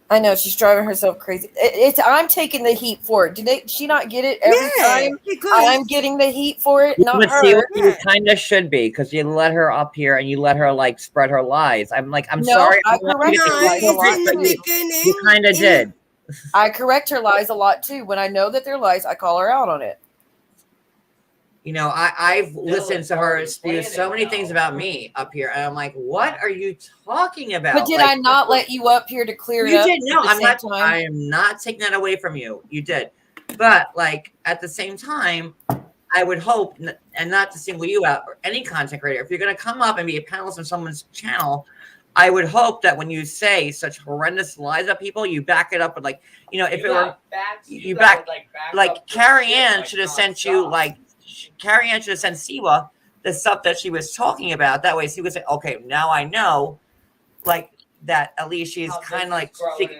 I know she's driving herself crazy. I'm taking the heat for it. Did she not get it every time? I'm getting the heat for it, not her. You kind of should be because you let her up here and you let her spread her lies. I'm No, sorry. I correct her lies a lot. You kind of did. I correct her lies a lot too. When I know that they're lies, I call her out on it. I've listened to her spew so many things about me up here, and I'm like, what are you talking about? But did I not let you up here to clear it up? You did. No, I'm not. I am not taking that away from you. You did, but at the same time, I would hope, and not to single you out or any content creator, if you're going to come up and be a panelist on someone's channel, I would hope that when you say such horrendous lies about people, you back it up with like, you know, if it were you back like Carrie Anne should have sent you like Carrie Anne should have sent Siwa the stuff that she was talking about. That way, Siwa would say, okay, now I know, like that. At least she's kind of like,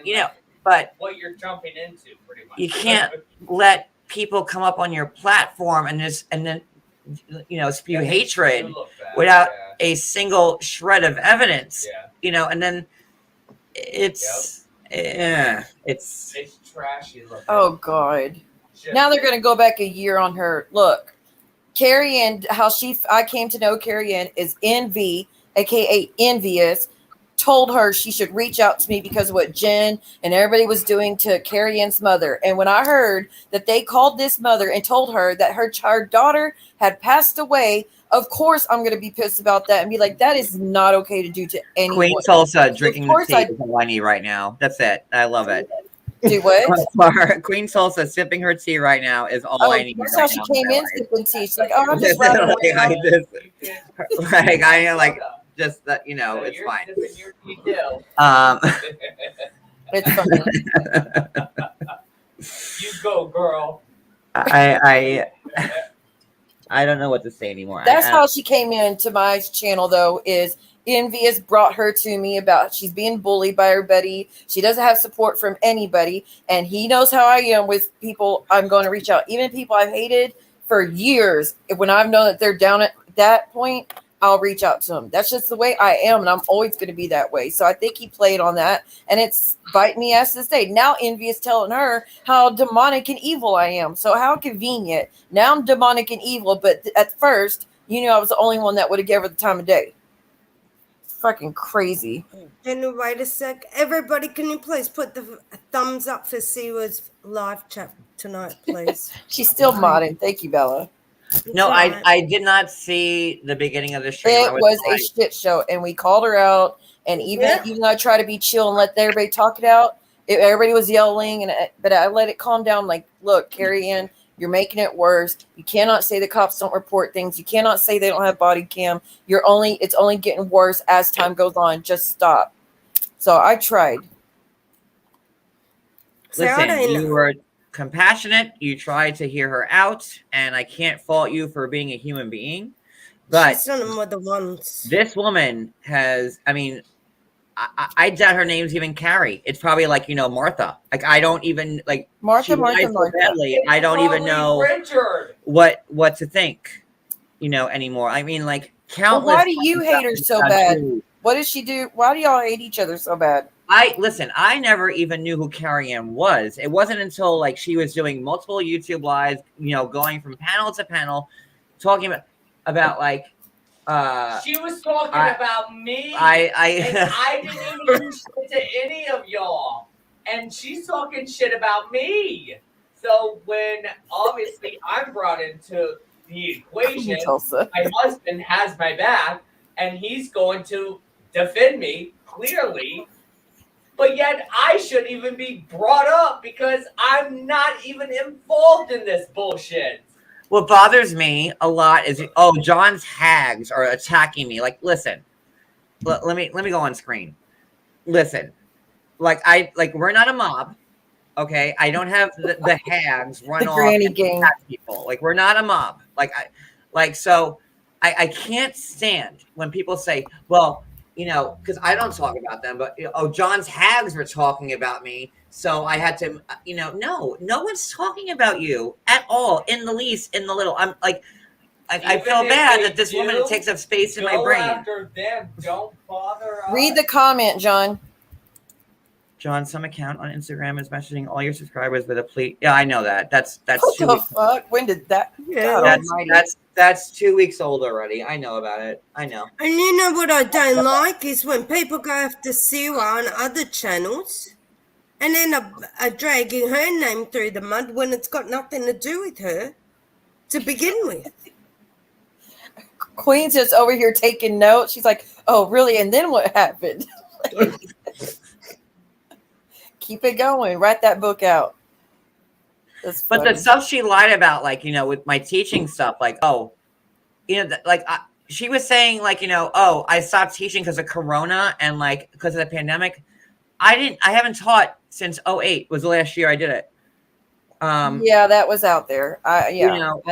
you know, but what you're jumping into, pretty much. you can't let people come up on your platform and then you know spew hatred without a single shred of evidence. You know, and then it's it's trashy. Oh God! Now they're gonna go back a year on her. Look, Carrie Anne, I came to know Carrie Anne is Envy, aka Envious, told her she should reach out to me because of what Jen and everybody was doing to Carrie Anne's mother. And when I heard that they called this mother and told her that her daughter had passed away, of course I'm going to be pissed about that and be like, that is not okay to do to anyone. Queen Tulsa drinking the tea with Whiny right now. That's it. I love it. Do what? Queen Tulsa sipping her tea right now is all I need. That's how she came in sipping tea. She's like, oh, I'm just running like I am like just that, you know, it's fine. It's funny. You go, girl. I don't know what to say anymore. That's how she came into my channel, though, is Envious brought her to me about she's being bullied by everybody. She doesn't have support from anybody. And he knows how I am with people. I'm going to reach out. Even people I've hated for years. When I've known that they're down at that point, I'll reach out to them. That's just the way I am. And I'm always going to be that way. So I think he played on that. And it's biting me ass this day. Now Envy is telling her how demonic and evil I am. So how convenient. Now I'm demonic and evil. But at first, you knew I was the only one that would have given her the time of day. Fucking crazy. Can you wait a sec? Everybody, can you please put the thumbs up for Siwa's live chat tonight, please? She's still modding. Thank you, Bella. No, I did not see the beginning of the stream. It was a shit show, and we called her out. And even though I try to be chill and let everybody talk it out, everybody was yelling, but I let it calm down. Like, look, Carrie Anne, you're making it worse. You cannot say the cops don't report things. You cannot say they don't have body cam. It's only getting worse as time goes on. Just stop. So I tried. Listen, you were compassionate. You tried to hear her out, and I can't fault you for being a human being. But she's one of the ones. This woman has, I mean, I doubt her name's even Carrie. It's probably like, you know, Martha. Like, I don't even like Martha. Badly, I don't even know what to think, you know, anymore. I mean, like countless. Well, why do you hate her so bad? What does she do? Why do y'all hate each other so bad? I never even knew who Carrie Anne was. It wasn't until like she was doing multiple YouTube lives, you know, going from panel to panel, talking about like she was talking about me. and I didn't even do shit to any of y'all. And she's talking shit about me. So when obviously I'm brought into the equation, my husband has my back and he's going to defend me clearly. But yet I shouldn't even be brought up because I'm not even involved in this bullshit. What bothers me a lot is, John's hags are attacking me. Like, listen, let me go on screen. Listen, we're not a mob, okay? I don't have the hags run off and attack people. Like, we're not a mob. So I can't stand when people say, well, you know, because I don't talk about them, but John's hags were talking about me. So I had to, you know, no one's talking about you at all, in the least, in the little. I'm like, I feel bad that this woman takes up space in my brain. After them, don't bother us. Read the comment, John. John, some account on Instagram is messaging all your subscribers with a plea. Yeah, I know that. That's what 2 the weeks. Fuck? When did that? Yeah, that's 2 weeks old already. I know about it. I know. And you know what I don't like is when people go after Siwa on other channels, and then are dragging her name through the mud when it's got nothing to do with her to begin with. Queen's just over here taking notes. She's like, "Oh, really?" And then what happened? Keep it going. Write that book out. But the stuff she lied about, like, you know, with my teaching stuff, like, you know, like she was saying like, oh, I stopped teaching because of Corona and like because of the pandemic. I haven't taught since 2008 was the last year I did it. Yeah, that was out there. I know.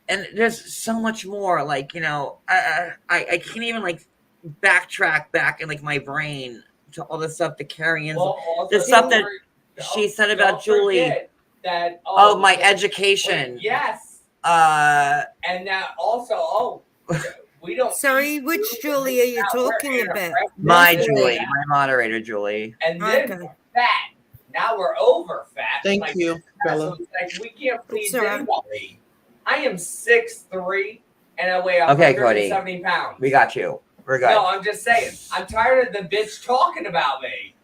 And there's so much more. Like, I can't even like backtrack back in like my brain to all the stuff that Carrie Anne, the stuff that she said about Julie. That my education. Yes. And that also, we don't. Sorry, which Julie are you talking about? My Julie, my moderator Julie. And then fat. Now we're over fat. Thank you, Bella. So it's like we can't please anybody. I am 6'3" and I weigh Okay, 170 pounds. We got you. We're good. No, I'm just saying. I'm tired of the bitch talking about me.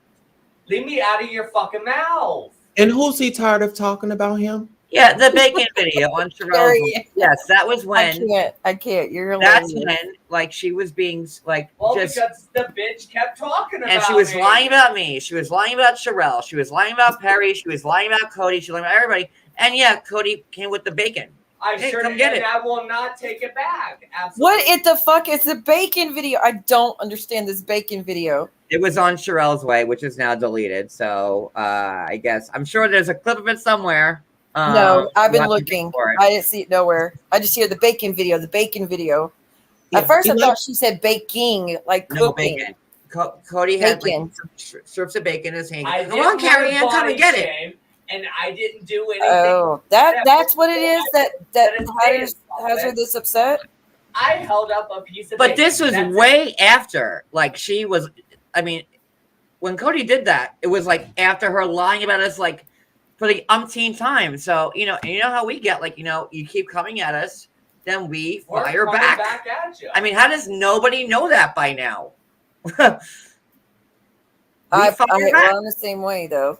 Leave me out of your fucking mouth. And who's he tired of talking about him? Yeah, the bacon video on Sherelle. Yes, that was when. I can't. You're That's hilarious. when, like, she was being like because the bitch kept talking about me. And she was lying about me. She was lying about Sherelle. She was lying about Perry. She was lying about Cody. She was lying about everybody. And yeah, Cody came with the bacon. I sure come did, get and it. I will not take it back. Absolutely. What in the fuck is the bacon video? I don't understand this bacon video. It was on Sherelle's Way, which is now deleted. So I guess I'm sure there's a clip of it somewhere. No, I've been you'll have to looking. dig for it. I didn't see it nowhere. I just hear the bacon video. The bacon video. At first, I thought she said baking, like cooking. No bacon. Cody had like some strips of bacon in his hand. Come on, Carrie Anne, come and get it. And I didn't do anything. Oh, that's what it is. That has her this upset. I held up a piece of But bacon. this was way after. Like she was. I mean, when Cody did that, it was like after her lying about us, like for the umpteenth time. So and you know how we get, like you keep coming at us, then we fire coming back. at you. I mean, how does nobody know that by now? I'm back. the same way though.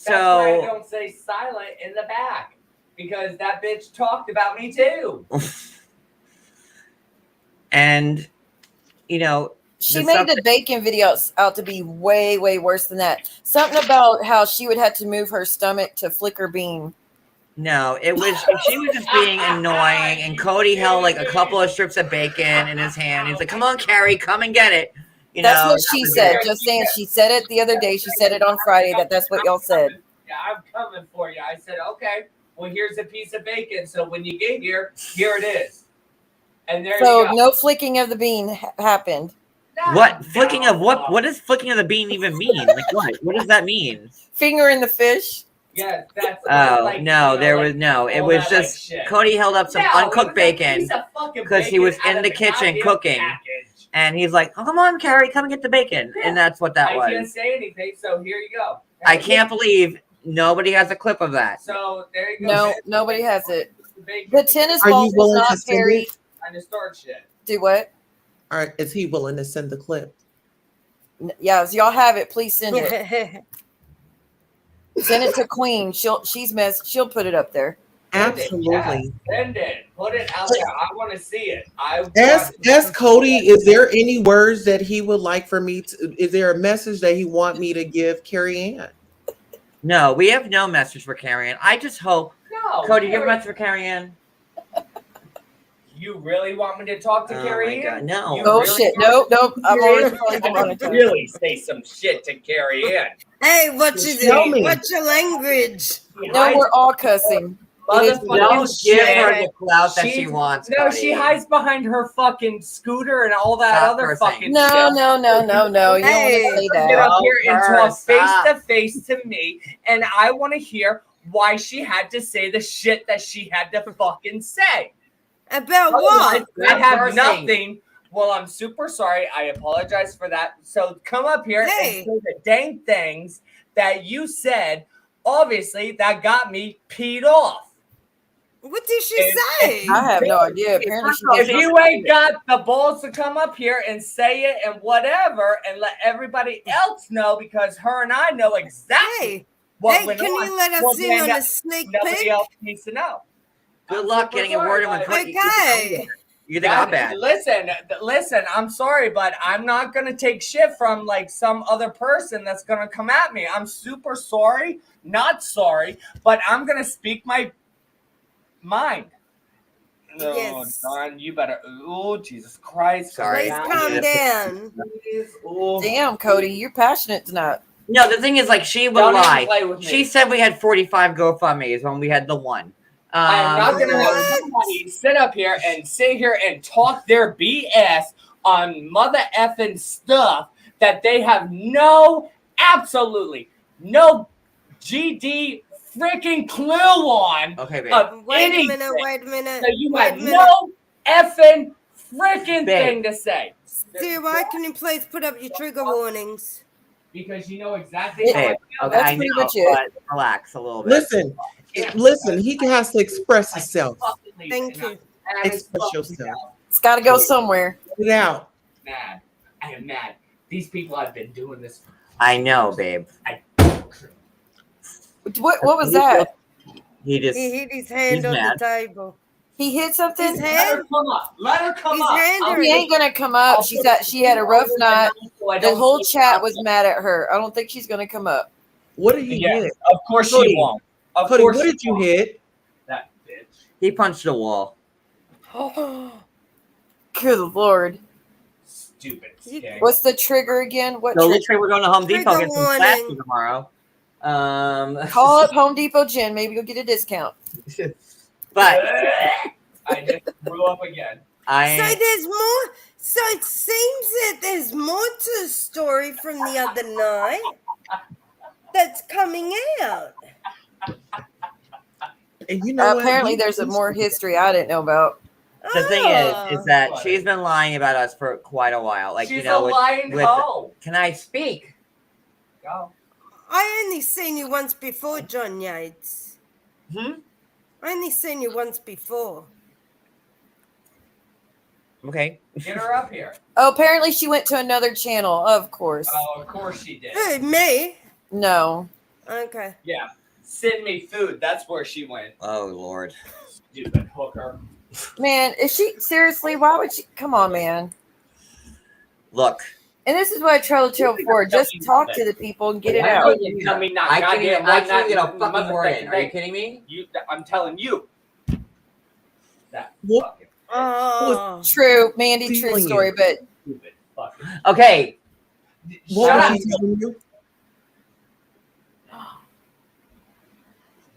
That's why I don't say silent in the back, because that bitch talked about me too. And she made the bacon video out to be way, way worse than that. Something about how she would have to move her stomach to flick her bean. No, it was she was just being annoying, and Cody held like a couple of strips of bacon in his hand. He's like, "Come on, Carrie, come and get it." That's what she said. Just saying, she said it the other day. She said it on Friday. That's what y'all said. Yeah, I'm coming for you. I said, okay, well, here's a piece of bacon. So when you get here, here it is. And there you go. No flicking of the bean happened. What flicking of what? What does flicking of the bean even mean? Like what? What does that mean? Finger in the fish. Yeah, that's. Oh no, there was no. It was just Cody held up some uncooked bacon because he was in the kitchen cooking, and he's like, "Oh, come on, Carrie, come and get the bacon," and that's what that was. I can't say anything, so here you go. I can't believe nobody has a clip of that. So there you go. No, nobody has it. The tennis Are ball you willing is to not send Perry. it? I just started shit. Do what? All right, is he willing to send the clip? Yeah, if y'all have it, please send it. Send it to Queen. She'll put it up there. Absolutely. Send it. Put it out there. I want to see it. Ask Cody, is there any words that he would like for me to, is there a message that he want me to give Carrie Anne? No, we have no message for Carrie Anne. I just hope. No, Cody, you have a message for Carrie Anne? You really want me to talk to Carrie Anne? No. You Oh really shit! want- Nope. I'm already I could really say some shit to Carrie Anne. Hey, what's your language? No, we're all cussing. Motherfucking Give her shit. the clout that she wants. No, Cody. she hides behind her fucking scooter and all that Stop other cursing. fucking No. shit. You don't want to say Get that. up here and talk Stop. face to face to me, and I want to hear why she had to say the shit that she had to fucking say. About what? I have Cursing. nothing. Well, I'm super sorry. I apologize for that. So come up here and say the dang things that you said. Obviously, that got me peed off. What did she say? I have no idea. Apparently, she If did. you ain't got the balls to come up here and say it and whatever and let everybody else know, because her and I know exactly what went can on. you let us Well, in then on that- a sneak Nobody peek? else needs to know. Good luck getting a word in with Cody. Okay. You think I'm bad? Listen, I'm sorry, but I'm not going to take shit from like some other person that's going to come at me. I'm super sorry, not sorry, but I'm going to speak my mind. No, Yes. Don, you better. Oh, Jesus Christ! Sorry. Please calm down. Please. Oh. Damn, Cody, you're passionate tonight. No, the thing is, like, she would Don't even lie. play with me. She said we had 45 GoFundMes when we had the one. I'm not going to have What? somebody sit up here and talk their BS on mother effing stuff that they have absolutely no GD freaking clue on. Okay, babe. Wait a anything. minute. So you Wait have a minute. no effing freaking Babe. thing to say. Dear, why can you please put up your trigger warnings? Because you know exactly how I Babe, feel. okay, That's I pretty know, much it. but relax a little bit. Listen, he has to express himself. Thank you. Express yourself. It's got to go somewhere. Get it out. Mad. I am mad. These people have been doing this. I know, babe. What was that? He just He hit his hand he's on mad. the table. He hit something? His Let hand? her come up. Let her come His up. hand I'll or She ain't gonna come up. She had a rough night. The whole chat was mad at her. I don't think she's gonna come up. What did he Yes, hit? of course Cody, she won't. Of Cody, course what she did you won't. hit? That bitch. He punched the wall. Good Lord. Stupid skank. What's the trigger again? What So trigger? literally, we're going to Home Depot Trigger get some warning. classes tomorrow. Call up Home Depot Jen. Maybe you'll get a discount. But I just threw up again. So there's more. So it seems that there's more to the story from the other night that's coming out. And you know what? Apparently, there's a more history I didn't know about. the thing is that she's been lying about us for quite a while. Like, She's you know, a lying hoe. Can I speak? Go. I only seen you once before, Johnyates. Hmm? I only seen you once before. Okay. Get her up here. Oh, apparently she went to another channel. Of course. Oh, of course she did. Who, me? No. Okay. Yeah. Send me food. That's where she went. Oh, Lord. Stupid hooker. Man, is she seriously? Why would she? Come on, man. Look. And this is what I try to tell before. Just talk to the people and get it out. I can't even get a fucking word in. Are you kidding me? I'm telling you. That What? Oh. True, Mandy, true Stealing story, you. but stupid fucking. Okay. What Shut was up. he telling you?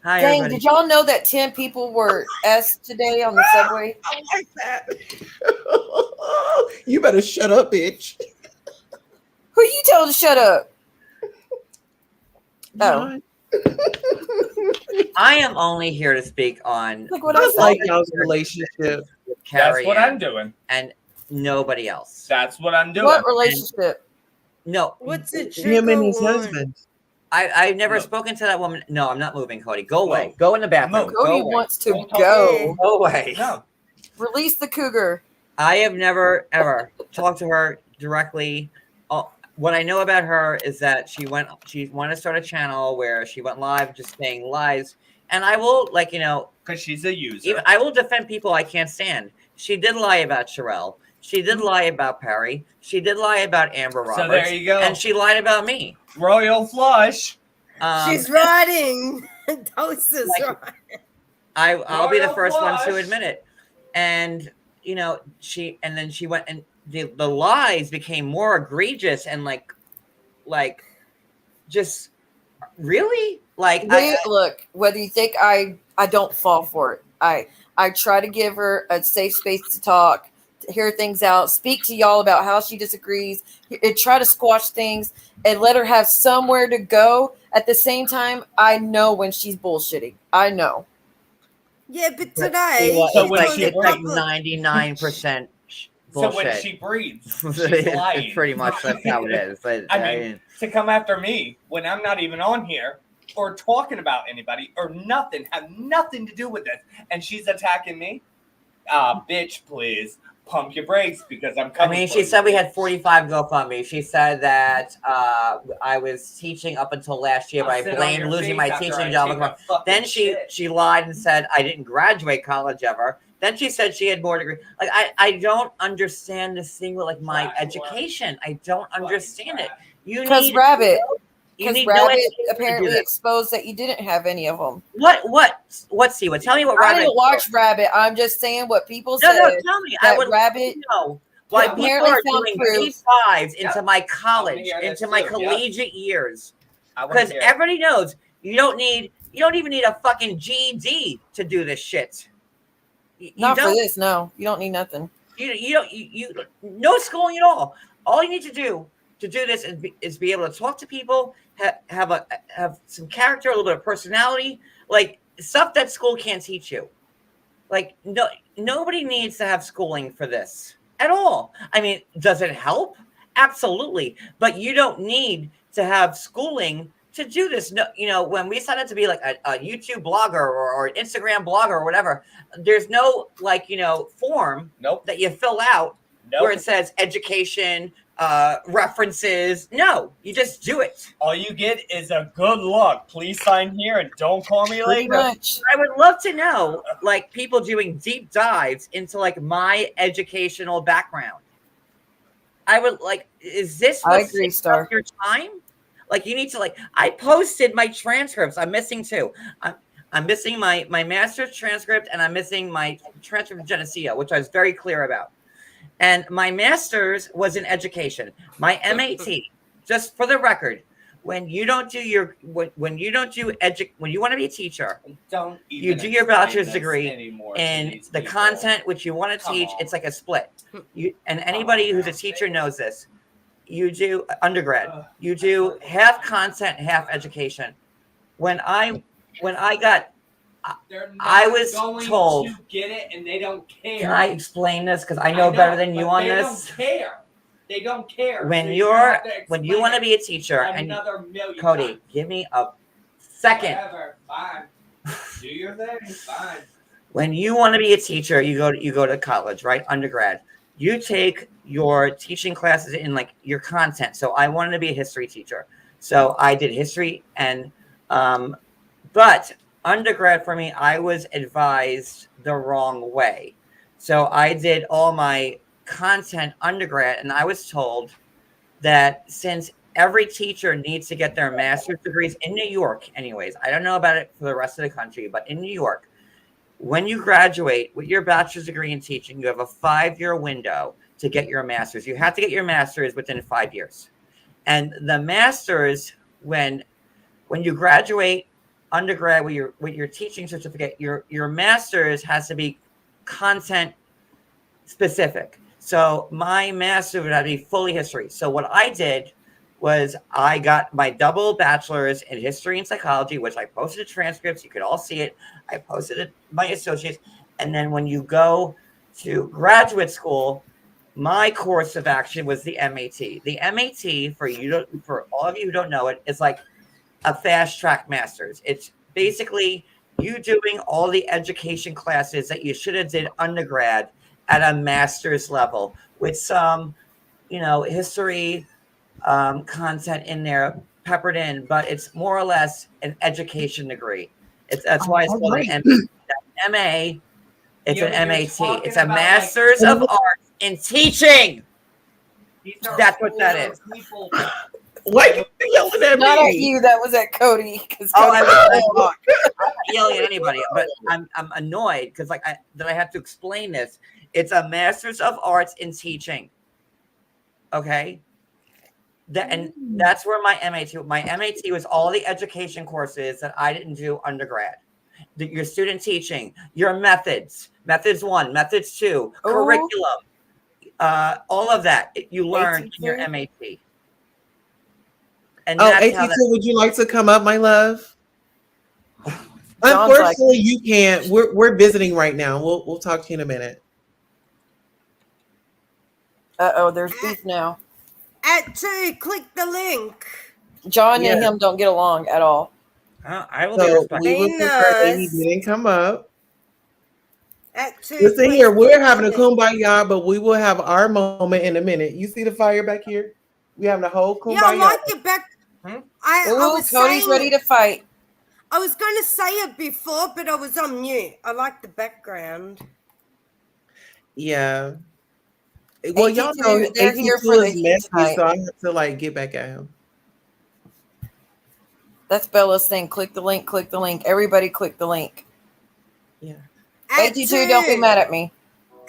Hi, dang, everybody. did y'all know that 10 people were S today on the subway? I like that. You better shut up, bitch. Who you told to shut up? Oh, I am only here to speak on look what I Just like said. y'all's relationship. with That's Carrie what Anne I'm doing. and nobody else. That's what I'm doing. What relationship? No, What's it? Him and his husband. I've never No. spoken to that woman. No, I'm not moving, Cody. Go away. Go in the bathroom. No, Go Cody away. wants to Don't talk go. Go away. No. Release the cougar. I have never ever talked to her directly. What I know about her is that she wanted to start a channel where she went live just saying lies. And I will, like, you know, Because she's a user. I will defend people I can't stand. She did lie about Sherelle. She did lie about Perry. She did lie about Amber Roberts. So there you go. And she lied about me. Royal flush. She's riding. Tulsa's Like- riding. I'll be the Royal first one to flush. admit it. And you know, she went and the lies became more egregious and like just really like Look, whether you think I don't fall for it. I try to give her a safe space to talk, to hear things out, speak to y'all about how she disagrees, and try to squash things and let her have somewhere to go. At the same time, I know when she's bullshitting. I know. Yeah, but today So when told she a it's like couple- 99% So bullshit. when she breathes, she's It's lying. pretty much that's how it is. But, I mean, to come after me when I'm not even on here or talking about anybody or nothing, have nothing to do with this, and she's attacking me. Bitch, please pump your brakes because I'm I coming. mean, for she you. said we had 45 GoFundMe. She said that I was teaching up until last year, but I'll I sit on blamed your losing face my after teaching I job. take a fucking Then shit. she lied and said I didn't graduate college ever. Then she said she had more degree. Like I don't understand this thing with like my Trash whore. education. I don't understand it. You Because need Rabbit, You Because need no Rabbit education to do apparently this. exposed that you didn't have any of them. What, Siwa? Tell me what I Rabbit. didn't watch Rabbit. I'm just saying what people No, said. tell me. I That would love Rabbit to know why people apparently are found doing proof. deep dives into my college, into my collegiate years. I wanna Because hear it. everybody knows you don't even need a fucking GED to do this shit. You Not for don't. this, no. You don't need nothing. You don't. No schooling at all. All you need to do this is be able to talk to people, have some character, a little bit of personality, like stuff that school can't teach you. Like nobody needs to have schooling for this at all. I mean, does it help? Absolutely, but you don't need to have schooling to do this. No, when we sign up to be like a YouTube blogger or an Instagram blogger or whatever, there's no form that you fill out where it says education, references. No, you just do it. All you get is a good luck. Please sign here and don't call me Pretty later. much. I would love to know, like, people doing deep dives into like my educational background. I would like. Is this I what's agree, taking Starr. up your time? Like, you need to I posted my transcripts. I'm missing two. I'm missing my master's transcript, and I'm missing my transcript of Geneseo, which I was very clear about. And my master's was in education. My MAT, just for the record, when you want to be a teacher, Don't you even do your explain bachelor's this degree anymore to in these the people. content which you want to teach. It's like a split. And anybody who's a teacher knows this. You do undergrad. You do half content, half education. When I got, I was told. to get it, and they don't care. Can I explain this? Because I know better than you but on they this. Don't care. They don't care. When So you want to be a teacher, and million Cody, times. give me a second. Whatever, fine. Do your thing, fine. When you want to be a teacher, you go to college, right? Undergrad. You take your teaching classes in like your content. So I wanted to be a history teacher. So I did history and but undergrad for me, I was advised the wrong way. So I did all my content undergrad, and I was told that since every teacher needs to get their master's degrees in New York, anyways, I don't know about it for the rest of the country, but in New York, when you graduate with your bachelor's degree in teaching, you have a 5-year window to get your master's. You have to get your master's within 5 years. And the master's, when you graduate undergrad with your teaching certificate, your master's has to be content specific. So my master's would have to be fully history. So what I did was I got my double bachelor's in history and psychology, which I posted the transcripts. You could all see it. I posted it, my associates. And then when you go to graduate school, my course of action was the MAT. The MAT, for all of you who don't know it, is like a fast track master's. It's basically you doing all the education classes that you should have did undergrad at a master's level with some, history content in there peppered in, but it's more or less an education degree. That's why it's called an MA. It's an MAT. It's a Master's of Arts in Teaching. That's what that is. Why are you yelling at Not at me? you. That was at Cody. I'm not yelling at anybody, but I'm annoyed because that I have to explain this. It's a Master's of Arts in Teaching. Okay. And that's where my MAT was all the education courses that I didn't do undergrad. Your student teaching, your methods 1, methods 2, curriculum, all of that you learn in your MAT. And that's how AT2, would you like to come up, my love? Unfortunately, you can't. We're visiting right now. We'll talk to you in a minute. There's beef now. At 2, click the link. John and him don't get along at all. I will So be we would prefer that he didn't come up. At 2, Listen here, we're having a kumbaya, but we will have our moment in a minute. You see the fire back here? We having a whole kumbaya. Yeah, I like it back. I was Cody's saying ready to fight. I was going to say it before, but I was on mute. I like the background. Yeah. Well, y'all know they're here AT2 for the is heat messy, tonight. so I have to get back at him. That's Bella's thing. Click the link. Click the link. Everybody click the link. Yeah. 82, don't be mad at me.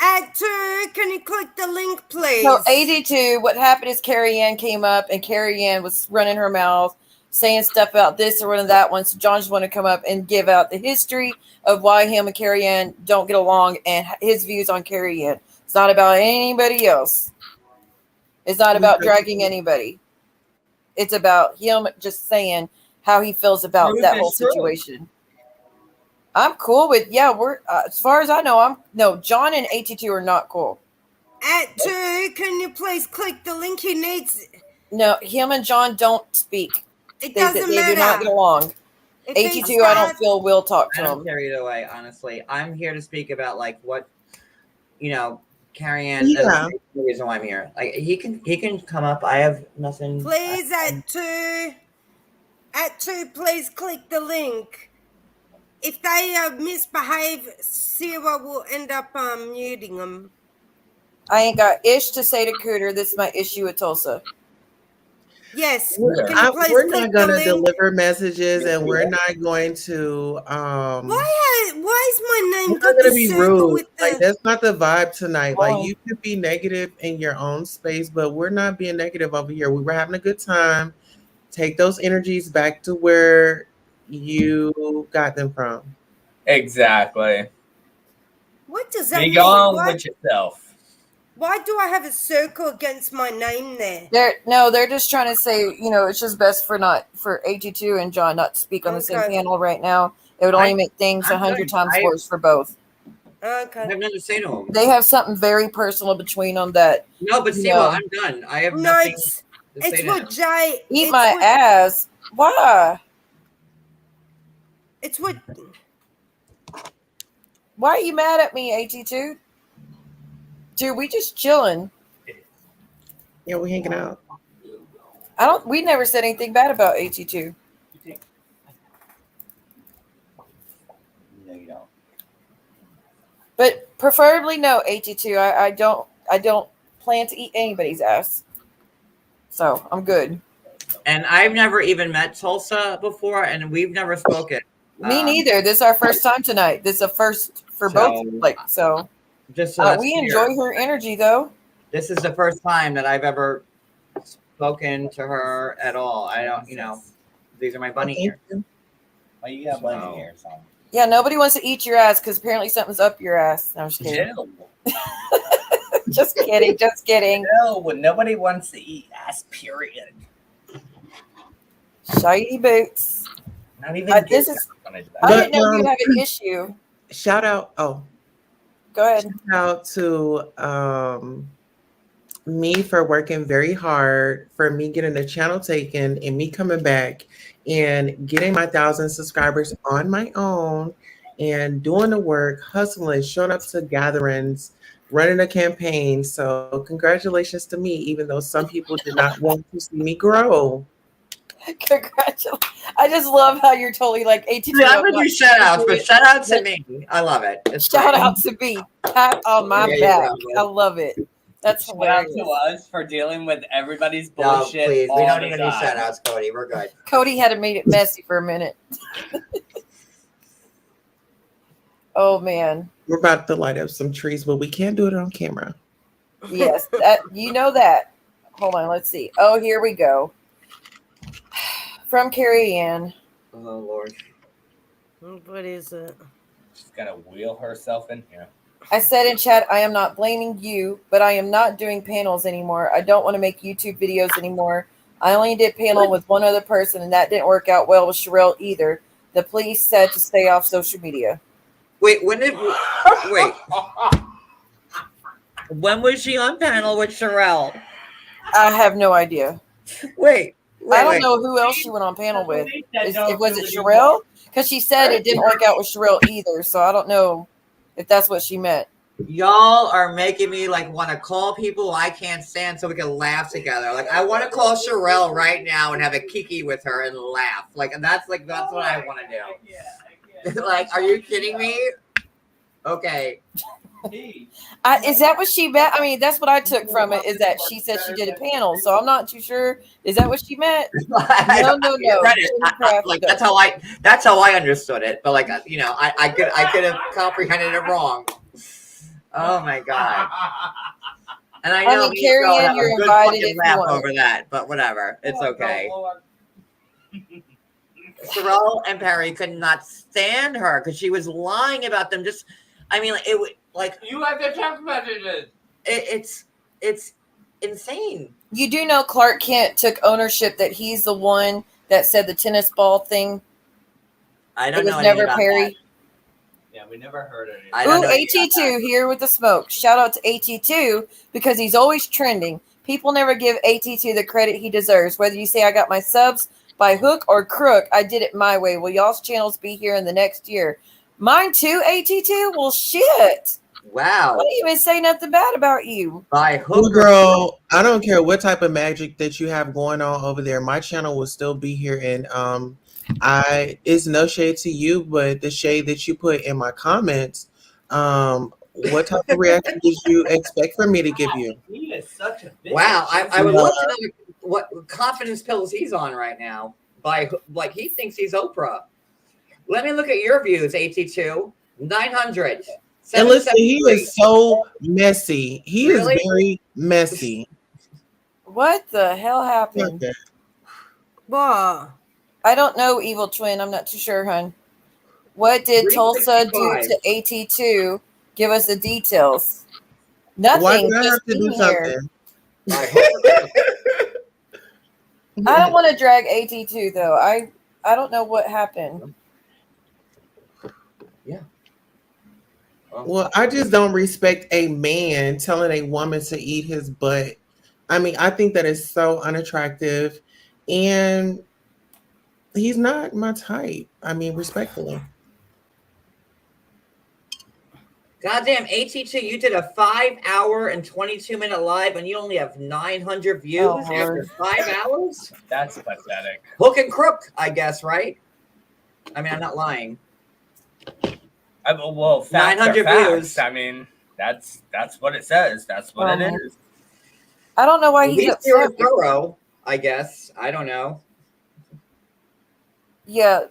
Add 2, can you click the link, please? So 82, what happened is Carrie Anne came up and Carrie Anne was running her mouth, saying stuff about this or one of that one. So John just wanted to come up and give out the history of why him and Carrie Anne don't get along and his views on Carrie Anne. It's not about anybody else. It's not about dragging anybody. It's about him just saying how he feels about that whole situation. I'm cool with, we're, as far as I know, John and 82 are not cool. At 2, can you please click the link? He needs. No, him and John don't speak. It They doesn't do matter. not get along. If they 82, I don't start- feel will talk to I don't him. care either way, honestly. I'm here to speak about like what, Carrie Anne. Yeah. That's the reason why I'm here. Like he can come up. I have nothing. Please, at 2. At 2, please click the link. If they misbehave, Sarah will end up muting them. I ain't got ish to say to Cooter. This is my issue with Tulsa. Yes. We're Can you please not click going the to link? deliver messages, and we're not going to. Why is my name We're got not going to the be circle rude. with Like the? that's not the vibe tonight. Why? Like you could be negative in your own space, but we're not being negative over here. We were having a good time. Take those energies back to where you got them from. Exactly. What does that Be mean? gone with yourself. Why do I have a circle against my name there? They're just trying to say, it's just best for 82 and John not to speak on the same Okay. panel right now. It would only make things I'm 100 good. times I- worse for both. I Okay. have nothing to say to him. They have something very personal between them that. No, but Siwa, I'm done. I have No, nothing it's to say it's to what him. Jay. Eat it's my what, ass. Why? It's what. Why are you mad at me, 82? Dude, we just chilling. Yeah, we hanging out. We never said anything bad about 82. No, you don't. But preferably no 82. I don't plan to eat anybody's ass. So I'm good. And I've never even met Tulsa before, and we've never spoken. Me neither. This is our first time tonight. This is a first for both. Just so that's We clear. enjoy her energy though. This is the first time that I've ever spoken to her at all. I don't, these are my bunny ears. Well, you got bunny ears on. Yeah, nobody wants to eat your ass because apparently something's up your ass. No, I'm just kidding. Just kidding. Just kidding. No, nobody wants to eat ass, period. Shiny boots. Not even This is. I I didn't know you have an issue. Shout out. Oh, go ahead. Shout out to me for working very hard, for me getting the channel taken and me coming back and getting my 1,000 subscribers on my own and doing the work, hustling, showing up to gatherings, running a campaign. So congratulations to me, even though some people did not want to see me grow. Congratulations. I just love how you're totally like 82. I'm gonna do shout outs, but shout out to me. I love it. It's Shout great. out to me. Pat on my There you back. go. I love it. That's Shout out hilarious. to us for dealing with everybody's No, bullshit. please. We all don't the need any time. shout outs, Cody. We're good. Cody had to make it messy for a minute. Oh man. We're about to light up some trees, but we can't do it on camera. Yes, you know that. Hold on, let's see. Oh, here we go. From Carrie Anne. Oh Lord. What is it? She's gotta wheel herself in here. I said in chat, I am not blaming you, but I am not doing panels anymore. I don't want to make YouTube videos anymore. I only did panel with one other person, and that didn't work out well with Sherelle either. The police said to stay off social media. Wait, when was she on panel with Sherelle? I have no idea. Wait, I don't know who else she went on panel with. Was it Sherelle? Because she said it didn't work out with Sherelle either, so I don't know if that's what she meant. Y'all are making me like want to call people I can't stand so we can laugh together. Like I want to call Sherelle right now and have a kiki with her and laugh. And that's what I want to do. Like, are you kidding me? Okay. Is that what she meant? I mean, that's what I took from it, is that she said she did a panel. So I'm not too sure. Is that what she meant? No. Like that's how I understood it. But like I could have comprehended it wrong. Oh my god. And I know Carrie Anne, you're invited if you laugh want. over that, but whatever. It's okay. Sorrel and Perry could not stand her because she was lying about them. It would like you have the text messages. It's insane. You do know Clark Kent took ownership that he's the one that said the tennis ball thing. I don't know. It was never Perry. That. Yeah, we never heard it. Ooh, AT2 here with the smoke. Shout out to AT2 because he's always trending. People never give AT2 the credit he deserves. Whether you say I got my subs by hook or crook, I did it my way. Will y'all's channels be here in the next year? Mine too, AT2? Well, shit. Wow. I didn't even say nothing bad about you. By hook, girl, I don't care what type of magic that you have going on over there. My channel will still be here, and it's no shade to you, but the shade that you put in my comments. What type of reaction did you expect for me to give you? He is such a bitch. Wow, I would love to know what confidence pills he's on right now. Like he thinks he's Oprah. Let me look at your views, AT2. 900. And listen, he is so messy. He is very messy. What the hell happened? Okay. Wow. I don't know, Evil Twin. I'm not too sure, hon. What did Tulsa do to AT2? Give us the details. Nothing. Why did I have to do here. something? I don't want to drag AT2 though. I don't know what happened. Yeah. Well, I just don't respect a man telling a woman to eat his butt. I mean, I think that is so unattractive, and he's not my type. I mean, respectfully. Goddamn, AT2, you did a 5-hour and 22-minute live and you only have 900 views after 5 hours? That's pathetic. Hook and crook, I guess, right? I mean, I'm not lying. Well, facts 900 are facts. views. I mean, that's what it says. That's what it is. I don't know why he's upset. You're thorough, I guess. I don't know. Yeah.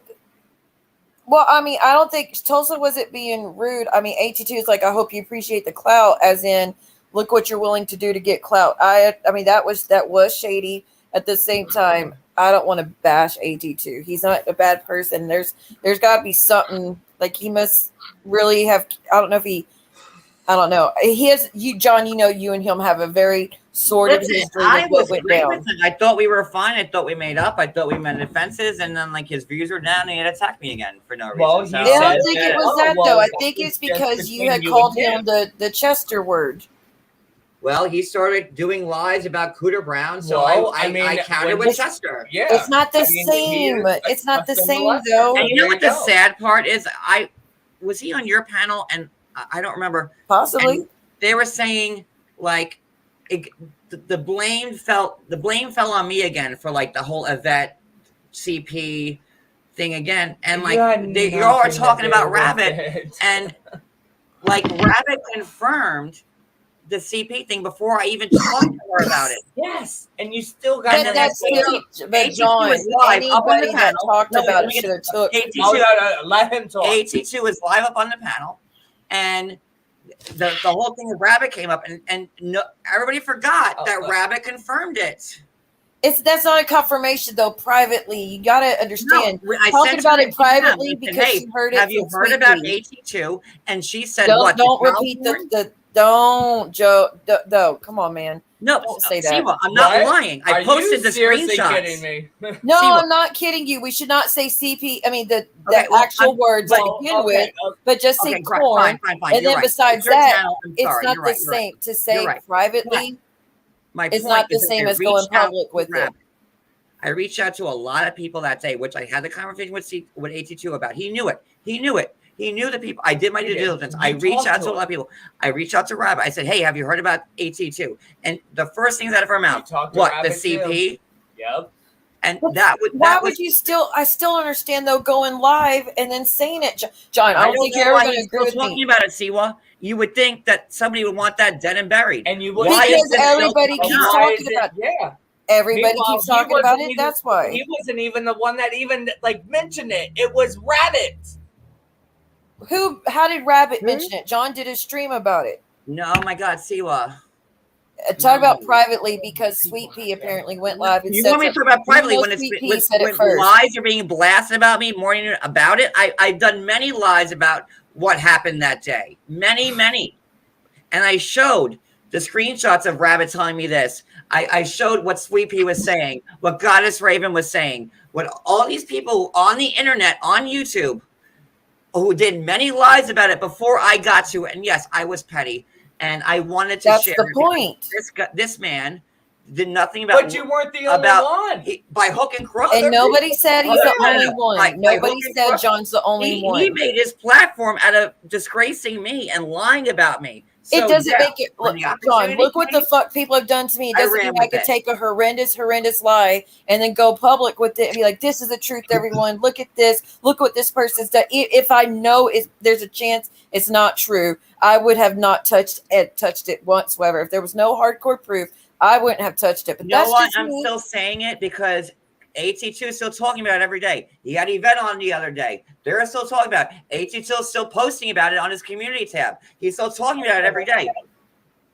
Well, I mean, I don't think Tulsa wasn't being rude. I mean, AT2 is like, I hope you appreciate the clout, as in, look what you're willing to do to get clout. I mean, that was shady. At the same time, I don't want to bash AT2. He's not a bad person. There's got to be something, like he must really have. I don't know. He has you, John. You know, you and him have a very sordid history. I was great with him. I thought we were fine. I thought we made up. I thought we mended fences, and then like his views were down, and he had attacked me again for no reason. Well, I don't think it was that though. I think it's because you had called him the Chester word. Well, he started doing lies about Cooter Brown, so I countered with Chester. Yeah, it's not the same. It's not the same though. And you know what the sad part is? Was he on your panel? And I don't remember. Possibly. And they were saying like the blame fell on me again for like the whole Yvette CP thing again, and like you all are talking about Rabbit, and like Rabbit confirmed the CP thing before I even talked to her about it. Yes, and you still got but John, anybody that talked about it should have took. Let him talk. AT2 was live up on the panel, and the whole thing with Rabbit came up, and no, everybody forgot that Rabbit confirmed it. That's not a confirmation though. Privately, you got to understand. No, I talking about it privately because you heard it. Have you heard about AT2? And she said, "What? Don't repeat the." Don't, Joe. No, come on, man. No, don't say that. Siwa, I'm not lying. I posted the screenshots. Kidding me? No, Siwa. I'm not kidding you. We should not say CP. I mean, the actual words to begin with, but just say corn. Fine. And then besides that, it's not the same to say privately. It's not the same as going public with it. I reached out to a lot of people that day, which I had the conversation with AT2 about. He knew it. He knew the people. I did my due diligence. I reached out to a lot of people. I reached out to Rabbit. I said, hey, have you heard about AT2? And the first things out of her mouth, what, the CP? Yep. And why would you still, I still understand though, going live and then saying it. John, I don't think you're ever going to agree with me. Talking about it, Siwa. you would think that somebody would want that dead and buried. And you would because everybody keeps talking about it. Yeah. Everybody Meanwhile, keeps talking about it. That's why. He wasn't even the one that even like mentioned it. It was Rabbit. How did Rabbit mention it? John did a stream about it. No, oh my God, Siwa. Talk about privately because Sweet Pea apparently went live. And You said want me to talk about privately when Sweet it's Pea when, said it when first. lies are being blasted about me, morning about it? I've done many lies about what happened that day. Many. And I showed the screenshots of Rabbit telling me this. I showed what Sweet Pea was saying, what Goddess Raven was saying, what all these people on the internet, on YouTube, who did many lies about it before I got to it. And yes, I was petty. And I wanted to share. That's the point. This man did nothing about. But you weren't the only one. By hook and crook. And nobody said he's the only one. Nobody said John's the only one. He made his platform out of disgracing me and lying about me. So, it doesn't make it. Look, John, look what the fuck people have done to me. It doesn't mean I could take a horrendous lie and then go public with it and be like, this is the truth, everyone. Look at this. Look what this person's done. If I know there's a chance it's not true, I would have not touched it whatsoever. If there was no hardcore proof, I wouldn't have touched it. But you know that's what? just I'm me. still saying it because AT2 is still talking about it every day. He had Yvette on the other day. They're still talking about it. AT2 is still posting about it on his community tab. He's still talking about it every day.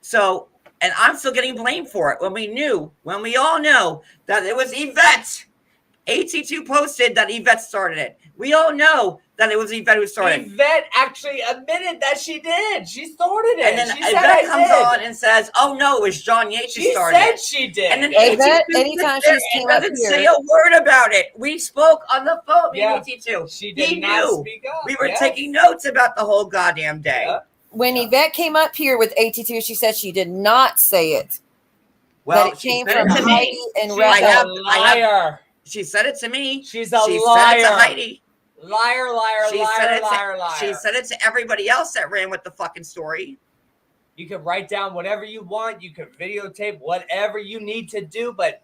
So, and I'm still getting blamed for it when we all know that it was Yvette. AT2 posted that Yvette started it. We all know that it was Yvette who started. Yvette actually admitted that she did. She started it. And then she Yvette comes on and says, "Oh no, it was Johnyates who started said it." she did. And then Yvette, AT2 anytime sits there she's came and up doesn't here, say a word about it. We spoke on the phone, Yeah. AT2. She did He not knew. speak up. We were Yes. taking notes about the whole goddamn day. Yeah. when Yvette came up here with AT2, she said she did not say it. Well, that it she came said from it to me. Heidi and She's Rabbit. a liar. She said it to me. She's a She liar. said it to Heidi. Liar, She said it liar, to, liar. She said it to everybody else that ran with the fucking story. You can write down whatever you want. You can videotape whatever you need to do, but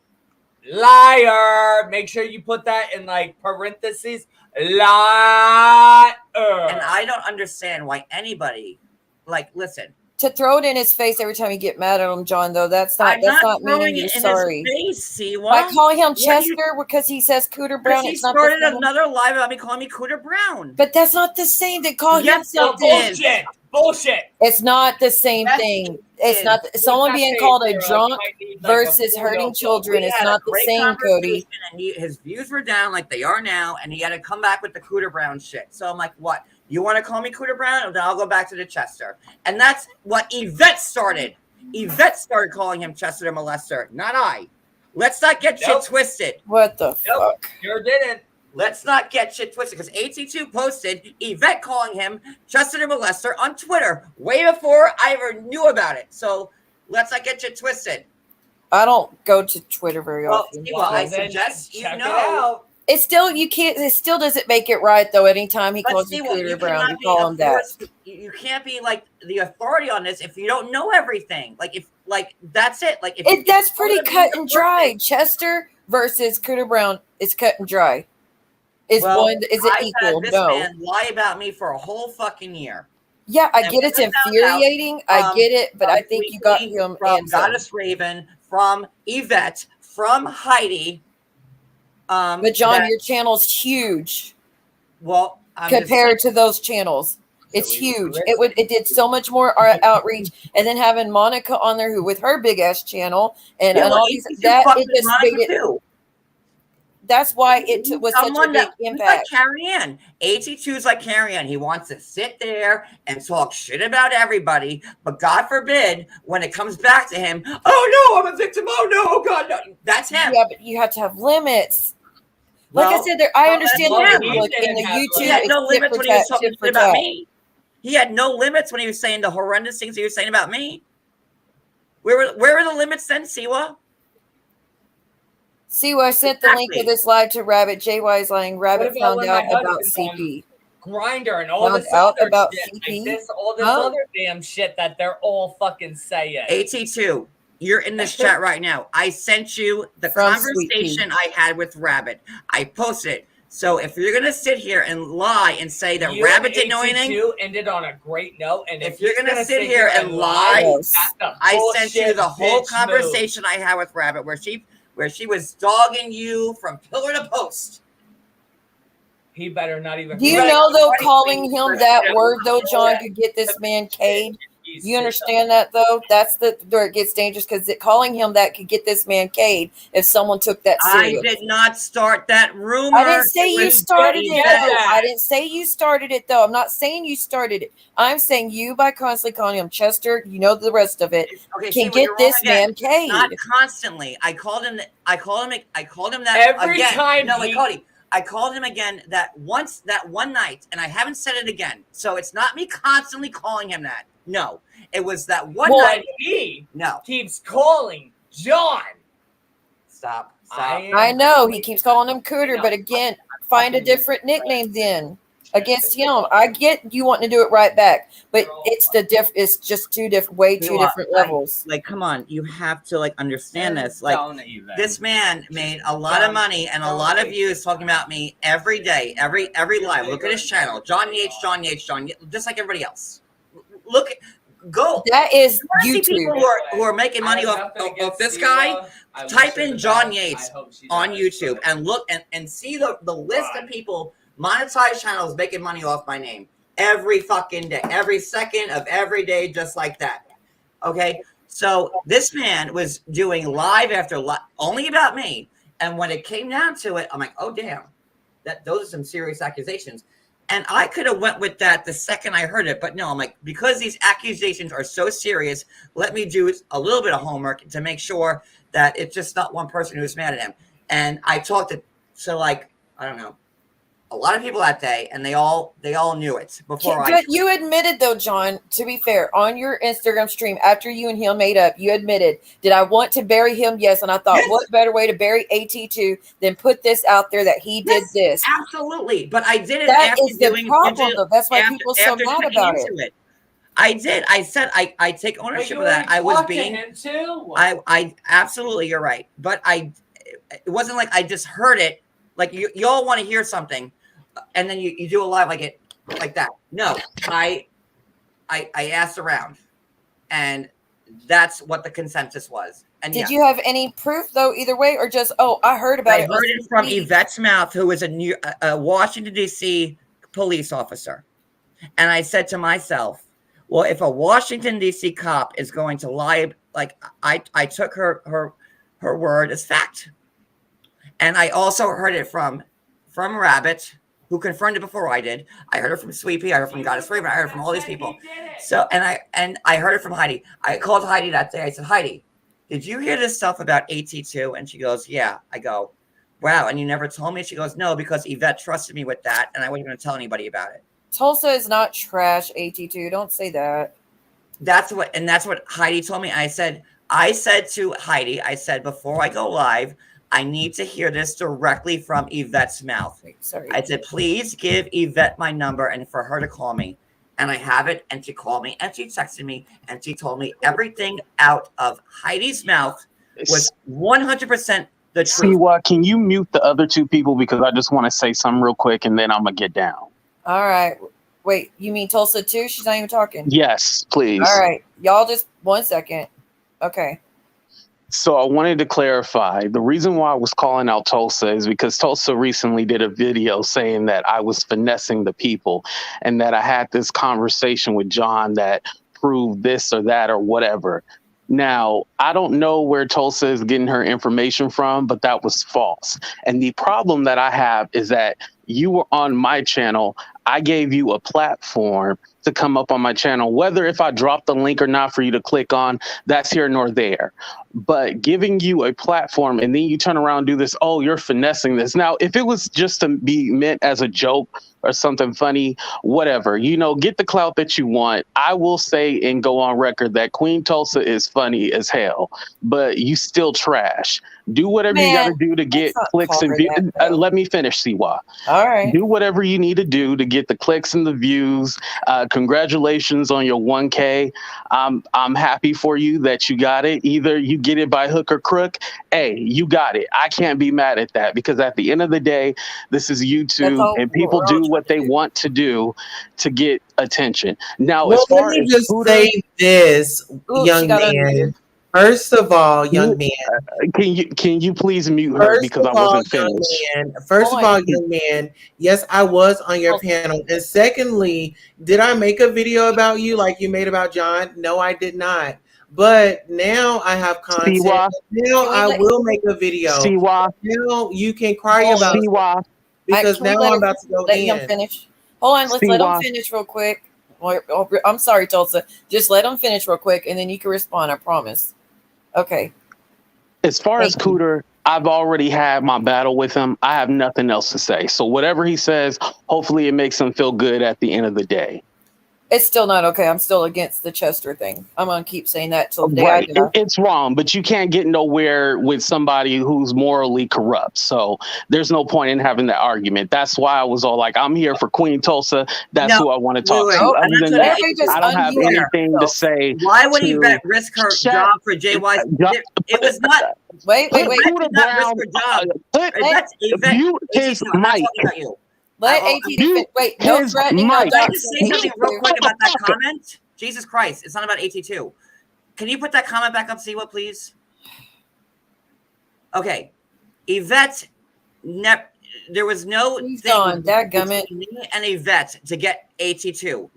liar. Make sure you put that in like parentheses. Liar. And I don't understand why anybody, like, listen. To throw it in his face every time you get mad at him, John, though, that's not throwing meaning you're it in sorry. his face, see By what? calling him What Chester because he says Cooter Brown, Because he it's not the started same. another live about me calling me Cooter Brown. But that's not the same. They call him Yes, something. it is. Bullshit. It's not the same Yes, thing. it It's is. not someone being called a drunk versus a hurting children. We It's had not a the great same, Cody. conversation, and his views were down like they are now, and he had to come back with the Cooter Brown shit. So I'm like, what? You want to call me Cooter Brown? Then I'll go back to the Chester. And that's what Yvette started. Yvette started calling him Chester the Molester, not I. Let's not get shit twisted. What the fuck? Sure didn't. Let's not get shit twisted because AT2 posted Yvette calling him Chester the Molester on Twitter way before I ever knew about it. So let's not get shit twisted. I don't go to Twitter very often. Well, I suggest you check it know. out. It's still you can't. It still doesn't make it right though. Anytime he But calls see you what, Cooter Brown, you cannot be call him that. you can't be like the authority on this if you don't know everything. Like if that's it. Like if That's pretty cut and dry. Chester versus Cooter Brown is cut and dry. Is it equal? Had this No. man lie about me for a whole fucking year. Yeah, I And get it's when I found out, infuriating. I get it, but I think you got him from and some. Goddess Raven, from Yvette, from Heidi. But John, your channel's huge. Well, compared to those channels, it's huge. It did so much more outreach, and then having Monica on there, who with her big ass channel and all these that it just made it. Too. That's why it was such a Someone big that- he's impact. like Carrie Anne. AT2 is like Carrie Anne. He wants to sit there and talk shit about everybody, but God forbid when it comes back to him, oh no, I'm a victim. Oh no, oh God, no. That's him. Yeah, but you have to have limits. Like I said, I understand that's the him. public in the YouTube. He had no it's tit limits for when he was tat, talking tit for shit about tat. me. He had no limits when he was saying the horrendous things he was saying about me. Where were the limits then, Siwa? See, I sent the link to this live to Rabbit. JY is lying. Rabbit about found when out my about husband's on CP. Grinder and all Found this out other about shit, CP? like this, all this Huh? other damn shit that they're all fucking saying. AT2, you're in this chat right now. I sent you the From Sweet conversation I had with Rabbit. I posted it. So if you're gonna sit here and lie and say that You Rabbit didn't know anything, you ended on a great note. And if you're gonna sit here and lie, I sent you the whole bitch conversation I had with Rabbit, where she was dogging you from pillar to post. He better not even. Do you know though, calling him that word though, John, could get this man caved? You understand that though? That's where it gets dangerous, because calling him that could get this man caved if someone took that serious. I did not start that rumor. I didn't say you started it though. I didn't say you started it though. I'm not saying you started it. I'm saying you, by constantly calling him Chester, you know the rest of it, can get this man caved. Not constantly. I called him that every again. time. No, Cody. I called him again that one night, and I haven't said it again. So it's not me constantly calling him that. No, it was that one night. He keeps calling John. Stop. I know he keeps calling him Cooter, but again, find a different nickname then against him. I get you wanting to do it right back, but it's just two different levels. Like, come on, you have to understand this. Like, this man made a lot of money and a lot of views talking about me every day, every live. Look at his channel, Johnyates, just like everybody else. That is YouTube. People who are making money off this guy. Type in Johnyates on YouTube and look and see the list of people, monetized channels, making money off my name every fucking day, every second of every day, just like that. Okay, so this man was doing live after live only about me, and when it came down to it, I'm like, oh damn, those are some serious accusations. And I could have went with that the second I heard it, but no, I'm like, because these accusations are so serious, let me do a little bit of homework to make sure that it's just not one person who's mad at him. And I talked to I don't know, a lot of people that day, and they all knew it before You admitted though, John, to be fair, on your Instagram stream after you and him made up, you admitted, did I want to bury him? Yes. And I thought, what better way to bury AT2 than put this out there that he did this? Absolutely. But I did it That after is the problem, though. That's why people are so mad about it. I did. I said I take ownership of that. I was being him too. I absolutely, you're right. But it wasn't like I just heard it. Like you all want to hear something, and then you do a live like that. No, I asked around, and that's what the consensus was. And did you have any proof though, either way, or just I heard about it? I heard it from Yvette's mouth, who was a Washington D.C. police officer, and I said to myself, well, if a Washington D.C. cop is going to lie, I took her word as fact, and I also heard it from Rabbit, who confirmed it before I did. I heard it from Sweepy. I heard from Goddess Raven. I heard it from all these people. So, and I heard it from Heidi. I called Heidi that day. I said, Heidi, did you hear this stuff about AT2? And she goes, yeah. I go, wow. And you never told me? She goes, no, because Yvette trusted me with that, and I wasn't going to tell anybody about it. Tulsa is not trash, AT2. Don't say that. That's what Heidi told me. I said to Heidi, I said, before I go live, I need to hear this directly from Yvette's mouth. Sorry. I said, please give Yvette my number and for her to call me. And I have it. And she called me and she texted me and she told me everything out of Heidi's mouth was 100% the truth. See what? Can you mute the other two people? Because I just want to say something real quick and then I'm going to get down. All right. Wait, you mean Tulsa too? She's not even talking. Yes, please. All right. Y'all just 1 second. Okay. So I wanted to clarify. The reason why I was calling out Tulsa is because Tulsa recently did a video saying that I was finessing the people and that I had this conversation with John that proved this or that or whatever. Now, I don't know where Tulsa is getting her information from, but that was false. And the problem that I have is that you were on my channel. I gave you a platform to come up on my channel, whether if I drop the link or not for you to click on, that's here nor there. But giving you a platform and then you turn around and do this, oh, you're finessing this. Now, if it was just to be meant as a joke or something funny, whatever, get the clout that you want. I will say and go on record that Queen Tulsa is funny as hell, but you still trash. Do whatever you got to do to get clicks and views. Let me finish, Siwa. All right. Do whatever you need to do to get the clicks and the views. Congratulations on your 1K. I'm happy for you that you got it. Either you get it by hook or crook. Hey, you got it. I can't be mad at that because at the end of the day, this is YouTube and people do what they want to do to get attention. Now, as Well, far let me as just say this, young man. First of all, young man. Can you please mute her because I wasn't finished? First of all, young man, yes, I was on your panel. And secondly, did I make a video about you like you made about John? No, I did not. But now I have content. Now I will make a video. Now you can cry about it because now I'm about to go let in. him finish. Hold on, let's let him finish real quick. I'm sorry, Tulsa. Just let him finish real quick, and then you can respond. I promise. Okay. As far as Cooter, I've already had my battle with him. I have nothing else to say. So whatever he says, hopefully it makes him feel good at the end of the day. It's still not okay. I'm still against the Chester thing. I'm gonna keep saying that till the day I die. It's wrong, but you can't get nowhere with somebody who's morally corrupt. So there's no point in having that argument. That's why I was all like, I'm here for Queen Tulsa. That's who I want to talk to. Other than that, I don't have anything to say. Why would Yvette risk her job for JY's? It was not. Wait. Yvette did not risk her job. Yvette, his mic. Let AT defend. Wait, no threatening. Can I just say something real quick about that comment? Jesus Christ, it's not about AT2. Can you put that comment back up, Siwa, please? Okay. Yvette, there was no thing between me and Yvette to get AT2.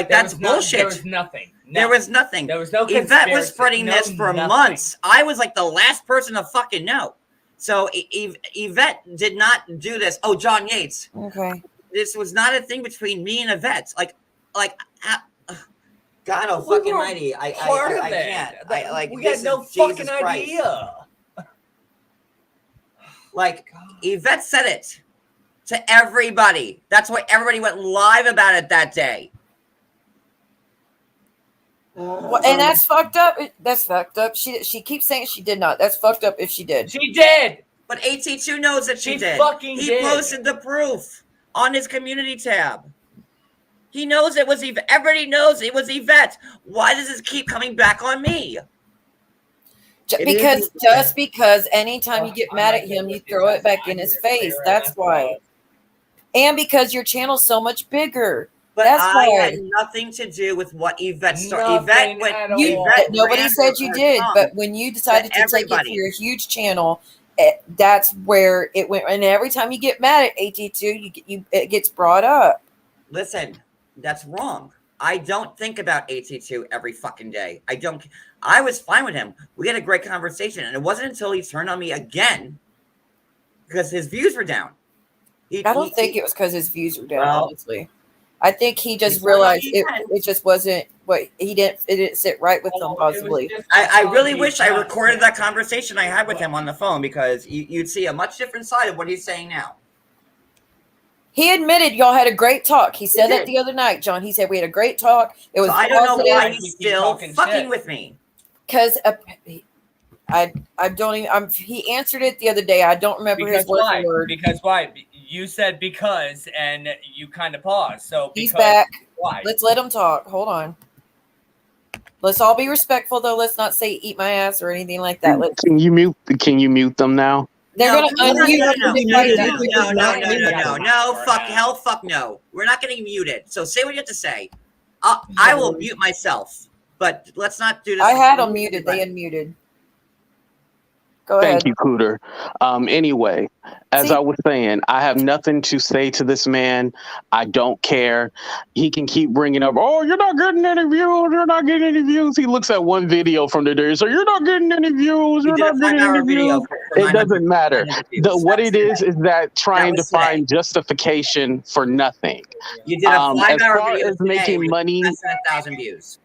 That's bullshit. There was nothing. There was nothing. There was no Yvette was spreading this for months. I was like the last person to fucking know. So Yvette did not do this. Oh, Johnyates. Okay. This was not a thing between me and Yvette. God fucking mighty. I can't. We had no fucking idea. Yvette said it to everybody. That's why everybody went live about it that day. Well, and that's fucked up. That's fucked up. She keeps saying she did not. That's fucked up if she did. She did. But AT2 knows that she did. He Did. posted the proof on his community tab. He knows it was Yvette. Everybody knows it was Yvette. Why does this keep coming back on me? Because anytime you get mad at him, you throw it back in his face. That's why. And because your channel's so much bigger. But that's I why. had nothing to do with what Yvette started. Yvette went. Nobody said you did, but when you decided to take it for your huge channel, that's where it went. And every time you get mad at AT2, it gets brought up. Listen, that's wrong. I don't think about AT2 every fucking day. I don't. I was fine with him. We had a great conversation, and it wasn't until he turned on me again because his views were down. I don't think it was because his views were down. Honestly. I think he just realized it just wasn't what it didn't sit right with him possibly. I really wish I recorded that conversation I had with him on the phone because you'd see a much different side of what he's saying now. He admitted y'all had a great talk. He said that the other night, John. He said we had a great talk. It was. So I don't know why he's still fucking with me. Because I don't even. He answered it the other day. I don't remember his word. Because why? You said because, and you kind of paused. So he's back. Why? Let's let him talk. Hold on. Let's all be respectful, though. Let's not say "eat my ass" or anything like that. Can you mute them now? They're going to unmute. No. Fuck no. We're not getting muted. So say what you have to say. I will mute myself, but let's not do this. I had them muted. They unmuted. Go ahead. Thank you, Cooter. Anyway, as I was saying, I have nothing to say to this man. I don't care. He can keep bringing up, oh, you're not getting any views. You're not getting any views. He looks at one video from the day, so you're not getting any views. You're not getting any views. It doesn't matter. What it is that trying to find justification for nothing. You did a 5-hour video as making money. Less than 1,000 views.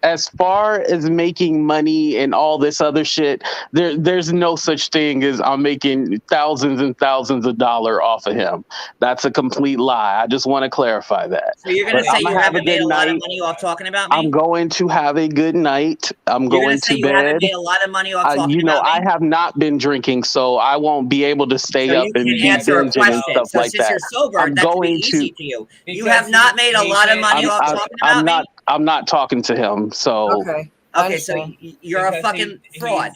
as far as making money and all this other shit, there's no such thing as I'm making thousands and thousands of dollars off of him. That's a complete lie. I just want to clarify that. So you're going to But say I'ma you have a haven't made good a lot of night. money off talking about me? I'm going to have a good night. I'm You're going going to say to you haven't bed. made a lot of money off talking You know, about me? I have not been drinking, so I won't be able to stay So up you and can be answer a binging and question. stuff So like since you're that. sober, I'm that could be going easy to. to you. You have not made a lot of money off talking about me? I'm not talking to him. So Okay. Okay, so you're a fucking fraud.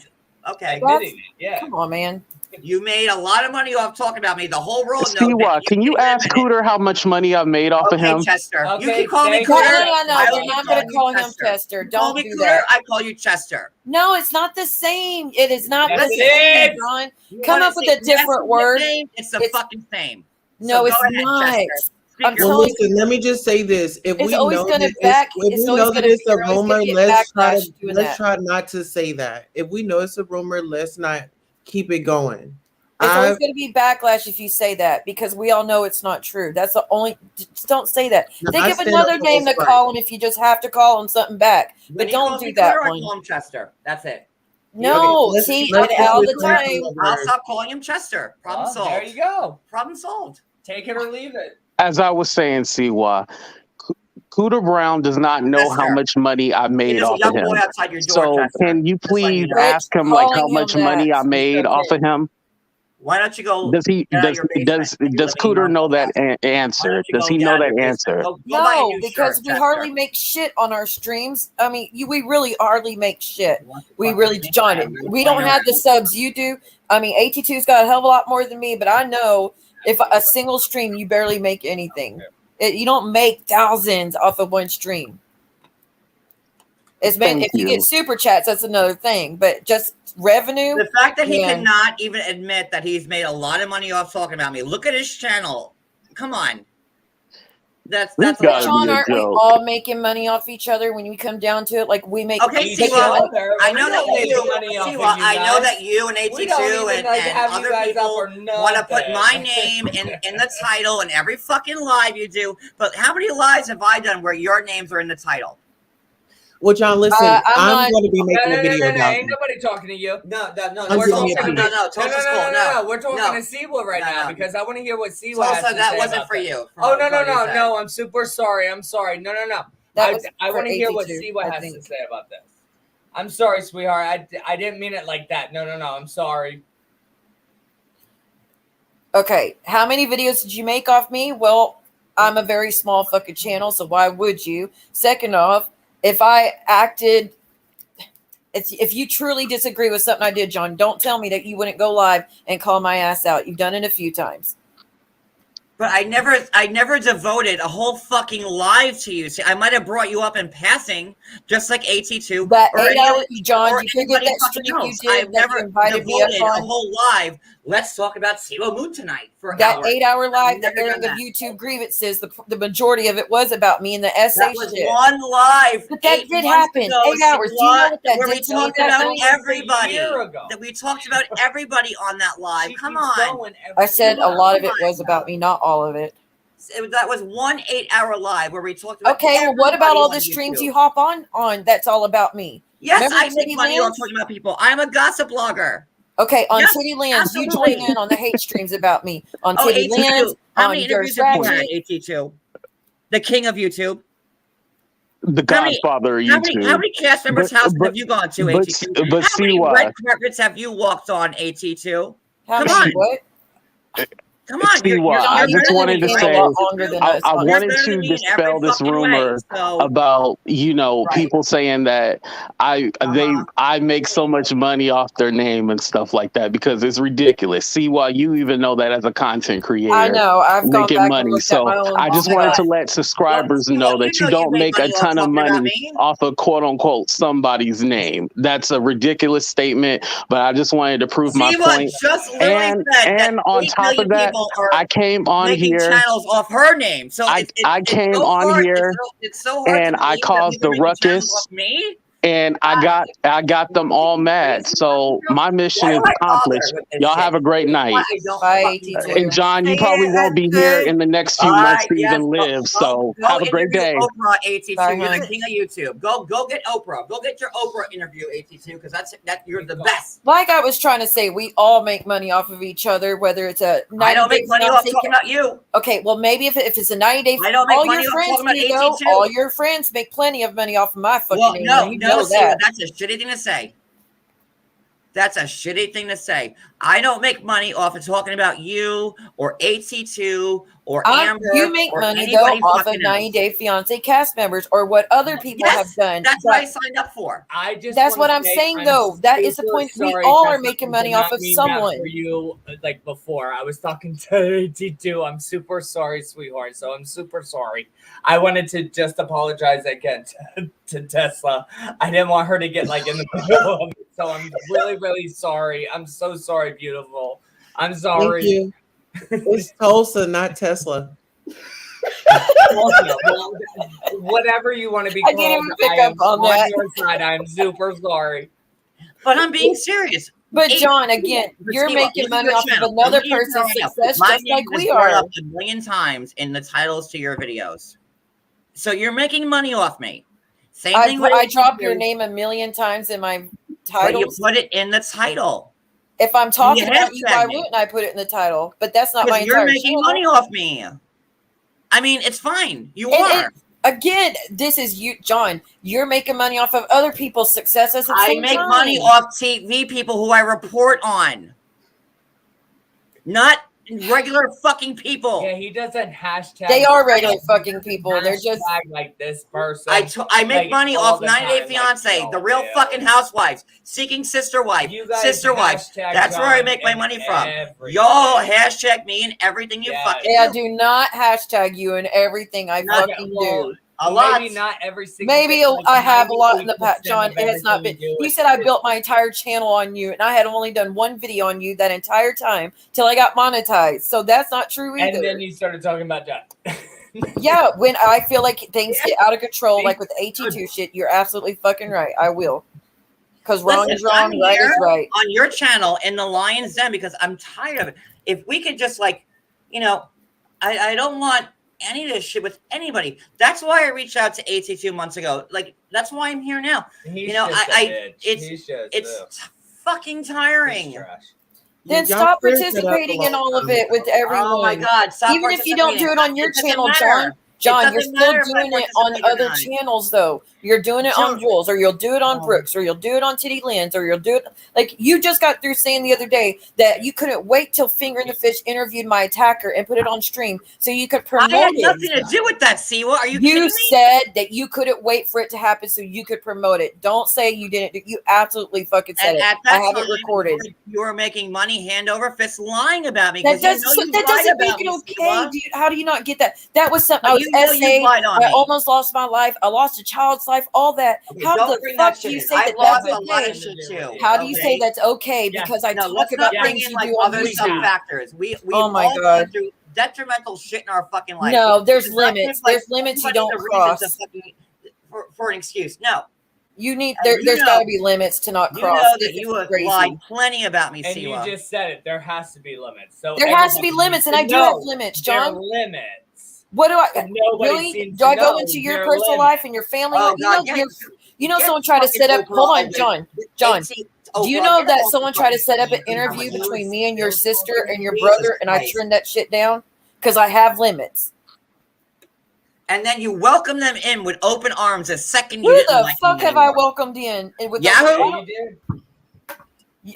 Okay. Come on, man. You made a lot of money off talking about me. The whole world knows Steve, that. can you ask Cooter how much money I've made off of him? Chester. You Okay, keep calling me thank Cooter. you. No, we're not going to call him Chester. Call Don't me do Cooter. that. I call you Chester. No, it's not the same. It is not Yes, the it same, is. John. You Come wanna up with say a different word. name? It's the fucking same. No, So it's go ahead, not. Chester. I'm Well, telling listen, let me just say this. If It's we always know gonna that back- if it's we always know that gonna- it's a you're always gonna rumor, get let's backlash doing that. try not to say that. If we know it's a rumor, let's not keep it going. It's always going to be backlash if you say that because we all know it's not true. That's the only. Just don't say that. No, Think I of stand another up for name to what's right. call him if you just have to call him something back. When But he don't calls do me that Cooter, I one. call him Chester. That's it. No, let's- see, let's and just all the switch back time. to the I'll word. stop calling him Chester. Problem solved. There you go. Problem solved. Take it or leave it. As I was saying, Siwa, Cooter Brown does not know how much money I made There's a off young of him. boy outside your door, So Chester. can you Just letting you please know. ask him like how calling much him money I that. made off of him? Why don't you go? Does he get out of does your basement does Cooter know that answer? you Does go he get know out of that your basement? answer? Go buy a No, new because shirt, we Chester. hardly make shit on our streams. I mean, we really hardly make shit. We really, John, we don't have the subs you do. I mean, AT2's got a hell of a lot more than me, but I know if a single stream, you barely make anything. You don't make thousands off of one stream. If you get super chats, that's another thing. But just revenue. The fact that he yeah. cannot even admit that he's made a lot of money off talking about me. Look at his channel. Come on. That's Sean, aren't we all making money off each other when we come down to it? Like we make. Okay, Siwa, I know that you, Siwa, I know that you and AT2 and other people want to put my name in the title and every fucking live you do. But how many lives have I done where your names are in the title? Well, John, listen, I'm going to be making a video about Ain't nobody talking to you. No. I'm We're giving you talking a about piece. Tulsa's cool. No. We're talking No. to Siwa right now because I want to hear what Siwa has Tulsa, to that say wasn't about for that. you. Oh no! I'm super sorry. I'm sorry. No. That I was want to for hear what 82, Siwa I has think. to say about this. I'm sorry, sweetheart. I didn't mean it like that. No. I'm sorry. Okay, how many videos did you make off me? Well, I'm a very small fucking channel, so why would you? Second off, if I acted, if you truly disagree with something I did, John, don't tell me that you wouldn't go live and call my ass out. You've done it a few times. But I never devoted a whole fucking live to you. See, I might have brought you up in passing, just like AT2. That or 8 any hours, other- John, or you forget anybody that fucking stream you else. did I've that never you invited me up devoted a on. whole live. Let's talk about Siwa Moon tonight for an That hour. 8 hour live, the Never done airing of that. YouTube grievances, the majority of it was about me and the essay That was shit. one live. But that 8 did months happen. ago, 8 hours. Do you know what that where we did to me talked that about night? everybody. A year ago. That we talked about everybody on that live. Come on. I said a lot of it was about me, not all of it. That was one 8 hour live where we talked about Okay, well, what about everybody all on the streams YouTube. you hop on? That's all about me. Yes, Remember I Titty make money Lands? on talking about people. I'm a gossip blogger. Okay, on Yes, Titty Lands, you absolutely. join in on the hate streams about me. On Oh, Titty AT2. Lands, How on many interviews Dirty have you had, Ratchet. AT2? The king of YouTube. The Godfather of YouTube. How many cast members' houses have you gone to, AT2? But How many Siwa, red carpets have you walked on, AT2? How Come many on. what? Come on. Siwa, I you're just been in wanted the to game say, a lot longer than us. I honestly. wanted better to than me in every dispel this fucking way, rumor so- about, people saying that I make so much money off their name and stuff like that because it's ridiculous. Siwa, you even know that as a content creator. I know. I've gone making back and money. looked at So my own I just stuff. wanted to let subscribers know that you don't make a ton of money off of quote unquote somebody's name. That's a ridiculous statement, but I just wanted to prove my See what point. just literally said And that on 8 top million of that, people are I came on making here. channels off her name. So I came so on hard, here it's so hard and to I believe that caused people the are making channels ruckus. off me. and I got them all mad. So my mission is accomplished. Y'all have a great night. Bye, And John, you probably won't be here in the next few months to even live. So have a great day. Oprah, AT2. Bye, You're hon. the king of YouTube. Go get Oprah. Go get your Oprah interview, AT2, because you're the best. Like I was trying to say, we all make money off of each other, whether it's a 90 I don't make money off talking about you. Okay, well, maybe if it's a 90-day, I don't make all money your off friends talking need to about go. AT2. All your friends make plenty of money off of my fucking Well, name. no, and you know see, that. that's a shitty thing to say. That's a shitty thing to say. I don't make money off of talking about you or AT2 or Amber. You make or money though anybody off of fucking 90 else. Day Fiance cast members or what other people have done. That's what I signed up for. That's what I'm saying though. That is the point. We all are making money off of someone. For you, like before, I was talking to AT2. I'm super sorry, sweetheart. So I'm super sorry. I wanted to just apologize again to Tesla. I didn't want her to get like in the middle of it. So I'm really, really sorry. I'm so sorry, beautiful. I'm sorry. Thank you. It's Tulsa, not Tesla. Well, whatever you want to be I called, didn't even pick I am up on that. your side. I'm super sorry. But I'm being serious. But John, again, you're making money off of another person's success My just name like is we brought are. up a million times in the titles to your videos. So you're making money off me. Same thing with I dropped AT2, your name a million times in my but you titles. put it in the title. If I'm talking You about you, hashtag why me. wouldn't I put it in the title? But that's not my Because you're entire making channel. money off me. I mean, it's fine. You And are. Again, this is you, John. You're making money off of other people's successes at the I same make time. money off TV people who I report on. Not regular fucking people. Yeah, he doesn't hashtag. They are regular fucking people. They're just like this person. I make like, money all off the 90 Day time, Fiance, like, the real fucking housewives, seeking sister wife, You guys sister wife. hashtag That's where I John make my in money from. everything. Y'all hashtag me in everything you fucking I do. do not hashtag you in everything I Not- fucking well, do. A lot. Maybe not every single. Maybe thing, like I have a lot in the 98% past, John. of It has not been. everything you do You is said I true. built my entire channel on you, and I had only done one video on you that entire time till I got monetized. So that's not true either. And then you started talking about John. Yeah, when I feel like things get out of control, like with AT2 shit, you're absolutely fucking right. I will. Because wrong is Listen, wrong, I'm right is here right. on your channel in the Lion's Den because I'm tired of it. If we could just I don't want any of this shit with anybody. That's why I reached out to AT2 months ago. Like, that's why I'm here now. He's just a bitch. It's fucking tiring. Then Y'all stop cleared it up participating a in long all of time it ago. with everyone. Oh my God! Stop Even if you don't do it on your It doesn't channel, matter. John, It you're doesn't still matter if I doing it on participate or other not. channels, though. You're doing it on Jules, or you'll do it on Brooks, or you'll do it on Titty Lynn's, or you'll do it. Like, you just got through saying the other day that you couldn't wait till Finger in the Fish interviewed my attacker and put it on stream so you could promote I had it. nothing to do with that, Siwa. Are you kidding You me? said that you couldn't wait for it to happen so you could promote it. Don't say you didn't. You absolutely fucking said And it. at I that have time, it recorded. you were making money hand over fist lying about me. That, 'cause you know you lied doesn't about make it me, okay, Siwa. dude. How do you not get that? That was something. But I was you know you essayed. lied on I me. almost lost my life. I lost a child's life. All that. Okay, How don't the bring fuck that do shit you in. say I that lost that's a lot okay? of shit too. How do you say okay? that's okay? Because I No, talk let's about not bring things in you like do on other sub YouTube. factors. We Oh my all God. gone through detrimental shit in our fucking life. No, there's It's not limits. just, like, There's limits you everybody don't the reason to cross. fucking- for an excuse. No. You need And there's got to be limits to not You cross. know This that you is have crazy. lied plenty about me, And you Siwa. just said it. There has to be limits. So There has to be everybody limits, needs and to I do have know limits, there are John. limits. What do I Nobody really? seems Do to I go know into your their personal limits. life and your family? Oh, you God, know, yes. someone tried to fucking set up. Oprah Hold on, open. John. Do you Oprah, know get that off someone the tried to fucking set up an screen. interview You between is me and your still sister and your Jesus brother, and I Christ. turned that shit down because I have limits. And then you welcome them in with open arms the second you Who didn't the like fuck me have I anymore. welcomed in? And with Yahoo? those-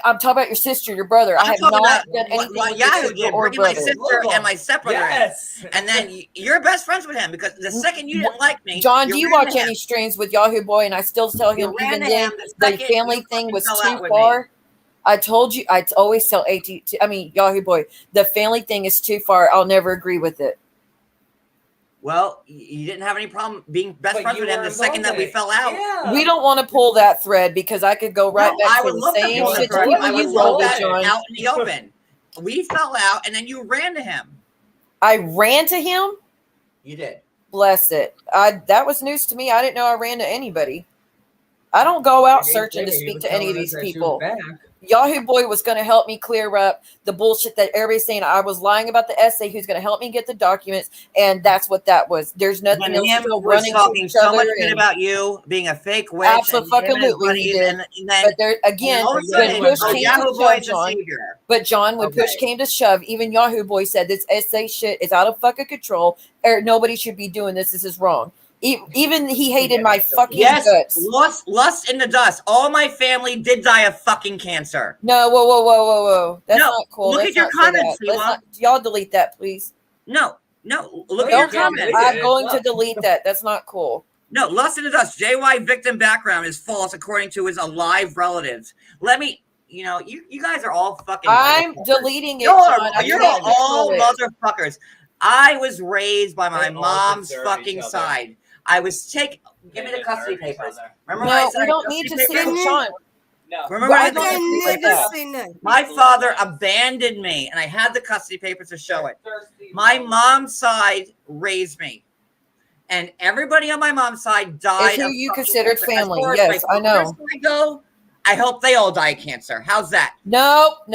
I'm talking about your sister, your brother. I I'm have talking not about done anything what with your Yahoo sister did, or bringing my brother. sister and my stepbrother Yes. in. And then you're best friends with him because the second you didn't like me, John, do you ran watch to him. any streams with Yahoo Boy? And I still tell You him, ran even to then, him the the second family you thing fucking was fell too out with me. far. I told you, I always tell Yahoo Boy, the family thing is too far. I'll never agree with it. Well, you didn't have any problem being best But friends you with him were the second that we involved fell in it. out. Yeah. We don't want to pull that thread because I could go right No, back I to would the love to same pull the shit thread. people I would you roll love with, that John. out in the open. We fell out and then you ran to him. I ran to him. You did. Bless it. That was news to me. I didn't know I ran to anybody. I don't go out They searching to did. He speak was to any of telling us these that she people. was back. Yahoo Boy was going to help me clear up the bullshit that everybody's saying. I was lying about the essay. Who's going to help me get the documents? And that's what that was. There's nothing When else to him go was running to talking each so much other. shit And about you being a fake witch, and him and his absolutely, he buddies, did. and then But there again, all of a when sudden, push oh, came Yahoo to Boy shove, is the John. savior. But John, when push came to shove, even Yahoo Boy said this essay shit is out of fucking control. Or nobody should be doing this. This is wrong. Even he hated my fucking Yes, guts. lust in the dust. All my family did die of fucking cancer. No, whoa. That's No, not cool. look Let's at your not say comments, that. Let's Siwa. not, y'all delete that, please. No, look at your comments. I'm going to delete that. That's not cool. No, lust in the dust. JY victim background is false according to his alive relatives. Let me, you guys are all fucking. I'm deleting it. You're John. I all can't all control it. motherfuckers. I was raised by my They all mom's deserve fucking each other. side. I was give me the custody papers. Remember when I No, said we don't need to see custody it, papers? Sean. No. Remember I when don't I need to see that? My father abandoned me, and I had the custody papers to show it. My mom's side raised me, and everybody on my mom's side died. It's who of you fucking considered cancer. As family. far as Yes, my I know. father's side I hope they all die of cancer. How's that? Nope. I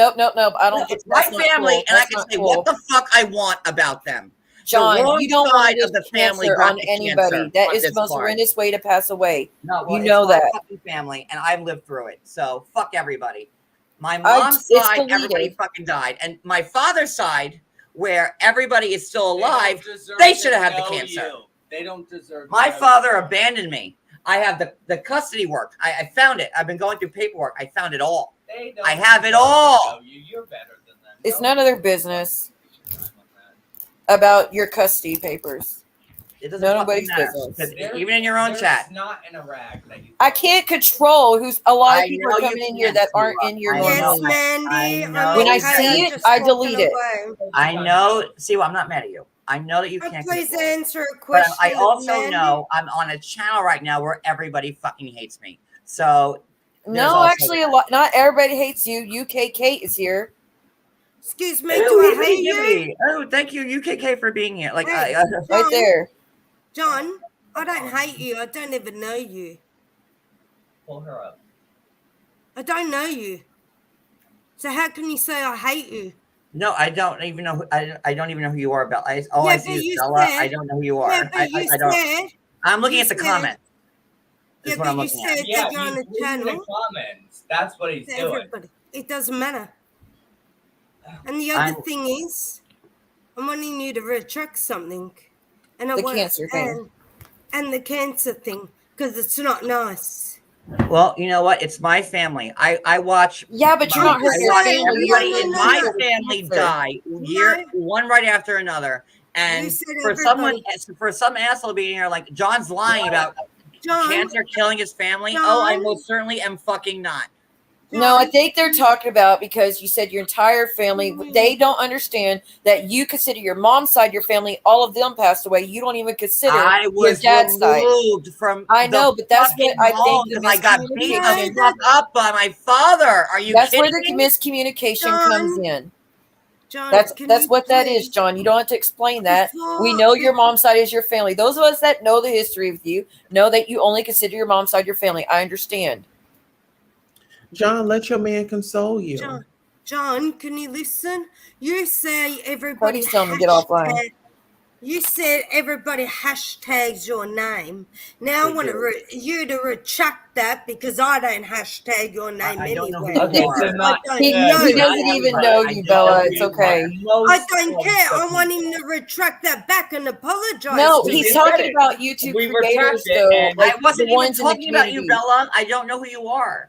don't. It's my that's not family, cool. and I That's can not say cool. what the fuck I want about them. John, the wrong you don't side want of the family cancer got on the anybody. cancer That on is the this most card. horrendous way to pass away. No, well, you know it's my that. fucking family, and I've lived through it. So fuck everybody. My It's mom's side, deleted. everybody fucking died, and my father's side, where everybody is still alive, deserve they to should have had the know cancer. you. They don't deserve. My to know father you. abandoned me. I have the custody work. I found it. I've been going through paperwork. I found it all. They don't I have it deserve to all. know you. You're better than them. It's none of their business about your custody papers. It doesn't fucking Nobody's matter. business. Because even in your own chat, Not in a rag that you. I can't control who's. A lot of I people know are you coming in here can't, that aren't Siwa. in your I normal. know. Mandy. I know. When I you see can't. it, I delete it. I know. See, I'm not mad at you. I know that you can't. Please control it. answer a But question. I also Mandy. know I'm on a channel right now where everybody fucking hates me. So there's No, also actually, that. a lot. Not everybody hates you. UK Kate is here. Excuse me, Ooh, do I yippee, hate you? yippee. Oh, thank you, UKK, for being here. Like, Hey, Right there. John, I don't hate you. I don't even know you. Pull her up. I don't know you. So how can you say I hate you? no, I don't even know. I don't even know who you are, Bella. All I Yeah, see but is you Bella. said- I don't know who you are. Yeah, but you I don't. said. I'm looking you at the said- comments. Yeah, Is what but I'm you looking at. said Yeah, that you're on he's a reading the channel. comments. That's what he's To doing. everybody. It doesn't matter. And the other I'm- thing is, I'm wanting you to retract something. And I The want, cancer thing. And the cancer thing, because it's not nice. Well, you know what? It's my family. I watch. Yeah, but you're my- not her I watch family. everybody You're in the my cancer. family die one right after another. And said for someone, everybody. for some asshole being here, like John's lying about John, cancer killing his family. John. Oh, I most certainly am fucking not. No, I think they're talking about because you said your entire family. They don't understand that you consider your mom's side your family. All of them passed away. You don't even consider I your was dad's side. removed from. I know, but that's what I think the because I got beat the miscommunication. fuck up by my father. Are you That's kidding where the me? miscommunication comes in. John, That's can that's you what that is, please- John. You don't have to explain that. Before- We know your mom's side is your family. Those of us that know the history with you know that you only consider your mom's side your family. I understand. John, let your man console you. John, can you listen? You say everybody. Cody's telling me to get offline. You said everybody hashtags your name. Now I want you to retract that because I don't hashtag your name I don't know who anyway. you are. so not- He doesn't even know you, Bella. It's okay. I don't care. I want him to retract that back and apologize. No, to he's me. talking about YouTube We creators, retract it, though. and Like I wasn't the even ones in the talking about you, community. Bella. I don't know who you are.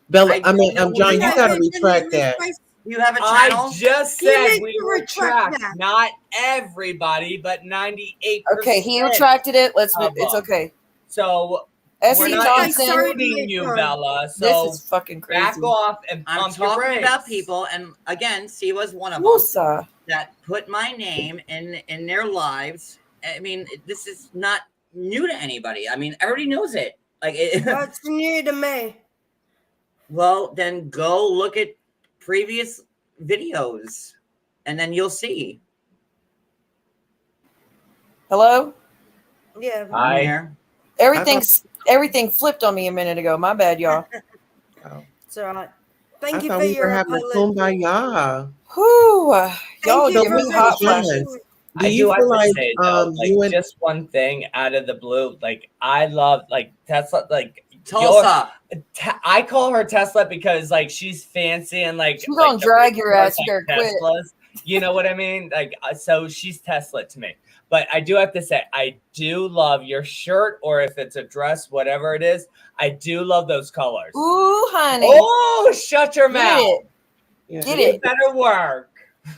Bella, I don't know John, who you you are. got to retract that. You have a I channel. just You said need we to retract retract that. not everybody, but 98%. Okay, he retracted it. Let's move. of It's them. okay. So S.E. we're not Johnson. including you, Bella. So This is fucking crazy. back off and I'm pump your talking brakes. about people, and again, Siwa's one of them Tulsa. that put my name in their lives. I mean, this is not new to anybody. I mean, everybody knows it. Like, That's new to me. well, then go look at previous videos, and then you'll see. Hello? Yeah. I'm here. Everything's Everything flipped on me a minute ago. My bad, y'all. It's all right. I Thank you thought for we were your having a apology. kumbaya. Whew. Y'all Thank you give for me the hot John, flashes. do I you do have feel to like say though, like you and just one thing out of the blue, like I love like Tesla, like Tulsa. I call her Tesla because like she's fancy and like She's gonna the drag people your are, ass. You better quit. Teslas. You know what I mean? Like so she's Tesla to me. But I do have to say, I do love your shirt, or if it's a dress, whatever it is. I do love those colors. Ooh, honey. Oh, shut your Get mouth. it. Yeah. Get You it. better work.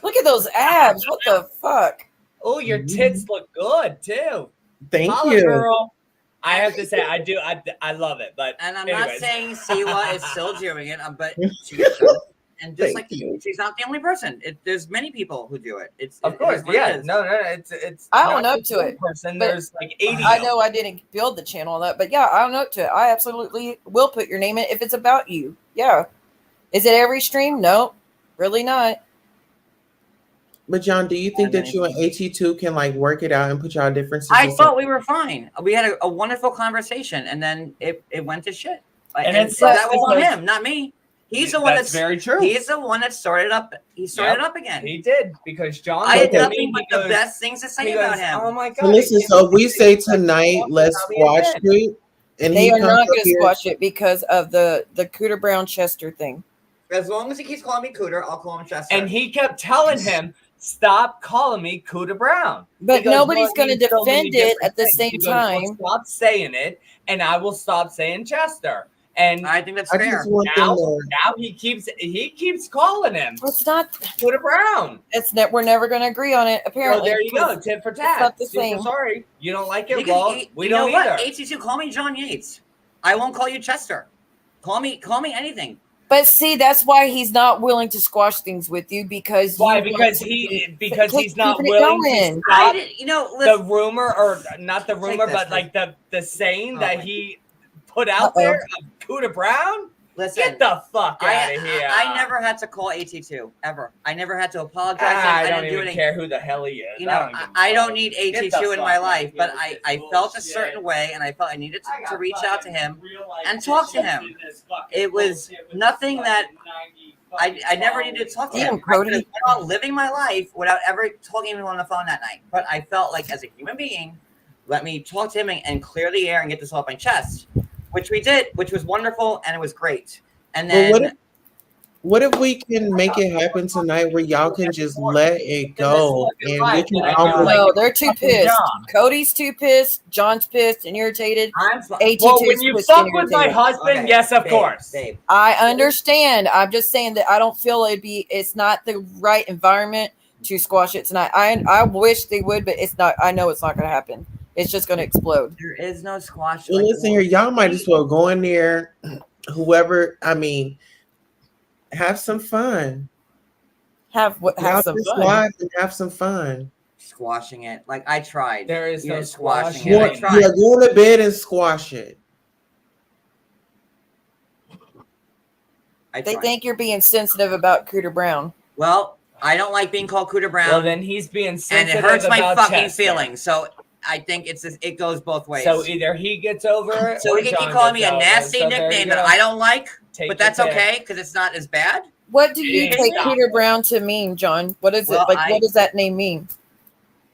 Look at those abs. What the fuck? Oh, your tits look good too. Thank Holla, you. girl. I have to say, I do. I love it. But And I'm anyways. not saying Siwa is still doing it, but she is so. And just Thank like you. she's not the only person. There's many people who do it. Of course, it is what it yeah. is. No, it's. I not own up just to one it. Person, but there's like 80. I know I didn't build the channel on that, but yeah, I own up to it. I absolutely will put your name in if it's about you. Yeah. Is it every stream? No, really not. But John, do you think that you and AT2 can like work it out and put y'all differences? I aside? thought we were fine. We had a wonderful conversation, and then it went to shit. And And it's that was on because- him, not me. He's the one That's very true. He's the one that started up. He started Yep, it up again. He did because John. I had looked at nothing me, but he the goes- best things to say he about goes, him. Oh my god! So listen, so if we say tonight, let's squash it, and They he are comes not up going to here. squash it because of the Cooter Brown Chester thing. As long as he keeps calling me Cooter, I'll call him Chester. And he kept telling him, "Stop calling me Cooter Brown." But He goes, nobody's "Well, gonna means so many defend it different at the things." same He goes, "Well, time." stop saying it, and I will stop saying Chester. And I think that's I fair. just want them Now, to- now he keeps calling him It's not Cooter Brown. It's that we're never going to agree on it. So Apparently, there you go, because tit for it's tat. not the Super same. sorry, you don't like You it. can- Well, you- we you don't know what? either. AT2, call me Johnyates. I won't call you Chester. Call me anything. But see, that's why he's not willing to squash things with you because Why? you Because he's not willing to stop the rumor, or not the rumor, but like the saying that he put out there of Cooter Brown. Listen, Get the fuck out of here! I never had to call AT2 ever. I never had to apologize. I didn't don't do even anything. care who the hell he is. You know, I don't need Get the AT2 in my fuck life, out. but I felt a certain way, and I felt I needed to reach out to him and talk to him. It was nothing that I never needed to talk to him. I could have went on living my life without ever talking to him on the phone that night. But I felt like, as a human being, let me talk to him and clear the air and get this off my chest, which we did, which was wonderful, and it was great. And then Well, what if we can make it happen tonight where y'all can just let it go and we can almost No, they're too pissed. Cody's too pissed. John's pissed and irritated. AT2 Well, when is you pissed fuck and with my irritated. husband, yes, of course. I understand. I'm just saying that I don't feel it's not the right environment to squash it tonight. I wish they would, but it's not. I know it's not going to happen. It's just going to explode. There is no squash. Well, listen here, y'all might as well go in there. Whoever, have some fun. Have Y'all some just fun. live and have some fun. Squashing it. Like, I tried. There is no squashing Go, it. I tried. yeah, go to bed and squash it. They think you're being sensitive about Cooter Brown. Well, I don't like being called Cooter Brown. Well, then he's being and sensitive it hurts my about fucking Chester. feelings. So I think it goes both ways. So either he gets over it, So or he can keep John calling me gets a over it. nasty So there you nickname go. that I don't like, Take but that's your pick. okay because it's not as bad. What do you It take is. Cooter Brown to mean, John? What is Well, it like? What does that name mean,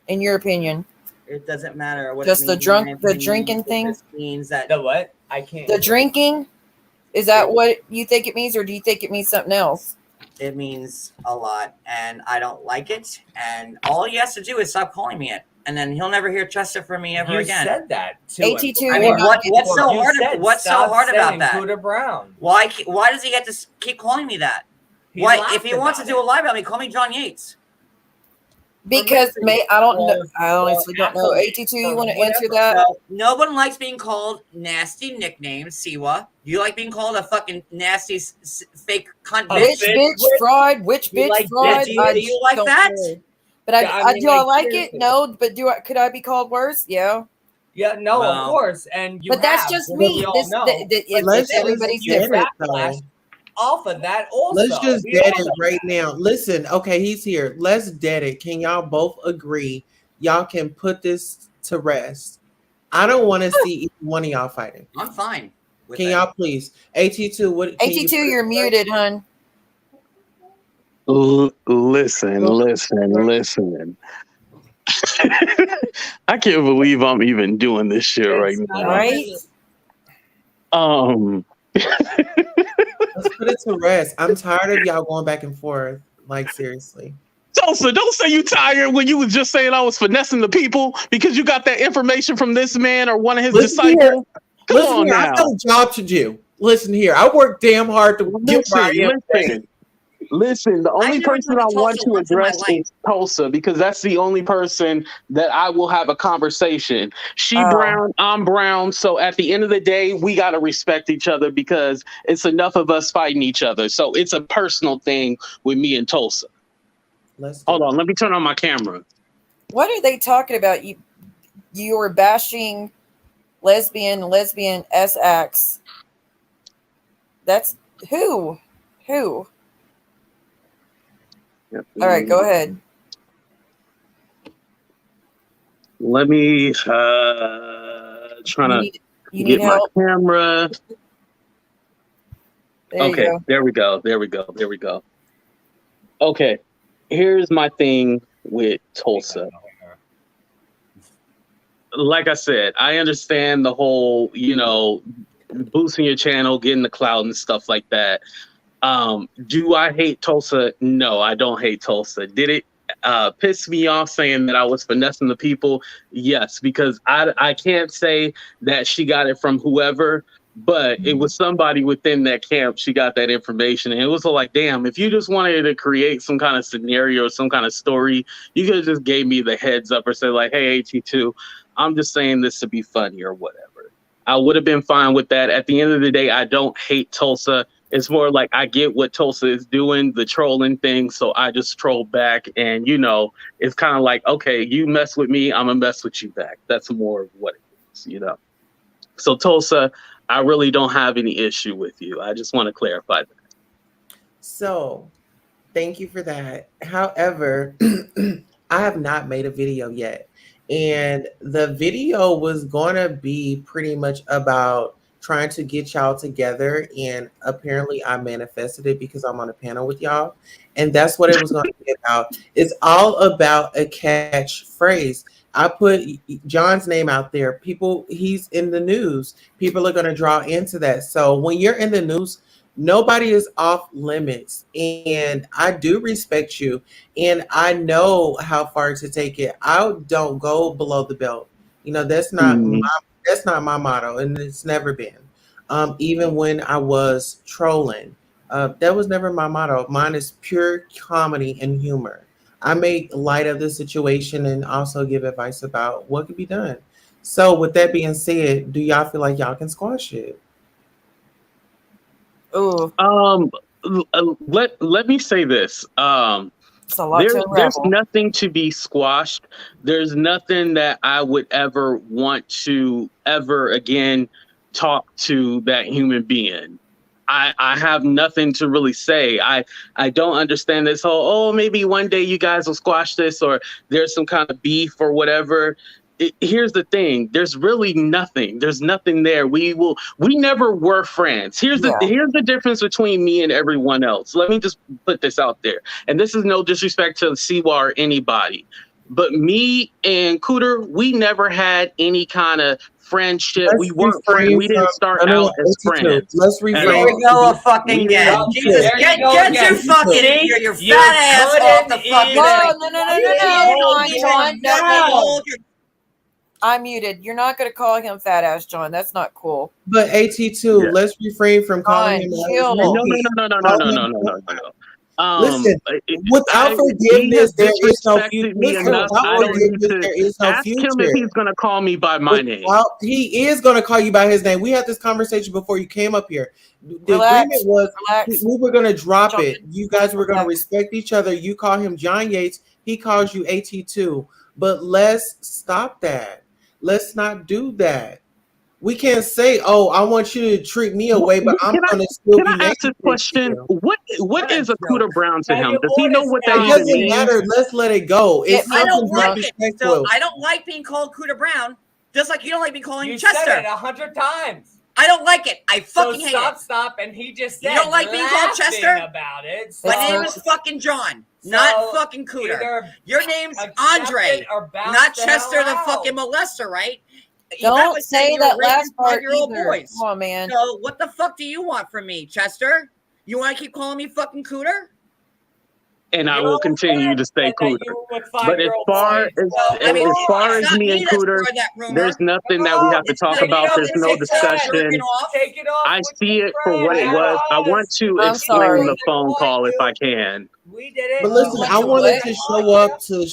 in your opinion? It doesn't matter what. Just it the means. drunk, It the means- drinking it thing. just means that The what? I can't. The drinking. Is that what you think it means, or do you think it means something else? it means a lot, and I don't like it. And all he has to do is stop calling me it, and then he'll never hear Chester from me ever You again. said that to AT2 him. I mean, what's so You hard? said, What's so "Stop hard about saying that? Cooter Brown. Why does he have to keep calling me that? He Why? laughed If he wants to about do a lie about me, call me Johnyates. Because I don't know. I honestly don't know. AT2, you want to answer that? No one likes being called nasty nicknames. Siwa, do you like being called a fucking nasty fake cunt? Witch, bitch, fraud, witch, You bitch, like fraud. bitch? Do you like don't that? care. But Yeah, I mean, do I like, like it? seriously. No, but could I be called worse? Yeah. Yeah, no, Well, of course, and you. But that's have, just but me. we all This- know. Let's everybody's just get different. it, though. Off of that, also. Let's just We dead all it know right that. now. Listen, okay, he's here. Let's dead it. Can y'all both agree? Y'all can put this to rest. I don't want to see either one of y'all fighting. I'm fine. With Can that. y'all please? AT2, what? Can AT2, you're muted, hun. Listen. I can't believe I'm even doing this shit right now. Right? Let's put it to rest. I'm tired of y'all going back and forth. Like, seriously. Tulsa, don't say you tired when you was just saying I was finessing the people because you got that information from this man or one of his disciples. Come on now. I got a job to do. Listen here. I work damn hard to get where I am. Listen, the only person I want to address is Tulsa because that's the only person that I will have a conversation. She brown, I'm brown. So at the end of the day, we got to respect each other because it's enough of us fighting each other. So it's a personal thing with me and Tulsa. Hold on. Let me turn on my camera. What are they talking about? You were bashing lesbian S-acts. That's who? Yep. All right, go ahead. Let me trying to get my camera. Okay, there we go. Okay, here's my thing with Tulsa. Like I said, I understand the whole, boosting your channel, getting the clout and stuff like that. Do I hate Tulsa? No, I don't hate Tulsa. Did it piss me off saying that I was finessing the people? Yes, because I can't say that she got it from whoever, but it was somebody within that camp. She got that information. And it was like, damn, if you just wanted to create some kind of scenario or some kind of story, you could have just gave me the heads up or said like, hey, AT2, I'm just saying this to be funny or whatever. I would have been fine with that. At the end of the day, I don't hate Tulsa. It's more like I get what Tulsa is doing, the trolling thing, so I just troll back. And, it's kind of like, okay, you mess with me, I'm going to mess with you back. That's more of what it is, So, Tulsa, I really don't have any issue with you. I just want to clarify that. So, thank you for that. However, I have not made a video yet. And the video was going to be pretty much about trying to get y'all together, and apparently I manifested it because I'm on a panel with y'all, and that's what it was going to be about. It's all about a catchphrase. I put John's name out there. He's in the news. People are going to draw into that. So when you're in the news, nobody is off limits, and I do respect you, and I know how far to take it. I don't go below the belt. That's not that's not my motto, and it's never been. Even when I was trolling, that was never my motto. Mine is pure comedy and humor. I make light of the situation and also give advice about what could be done. So with that being said, do y'all feel like y'all can squash it? Let me say this. There's nothing to be squashed. There's nothing that I would ever want to ever again talk to that human being. I have nothing to really say. I don't understand this whole, maybe one day you guys will squash this or there's some kind of beef or whatever. Here's the thing. There's really nothing. There's nothing there. We never were friends. Here's the difference between me and everyone else. Let me just put this out there. And this is no disrespect to Siwa or anybody. But me and Cooter, we never had any kind of friendship. We weren't friends. We didn't start out as friends. Let's refrain. Here we go fucking again. Jesus, get your fucking your fat ass off the fucking No. I'm muted. You're not going to call him fat ass John. That's not cool. But AT2, let's refrain from calling him. No. Listen, without forgiveness, there is no future. Ask him if he's going to call me by my name. He is going to call you by his name. We had this conversation before you came up here. The agreement was we were going to drop it. You guys were going to respect each other. You call him Johnyates. He calls you AT2. But let's stop that. Let's not do that. We can't say, I want you to treat me away, but I'm going to still be. Can I ask this question? What is a Cooter Brown to him? Does he know what that even means? It doesn't matter. Let's let it go. I don't like it. So I don't like being called Cooter Brown. Just like you don't like me calling you You Chester. said it 100 times. I don't like it. I fucking hate it. Stop, and he just said, You don't like being called Chester? About it. My name is fucking John, not fucking Cooter. Your name's Andre, not Chester the fucking molester, right? Don't say that last part either. Boys. Come on, man. So what the fuck do you want from me, Chester? You want to keep calling me fucking Cooter? And I will continue to stay Cooter. But as far as me and Cooter, there's nothing that we have to talk about. There's no discussion. I see it for what it was. I want to explain the phone call if I can. But listen, I wanted to show up to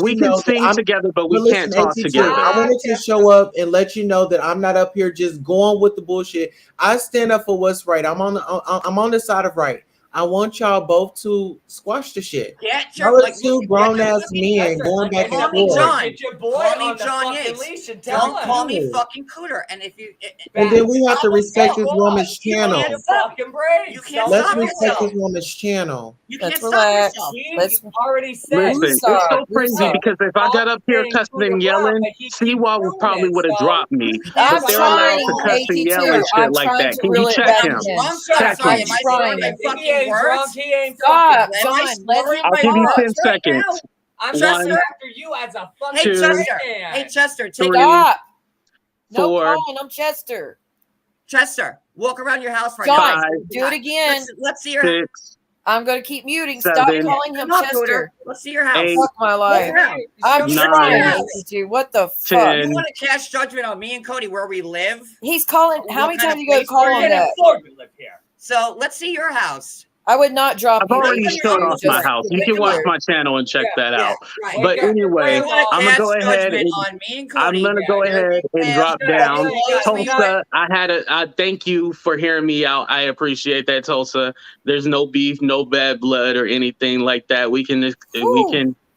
we can sing together, but we can't talk together. I wanted to show up and let you know that I'm not up here just going with the bullshit. I stand up for what's right. I'm on the side of right. I want y'all both to squash the shit. Y'all are two grown-ass men going back and forth. Call me Johnyates. Don't call me fucking Cooter. And if you and then we have to respect this woman's channel. You can't Let's stop respect yourself. this woman's channel. You can't Let's stop relax. yourself. Let's already said. Listen, it's so crazy because if I got up here cussing and yelling, C-Wall probably would have dropped me. I'm But they're allowed trying, to cuss and Katie, yell too. and shit I'm like trying that. to Can reel you it check back him? in. Check I'm him. trying. Fucking words. Stop, John. Let him I'll give you talk. 10 seconds. I'm One, just after you as a fucking Hey, two, Chester. man. Hey, Chester. Take three, Stop. No four, calling. I'm Chester. Chester. Walk around your house right John, now. do it again. Let's see your 6, I'm going to keep muting. Stop 7, calling him Come on, Chester. Cooter. Let's see your house. 8, Fuck my life. I'm 9, trying to. What the fuck? 10. You want to cast judgment on me and Cody where we live? He's calling. How many What kind times of you going to place call we're him in? that? You live here. So let's see your house. I would not drop I've you. already Just showed off my house. You can watch weird. my channel and check that out. Right. But anyway, You want to I'm gonna cast go ahead judgment and on me and Cody. I'm gonna go ahead and drop down. Tulsa, I thank you for hearing me out. I appreciate that, Tulsa. There's no beef, no bad blood or anything like that. We can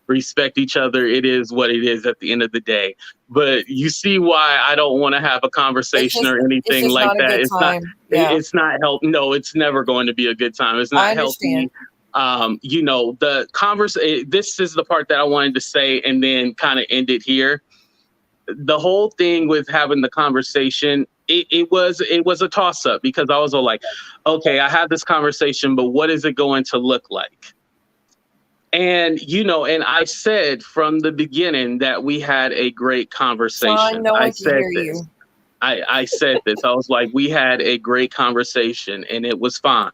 respect each other. It is what it is at the end of the day. But you see why I don't want to have a conversation or anything like that. It's not help. No, it's never going to be a good time. It's not healthy. You know, the conversation. This is the part that I wanted to say and then kind of end it here. The whole thing with having the conversation, it was a toss up because I was all like, okay, I have this conversation, but what is it going to look like? And, you know, and I said from the beginning that we had a great conversation. I said this. I said this. I was like, we had a great conversation and it was fine.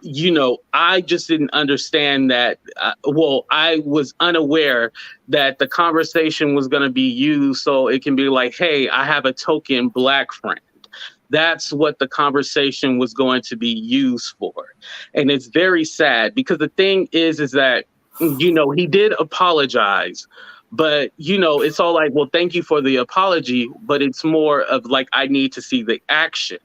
You know, I just didn't understand that. I was unaware that the conversation was going to be used so it can be like, hey, I have a token Black friend. That's what the conversation was going to be used for. And it's very sad because the thing is that, you know, he did apologize, but, you know, it's all like, well, thank you for the apology, but it's more of like, I need to see the action.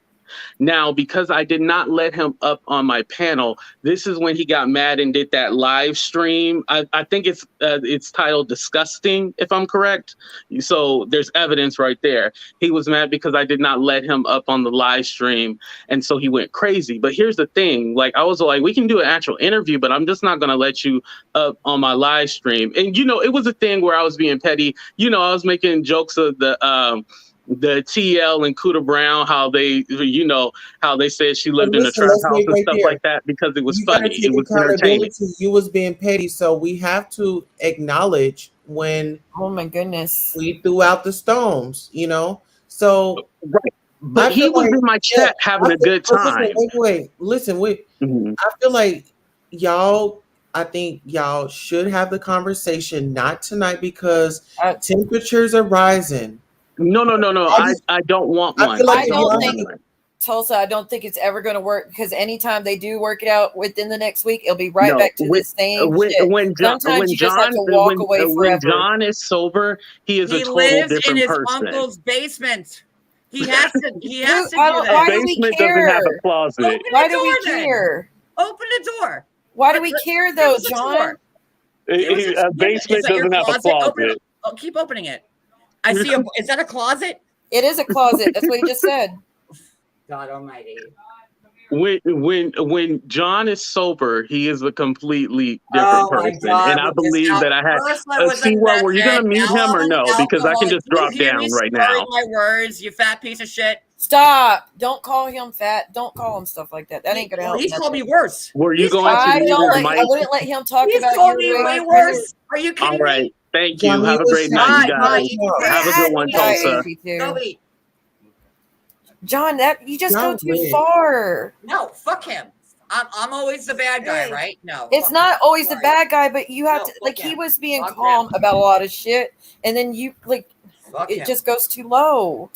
Now, because I did not let him up on my panel, this is when he got mad and did that live stream. I think it's titled Disgusting, if I'm correct. So there's evidence right there. He was mad because I did not let him up on the live stream. And so he went crazy. But here's the thing. Like, I was like, we can do an actual interview, but I'm just not going to let you up on my live stream. And, you know, it was a thing where I was being petty. You know, I was making jokes of the TL and Cooter Brown, how they, you know, how they said she lived in a trap house and stuff like that because it was funny. It was entertaining. You was being petty, so we have to acknowledge when. Oh my goodness! We threw out the stones, you know. So right, but he was in my chat having a good time. Listen. I feel like I think y'all should have the conversation, not tonight because temperatures are rising. No. I don't want one. I don't think Tulsa. I don't think it's ever going to work because anytime they do work it out within the next week, it'll be right back to the same shit. Sometimes you just have to walk away forever. When John is sober, he is a total different person. He lives in his uncle's basement. He has to. He has to do that. Why do we care? Doesn't have a closet. Why do we care? Open the door. Why do we care though, John? A basement doesn't have a closet. Keep opening it. I see is that a closet? It is a closet. That's what he just said. God almighty. when John is sober, he is a completely different person, God, and I because believe now that I had. first I was a T-Well, were you gonna method, mute now him I'm or an no? Because I can alcoholic. just Do you drop hear me down right slurring now. my words, you fat piece of shit? Stop! Don't call him fat. Don't call him stuff like that. That ain't gonna help. He's called me nothing. worse. Were you He's going called to me I mute don't his let. I mic? wouldn't let him talk He's about called you. me way worse. Are you All kidding right, me? thank you. Johnny, Have a it was great night, you Johnny. guys. Have a good one, Bye, Tulsa. AP2. John, that you just go John too lit. far. No, fuck him. I'm always the bad guy, right? No. It's fuck not him. always the Sorry. bad guy, but you have No, to fuck like he him. was being Fuck calm him. about a lot of shit, and then you like Fuck it him. just goes too low.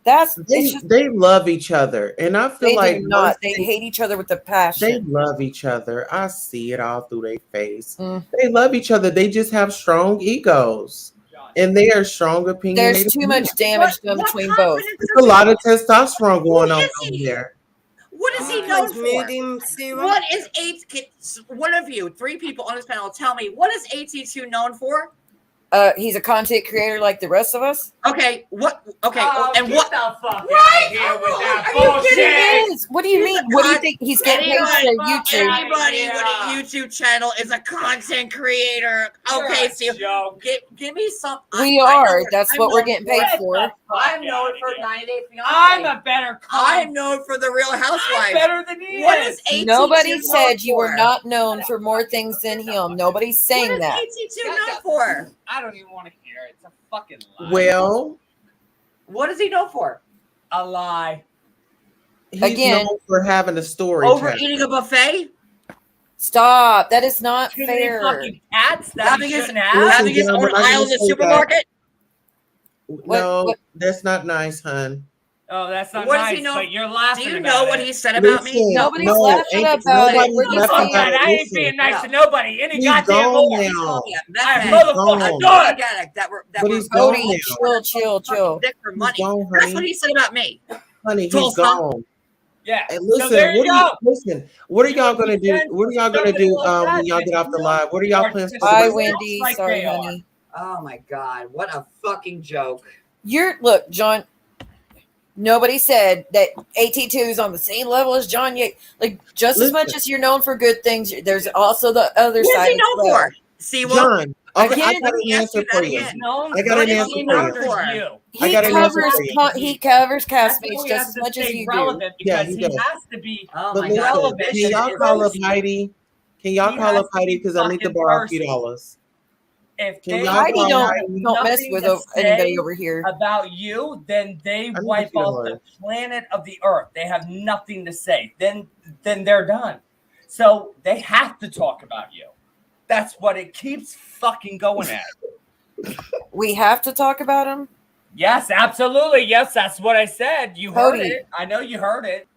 It's just, They love each other, and I feel they like do not. They hate each other with a they passion. love each other. I see it all through their face. Mm. They love each other. They just have strong egos, and they are strong opinionated. There's too much men. damage done between both. There's a lot of testosterone going on over there. What is he known for? What is one of you, 3 people on this panel, tell me, what is AT2 known for? He's a content creator like the rest of us. Okay, what? Okay, and get what? the fuck Right? out of here with that Are you bullshit. kidding me? What do you mean? What do you think he's getting paid for YouTube? Anybody with a YouTube channel is a content creator. Okay, so give me some. We are. That's what we're getting paid for. I'm known for 90 Day Fiancé. I'm a better I'm known for the Real Housewives. I'm better than he What is. is AT2 Nobody known said you were for? not known for more things than him. Nobody's saying What that. is AT2 known for? I don't even want to hear it. It's a fucking lie. Well, what is he known for? A lie. He's Again, known for having a story. Overeating a buffet? Stop. That is not Too many fair. fucking cats that Having he his, shouldn't have. having his own aisle in the supermarket? No, that's not nice, hun. Oh, that's not What does nice, he know? but you're laughing Do you about know it. what he said about me? Listen, Nobody's no, laughing ain't about it. nobody's We're just laughing Fuck about that. it. I ain't Listen, being nice to nobody. Any he's goddamn gone more. now. I He's motherfucking gone. good. That were But he's Cody, gone now. chill. dick for money. gone, That's honey. what he said about me. Honey, he's Tulsa. gone. Yeah. And So listen, there you go. what are You y'all know, gonna do? pretend What are y'all gonna somebody do like that when y'all get off the you live? What are y'all are plans for just the Bye, rest? Wendy. like Sorry, they are. honey. Oh my god, what a fucking joke. Look, John. Nobody said that AT2 is on the same level as Johnyates. Like just as much Listen. as you're known for good things, there's also the other What is side he as known well. for? See what? John, I Again, got an answer for you. I got an answer for you. He I got an answer covers for you. he covers That's why castmates we just have as to much as stay you do. relevant Yeah, because he he does. has to be Oh But my listen, god. relevant. can y'all If call up those- Heidi? Can y'all He call has up to Heidi? be Because I need to fucking borrow a few thirsty. dollars. If Can they y'all Heidi call don't Heidi? mess nothing with to anybody say over here. about you, then they I need wipe a off few the planet of the earth. They have nothing to say. Then they're done. So they have to talk about you. That's what it keeps fucking going at. We have to talk about him. Yes, absolutely. Yes, that's what I said. You heard Cody. it. I know you heard it.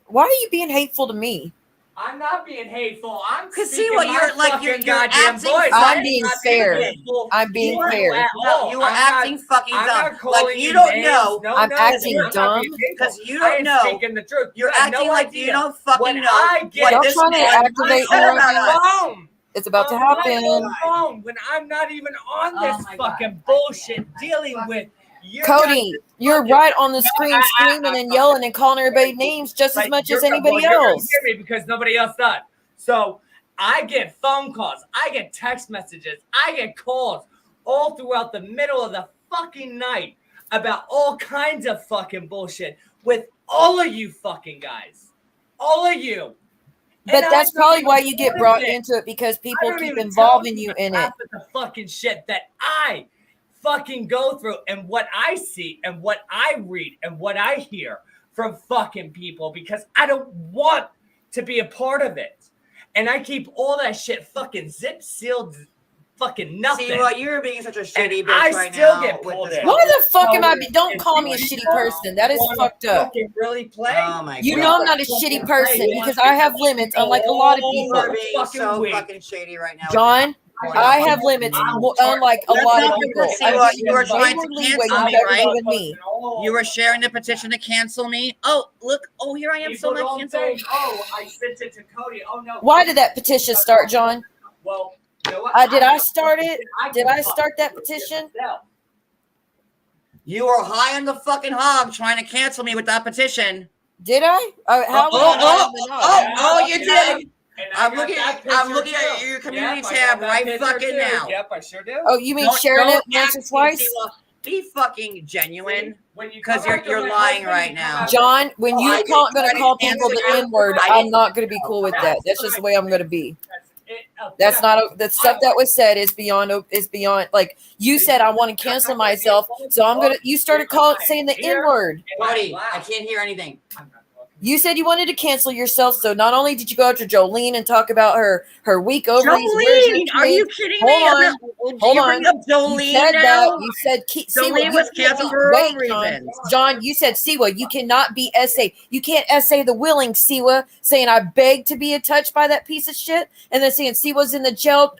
Why are you being hateful to me? I'm not being hateful. I'm Cause see speaking what my you're like. fucking You're goddamn acting. voice. I'm I am being not fair. hateful. I'm being You are fair. at all. You were I'm not- acting fucking I'm dumb. not calling Like you you don't names. know. No, I'm no, acting you're not dumb. being hateful. Because you I don't am know. speaking the truth. You're have acting no like idea. you don't fucking When know I what get Don't this try to man activate said me about right us. now. phone. It's about to On my happen. own phone when I'm not even on this Oh my God. fucking bullshit dealing with you. Cody, you're right on the screen screaming and yelling and calling everybody names just as much as anybody You're gonna else. hear me because nobody else does. So I get phone calls, I get text messages, I get calls all throughout the middle of the fucking night about all kinds of fucking bullshit with all of you fucking guys. All of you. But And that's I don't probably even why you get tell brought it. into it because I people don't keep even involving tell you in it. half of the fucking shit that I fucking go through and what I see and what I read and what I hear from fucking people because I don't want to be a part of it. And I keep all that shit fucking zip sealed fucking nothing. See what you're being such a shitty And bitch I right still now get with pulled this. in. Why the fuck am I? So, Don't if call me a you shitty person. That is wanna fucked up. fucking really play? Oh my You God. know I'm not a shitty person because I have limits, unlike a lot of You are people. being so fucking shady right now. John, I have limits, unlike a lot of people. See I'm what giving you were way trying more to leeway cancel you've me, ever right? given me. You were sharing the petition to cancel me. Oh, look. Oh, here I am. People So much don't canceled. say, oh, I sent it to Cody. Oh, no. Why did that petition start, John? Well, you know what? Did I start it? Did I start that petition? You were high on the fucking hog trying to cancel me with that petition. Did I? How You did. I'm looking at your community tab right fucking now. Yep, I sure do. Oh, you mean sharing it once or twice? Be fucking genuine, because you're lying right now. John, when you're going to call people the N-word, I'm not going to be cool with that. That's just the way I'm going to be. That's not the stuff that was said is beyond. Like you said, I want to cancel myself, so I'm gonna. You started saying the N-word. Buddy, I can't hear anything. You said you wanted to cancel yourself, so not only did you go after Jolene and talk about her weak ovaries. Jolene, are you kidding me? Hold on. Jolene You said now? that. You said Jolene was canceled for her own reasons. John, you said Siwa, you cannot be SA. You can't SA the willing Siwa, saying I beg to be touched by that piece of shit, and then saying Siwa's in the jail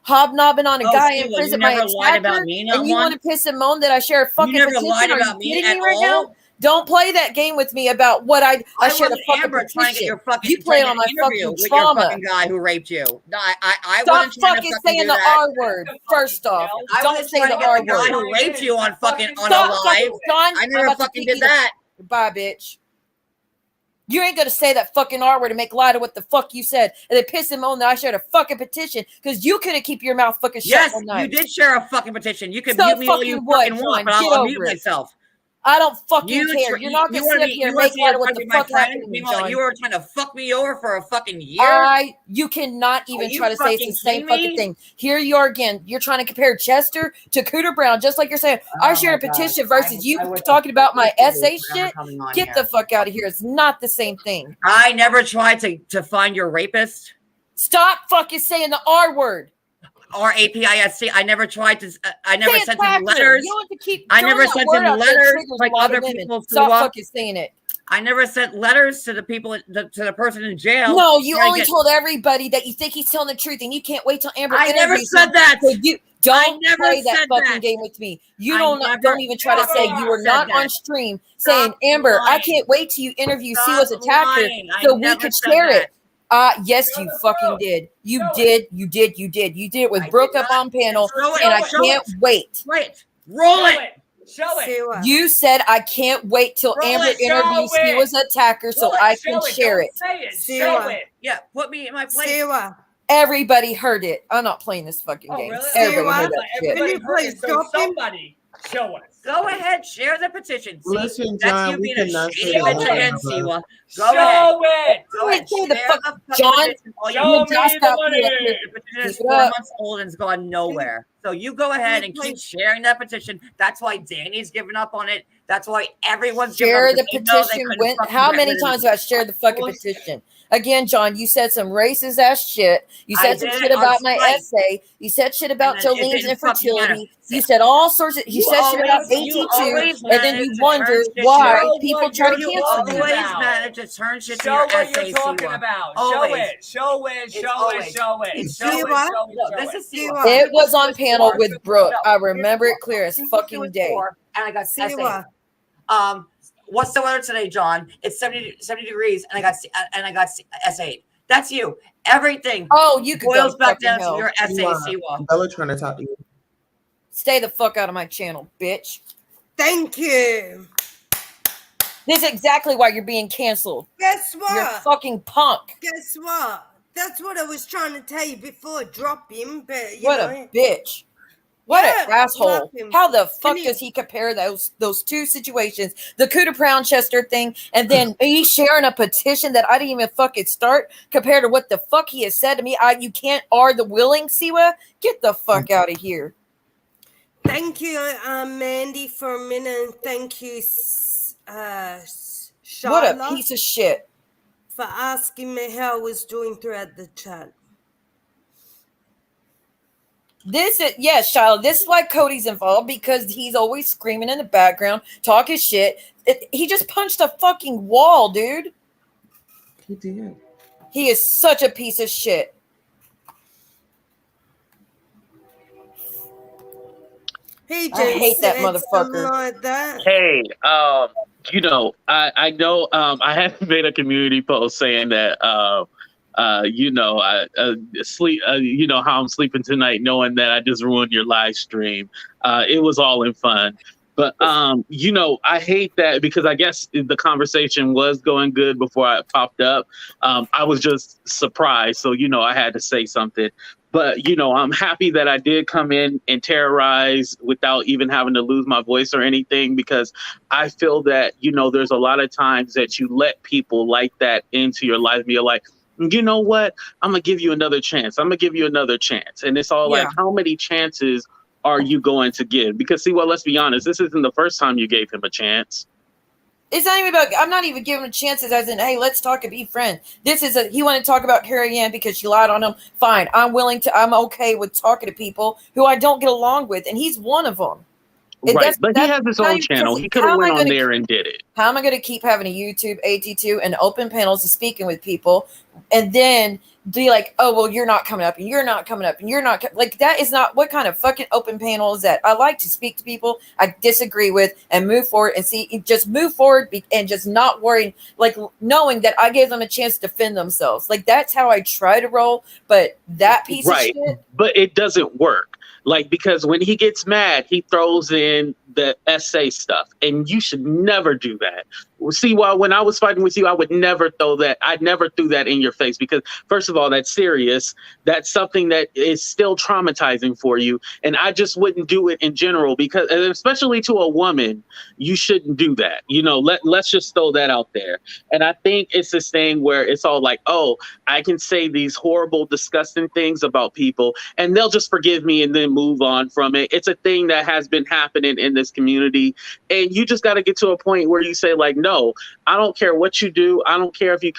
hobnobbing on a guy in prison by a attacker, and you want to piss and moan that I share a fucking petition. Are you kidding me right now? Don't play that game with me about what I shared a fucking petition. You played on my fucking trauma. Your fucking guy who raped you. I Stop fucking saying the R word. First off, don't say the R word. The guy who raped you on a live. I never fucking did that. Bye, bitch. You ain't gonna say that fucking R word and make light of what the fuck you said, and then piss him on that I shared a fucking petition because you couldn't keep your mouth fucking shut all night. You did share a fucking petition. You can mute me all you fucking want, but I'll mute myself. I don't fucking care. You're not gonna sit up here and make light of what the fuck happened to me, John. You were trying to fuck me over for a fucking year. You cannot even try to say it's the same fucking thing. Here you are again. You're trying to compare Chester to Cooter Brown, just like you're saying. I shared a petition versus you talking about my essay shit. Get the fuck out of here. It's not the same thing. I never tried to find your rapist. Stop fucking saying the R word. RAPISC. I never tried to. I never sent them letters. You want to keep I never sent them letters like other people. Stop fucking saying it. I never sent letters to the people, to the person in jail. No, you only told everybody that you think he's telling the truth, and you can't wait till Amber. I never said that. So you don't play that fucking game with me. You don't even try to say you were not on stream saying, Amber, I can't wait till you interview Siwa's attacker so we could share it. Yes, you fucking did. You did it with Brooke up on panel, and I can't wait. Roll it. Show it. You said I can't wait till Amber interviews Siwa's attacker so I can share it. Show it. Yeah, put me in my place. Everybody heard it. I'm not playing this fucking game. Really? Everybody heard that shit. Everybody heard it, so somebody show us. Go ahead, share the petition. Listen, that's John, you we being a cannot shady say that bitch word, again, bro. Siwa. Show it. Go ahead. Say the Share fuck, the John. petition. Show me the money. The petition is 4 months old and it's gone nowhere. So you go ahead and keep sharing that petition. That's why Danny's giving up on it. That's why everyone's share the petition. How many times have I shared the fucking petition? Again, John, you said some racist ass shit. You said some shit about my essay. You said shit about Jolene's infertility. You said all sorts of. You said shit about AT2, and then you wonder why people try to cancel you. Always manage to turn shit to Show your what essay. you're talking about. Show it. This is It was on panel with Brooke. I remember it clear as fucking day. And I got essay. What's the weather today, John? It's 70 degrees, and I got essay. That's you. Everything. Oh, you could boils go back down hell. to your essay, Siwa. Bella trying to talk to you. Stay the fuck out of my channel, bitch. Thank you. This is exactly why you're being canceled. Guess what? You're a fucking punk. Guess what? That's what I was trying to tell you before I drop him, but What a bitch. What an asshole. How the fuck does he compare those two situations? The Cooter Brown Chester thing, and then me sharing a petition that I didn't even fucking start compared to what the fuck he has said to me. You can't are the willing, Siwa? Get the fuck out of here. Thank you, Mandy, for a minute. Thank you, Charlotte. What a piece of shit. For asking me how I was doing throughout the chat. Shiloh, this is why Cody's involved, because he's always screaming in the background, talking shit. He just punched a fucking wall, dude. He did. He is such a piece of shit. He I hate that motherfucker. Like that. Hey, you know, I know I haven't made a community post saying that you know, sleep. You know how I'm sleeping tonight, knowing that I just ruined your live stream. It was all in fun, But you know, I hate that because I guess the conversation was going good before I popped up. I was just surprised, so you know, I had to say something. But you know, I'm happy that I did come in and terrorize without even having to lose my voice or anything, because I feel that, you know, there's a lot of times that you let people like that into your life. You're like, you know what? I'm gonna give you another chance. I'm gonna give you another chance. And it's all like, how many chances are you going to give? Because see, well, let's be honest, this isn't the first time you gave him a chance. It's not even about, I'm not even giving him chances as in, hey, let's talk and be friends. This is he wanted to talk about Carrie Anne because she lied on him. Fine. I'm okay with talking to people who I don't get along with. And he's one of them. Right. But he has his own channel. He could have went on there and did it. How am I going to keep having a YouTube AT2 and open panels and speaking with people and then be like, oh, well, you're not coming up and you're not coming up and you're not like, that is not what kind of fucking open panel is that? I like to speak to people I disagree with and move forward and just move forward and just not worrying, like knowing that I gave them a chance to defend themselves. Like that's how I try to roll. But that piece of shit. But it doesn't work. Like, because when he gets mad, he throws in the essay stuff, and you should never do that. See, when I was fighting with you, I would never throw that. I never threw that in your face because, first of all, that's serious. That's something that is still traumatizing for you. And I just wouldn't do it in general because, especially to a woman, you shouldn't do that. You know, let's just throw that out there. And I think it's this thing where it's all like, oh, I can say these horrible, disgusting things about people and they'll just forgive me and then move on from it. It's a thing that has been happening in this community. And you just got to get to a point where you say, like, no, I don't care what you do. I don't care if you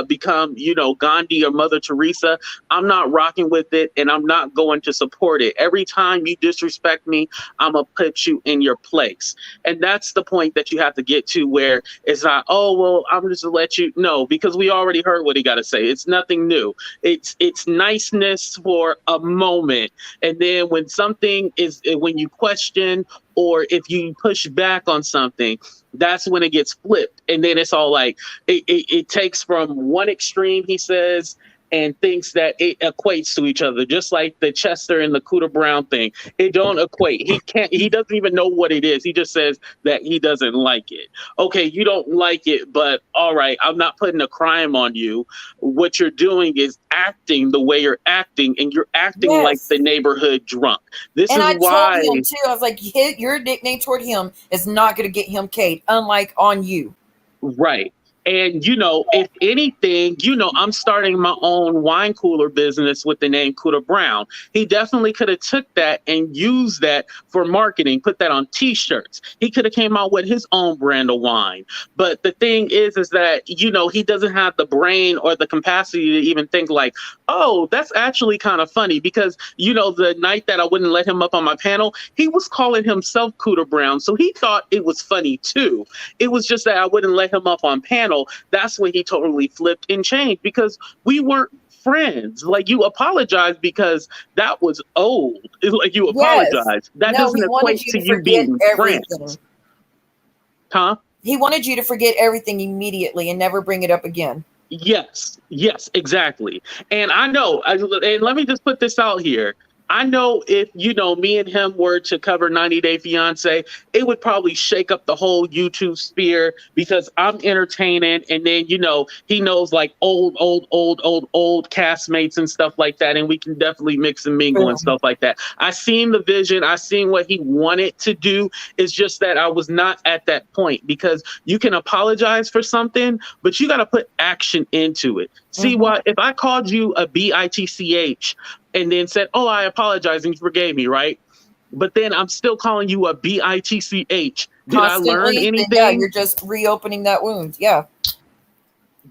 become, you know, Gandhi or Mother Teresa. I'm not rocking with it and I'm not going to support it. Every time you disrespect me, I'm going to put you in your place. And that's the point that you have to get to where it's not, oh, well, I'm just going to let you know, because we already heard what he got to say. It's nothing new. It's niceness for a moment. And then when when you question or if you push back on something, that's when it gets flipped. And then it's all like, it takes from one extreme, he says, and thinks that it equates to each other, just like the Chester and the Cooter Brown thing. It don't equate. He doesn't even know what it is. He just says that he doesn't like it. Okay, you don't like it, but all right, I'm not putting a crime on you. What you're doing is acting the way you're acting, and you're acting like the neighborhood drunk. This is why. I told him too, I was like, your nickname toward him is not going to get him Kate, unlike on you. Right. And, you know, if anything, you know, I'm starting my own wine cooler business with the name Cooter Brown. He definitely could have took that and used that for marketing, put that on T-shirts. He could have came out with his own brand of wine. But the thing is that, you know, he doesn't have the brain or the capacity to even think like, oh, that's actually kind of funny. Because, you know, the night that I wouldn't let him up on my panel, he was calling himself Cooter Brown. So he thought it was funny, too. It was just that I wouldn't let him up on panel. That's when he totally flipped and changed because we weren't friends. Like, you apologized because that was old. It's like you apologized. That doesn't equate to you being friends. Huh? He wanted you to forget everything immediately and never bring it up again. Yes, exactly. And I know, and let me just put this out here. I know if, you know, me and him were to cover 90 Day Fiance, it would probably shake up the whole YouTube sphere because I'm entertaining. And then, you know, he knows like old castmates and stuff like that. And we can definitely mix and mingle and stuff like that. I seen the vision. I seen what he wanted to do. It's just that I was not at that point because you can apologize for something, but you got to put action into it. See, if I called you a bitch and then said, oh, I apologize and you forgave me, right? But then I'm still calling you a bitch. Did I learn anything? Yeah, you're just reopening that wound. Yeah.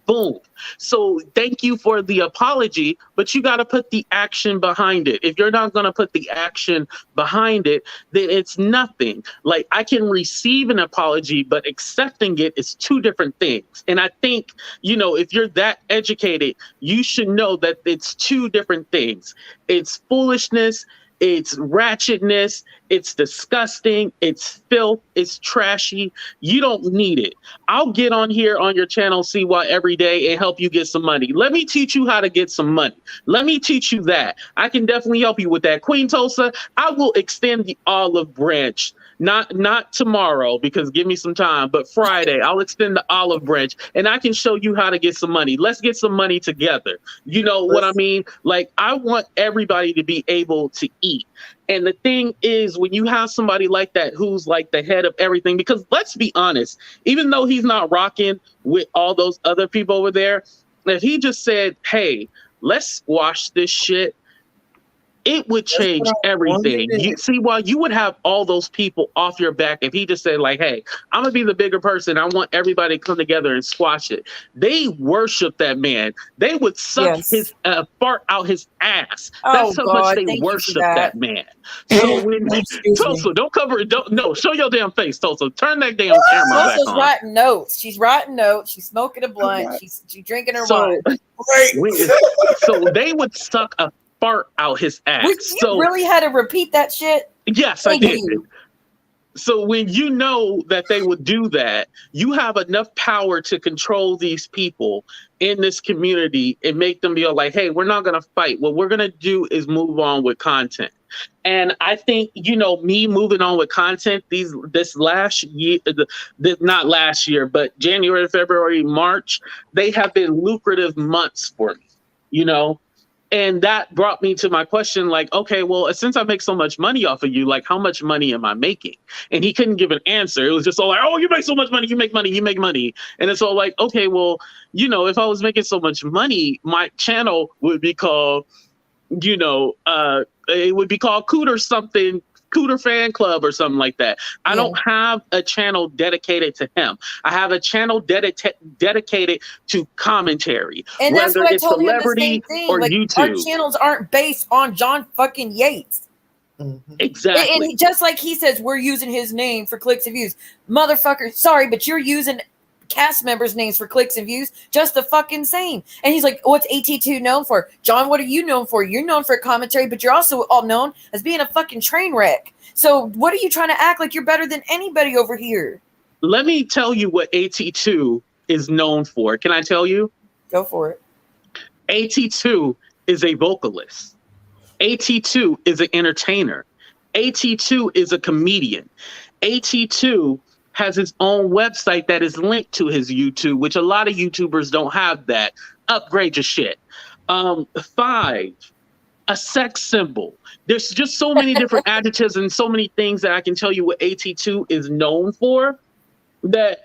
Boom. So thank you for the apology, but you got to put the action behind it. If you're not going to put the action behind it, then it's nothing. Like, I can receive an apology, but accepting it is two different things. And I think, you know, if you're that educated, you should know that it's two different things. It's foolishness. It's ratchetness, it's disgusting, it's filth, it's trashy. You don't need it. I'll get on here on your channel, CY, every day and help you get some money. Let me teach you how to get some money. Let me teach you that. I can definitely help you with that. Queen Tulsa, I will extend the olive branch not tomorrow, because give me some time, but Friday I'll extend the olive branch and I can show you how to get some money. Let's get some money together. You know what I mean? Like, I want everybody to be able to eat. And the thing is, when you have somebody like that who's like the head of everything, because let's be honest, even though he's not rocking with all those other people over there, if he just said, hey, let's squash this shit, it would change everything. You see, while you would have all those people off your back if he just said, like, hey, I'm gonna be the bigger person. I want everybody to come together and squash it. They worship that man. They would suck his fart out his ass. That's how much they worship that man. So when Tulsa, don't cover it. No, show your damn face, Tulsa. Turn that damn camera back Tulsa's on. writing notes. She's writing notes. She's smoking a blunt. She's drinking her wine. So they would suck a fart out his ass. You really had to repeat that shit? Yes, I did. So when you know that they would do that, you have enough power to control these people in this community and make them be like, hey, we're not going to fight. What we're going to do is move on with content. And I think, you know, me moving on with content, this last year, not last year, but January, February, March, they have been lucrative months for me, you know? And that brought me to my question, like, okay, well, since I make so much money off of you, like, how much money am I making? And he couldn't give an answer. It was just all like, oh, you make so much money, you make money, you make money. And it's all like, okay, well, you know, if I was making so much money, my channel would be called, you know, it would be called Cooter Fan Club or something like that. I don't have a channel dedicated to him. I have a channel dedicated to commentary. And that's what I told him, the same thing. Or like, YouTube. Our channels aren't based on John fucking Yates. Exactly. And just like he says, we're using his name for clicks and views. Motherfucker, sorry, but you're using cast members' names for clicks and views just the fucking same. And he's like, what's AT2 known for? John, what are you known for? You're known for commentary, but you're also all known as being a fucking train wreck. So what are you trying to act like you're better than anybody over here? Let me tell you what AT2 is known for. Can I tell you? Go for it. AT2 is a vocalist. AT2 is an entertainer. AT2 is a comedian. AT2 has his own website that is linked to his YouTube, which a lot of YouTubers don't have that. Upgrade your shit. 5, a sex symbol. There's just so many different adjectives and so many things that I can tell you what AT2 is known for that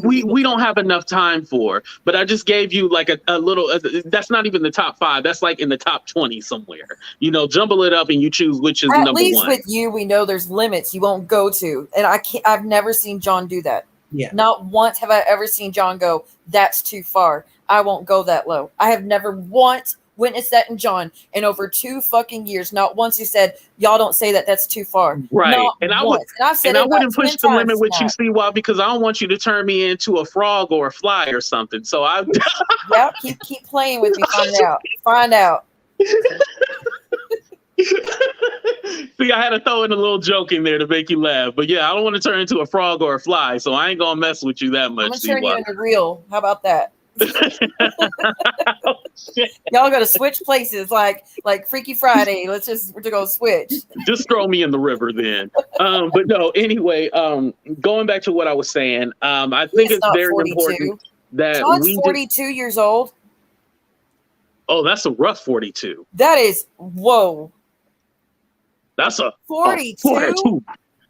we don't have enough time for. But I just gave you like a little, that's not even the top 5. That's like in the top 20 somewhere. You know, jumble it up and you choose which is number 1. At least with you, we know there's limits you won't go to. And I've never seen John do that. Yeah. Not once have I ever seen John go, that's too far. I won't go that low. I have never once witnessed that in John in over 2 fucking years. Not once he said, y'all don't say that, that's too far. Right. Not and once. I wouldn't push the limit with you, see why? Because I don't want you to turn me into a frog or a fly or something. So I yep, keep playing with me. Find out. See, I had to throw in a little joke in there to make you laugh. But yeah, I don't want to turn into a frog or a fly, so I ain't gonna mess with you that much. I'm gonna turn you into real. How about that? Y'all gotta switch places like Freaky Friday. We're gonna switch. Just throw me in the river then. But no, anyway, going back to what I was saying, I think it's very 42. Important that John's 42 years old. Oh, that's a rough 42. That is whoa. That's a 42. 42.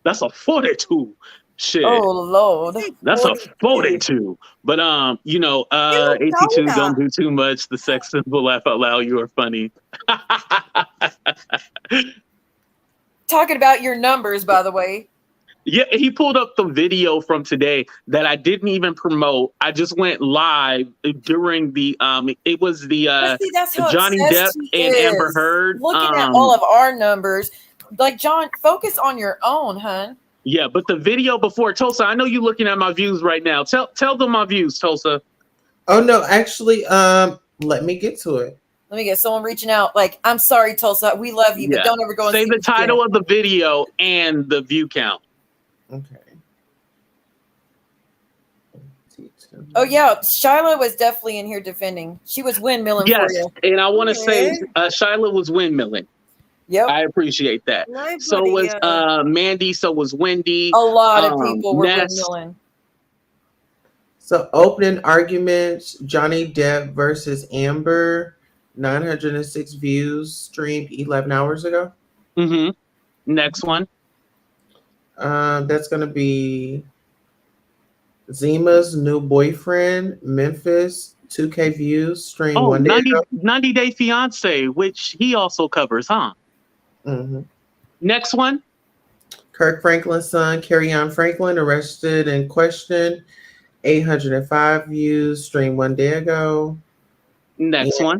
That's a 42. Shit. Oh Lord. That's 42. A 42. But you know, 82, don't do too much. The sex symbol, laugh out loud, you are funny. Talking about your numbers, by the way. Yeah, he pulled up the video from today that I didn't even promote. I just went live during the it was the Johnny Depp and Amber Heard. Looking at all of our numbers. Like, John, focus on your own, hun. Yeah, but the video before, Tulsa, I know you're looking at my views right now. Tell them my views, Tulsa. Oh no, actually, let me get to it. Let me get someone reaching out. Like, I'm sorry, Tulsa, we love you, but don't ever go and say the title of the video and the view count. Okay. Oh yeah, Shyla was definitely in here defending. She was windmilling for you. And I want to say Shyla was windmilling. Yep. I appreciate that. So Nobody, was Mandy. So was Wendy. A lot of people were Ness. windmilling. So opening arguments, Johnny Depp versus Amber, 906 views, streamed 11 hours ago. Mm-hmm. Next one. That's going to be Zima's new boyfriend, Memphis, 2K views, streamed 1 day ago. 90 Day Fiance, which he also covers, huh? Mm-hmm. Next one. Kirk Franklin's son, Carrie Anne Franklin, arrested and questioned, 805 views, streamed 1 day ago. Next one.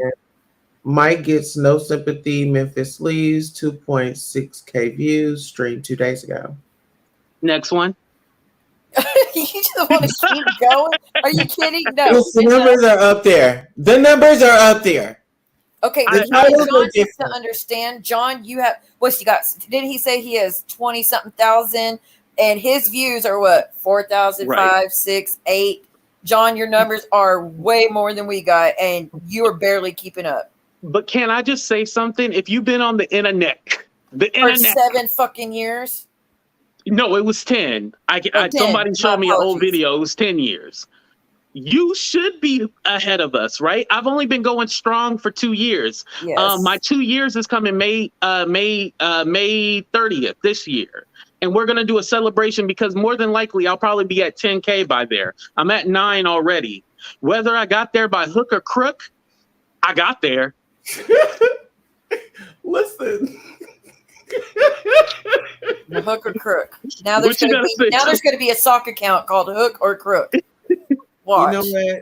Mike gets no sympathy, Memphis leaves, 2.6K views, streamed 2 days ago. Next one. You just want to keep going? Are you kidding? No. The numbers are up there. The numbers are up there. Okay, The John titles are needs to understand. John, you have what's he got? Didn't he say he has 20-something thousand, and his views are what 4,000, Right. 5, 6, 8. John, your numbers are way more than we got, and you are barely keeping up. But can I just say something? If you've been on the internet, For 7 fucking years. No, it was 10. 10. Somebody showed me an old apologies. video. It was 10 years. You should be ahead of us, right? I've only been going strong for 2 years. Yes. My 2 years is coming May 30th this year. And we're going to do a celebration because more than likely I'll probably be at 10K by there. I'm at 9 already. Whether I got there by hook or crook, I got there. Listen. The hook or crook. Now there's What you going gotta say? to be a sock account called Hook or Crook. Watch. You know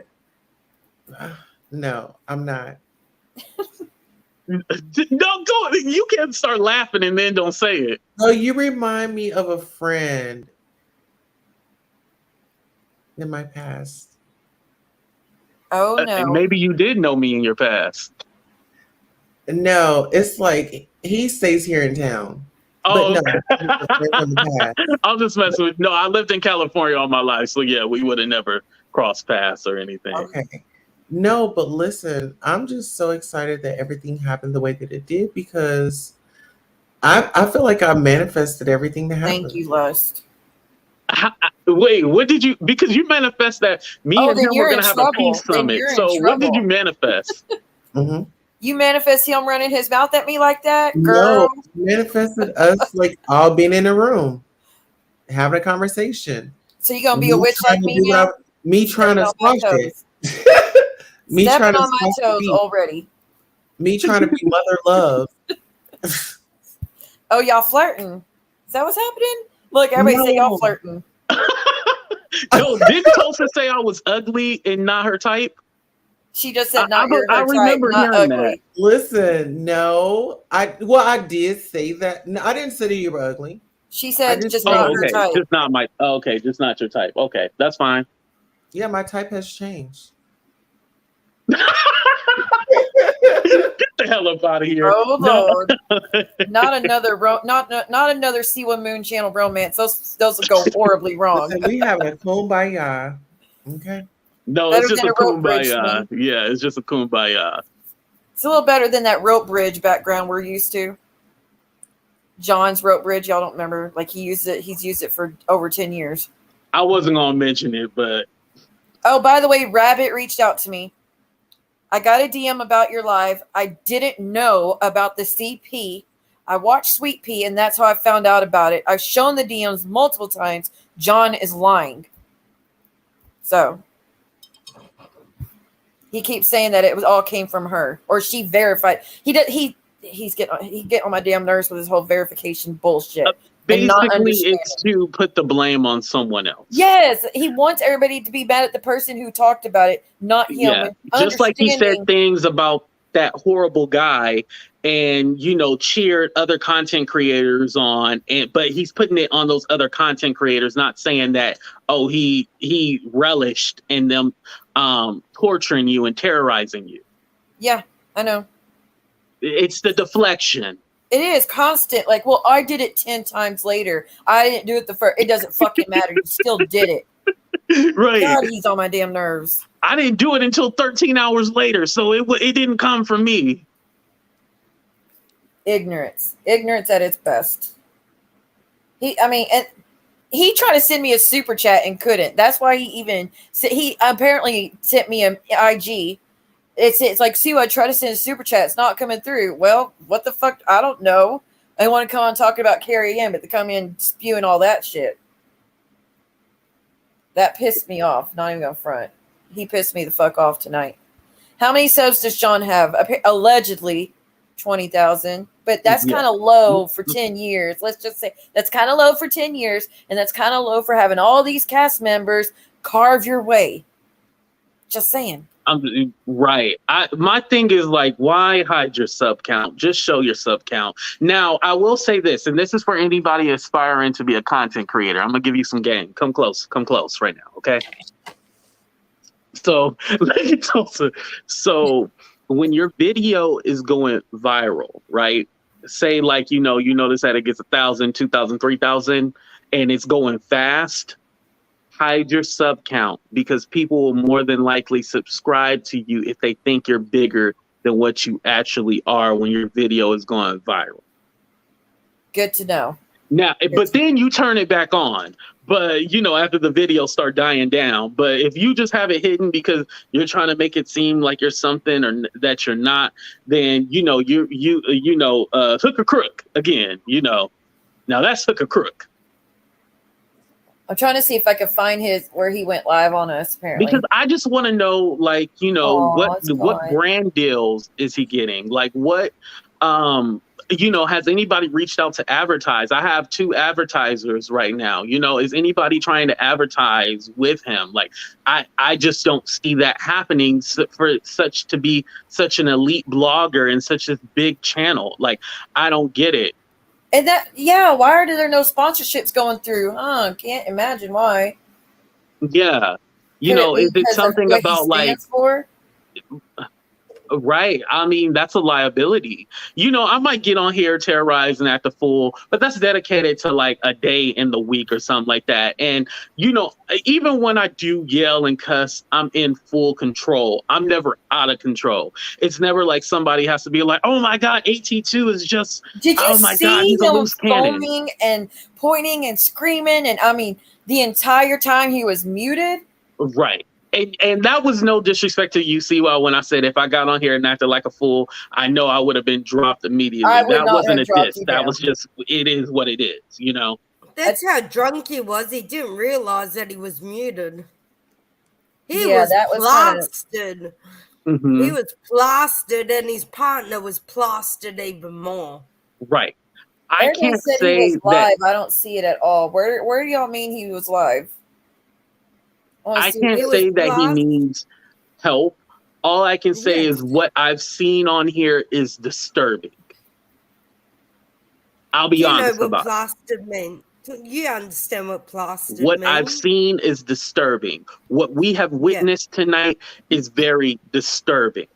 what? No, I'm not. No, go. You can't start laughing and then don't say it. Oh, you remind me of a friend in my past. Oh no. And maybe you did know me in your past. No, it's like he stays here in town. Oh, But no, I'm just messing with. No, I lived in California all my life, so yeah, we would have never crossed paths or anything. Okay. No, but listen, I'm just so excited that everything happened the way that it did because I feel like I manifested everything that happened. Thank you, Lust. Wait, what did you? Because you manifest that me and then him you're were in gonna have trouble. a peace Then summit. you're in So what did trouble. you manifest? Mm-hmm. You manifest him running his mouth at me like that, No, girl. manifested us like all being in a room, having a conversation. So you gonna be a witch like me now? Me trying to Stepping on squash my it. toes. Me trying Stepping to on my squash the toes beat. already. Me trying to be mother love. Oh, y'all flirting? Is that what's happening? Look, everybody say y'all No. flirting. Yo, didn't Tulsa say I was ugly and not her type? She just said not I your her remember type, not hearing ugly. that. Listen, no, I did say that. No, I didn't say that you were ugly. She said just just said- not Oh, her okay, type. just not my. Oh, okay, just not your type. Okay, that's fine. Yeah, my type has changed. Get the hell up out of here. Oh No. Lord! Not another not another Siwa Moon Channel romance. Those will go horribly wrong. Listen, we have a kumbaya. Okay. No, Better it's just than a a rope bridge kumbaya. Yeah, it's just a kumbaya. It's a little better than that rope bridge background we're used to. John's rope bridge, y'all don't remember? Like he's used it for over 10 years. I wasn't gonna mention it, but Oh, by the way, Rabbit reached out to me. I got a DM about your live. I didn't know about the CP. I watched Sweet Pea, and that's how I found out about it. I've shown the DMs multiple times. John is lying. So he keeps saying that it was all came from her, or she verified. He's getting on my damn nerves with his whole verification bullshit. And not basically understanding. it's to put the blame on someone else. Yes, he wants everybody to be mad at the person who talked about it, not him. Yeah, just like he said things about that horrible guy and cheered other content creators on, but he's putting it on those other content creators, not saying that he relished in them torturing you and terrorizing you. Yeah, I know. It's the deflection. It is constant. Like, well, I did it 10 times later. I didn't do it the first. It doesn't fucking matter. You still did it. Right. God, he's on my damn nerves. I didn't do it until 13 hours later, so it didn't come from me. Ignorance at its best. He tried to send me a super chat and couldn't. That's why he apparently sent me an IG. It's like, see, I try to send a super chat, it's not coming through. Well, what the fuck? I don't know. I want to come on talking about Carrie Anne, but they come in spewing all that shit. That pissed me off. Not even gonna front. He pissed me the fuck off tonight. How many subs does John have? Allegedly 20,000, but that's kind of low for 10 years. Let's just say that's kind of low for 10 years, and that's kind of low for having all these cast members carve your way. Just saying. Right. My thing is like, why hide your sub count? Just show your sub count. Now, I will say this, and this is for anybody aspiring to be a content creator. I'm gonna give you some game. Come close right now, okay? So, Tulsa. So, when your video is going viral, right? Say like you notice that it gets 1,000, 2,000, 3,000, and it's going fast. Hide your sub count, because people will more than likely subscribe to you if they think you're bigger than what you actually are when your video is going viral. Good to know. Now, but then you turn it back on. But, after the video start dying down. But if you just have it hidden because you're trying to make it seem like you're something or that you're not, then, hook a crook again, Now that's hook a crook. I'm trying to see if I can find where he went live on us, apparently. Because I just want to know, like, what brand deals is he getting? Like, what, has anybody reached out to advertise? I have 2 advertisers right now. Is anybody trying to advertise with him? Like, I just don't see that happening for such an elite blogger and such a big channel. Like, I don't get it. And why are there no sponsorships going through? Can't imagine why. Yeah. Is it something about like... Right. I mean, that's a liability. I might get on here, terrorize and act a fool, but that's dedicated to like a day in the week or something like that. And, even when I do yell and cuss, I'm in full control. I'm never out of control. It's never like somebody has to be like, oh my God, AT2 is just, Did you oh my see God, he's a him loose cannon. foaming and pointing and screaming? And I mean, the entire time he was muted? Right. And that was no disrespect to you, Siwa, when I said if I got on here and acted like a fool, I know I would have been dropped immediately. That wasn't a diss. That was just, it is what it is, That's how drunk he was. He didn't realize that he was muted. He Yeah, was that was plastered. Mhm. He was plastered, and his partner was plastered even more. Right. I Everyone can't said say he was live. that. I don't see it at all. Where do y'all mean he was live? I can't say that he needs help. All I can say is what I've seen on here is disturbing. I'll be honest what about it. plastered means. You understand what plastered What means. I've seen is disturbing. What we have witnessed tonight is very disturbing.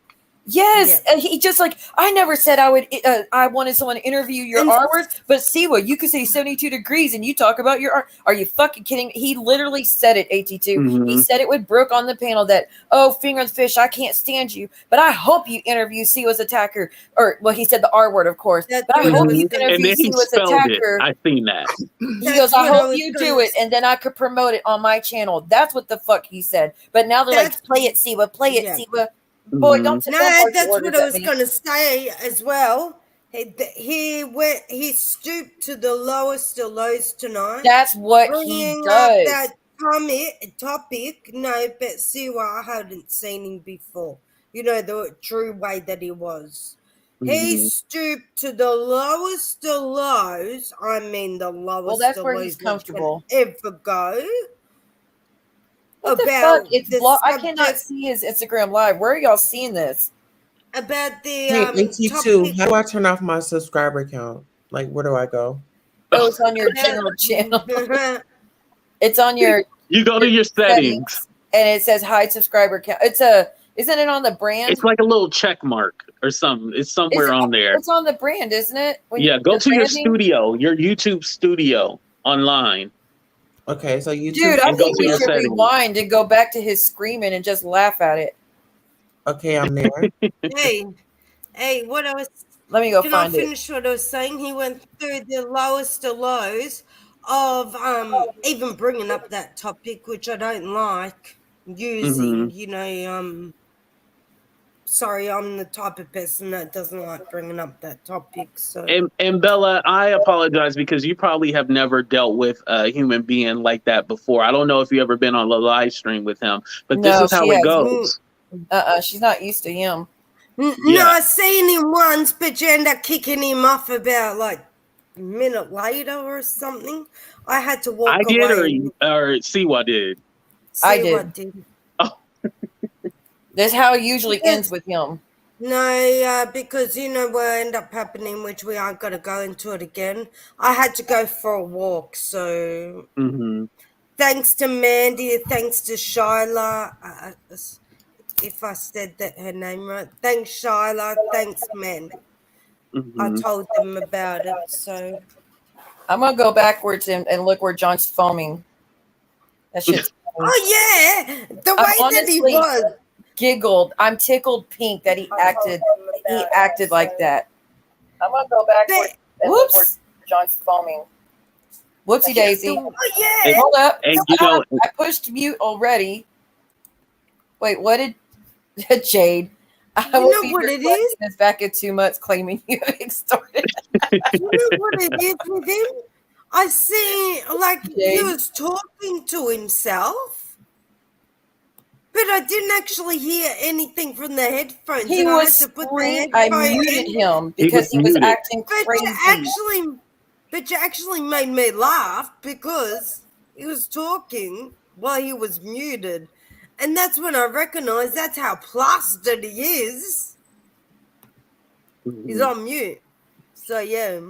Yes, he just like, I never said I would. I wanted someone to interview your artwork, but see what you could say 72 degrees and you talk about your art. Are you fucking kidding? He literally said it. AT2. He Mhm. said it with Brooke on the panel that, oh, finger the fish, I can't stand you, but I hope you interview Siwa's attacker. Or well, he said the R word, of course. But I hope you Mhm. And interview then he Siwa's spelled attacker. it. I've seen that. He goes, I hope you do it, and then I could promote it on my channel. That's what the fuck he said. But now they're like, play it, Siwa, play it, Siwa. Boy, don't No, point that's your what orders I at was me. going to say as well. He stooped to the lowest of lows tonight. That's what he bringing does. up that topic. No, but see what I hadn't seen him before. The true way that he was. He Mhm. stooped to the lowest of lows. I mean, the lowest Well, that's of where lows he's that comfortable. can ever go. What the fuck? It's I cannot see his Instagram live. Where are y'all seeing this? About the Hey, AT2, how do I turn off my subscriber count? Like, where do I go? Oh, it's on your general channel. It's on your. You go to your settings. And it says hide subscriber count. Isn't it on the brand? It's like a little check mark or something. It's somewhere on there. It's on the brand, isn't it? Go to your studio, your YouTube studio online. Okay, so YouTube. Dude, I and go think to we your should settings. rewind and go back to his screaming and just laugh at it. Okay, I'm there. Hey, what I was Let me go Can find I it. finish what I was saying? He went through the lowest of lows of even bringing up that topic, which I don't like using. Sorry, I'm the type of person that doesn't like bringing up that topic. So And Bella, I apologize because you probably have never dealt with a human being like that before. I don't know if you ever been on a live stream with him, but this No, is how she it hasn't. goes. She's not used to him. No, I seen him once, but you end up kicking him off about like a minute later or something. I had to walk I did, away. or Siwa did. I Siwa did. That's how it usually ends with him. No, because you know what ended up happening, which we aren't going to go into it again. I had to go for a walk, so thanks to Mandy, thanks to Shyla, if I said that her name right. Thanks, Shyla. Thanks, Mandy. I told them about it, so I'm gonna go backwards and look where John's foaming. That shit's funny. Oh yeah, the way that he honestly was. Giggled. I'm tickled pink that he acted like that. I'm gonna go backwards and look where John's foaming. Whoopsie daisy. Oh yeah. Hold up. And you know, I pushed mute already. Wait, what did Jade? I You will know be what it reflecting is? this back in 2 months, claiming you extorted. You know what it is with him? I see, like, he was talking to himself, but I didn't actually hear anything from the headphones. He and was I had to put the screaming. I headphone muted in. him because he was acting But crazy. you actually made me laugh because he was talking while he was muted. And that's when I recognized that's how plastered he is. He's on mute. So, yeah.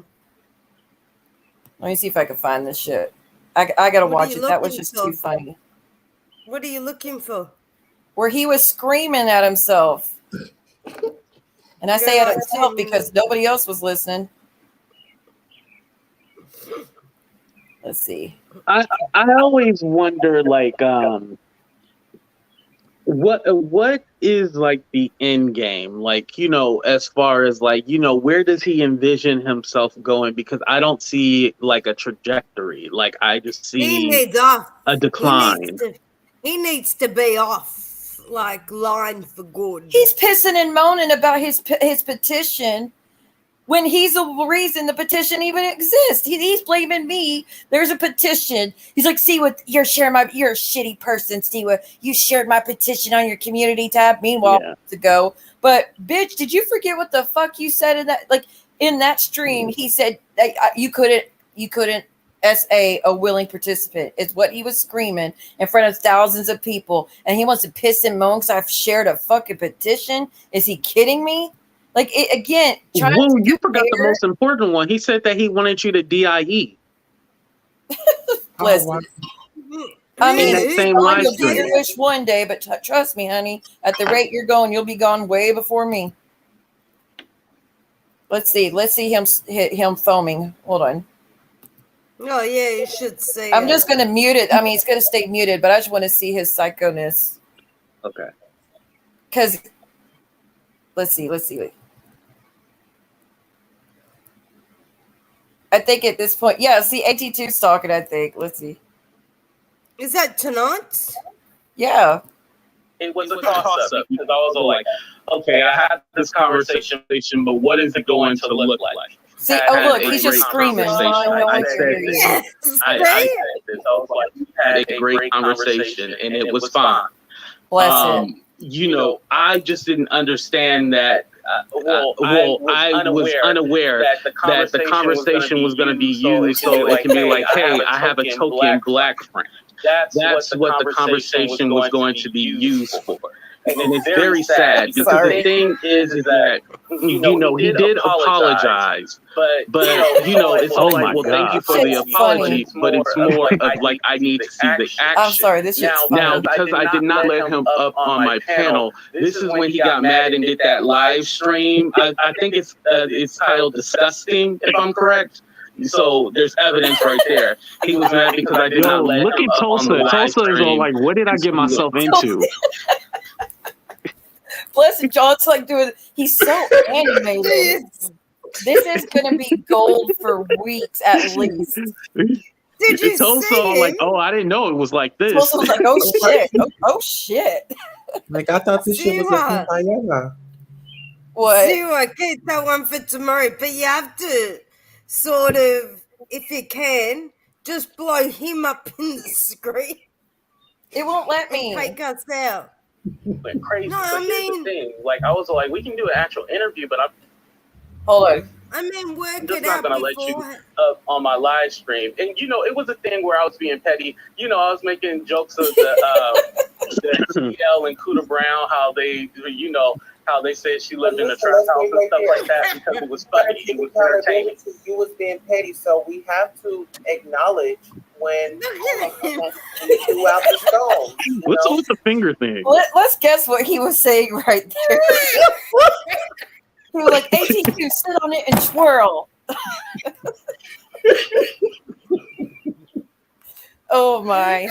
Let me see if I can find this shit. I gotta What are watch you it. That was looking just for? too funny. What are you looking for? Where he was screaming at himself. And I say You're at like himself him. because nobody else was listening. Let's see. I always wonder, like, what is like the end game, like, you know, as far as like, you know, where does he envision himself going? Because I don't see like a trajectory. Like, I just He see needs off. a decline. He needs to be off, like, line for good. He's pissing and moaning about his petition when he's the reason the petition even exists. He's blaming me. There's a petition. He's like, Siwa, you're a shitty person, Siwa. You shared my petition on your community tab. Meanwhile, months ago. But bitch, did you forget what the fuck you said in that stream? He said you couldn't SA a willing participant. Is what he was screaming in front of thousands of people, and he wants to piss and moan because I've shared a fucking petition. Is he kidding me? Like, it, again, Whoa, you forgot the most important one. He said that he wanted you to DIE. Listen, I mean, in that same live you'll do stream. your wish one day, but trust me, honey, at the rate you're going, you'll be gone way before me. Let's see him foaming. Hold on. Oh, yeah, you should say I'm just going to mute it. I mean, it's going to stay muted, but I just want to see his psychoness. Okay. Because, let's see. I think at this point, yeah, see, AT2's talking, I think. Let's see. Is that tonight? Yeah. It was a toss-up because I was all like, okay, I had this conversation, but what is it going to look like? See, look, he's just screaming. I said this. I said this. I was like, we had a great conversation, and it was fine. Bless him. You know, I just didn't understand that. I was unaware that the conversation was going to be used so it can be like, hey, I have a token black friend. That's what the conversation was going to be used for. And it's very sad because the thing is that, you know, he did apologize, but you know, it's all like, well, thank you for the apology, but it's more of like, I need to see the action. I'm sorry, this shit's funny. Now, because I did not let him up on my panel, this is when he got mad and did that live stream. I think it's titled Disgusting, if I'm correct. So there's evidence right there. He was mad because I did not let him up on the Tulsa. live Tulsa is all stream. like, what did I get myself into? Bless him, John's like doing. He's so animated. This is going to be gold for weeks at least. Did you Tulsa see like, him? oh, I didn't know it was like this. Tulsa was like, oh shit, oh shit. Like, I thought this shit was a Zima. kumbaya. What? Zero, keep that one for tomorrow. But you have to sort of, if you can, just blow him up in the screen. It won't let me. Take us out. Like crazy. No, but I here's mean- the thing. Like, I was like, we can do an actual interview, but Hold on. I mean, work I'm just it not out gonna let you before. up on my live stream. And you know, it was a thing where I was being petty. You know, I was making jokes of the CL and Cuda Brown, how they, you know, how they said she lived in a trap house and stuff like that because it was funny, it was entertaining. You was being petty, so we have to acknowledge when you threw out the stone. What's up with the finger thing? Let's guess what he was saying right there. He was like, ATQ, sit on it and twirl. Oh my.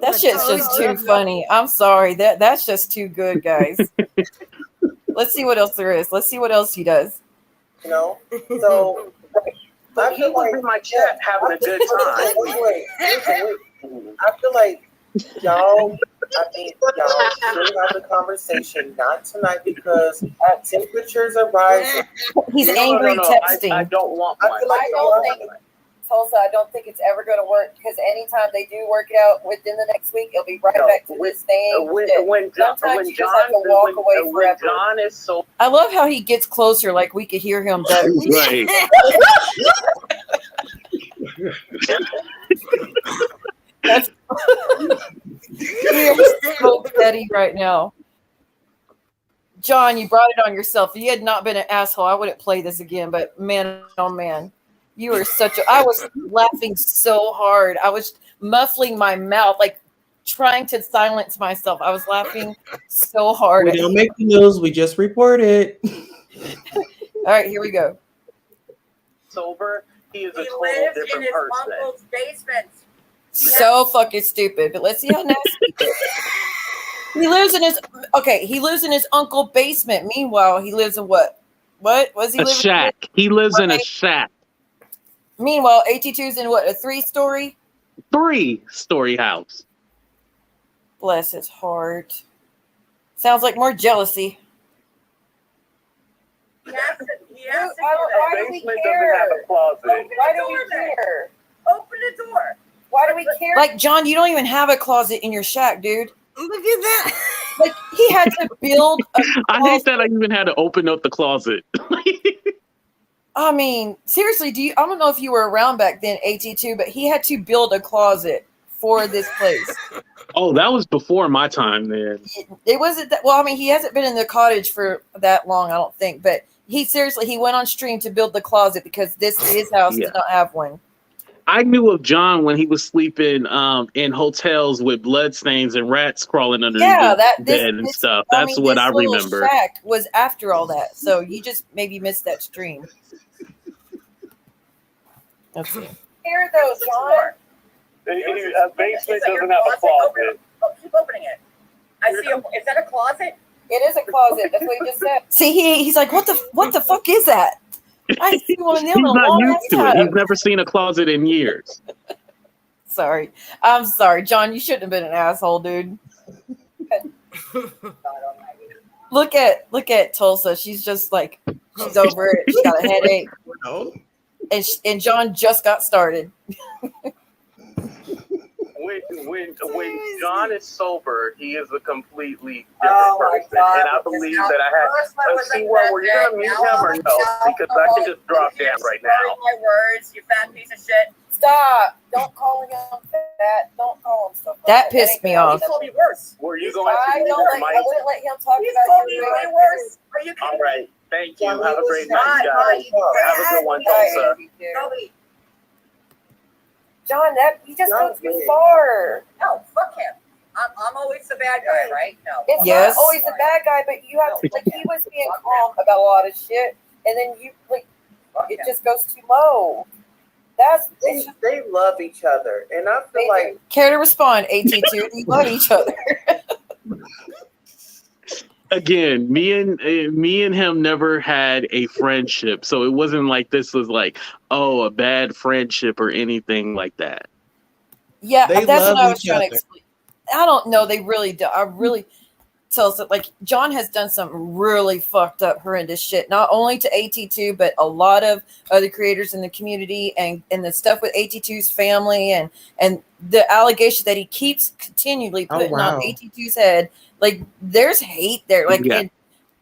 That shit's just too funny. I'm sorry. That's just too good, guys. Let's see what else there is. Let's see what else he does. You know? So But he was in my chat having a good time. Wait. I feel like y'all should have a conversation, not tonight because temperatures are rising. He's angry texting. I don't want one. I feel like Tulsa, I don't think it's ever going to work because anytime they do work it out within the next week, it'll be right back to this same shit. When Sometimes you just have to walk away forever. John is so I love how he gets closer, like we could hear him better. right. That's you're so petty right now. John, you brought it on yourself. If you had not been an asshole, I wouldn't play this again. But man, oh man, you were such a. I was laughing so hard. I was muffling my mouth, like trying to silence myself. I was laughing so hard. We don't make the news. We just report it. All right, here we go. Sober. He is a He total lives in different his person. uncle's basement. So fucking stupid. But let's see how nasty he is. He lives in his He lives in his uncle's basement. Meanwhile, he lives in what? What was he A living shack. in? He lives in a shack. Meanwhile, AT2's in what? A 3-story? 3-story house. Bless his heart. Sounds like more jealousy. He has to Why do we care? Why do we care? Open the door. Why do we care? Like, John, you don't even have a closet in your shack, dude. Look at that. Like, he had to build a I hate that I even had to open up the closet. I mean, seriously, I don't know if you were around back then, AT2, but he had to build a closet for this place. Oh, that was before my time, man. It wasn't that, well, I mean, he hasn't been in the cottage for that long, I don't think, but he went on stream to build the closet because his house did not have one. I knew of John when he was sleeping in hotels with bloodstains and rats crawling under the bed and stuff. That's what I remember. This shack was after all that, so you just maybe missed that stream. Let's see. Here, though, John. A basement doesn't have a closet. Keep opening it. I see. Is that a closet? It is a closet. That's what he just said. See, he's like, what the fuck is that? I see one of them. He's not used to it. He's never seen a closet in years. Sorry. I'm sorry. John, you shouldn't have been an asshole, dude. Look at Tulsa. She's just like, she's over it. She's got a headache. And John just got started. When John is sober, he is a completely different person. God. And I believe that I had. Let's see, were you going to mute him or no? Because I can just drop down right now. My words, you fat piece of shit. Stop. Don't call him fat. Don't call him stuff. That pissed me off. He told me worse. Were you going to I mute wouldn't Mike? let him talk He's about told me way worse. Are you kidding All right. Thank you. John, Have a he great was night, guys. Have a good one, Tulsa. John, you just go too good. far. No, fuck him. I'm always the bad guy, right? No. It's not always the bad guy, but you have to, like, he was being calm about a lot of shit, and then you, like, it just goes too low. They love each other, and I feel like care to respond, AT2? We love each other. again, me and him never had a friendship, so it wasn't like this was like, oh, a bad friendship or anything like that. Yeah, They that's what love I was each trying to other. explain. I don't know. They really do. I really tells it like John has done some really fucked up, horrendous shit, not only to AT2, but a lot of other creators in the community, and the stuff with AT2's family, and the allegation that he keeps continually Oh putting on wow. AT2's head. Like there's hate there. Like Yeah. and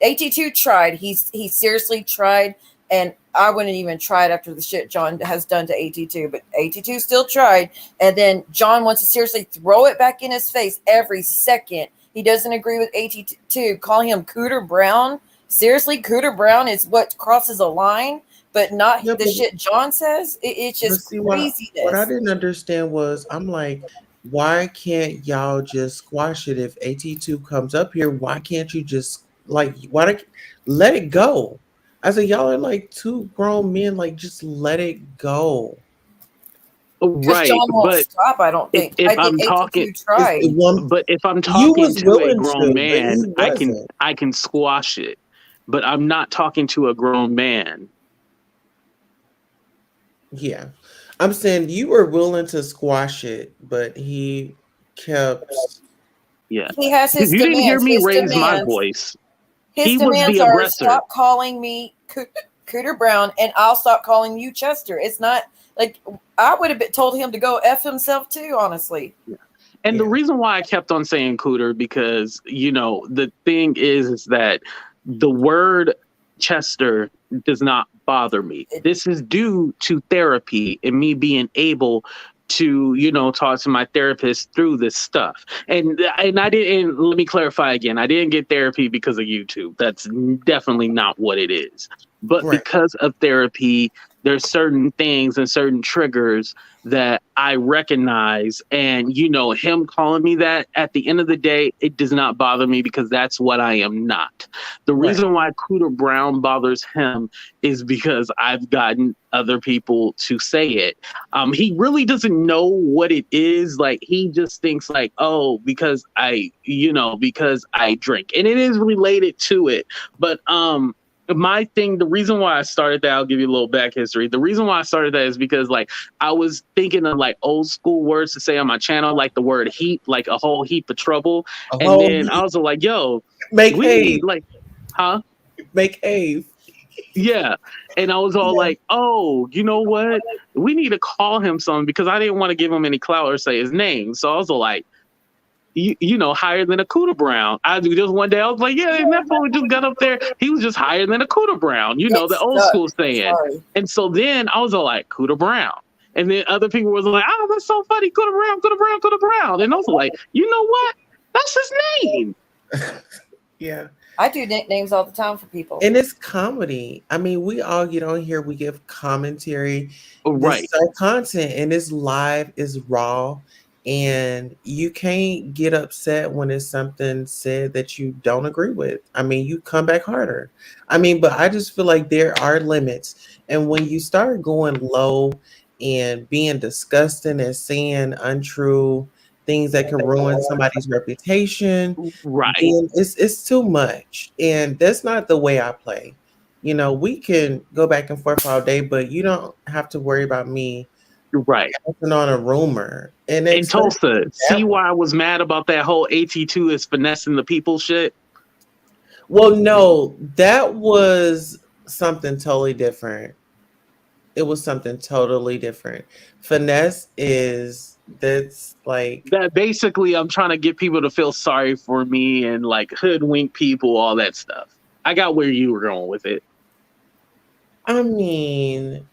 AT2 tried. He seriously tried. And I wouldn't even try it after the shit John has done to AT2, but AT2 still tried. And then John wants to seriously throw it back in his face every second. He doesn't agree with AT2, calling him Cooter Brown. Seriously, Cooter Brown is what crosses a line, but not Yeah, the shit John says. It's but just see, what I craziness. didn't understand was, I'm like, why can't y'all just squash it? If AT2 comes up here, why can't you just let it go? I said, y'all are like two grown men, like just let it go. Because Right, John won't but stop, I don't think. if I think I'm talking, AT2 tried. but if I'm You talking was to a willing grown to, but he man, wasn't. I can squash it. But I'm not talking to a grown man. Yeah. I'm saying you were willing to squash it, but he kept. Yeah. He has his You didn't hear demands. me His raise my demands. voice. His He was demands the are aggressor. stop calling me Cooter Brown, and I'll stop calling you Chester. It's not like I would have told him to go F himself too, honestly. And the reason why I kept on saying cooter, because, the thing is that the word Chester does not bother me. This is due to therapy and me being able to, talk to my therapist through this stuff. And I didn't, let me clarify again, I didn't get therapy because of YouTube. That's definitely not what it is. But because of therapy, there's certain things and certain triggers that I recognize, and him calling me that, at the end of the day, it does not bother me because that's what I am not. The reason why Cooter Brown bothers him is because I've gotten other people to say it. He really doesn't know what it is. Like, he just thinks like, oh, because I drink, and it is related to it. But my thing, the reason why I started that, I'll give you a little back history. The reason why I started that is because like I was thinking of like old school words to say on my channel, like the word heap, like a whole heap of trouble. And then I was like, yo, Make we hay. need like, huh? Make hay. Yeah. And I was all like, oh, you know what? We need to call him something, because I didn't want to give him any clout or say his name. So I was all like, higher than a Cooter Brown. I do just one day, I was like, yeah, and that fool just got up there. He was just higher than a Cooter Brown, the old school saying. Sorry. And so then I was all like, Cooter Brown. And then other people was like, oh, that's so funny, Cooter Brown, Cooter Brown, Cooter Brown. And I was like, you know what? That's his name. Yeah. I do nicknames all the time for people. And it's comedy. I mean, we all get on here, we give commentary. Right. This is our content, and it's live, it's raw. And you can't get upset when it's something said that you don't agree with. I mean, you come back harder. I mean, but I just feel like there are limits. And when you start going low and being disgusting and saying untrue things that can ruin somebody's reputation, right, then it's too much. And that's not the way I play. We can go back and forth all day, but you don't have to worry about me passing on a rumor. And Tulsa, see why I was mad about that whole AT2 is finessing the people shit? Well, no, that was something totally different. It was something totally different. Finesse that's like that. Basically, I'm trying to get people to feel sorry for me and like hoodwink people, all that stuff. I got where you were going with it. I mean,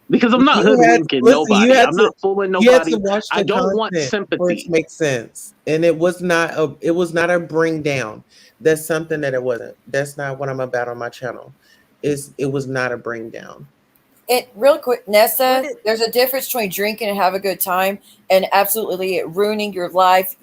because I'm not hoodwinking nobody. I'm not fooling nobody. You had to watch the I don't want content sympathy. for it to make sense. And it was not a bring down. That's something that it wasn't. That's not what I'm about on my channel. It was not a bring down. Real quick, Nessa, there's a difference between drinking and have a good time and absolutely ruining your life,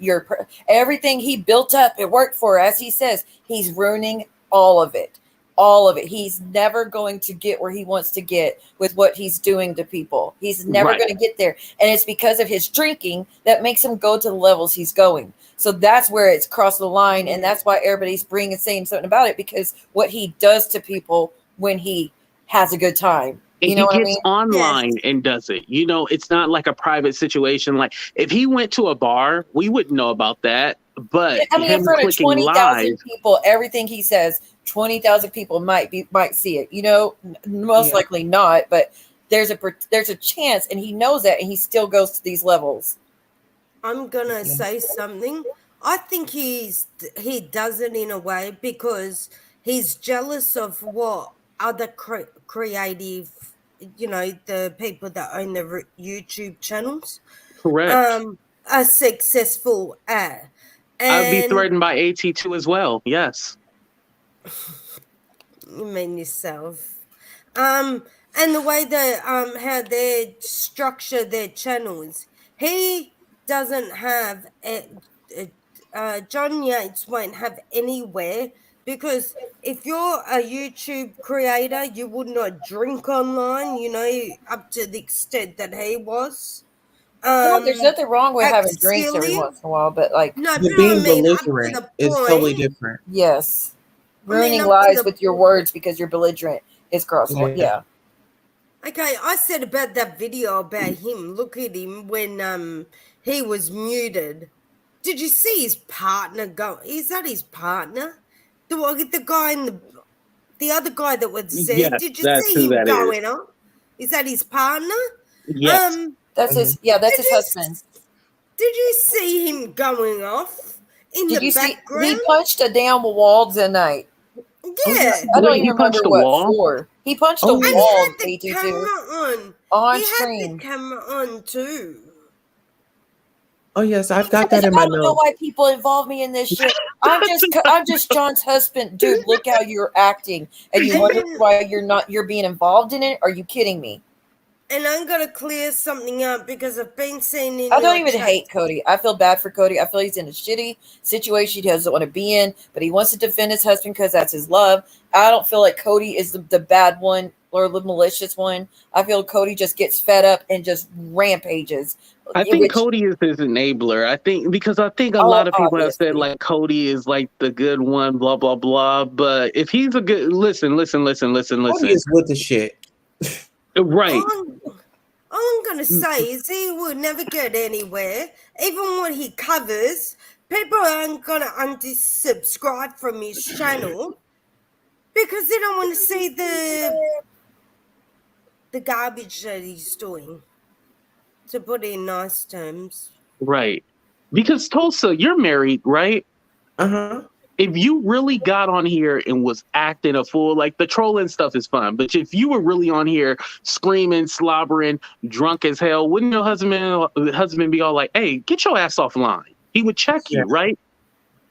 everything he built up, it worked for, as he says, he's ruining all of it. all of it. He's never going to get where he wants to get with what he's doing to people. He's never Right. going to get there. And it's because of his drinking that makes him go to the levels he's going. So that's where it's crossed the line. And that's why everybody's saying something about it, because what he does to people when he has a good time. And You know he what I gets mean? online and does it. You know, it's not like a private situation. Like if he went to a bar, we wouldn't know about that. But I mean, in him front of clicking 20,000 live, people, everything he says, 20,000 people might see it. You know, most likely not, but there's a chance, and he knows that, and he still goes to these levels. I'm gonna say something. I think he does it in a way because he's jealous of what other creative, the people that own the YouTube channels, correct. are successful at. I'd be And threatened by AT2 as well. Yes. you mean yourself. And the way they how they structure their channels, he doesn't have Johnyates won't have anywhere, because if you're a YouTube creator, you would not drink online, up to the extent that he was. Well, there's nothing wrong with having drinks every Exilium. once in a while, but like No, but But I being mean up to belligerent the is totally point. different. yes, I mean, ruining up to lives the with your words because you're belligerent is cross. Yeah. Yeah. Okay, I said about that video about him. Look at him when he was muted. Did you see his partner go? Is that his partner? The guy in the other guy that was there. Yes, Did you that's see who him that is. going on? Is that his partner? Yes. That's his. Yeah, that's his husband. Did you see him going off in Did the you see? background? He punched a damn wall tonight. Yeah. I don't Wait, even he remember punched a what wall? for. He punched a Oh, And he wall. had the AT2 camera on He stream. had the camera on too. Oh yes, I've got that in my I don't know notes. why people involve me in this shit. I'm just John's husband, dude. Look how you're acting, and you wonder why you're being involved in it. Are you kidding me? And I'm gonna clear something up because I've been seeing in I don't your even chat. hate Cody. I feel bad for Cody. I feel he's in a shitty situation he doesn't want to be in, but he wants to defend his husband because that's his love. I don't feel like Cody is the bad one or the malicious one. I feel Cody just gets fed up and just rampages. I think Cody is his enabler. I think a lot of people have said like Cody is like the good one, blah blah blah. But if he's a good listen. Cody is with the shit. Right. All I'm gonna say is he will never get anywhere. Even when he covers, people aren't gonna unsubscribe from his channel because they don't want to see the garbage that he's doing. To put it in nice terms. Right. Because Tulsa, you're married, right? Uh-huh. If you really got on here and was acting a fool, like the trolling stuff is fun, but if you were really on here screaming, slobbering, drunk as hell, wouldn't your husband be all like, hey, get your ass offline? He would check you, right?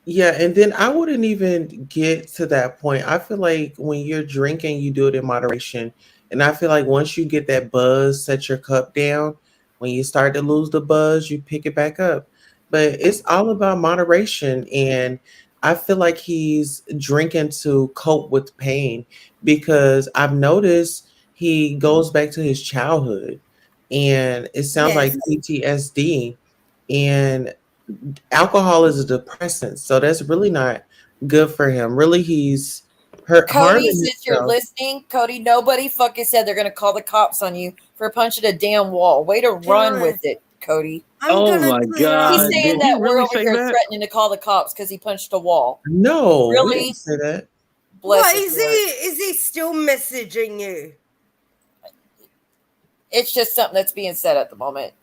Yeah, and then I wouldn't even get to that point. I feel like when you're drinking, you do it in moderation. And I feel like once you get that buzz, set your cup down. When you start to lose the buzz, you pick it back up. But it's all about moderation. And I feel like he's drinking to cope with pain, because I've noticed he goes back to his childhood, and it sounds like PTSD. And alcohol is a depressant, so that's really not good for him. Really, he's Cody, harming since you're himself. listening, Cody, nobody fucking said they're gonna call the cops on you for punching a damn wall. Way to run with it, Cody. Oh my God. He's saying Did he that we're really over say here that? threatening to call the cops because he punched a wall. No, we Really? didn't say that. Bless What his is heart. he? Is he still messaging you? It's just something that's being said at the moment.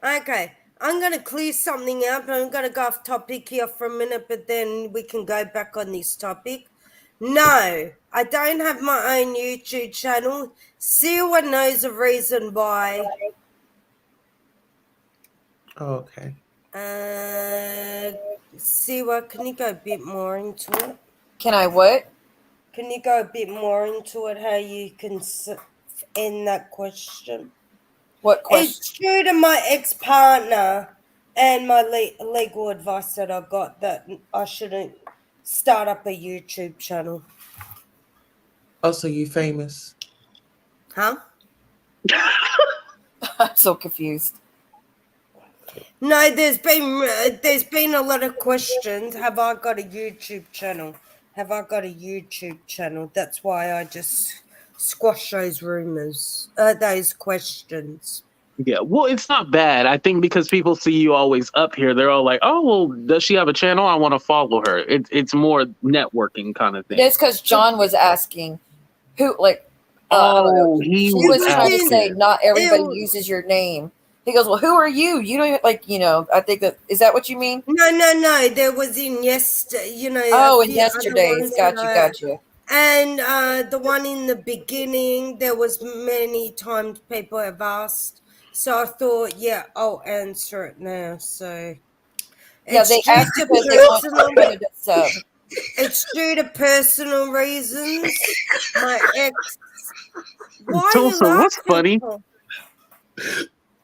Okay, I'm gonna clear something up. I'm gonna go off topic here for a minute, but then we can go back on this topic. No, I don't have my own YouTube channel. Siwa knows the reason why. Oh, okay. Siwa, can you go a bit more into it? Can I what? Can you go a bit more into it, how you can end that question? What question? It's due to my ex-partner and my legal advice that I got that I shouldn't start up a YouTube channel. Oh, so you famous? Huh? I'm so confused. No, there's been a lot of questions. Have I got a YouTube channel? Have I got a YouTube channel? That's why I just squash those rumors, those questions. Yeah, well, it's not bad. I think because people see you always up here, they're all like, "Oh, well, does she have a channel? I want to follow her." It's more networking kind of thing. It's because John was asking who, like, Oh, he was trying to say asking. not everybody uses your name. He goes, well, who are you? You don't even, like, I think is that what you mean? No. There was in yesterday, Oh, a and few other yesterday's. ones Got that you. And the one in the beginning, there was many times people have asked. So I thought, yeah, I'll answer it now. So Yeah, they asked because they wanted to sub. It's due to personal reasons. My ex. Why are you Tulsa, what's funny? laughing?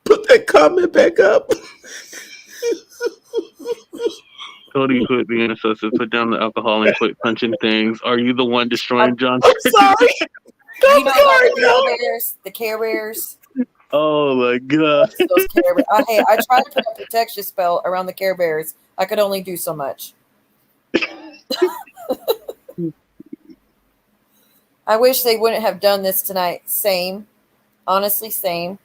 Put that comment back up. Cody quit being a substance, put down the alcohol and quit punching things. Are you the one destroying John? I'm sorry. You know about the Care Bears? Oh my god. Those Care Bears. Hey, I tried to put a protection spell around the Care Bears. I could only do so much. I wish they wouldn't have done this tonight. Same. Honestly, same.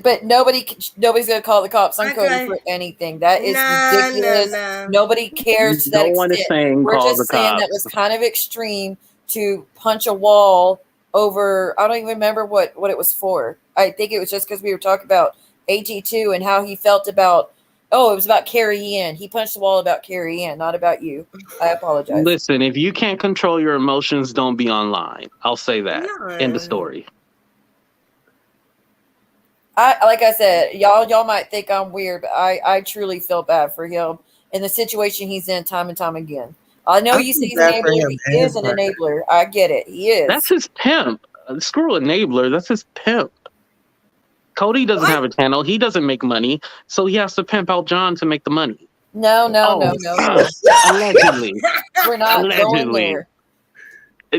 But nobody's gonna call the cops on Cody for anything. That is ridiculous. No. Nobody cares to that No one is extent. saying We're call just the saying cops. that was kind of extreme to punch a wall over. I don't even remember what it was for. I think it was just because we were talking about AG2 and how he felt about. Oh, it was about Carrie Anne. He punched the wall about Carrie Anne, not about you. I apologize. Listen, if you can't control your emotions, don't be online. I'll say that. End of story. Like I said, y'all might think I'm weird, but I truly feel bad for him in the situation he's in time and time again. I know you see he's an enabler. He is an enabler. I get it. He is. That's his pimp. Screw enabler. That's his pimp. Cody doesn't have a channel. He doesn't make money, so he has to pimp out John to make the money. No. Allegedly. We're not going there.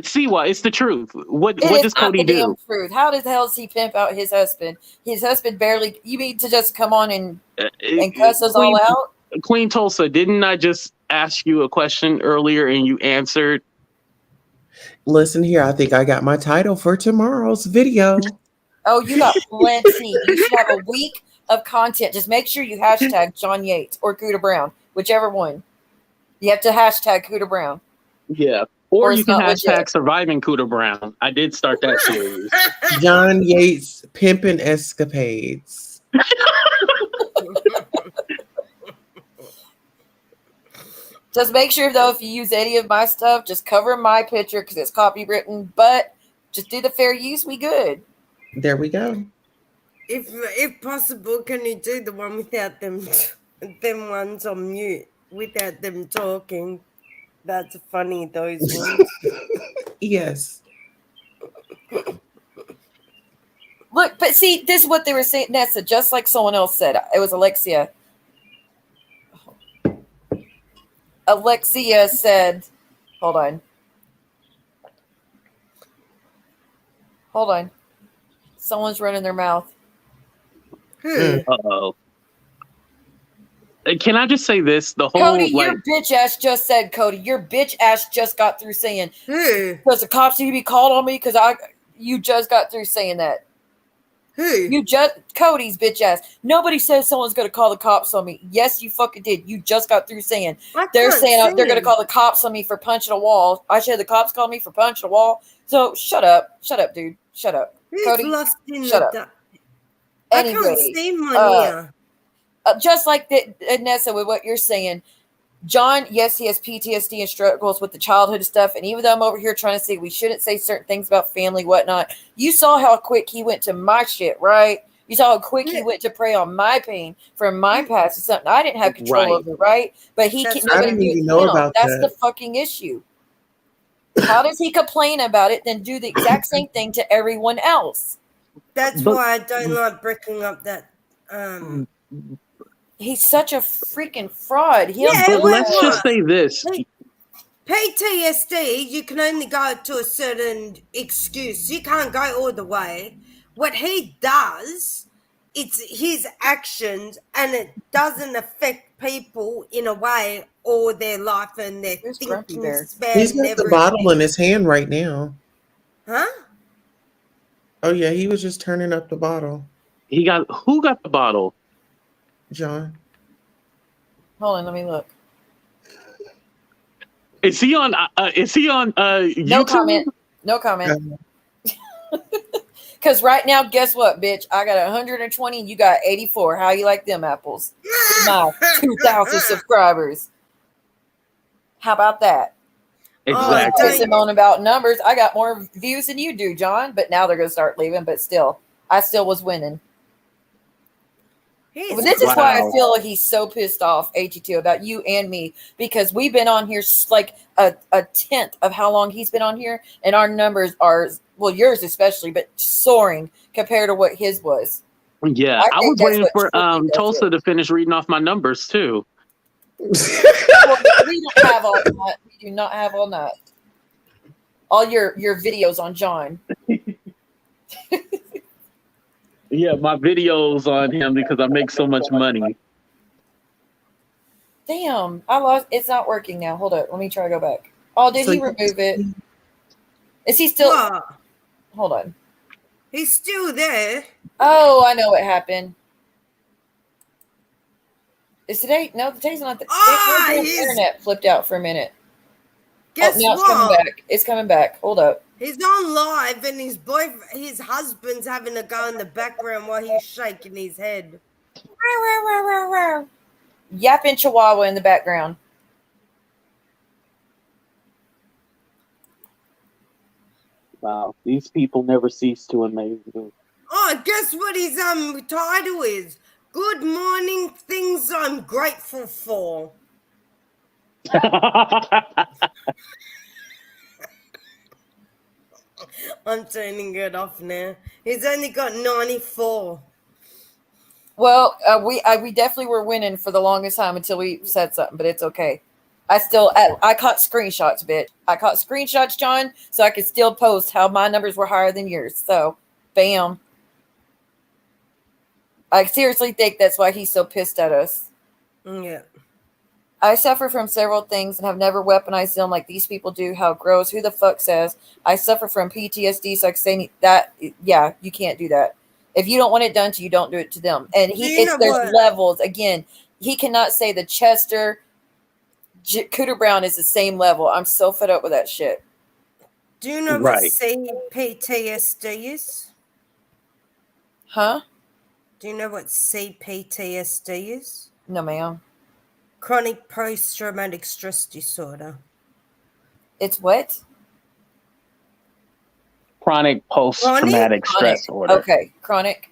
See why? It's the truth. What does Cody do? Damn truth. How the hell does he pimp out his husband? His husband barely. You mean to just come on and cuss us all out? Queen Tulsa, didn't I just ask you a question earlier and you answered? Listen here, I think I got my title for tomorrow's video. Oh, you got plenty. You should have a week of content. Just make sure you hashtag Johnyates or Cooter Brown, whichever one. You have to hashtag Cooter Brown. Yeah. Or you can hashtag surviving Cooter Brown. I did start that series. John Yates pimping escapades. Just make sure, though, if you use any of my stuff, just cover my picture because it's copywritten. But just do the fair use. We good. There we go. If possible, can you do the one without them ones on mute, without them talking? That's funny, those ones. Yes. Look, but see, this is what they were saying, Nessa, just like someone else said. It was Alexia. Alexia said, hold on. Someone's running their mouth. Uh-oh. Can I just say this? The whole Cody, your bitch ass just said, Cody, your bitch ass just got through saying, does the cops need to be called on me? Because you just got through saying that. Cody's bitch ass. Nobody says someone's going to call the cops on me. Yes, you fucking did. You just got through saying they're saying they're going to call the cops on me for punching a wall. I should have the cops call me for punching a wall. So shut up, dude. Shut up, Cody. Shut up. I can't see my ear. Just like Nessa, with what you're saying, John, yes, he has PTSD and struggles with the childhood stuff. And even though I'm over here trying to say we shouldn't say certain things about family, whatnot, you saw how quick he went to my shit, right? You saw how quick he went to prey on my pain from my past. It's something I didn't have control over, right? But he can't. I didn't even know about that. That's the fucking issue. How does he complain about it, then do the exact same thing to everyone else? That's why I don't like breaking up that. He's such a freaking fraud. But let's just say this. PTSD, you can only go to a certain excuse. You can't go all the way. What he does, it's his actions, and it doesn't affect people in a way or their life and their thinking span. He's got the bottle in his hand right now. Huh? Oh yeah, he was just turning up the bottle. Who got the bottle? John. Hold on, let me look. Is he on? YouTube? No comment. No comment. Because right now, guess what, bitch? I got 120 and you got 84. How you like them apples? With my 2,000 subscribers. How about that? Exactly. Pissing on about numbers. I got more views than you do, John. But now they're going to start leaving. But still, I still was winning. But this is why I feel like he's so pissed off, AG2, about you and me, because we've been on here like a tenth of how long he's been on here, and our numbers are, well, yours especially, but soaring compared to what his was. Yeah, I was waiting for Tulsa to finish reading off my numbers too. Well, we don't have all that. We do not have all that. All your videos on John. Yeah, my videos on him because I make so much money. Damn, I lost. It's not working now. Hold up. Let me try to go back. Oh, did he remove it? Is he still? Hold on. He's still there. Oh, I know what happened. Is today? No, today's not. The internet flipped out for a minute. Guess now it's coming back. It's coming back. Hold up. He's on live, and his husband's having a go in the background while he's shaking his head. Yapping Chihuahua in the background. Wow, these people never cease to amaze me. Oh, guess what his title is? Good morning, things I'm grateful for. I'm turning it off now. He's only got 94. Well, we definitely were winning for the longest time until we said something, but it's okay. I caught screenshots, bitch. I caught screenshots, John, so I could still post how my numbers were higher than yours. So, bam. I seriously think that's why he's so pissed at us. Yeah. I suffer from several things and have never weaponized them like these people do. How gross. Who the fuck says? I suffer from PTSD, so I say that, yeah, you can't do that. If you don't want it done to you, don't do it to them. And there's levels. Again, he cannot say the Chester, Cooter Brown is the same level. I'm so fed up with that shit. Do you know what CPTSD is? Huh? Do you know what CPTSD is? No, ma'am. Chronic post-traumatic stress disorder. It's what? Chronic post-traumatic stress disorder. Okay, chronic.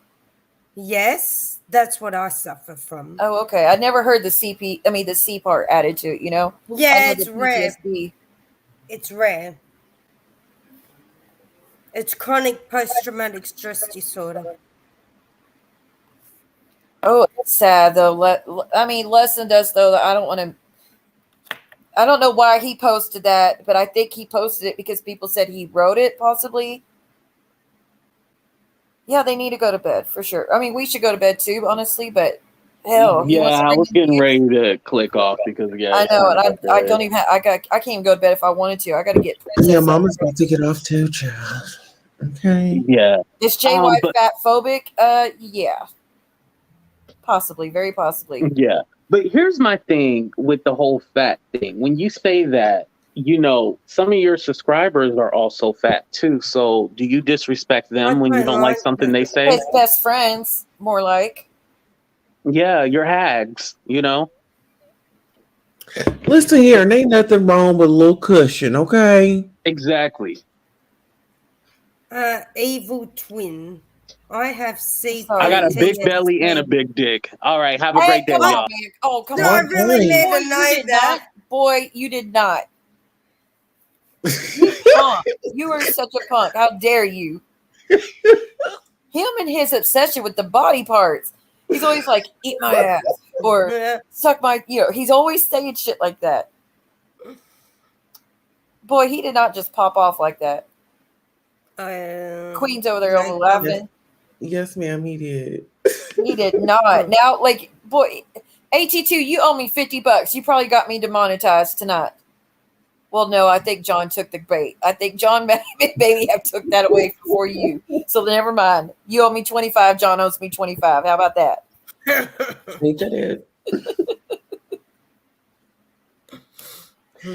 Yes, that's what I suffer from. Oh, okay. I never heard the C part added to it, you know? Yeah, it's rare. It's rare. It's chronic post-traumatic stress disorder. Oh, it's sad though. Lesson does though. I don't know why he posted that, but I think he posted it because people said he wrote it, possibly. Yeah, they need to go to bed for sure. I mean, we should go to bed too, honestly. But hell, yeah, I was getting ready to click off because I know, and I don't even. I can't even go to bed if I wanted to. I got to get. Yeah, Mama's about to get off too, child. Okay. Yeah. Is JY fat phobic? Yeah. Possibly, very possibly. Yeah. But here's my thing with the whole fat thing. When you say that, some of your subscribers are also fat too. So do you disrespect them when you don't like something they say? His best friends, more like. Yeah, you're hags, Listen here, and ain't nothing wrong with a little cushion, okay? Exactly. Evil twin. I have seen. I got a big belly and a big dick. All right, have a great day, y'all. Oh, come on. on. I really never know that. Boy, you did not. You are such a punk. How dare you? Him and his obsession with the body parts. He's always like, eat my ass or suck my, he's always saying shit like that. Boy, he did not just pop off like that. Queen's over there over laughing. Yes, ma'am, he did. He did not. Now, like, boy, AT2, you owe me $50. You probably got me demonetized tonight. Well, no, I think John took the bait. I think John maybe have took that away for you. So never mind. You owe me 25. John owes me 25. How about that? He did.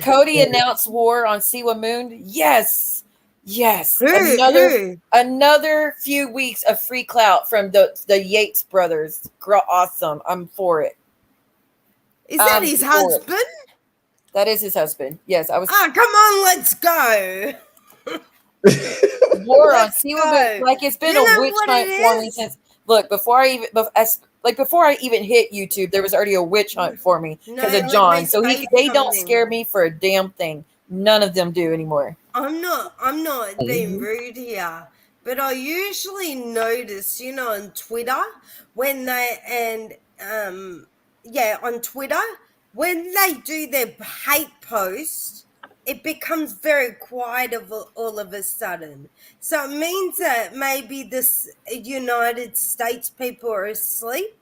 Cody announced war on Siwa Moon. Yes. Yes. Hey. Another few weeks of free clout from the Yates brothers. Awesome. I'm for it. Is that his husband? That is his husband. Yes, I was. Ah, come on, let's go. War on Siwa Moon. Like, it's been a witch hunt for me since. Look, before I even hit YouTube, there was already a witch hunt for me because of John. So they don't scare me for a damn thing. None of them do anymore. I'm not being rude here, but I usually notice, on Twitter when on Twitter when they do their hate post, it becomes very quiet all of a sudden. So it means that maybe the United States people are asleep,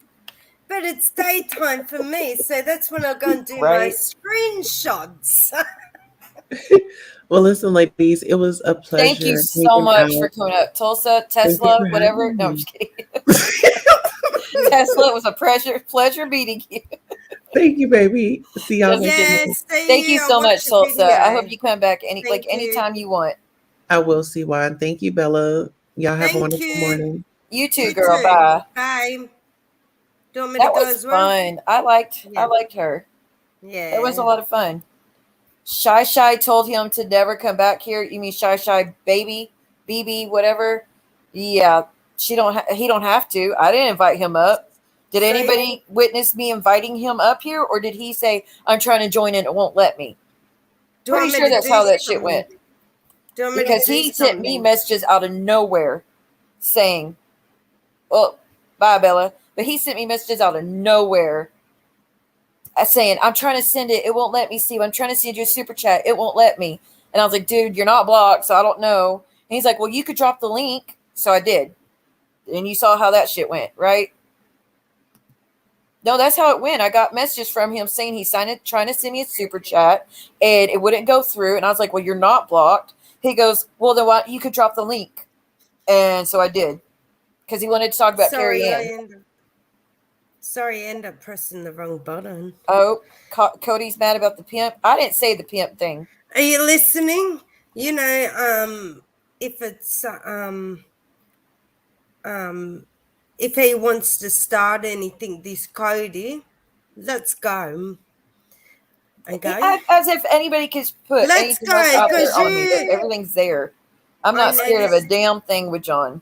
but it's daytime for me. So that's when I'll go and do my screenshots. Well, listen, ladies, it was a pleasure. Thank you so much for coming up. Tulsa, Tesla, whatever. No, I'm just kidding. Tesla, it was a pleasure meeting you. Thank you, baby. See y'all later. Yes, thank you so much, Tulsa. I hope you come back anytime you want. I will see why. Thank you, Bella. Y'all have a wonderful morning. You too, girl. Bye. Bye. Do you want me That to go was as well? fun. I liked her. Yeah. It was a lot of fun. Shy told him to never come back here. You mean Shy baby, BB, whatever? Yeah, he don't have to. I didn't invite him up. Did anybody witness me inviting him up here, or did he say I'm trying to join in? It won't let me. Pretty sure that's how that shit went. Because he sent me messages out of nowhere saying, "Well, bye, Bella." But he sent me messages out of nowhere saying, I'm trying to send it. It won't let me, Steve. I'm trying to send you a super chat. It won't let me. And I was like, dude, you're not blocked, so I don't know. And he's like, well, you could drop the link. So I did. And you saw how that shit went, right? No, that's how it went. I got messages from him saying he signed it, trying to send me a super chat, and it wouldn't go through. And I was like, well, you're not blocked. He goes, well, then why, you could drop the link. And so I did. Because he wanted to talk about Carrie Anne. Sorry, I ended up pressing the wrong button. Oh, Cody's mad about the pimp. I didn't say the pimp thing. Are you listening? If it's if he wants to start anything, this Cody, let's go. Okay. As if anybody could put anything else out there on me. Everything's there. I'm not scared of a damn thing with John.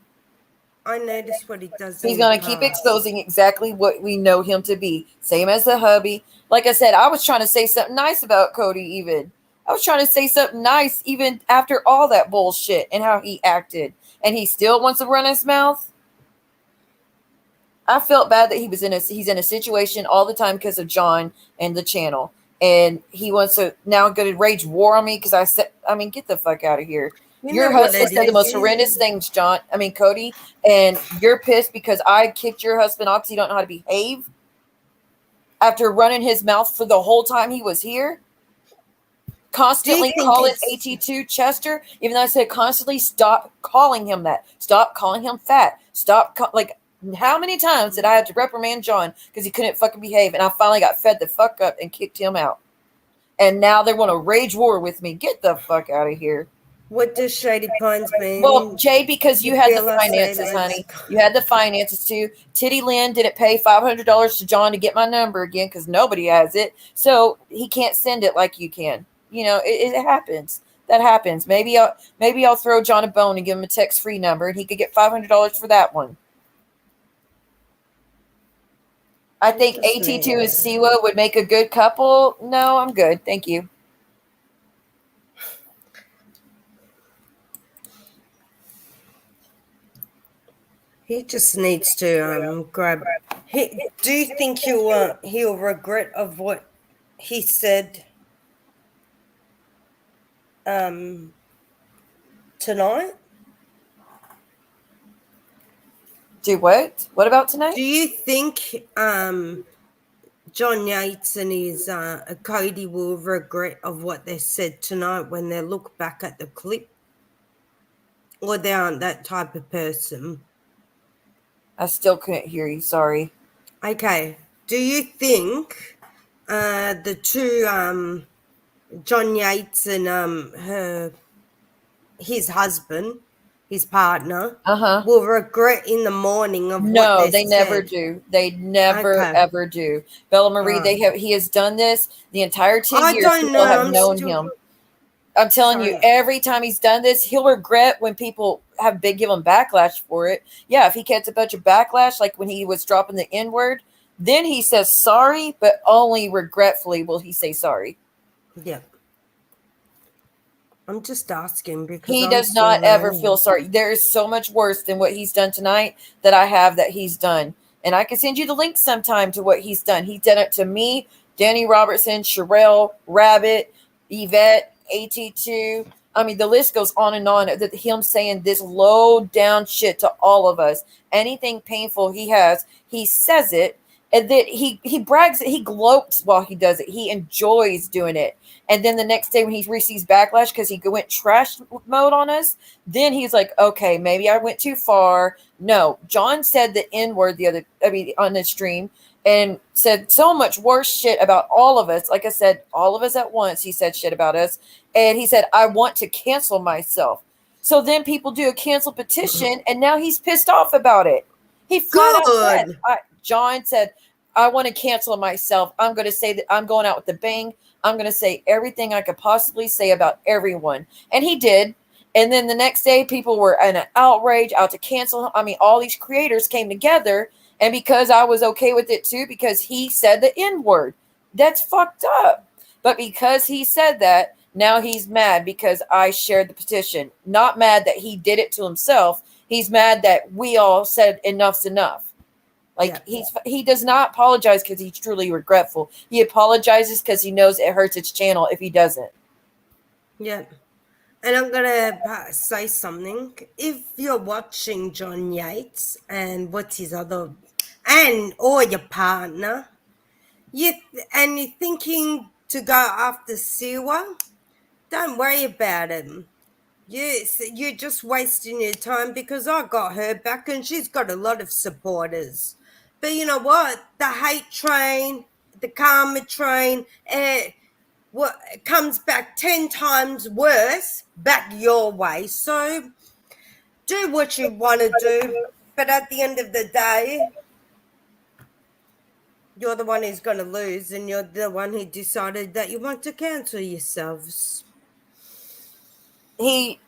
I noticed what he does. He's going to keep exposing exactly what we know him to be. Same as the hubby. Like I said, I was trying to say something nice about Cody even. I was trying to say something nice even after all that bullshit and how he acted. And he still wants to run his mouth. I felt bad that he's in a situation all the time because of John and the channel. And he wants to now go to rage war on me because get the fuck out of here. Your husband said the most horrendous things, Cody, and you're pissed because I kicked your husband off because he don't know how to behave after running his mouth for the whole time he was here. Constantly calling AT2 Chester, even though I said constantly stop calling him that. Stop calling him fat. How many times did I have to reprimand John because he couldn't fucking behave? And I finally got fed the fuck up and kicked him out. And now they want to rage war with me. Get the fuck out of here. What does Shady Pines mean? Well, Jay, because you had the finances, honey. You had the finances too. Titty Lynn didn't pay $500 to John to get my number again because nobody has it. So he can't send it like you can. It happens. That happens. Maybe I'll throw John a bone and give him a text-free number and he could get $500 for that one. I think AT2 and Siwa would make a good couple. No, I'm good. Thank you. He just needs to grab. Do you think he'll regret of what he said? tonight? Do what? What about tonight? Do you think Johnyates and his Cody will regret of what they said tonight when they look back at the clip? Or they aren't that type of person? I still couldn't hear you. Sorry. Okay. Do you think the two Johnyates and his husband, his partner, will regret in the morning of No, what they never said? do. They never Okay. ever do. Bella Marie, he has done this the entire 10 I years don't people know. have I'm known still- him. I'm telling you, Sorry. every time he's done this, he'll regret when people have been given backlash for it. Yeah, if he gets a bunch of backlash, like when he was dropping the N-word, then he says sorry, but only regretfully will he say sorry. Yeah. I'm just asking because He I'm does still not ever learning. feel sorry. There is so much worse than what he's done tonight that I have that he's done. And I can send you the link sometime to what he's done. He's done it to me, Danny Robertson, Sherelle, Rabbit, Yvette, AT2. I mean, the list goes on and on. That him saying this low down shit to all of us. Anything painful he has, he says it. And then he brags it. He gloats while he does it. He enjoys doing it. And then the next day when he receives backlash because he went trash mode on us, then he's like, okay, maybe I went too far. No, John said the N-word on the stream and said so much worse shit about all of us. Like I said, all of us at once, he said shit about us. And he said, I want to cancel myself. So then people do a cancel petition and now he's pissed off about it. He flat out said, John said, I want to cancel myself. I'm going to say that I'm going out with a bang. I'm going to say everything I could possibly say about everyone. And he did. And then the next day, people were in an outrage out to cancel. I mean, all these creators came together. And because I was okay with it too, because he said the N-word. That's fucked up. But because he said that, now he's mad because I shared the petition. Not mad that he did it to himself. He's mad that we all said enough's enough. Like he does not apologize because he's truly regretful. He apologizes because he knows it hurts his channel if he doesn't. Yeah. And I'm going to say something. If you're watching Johnyates and what's his other, or your partner, and you're thinking to go after Siwa, don't worry about him. You're just wasting your time because I got her back and she's got a lot of supporters. But you know what? The hate train, the karma train, what comes back 10 times worse back your way. So do what you want to do. But at the end of the day, you're the one who's going to lose and you're the one who decided that you want to cancel yourselves. He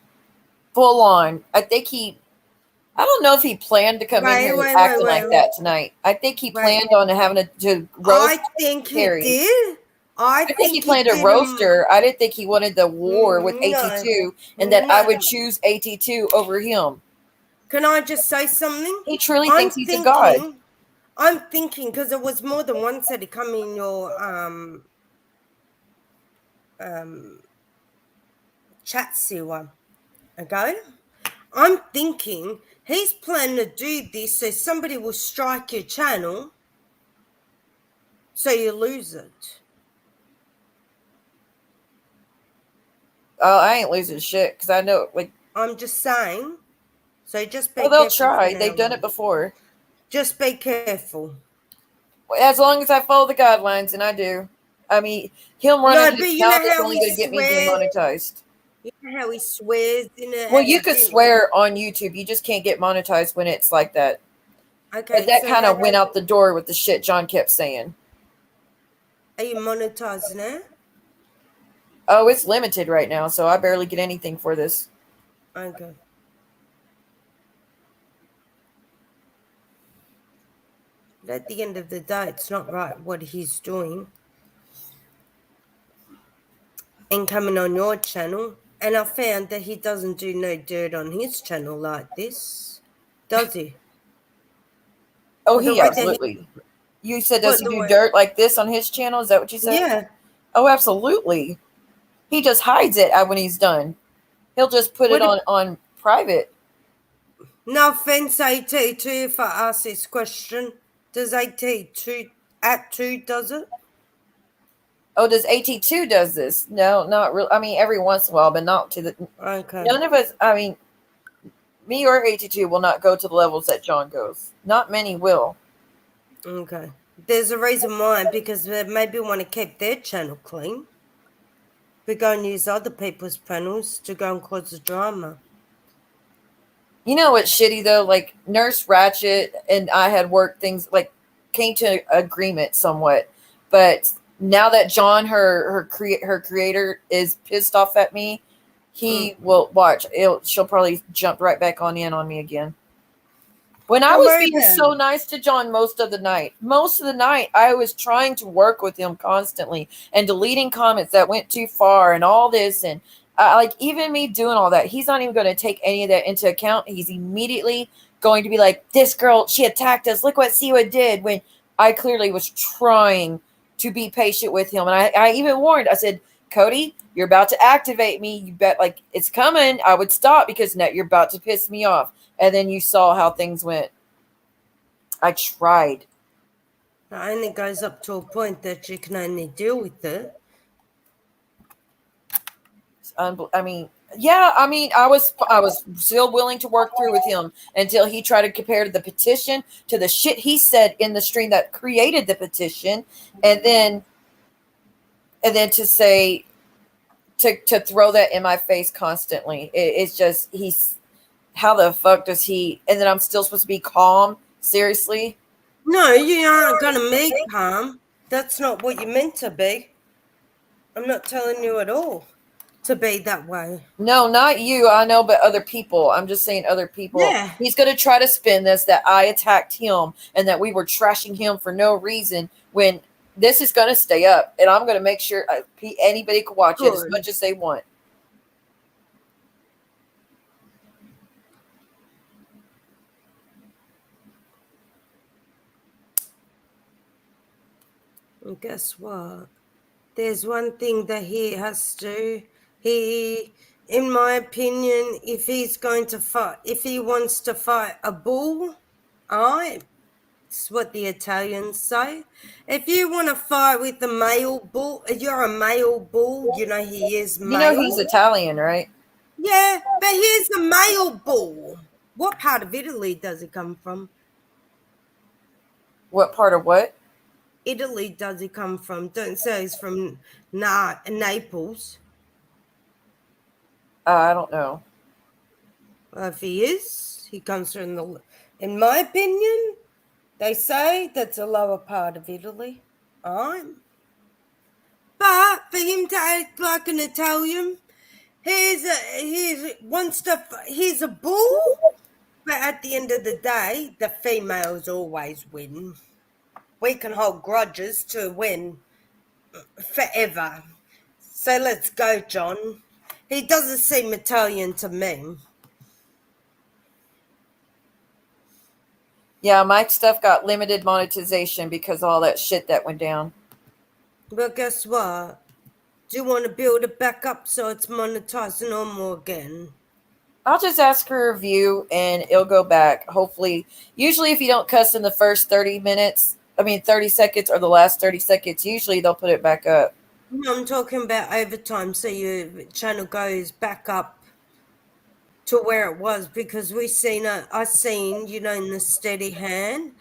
full on. I don't know if he planned to come in here acting like that tonight. I think he planned on having to roast I think Carrie. he did. I think he planned to roast her. I didn't think he wanted the war with AT2 and that I would choose AT2 over him. Can I just say something? He truly thinks he's a god. I'm thinking because there was more than one said he come in your chat Siwa. Okay? I'm thinking he's planning to do this so somebody will strike your channel so you lose it. Oh, I ain't losing shit because I know. Like I'm just saying. So just be. Oh, they'll try. They've done it before. Just be careful. As long as I follow the guidelines, and I do. I mean, him running his mouth is only going to get me demonetized. You know how he swears in it. Well, you could swear on YouTube. You just can't get monetized when it's like that. Okay, but that kind of went out the door with the shit John kept saying. Are you monetizing it? Oh, it's limited right now, so I barely get anything for this. Okay. But at the end of the day, it's not right what he's doing. And coming on your channel. And I found that he doesn't do no dirt on his channel like this. Does he? Oh, he absolutely. You said, does he do dirt like this on his channel? Is that what you said? Yeah. Oh, absolutely. He just hides it when he's done. He'll just put it on private. No offense, AT2, if I ask this question. Does AT2 does it? Oh, does AT2 does this? No, not really. I mean, every once in a while, but not to the. Okay. None of us. I mean, me or AT2 will not go to the levels that John goes. Not many will. Okay. There's a reason why, because they maybe want to keep their channel clean. But go and use other people's panels to go and cause the drama. You know what's shitty though? Like Nurse Ratchet and I had worked things like came to agreement somewhat, but now that John, her creator, is pissed off at me, he will watch. She'll probably jump right back on me again. When I was being so nice to John most of the night, I was trying to work with him constantly and deleting comments that went too far and all this. And like even me doing all that, he's not even going to take any of that into account. He's immediately going to be like, this girl, she attacked us. Look what Siwa did, when I clearly was trying to be patient with him. And I even warned, I said, Cody, you're about to activate me. You bet, like, it's coming. I would stop because now you're about to piss me off. And then you saw how things went. I tried. It only goes up to a point that you can only deal with it. I mean, yeah, I mean, I was still willing to work through with him until he tried to compare the petition to the shit he said in the stream that created the petition, and then to say to throw that in my face constantly. It's just how the fuck does he? And then I'm still supposed to be calm. Seriously? No, you aren't going to make calm. That's not what you're meant to be. I'm not telling you at all to be that way. No, not you. I know, but other people. I'm just saying other people. Yeah. He's going to try to spin this that I attacked him and that we were trashing him for no reason, when this is going to stay up. And I'm going to make sure anybody can watch it as much as they want. And guess what? There's one thing that he has to. In my opinion, if he's going to fight, if he wants to fight a bull, it's what the Italians say. If you want to fight with the male bull, you're a male bull. You know he is male. You know he's Italian, right? Yeah, but he's a male bull. What part of Italy does it come from? What part of what? Italy does he come from? Don't say he's from Naples. I don't know. Well, if he is, he comes from in my opinion, they say that's the lower part of Italy. But for him to act like an Italian, he's a bull. But at the end of the day, the females always win. We can hold grudges to win forever. So let's go, John. He doesn't seem Italian to me. Yeah, my stuff got limited monetization because of all that shit that went down. But guess what? Do you want to build it back up so it's monetized normal again? I'll just ask for a review and it'll go back. Hopefully, usually if you don't cuss in the first 30 seconds or the last 30 seconds, usually they'll put it back up. No, I'm talking about overtime, so your channel goes back up to where it was, because I seen, you know, in the steady hand,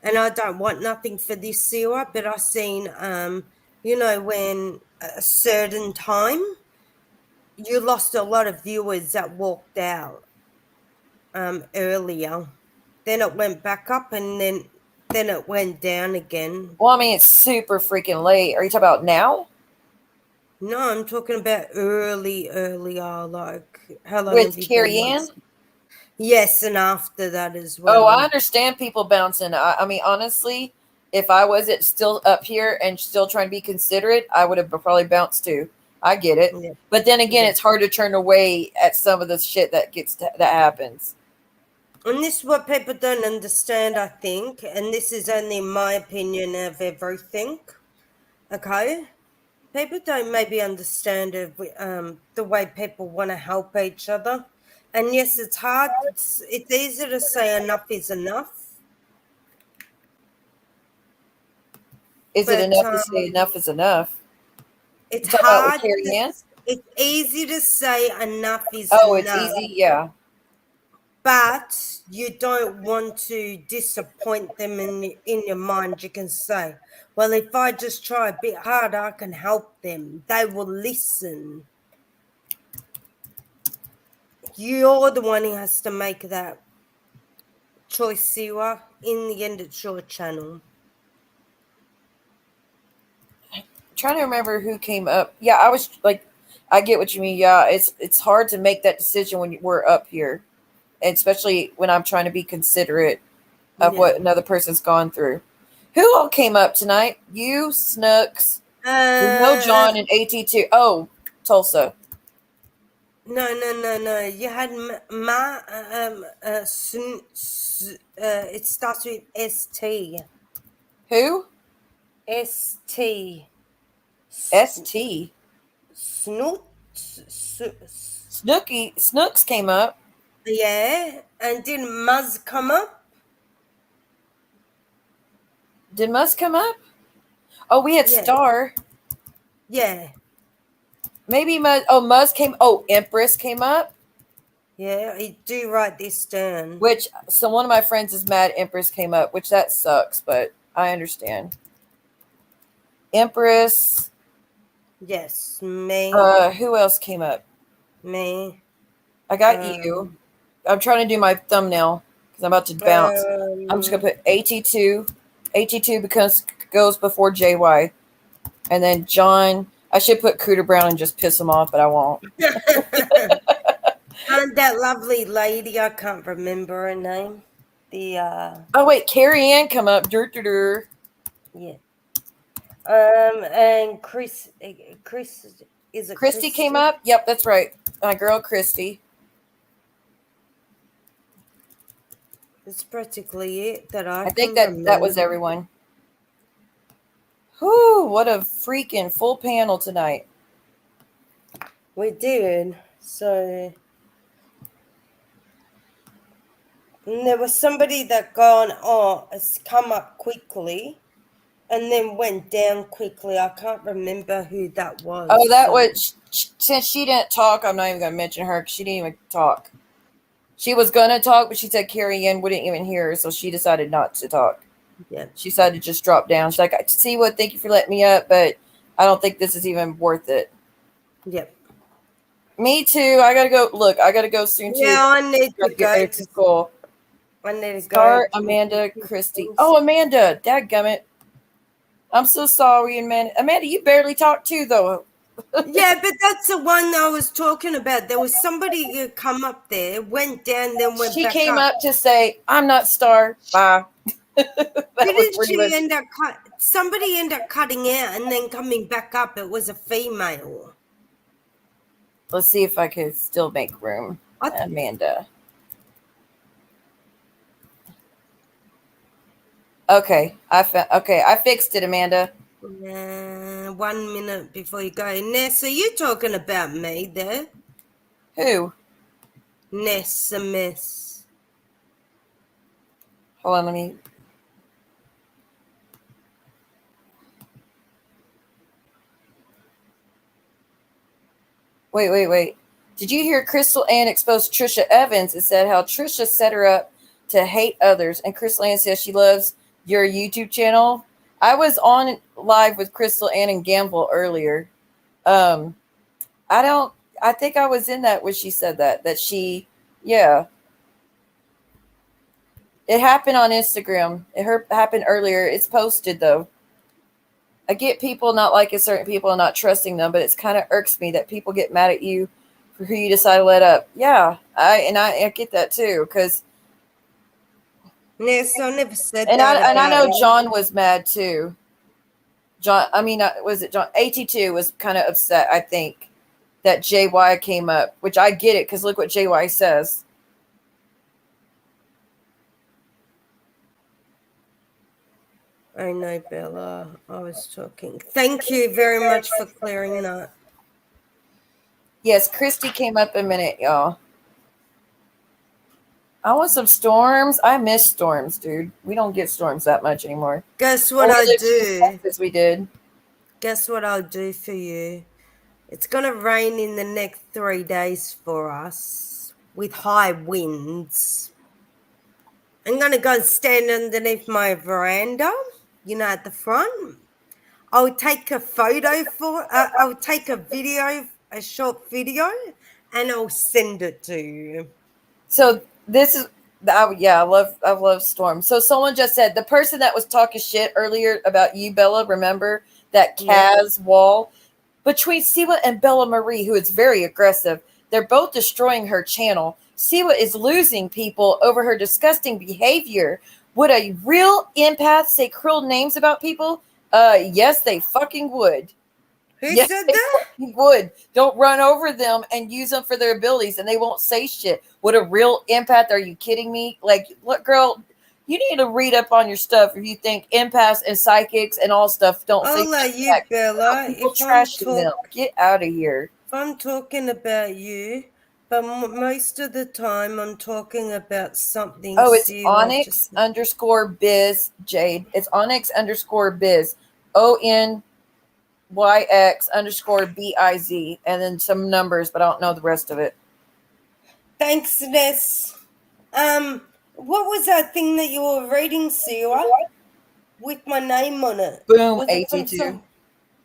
and I don't want nothing for this Sierra, but I seen, you know, when a certain time, you lost a lot of viewers that walked out earlier. Then it went back up, and then it went down again. Well, I mean, it's super freaking late. Are you talking about now? No, I'm talking about earlier, like how long with Carrie Anne? Yes, and after that as well. Oh, I understand people bouncing. I mean, honestly, if I wasn't still up here and still trying to be considerate, I would have probably bounced too. I get it. Yeah. But then again, it's hard to turn away at some of the shit that happens. And this is what people don't understand, I think, and this is only my opinion of everything, okay? people don't maybe understand the way people want to help each other. And yes, it's hard. It's easy to say enough is enough. Is it enough to say enough is enough? It's You talking about with hard. Carrie Anne? It's easy to say enough is Oh, enough. it's easy, yeah. But you don't want to disappoint them in your mind. You can say, well, if I just try a bit harder, I can help them. They will listen. You're the one who has to make that choice, Siwa. In the end, it's your channel. Trying to remember who came up. Yeah, I was like, I get what you mean. Yeah, it's hard to make that decision when we're up here, and especially when I'm trying to be considerate of what another person's gone through. Who all came up tonight? You, Snooks, no John, and AT2. Oh, Tulsa. No. You had it starts with ST. Who? ST. ST. Snooks came up. Yeah, and didn't Muzz come up? Did Muzz come up? Oh, we had Starr. Yeah. Maybe Muzz. Oh, Muzz came. Oh, Empress came up. Yeah, I do write this down. So one of my friends is mad Empress came up, which that sucks, but I understand. Empress. Yes, me. Who else came up? Me. I got you. I'm trying to do my thumbnail because I'm about to bounce. I'm just gonna put AT2. AT2 goes before JY, and then John. I should put Cooter Brown and just piss him off, but I won't. And that lovely lady, I can't remember her name. Oh wait, Carrie Anne come up. Yeah. And Chris is it Christy came up? Yep, that's right. My girl Christy. That's practically it that I think that was everyone. Whew, what a freaking full panel tonight. We did. So and there was somebody that has come up quickly and then went down quickly. I can't remember who that was. Oh, that was, since she didn't talk, I'm not even going to mention her because she didn't even talk. She was going to talk, but she said Carrie Anne wouldn't even hear her, so she decided not to talk. Yeah. She decided to just drop down. She's like, see what, thank you for letting me up, but I don't think this is even worth it. Yep. Me too. I got to go. Look, I got to go soon too. Yeah, I need to get ready for school. I need to Starr, go. Amanda, Christy. Oh, Amanda. Dadgummit. I'm so sorry, Amanda. Amanda, you barely talked too, though. Yeah, but that's the one I was talking about. There was somebody who come up there, went down, then went she back came up. up to say, I'm not Starr. Bye. Didn't she end up somebody end up cutting out and then coming back up? It was a female. Let's see if I could still make room. Amanda. Okay, I fixed it, Amanda. 1 minute before you go. Ness, are you talking about me there? Who? Ness, a mess. Hold on, let me. Wait. Did you hear Crystal Ann expose Trisha Evans and said how Trisha set her up to hate others? And Crystal Ann says she loves your YouTube channel. I was on live with Crystal Ann and Gamble earlier. I think I was in that when she said that she, yeah. It happened on Instagram. It happened earlier. It's posted though. I get people not liking certain people and not trusting them, but it's kind of irks me that people get mad at you for who you decide to let up. Yeah, I get that too, because. Yes, I never said and that. I know John was mad too. John, was it John? AT2 was kind of upset, I think, that JY came up, which I get it because look what JY says. I know, Bella. I was talking. Thank you very much for clearing that. Yes, Christy came up a minute, y'all. I want some storms. I miss storms, dude. We don't get storms that much anymore. Guess what I do? As we did. Guess what I'll do for you? It's going to rain in the next 3 days for us with high winds. I'm going to go and stand underneath my veranda, at the front. I'll take a photo I'll take a video, a short video, and I'll send it to you. So this is, I love storms. So someone just said the person that was talking shit earlier about you, Bella. Remember that Kaz wall between Siwa and Bella Marie, who is very aggressive. They're both destroying her channel. Siwa is losing people over her disgusting behavior. Would a real empath say cruel names about people? Yes, they fucking would. Who said that? Would. Don't run over them and use them for their abilities, and they won't say shit. What a real empath? Are you kidding me? Like, look, girl, you need to read up on your stuff if you think empaths and psychics and all stuff don't say let you, Bella. People trashing them. Get out of here. If I'm talking about you, but most of the time I'm talking about something. Oh, it's Onyx _biz Jade. It's Onyx _biz. ONYX _BIZ. And then some numbers, but I don't know the rest of it. Thanks, Ness. What was that thing that you were reading, Siwa? With my name on it. Boom, Was it from AT2.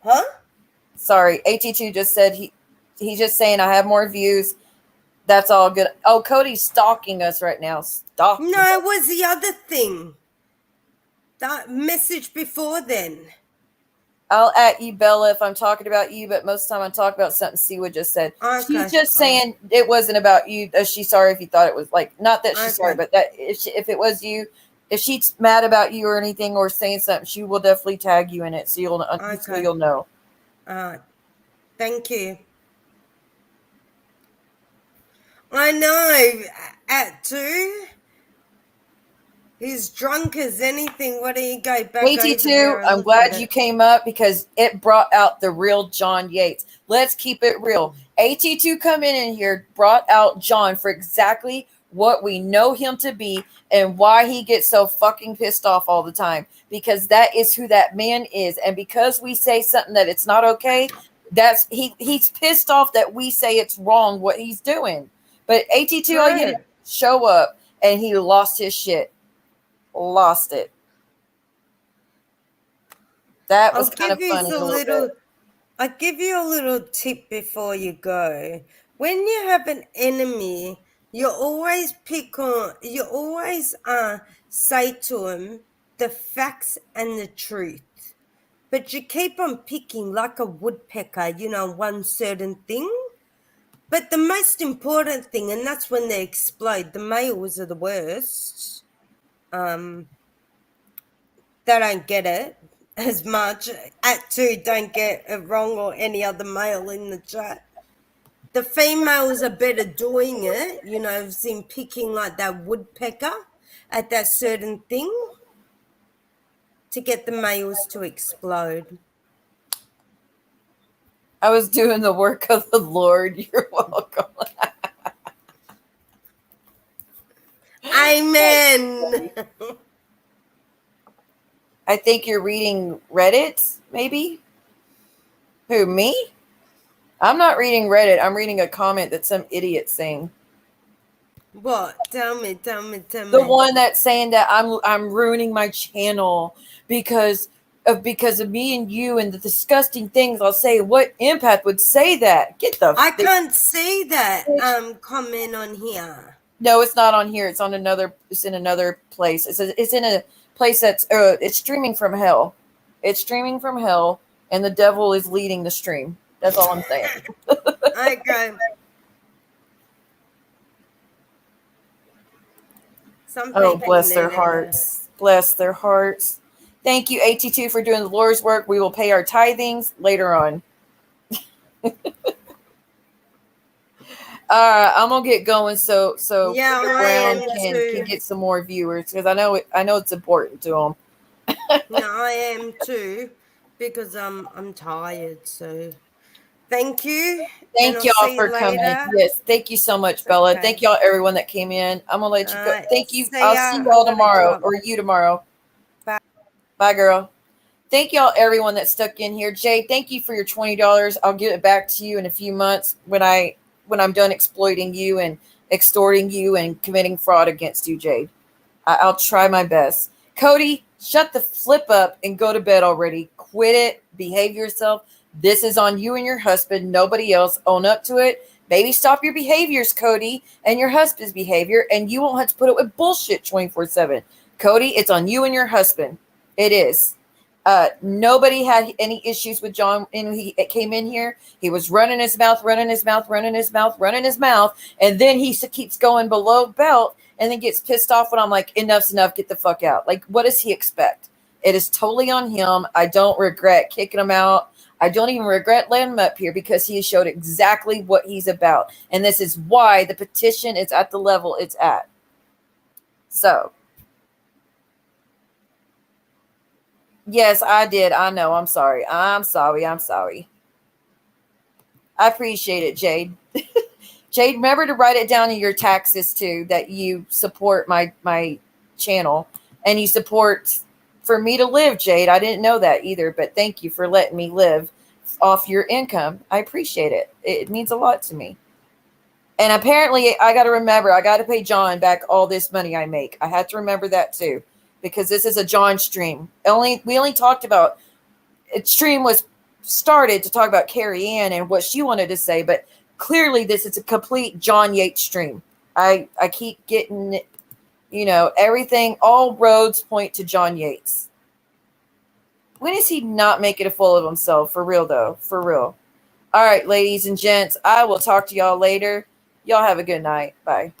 Huh? Sorry, AT2 just said he's just saying I have more views. That's all good. Oh, Cody's stalking us right now. Stalking. No, it was the other thing. That message before then. I'll at you, Bella, if I'm talking about you, but most of the time I talk about something Siwa just said. Okay. She's just saying it wasn't about you. She's sorry if you thought it was like, not that she's sorry, but that if it was you, if she's mad about you or anything or saying something, she will definitely tag you in it so you'll know. Thank you. I know. At 2, he's drunk as anything. Why don't you go back over there AT2, and I'm look glad at you it? came up because it brought out the real Johnyates. Let's keep it real. AT2 coming in here brought out John for exactly what we know him to be and why he gets so fucking pissed off all the time, because that is who that man is. And because we say something that it's not okay, that's he's pissed off that we say it's wrong what he's doing. But AT2, all you did show up and he lost his shit. Lost it. That was kind of funny. I'll give you a little tip before you go. When you have an enemy, you always say to him the facts and the truth. But you keep on picking like a woodpecker, one certain thing. But the most important thing, and that's when they explode, the males are the worst. They don't get it as much. At 2, don't get it wrong, or any other male in the chat. The females are better doing it, as in picking like that woodpecker at that certain thing to get the males to explode. I was doing the work of the Lord. You're welcome. Amen. I think you're reading Reddit, maybe? Who, me? I'm not reading Reddit. I'm reading a comment that some idiot's saying. What? Tell me. The one that's saying that I'm ruining my channel because of me and you and the disgusting things I'll say. What empath would say that? I can't see that comment on here. No, it's not on here. It's in another place. It's in a place that's it's streaming from hell. It's streaming from hell, and the devil is leading the stream. That's all I'm saying. Okay. Oh, bless their hearts. Bless their hearts. Thank you, AT2, for doing the Lord's work. We will pay our tithings later on. I'm gonna get going so Brown can get some more viewers because I know it's important to them. No, I am too, because I'm tired. So thank you. And Thank I'll y'all see for you coming. later. Yes, thank you so much, Bella. Thank Okay. y'all, everyone that came in. I'm gonna let you go. Alright, Thank you. see I'll ya. see I'm y'all gonna tomorrow, drop. or you tomorrow. Bye. Bye, girl. Thank y'all, everyone that stuck in here. Jay, thank you for your $20. I'll give it back to you in a few months when I'm done exploiting you and extorting you and committing fraud against you, Jade. I'll try my best. Cody, shut the flip up and go to bed already. Quit it. Behave yourself. This is on you and your husband. Nobody else. Own up to it. Maybe stop your behaviors, Cody, and your husband's behavior, and you won't have to put it with bullshit 24/7. Cody, it's on you and your husband. It is. Nobody had any issues with John when he came in here. He was running his mouth, running his mouth, running his mouth, running his mouth, and then he keeps going below belt and then gets pissed off when I'm like, enough's enough, get the fuck out. Like, what does he expect? It is totally on him. I don't regret kicking him out. I don't even regret letting him up here because he showed exactly what he's about. And this is why the petition is at the level it's at. So, yes, I did. I know. I'm sorry. I'm sorry. I appreciate it, Jade. Jade, remember to write it down in your taxes too, that you support my channel and you support for me to live, Jade. I didn't know that either, but thank you for letting me live off your income. I appreciate it. It means a lot to me. And apparently I got to remember, I got to pay John back all this money I make. I had to remember that too, because this is a John stream. We only talked about, stream was started to talk about Carrie Anne and what she wanted to say, but clearly this is a complete Johnyates stream. I keep getting, everything, all roads point to Johnyates. When is he not making a fool of himself? For real, though. For real. All right, ladies and gents, I will talk to y'all later. Y'all have a good night. Bye.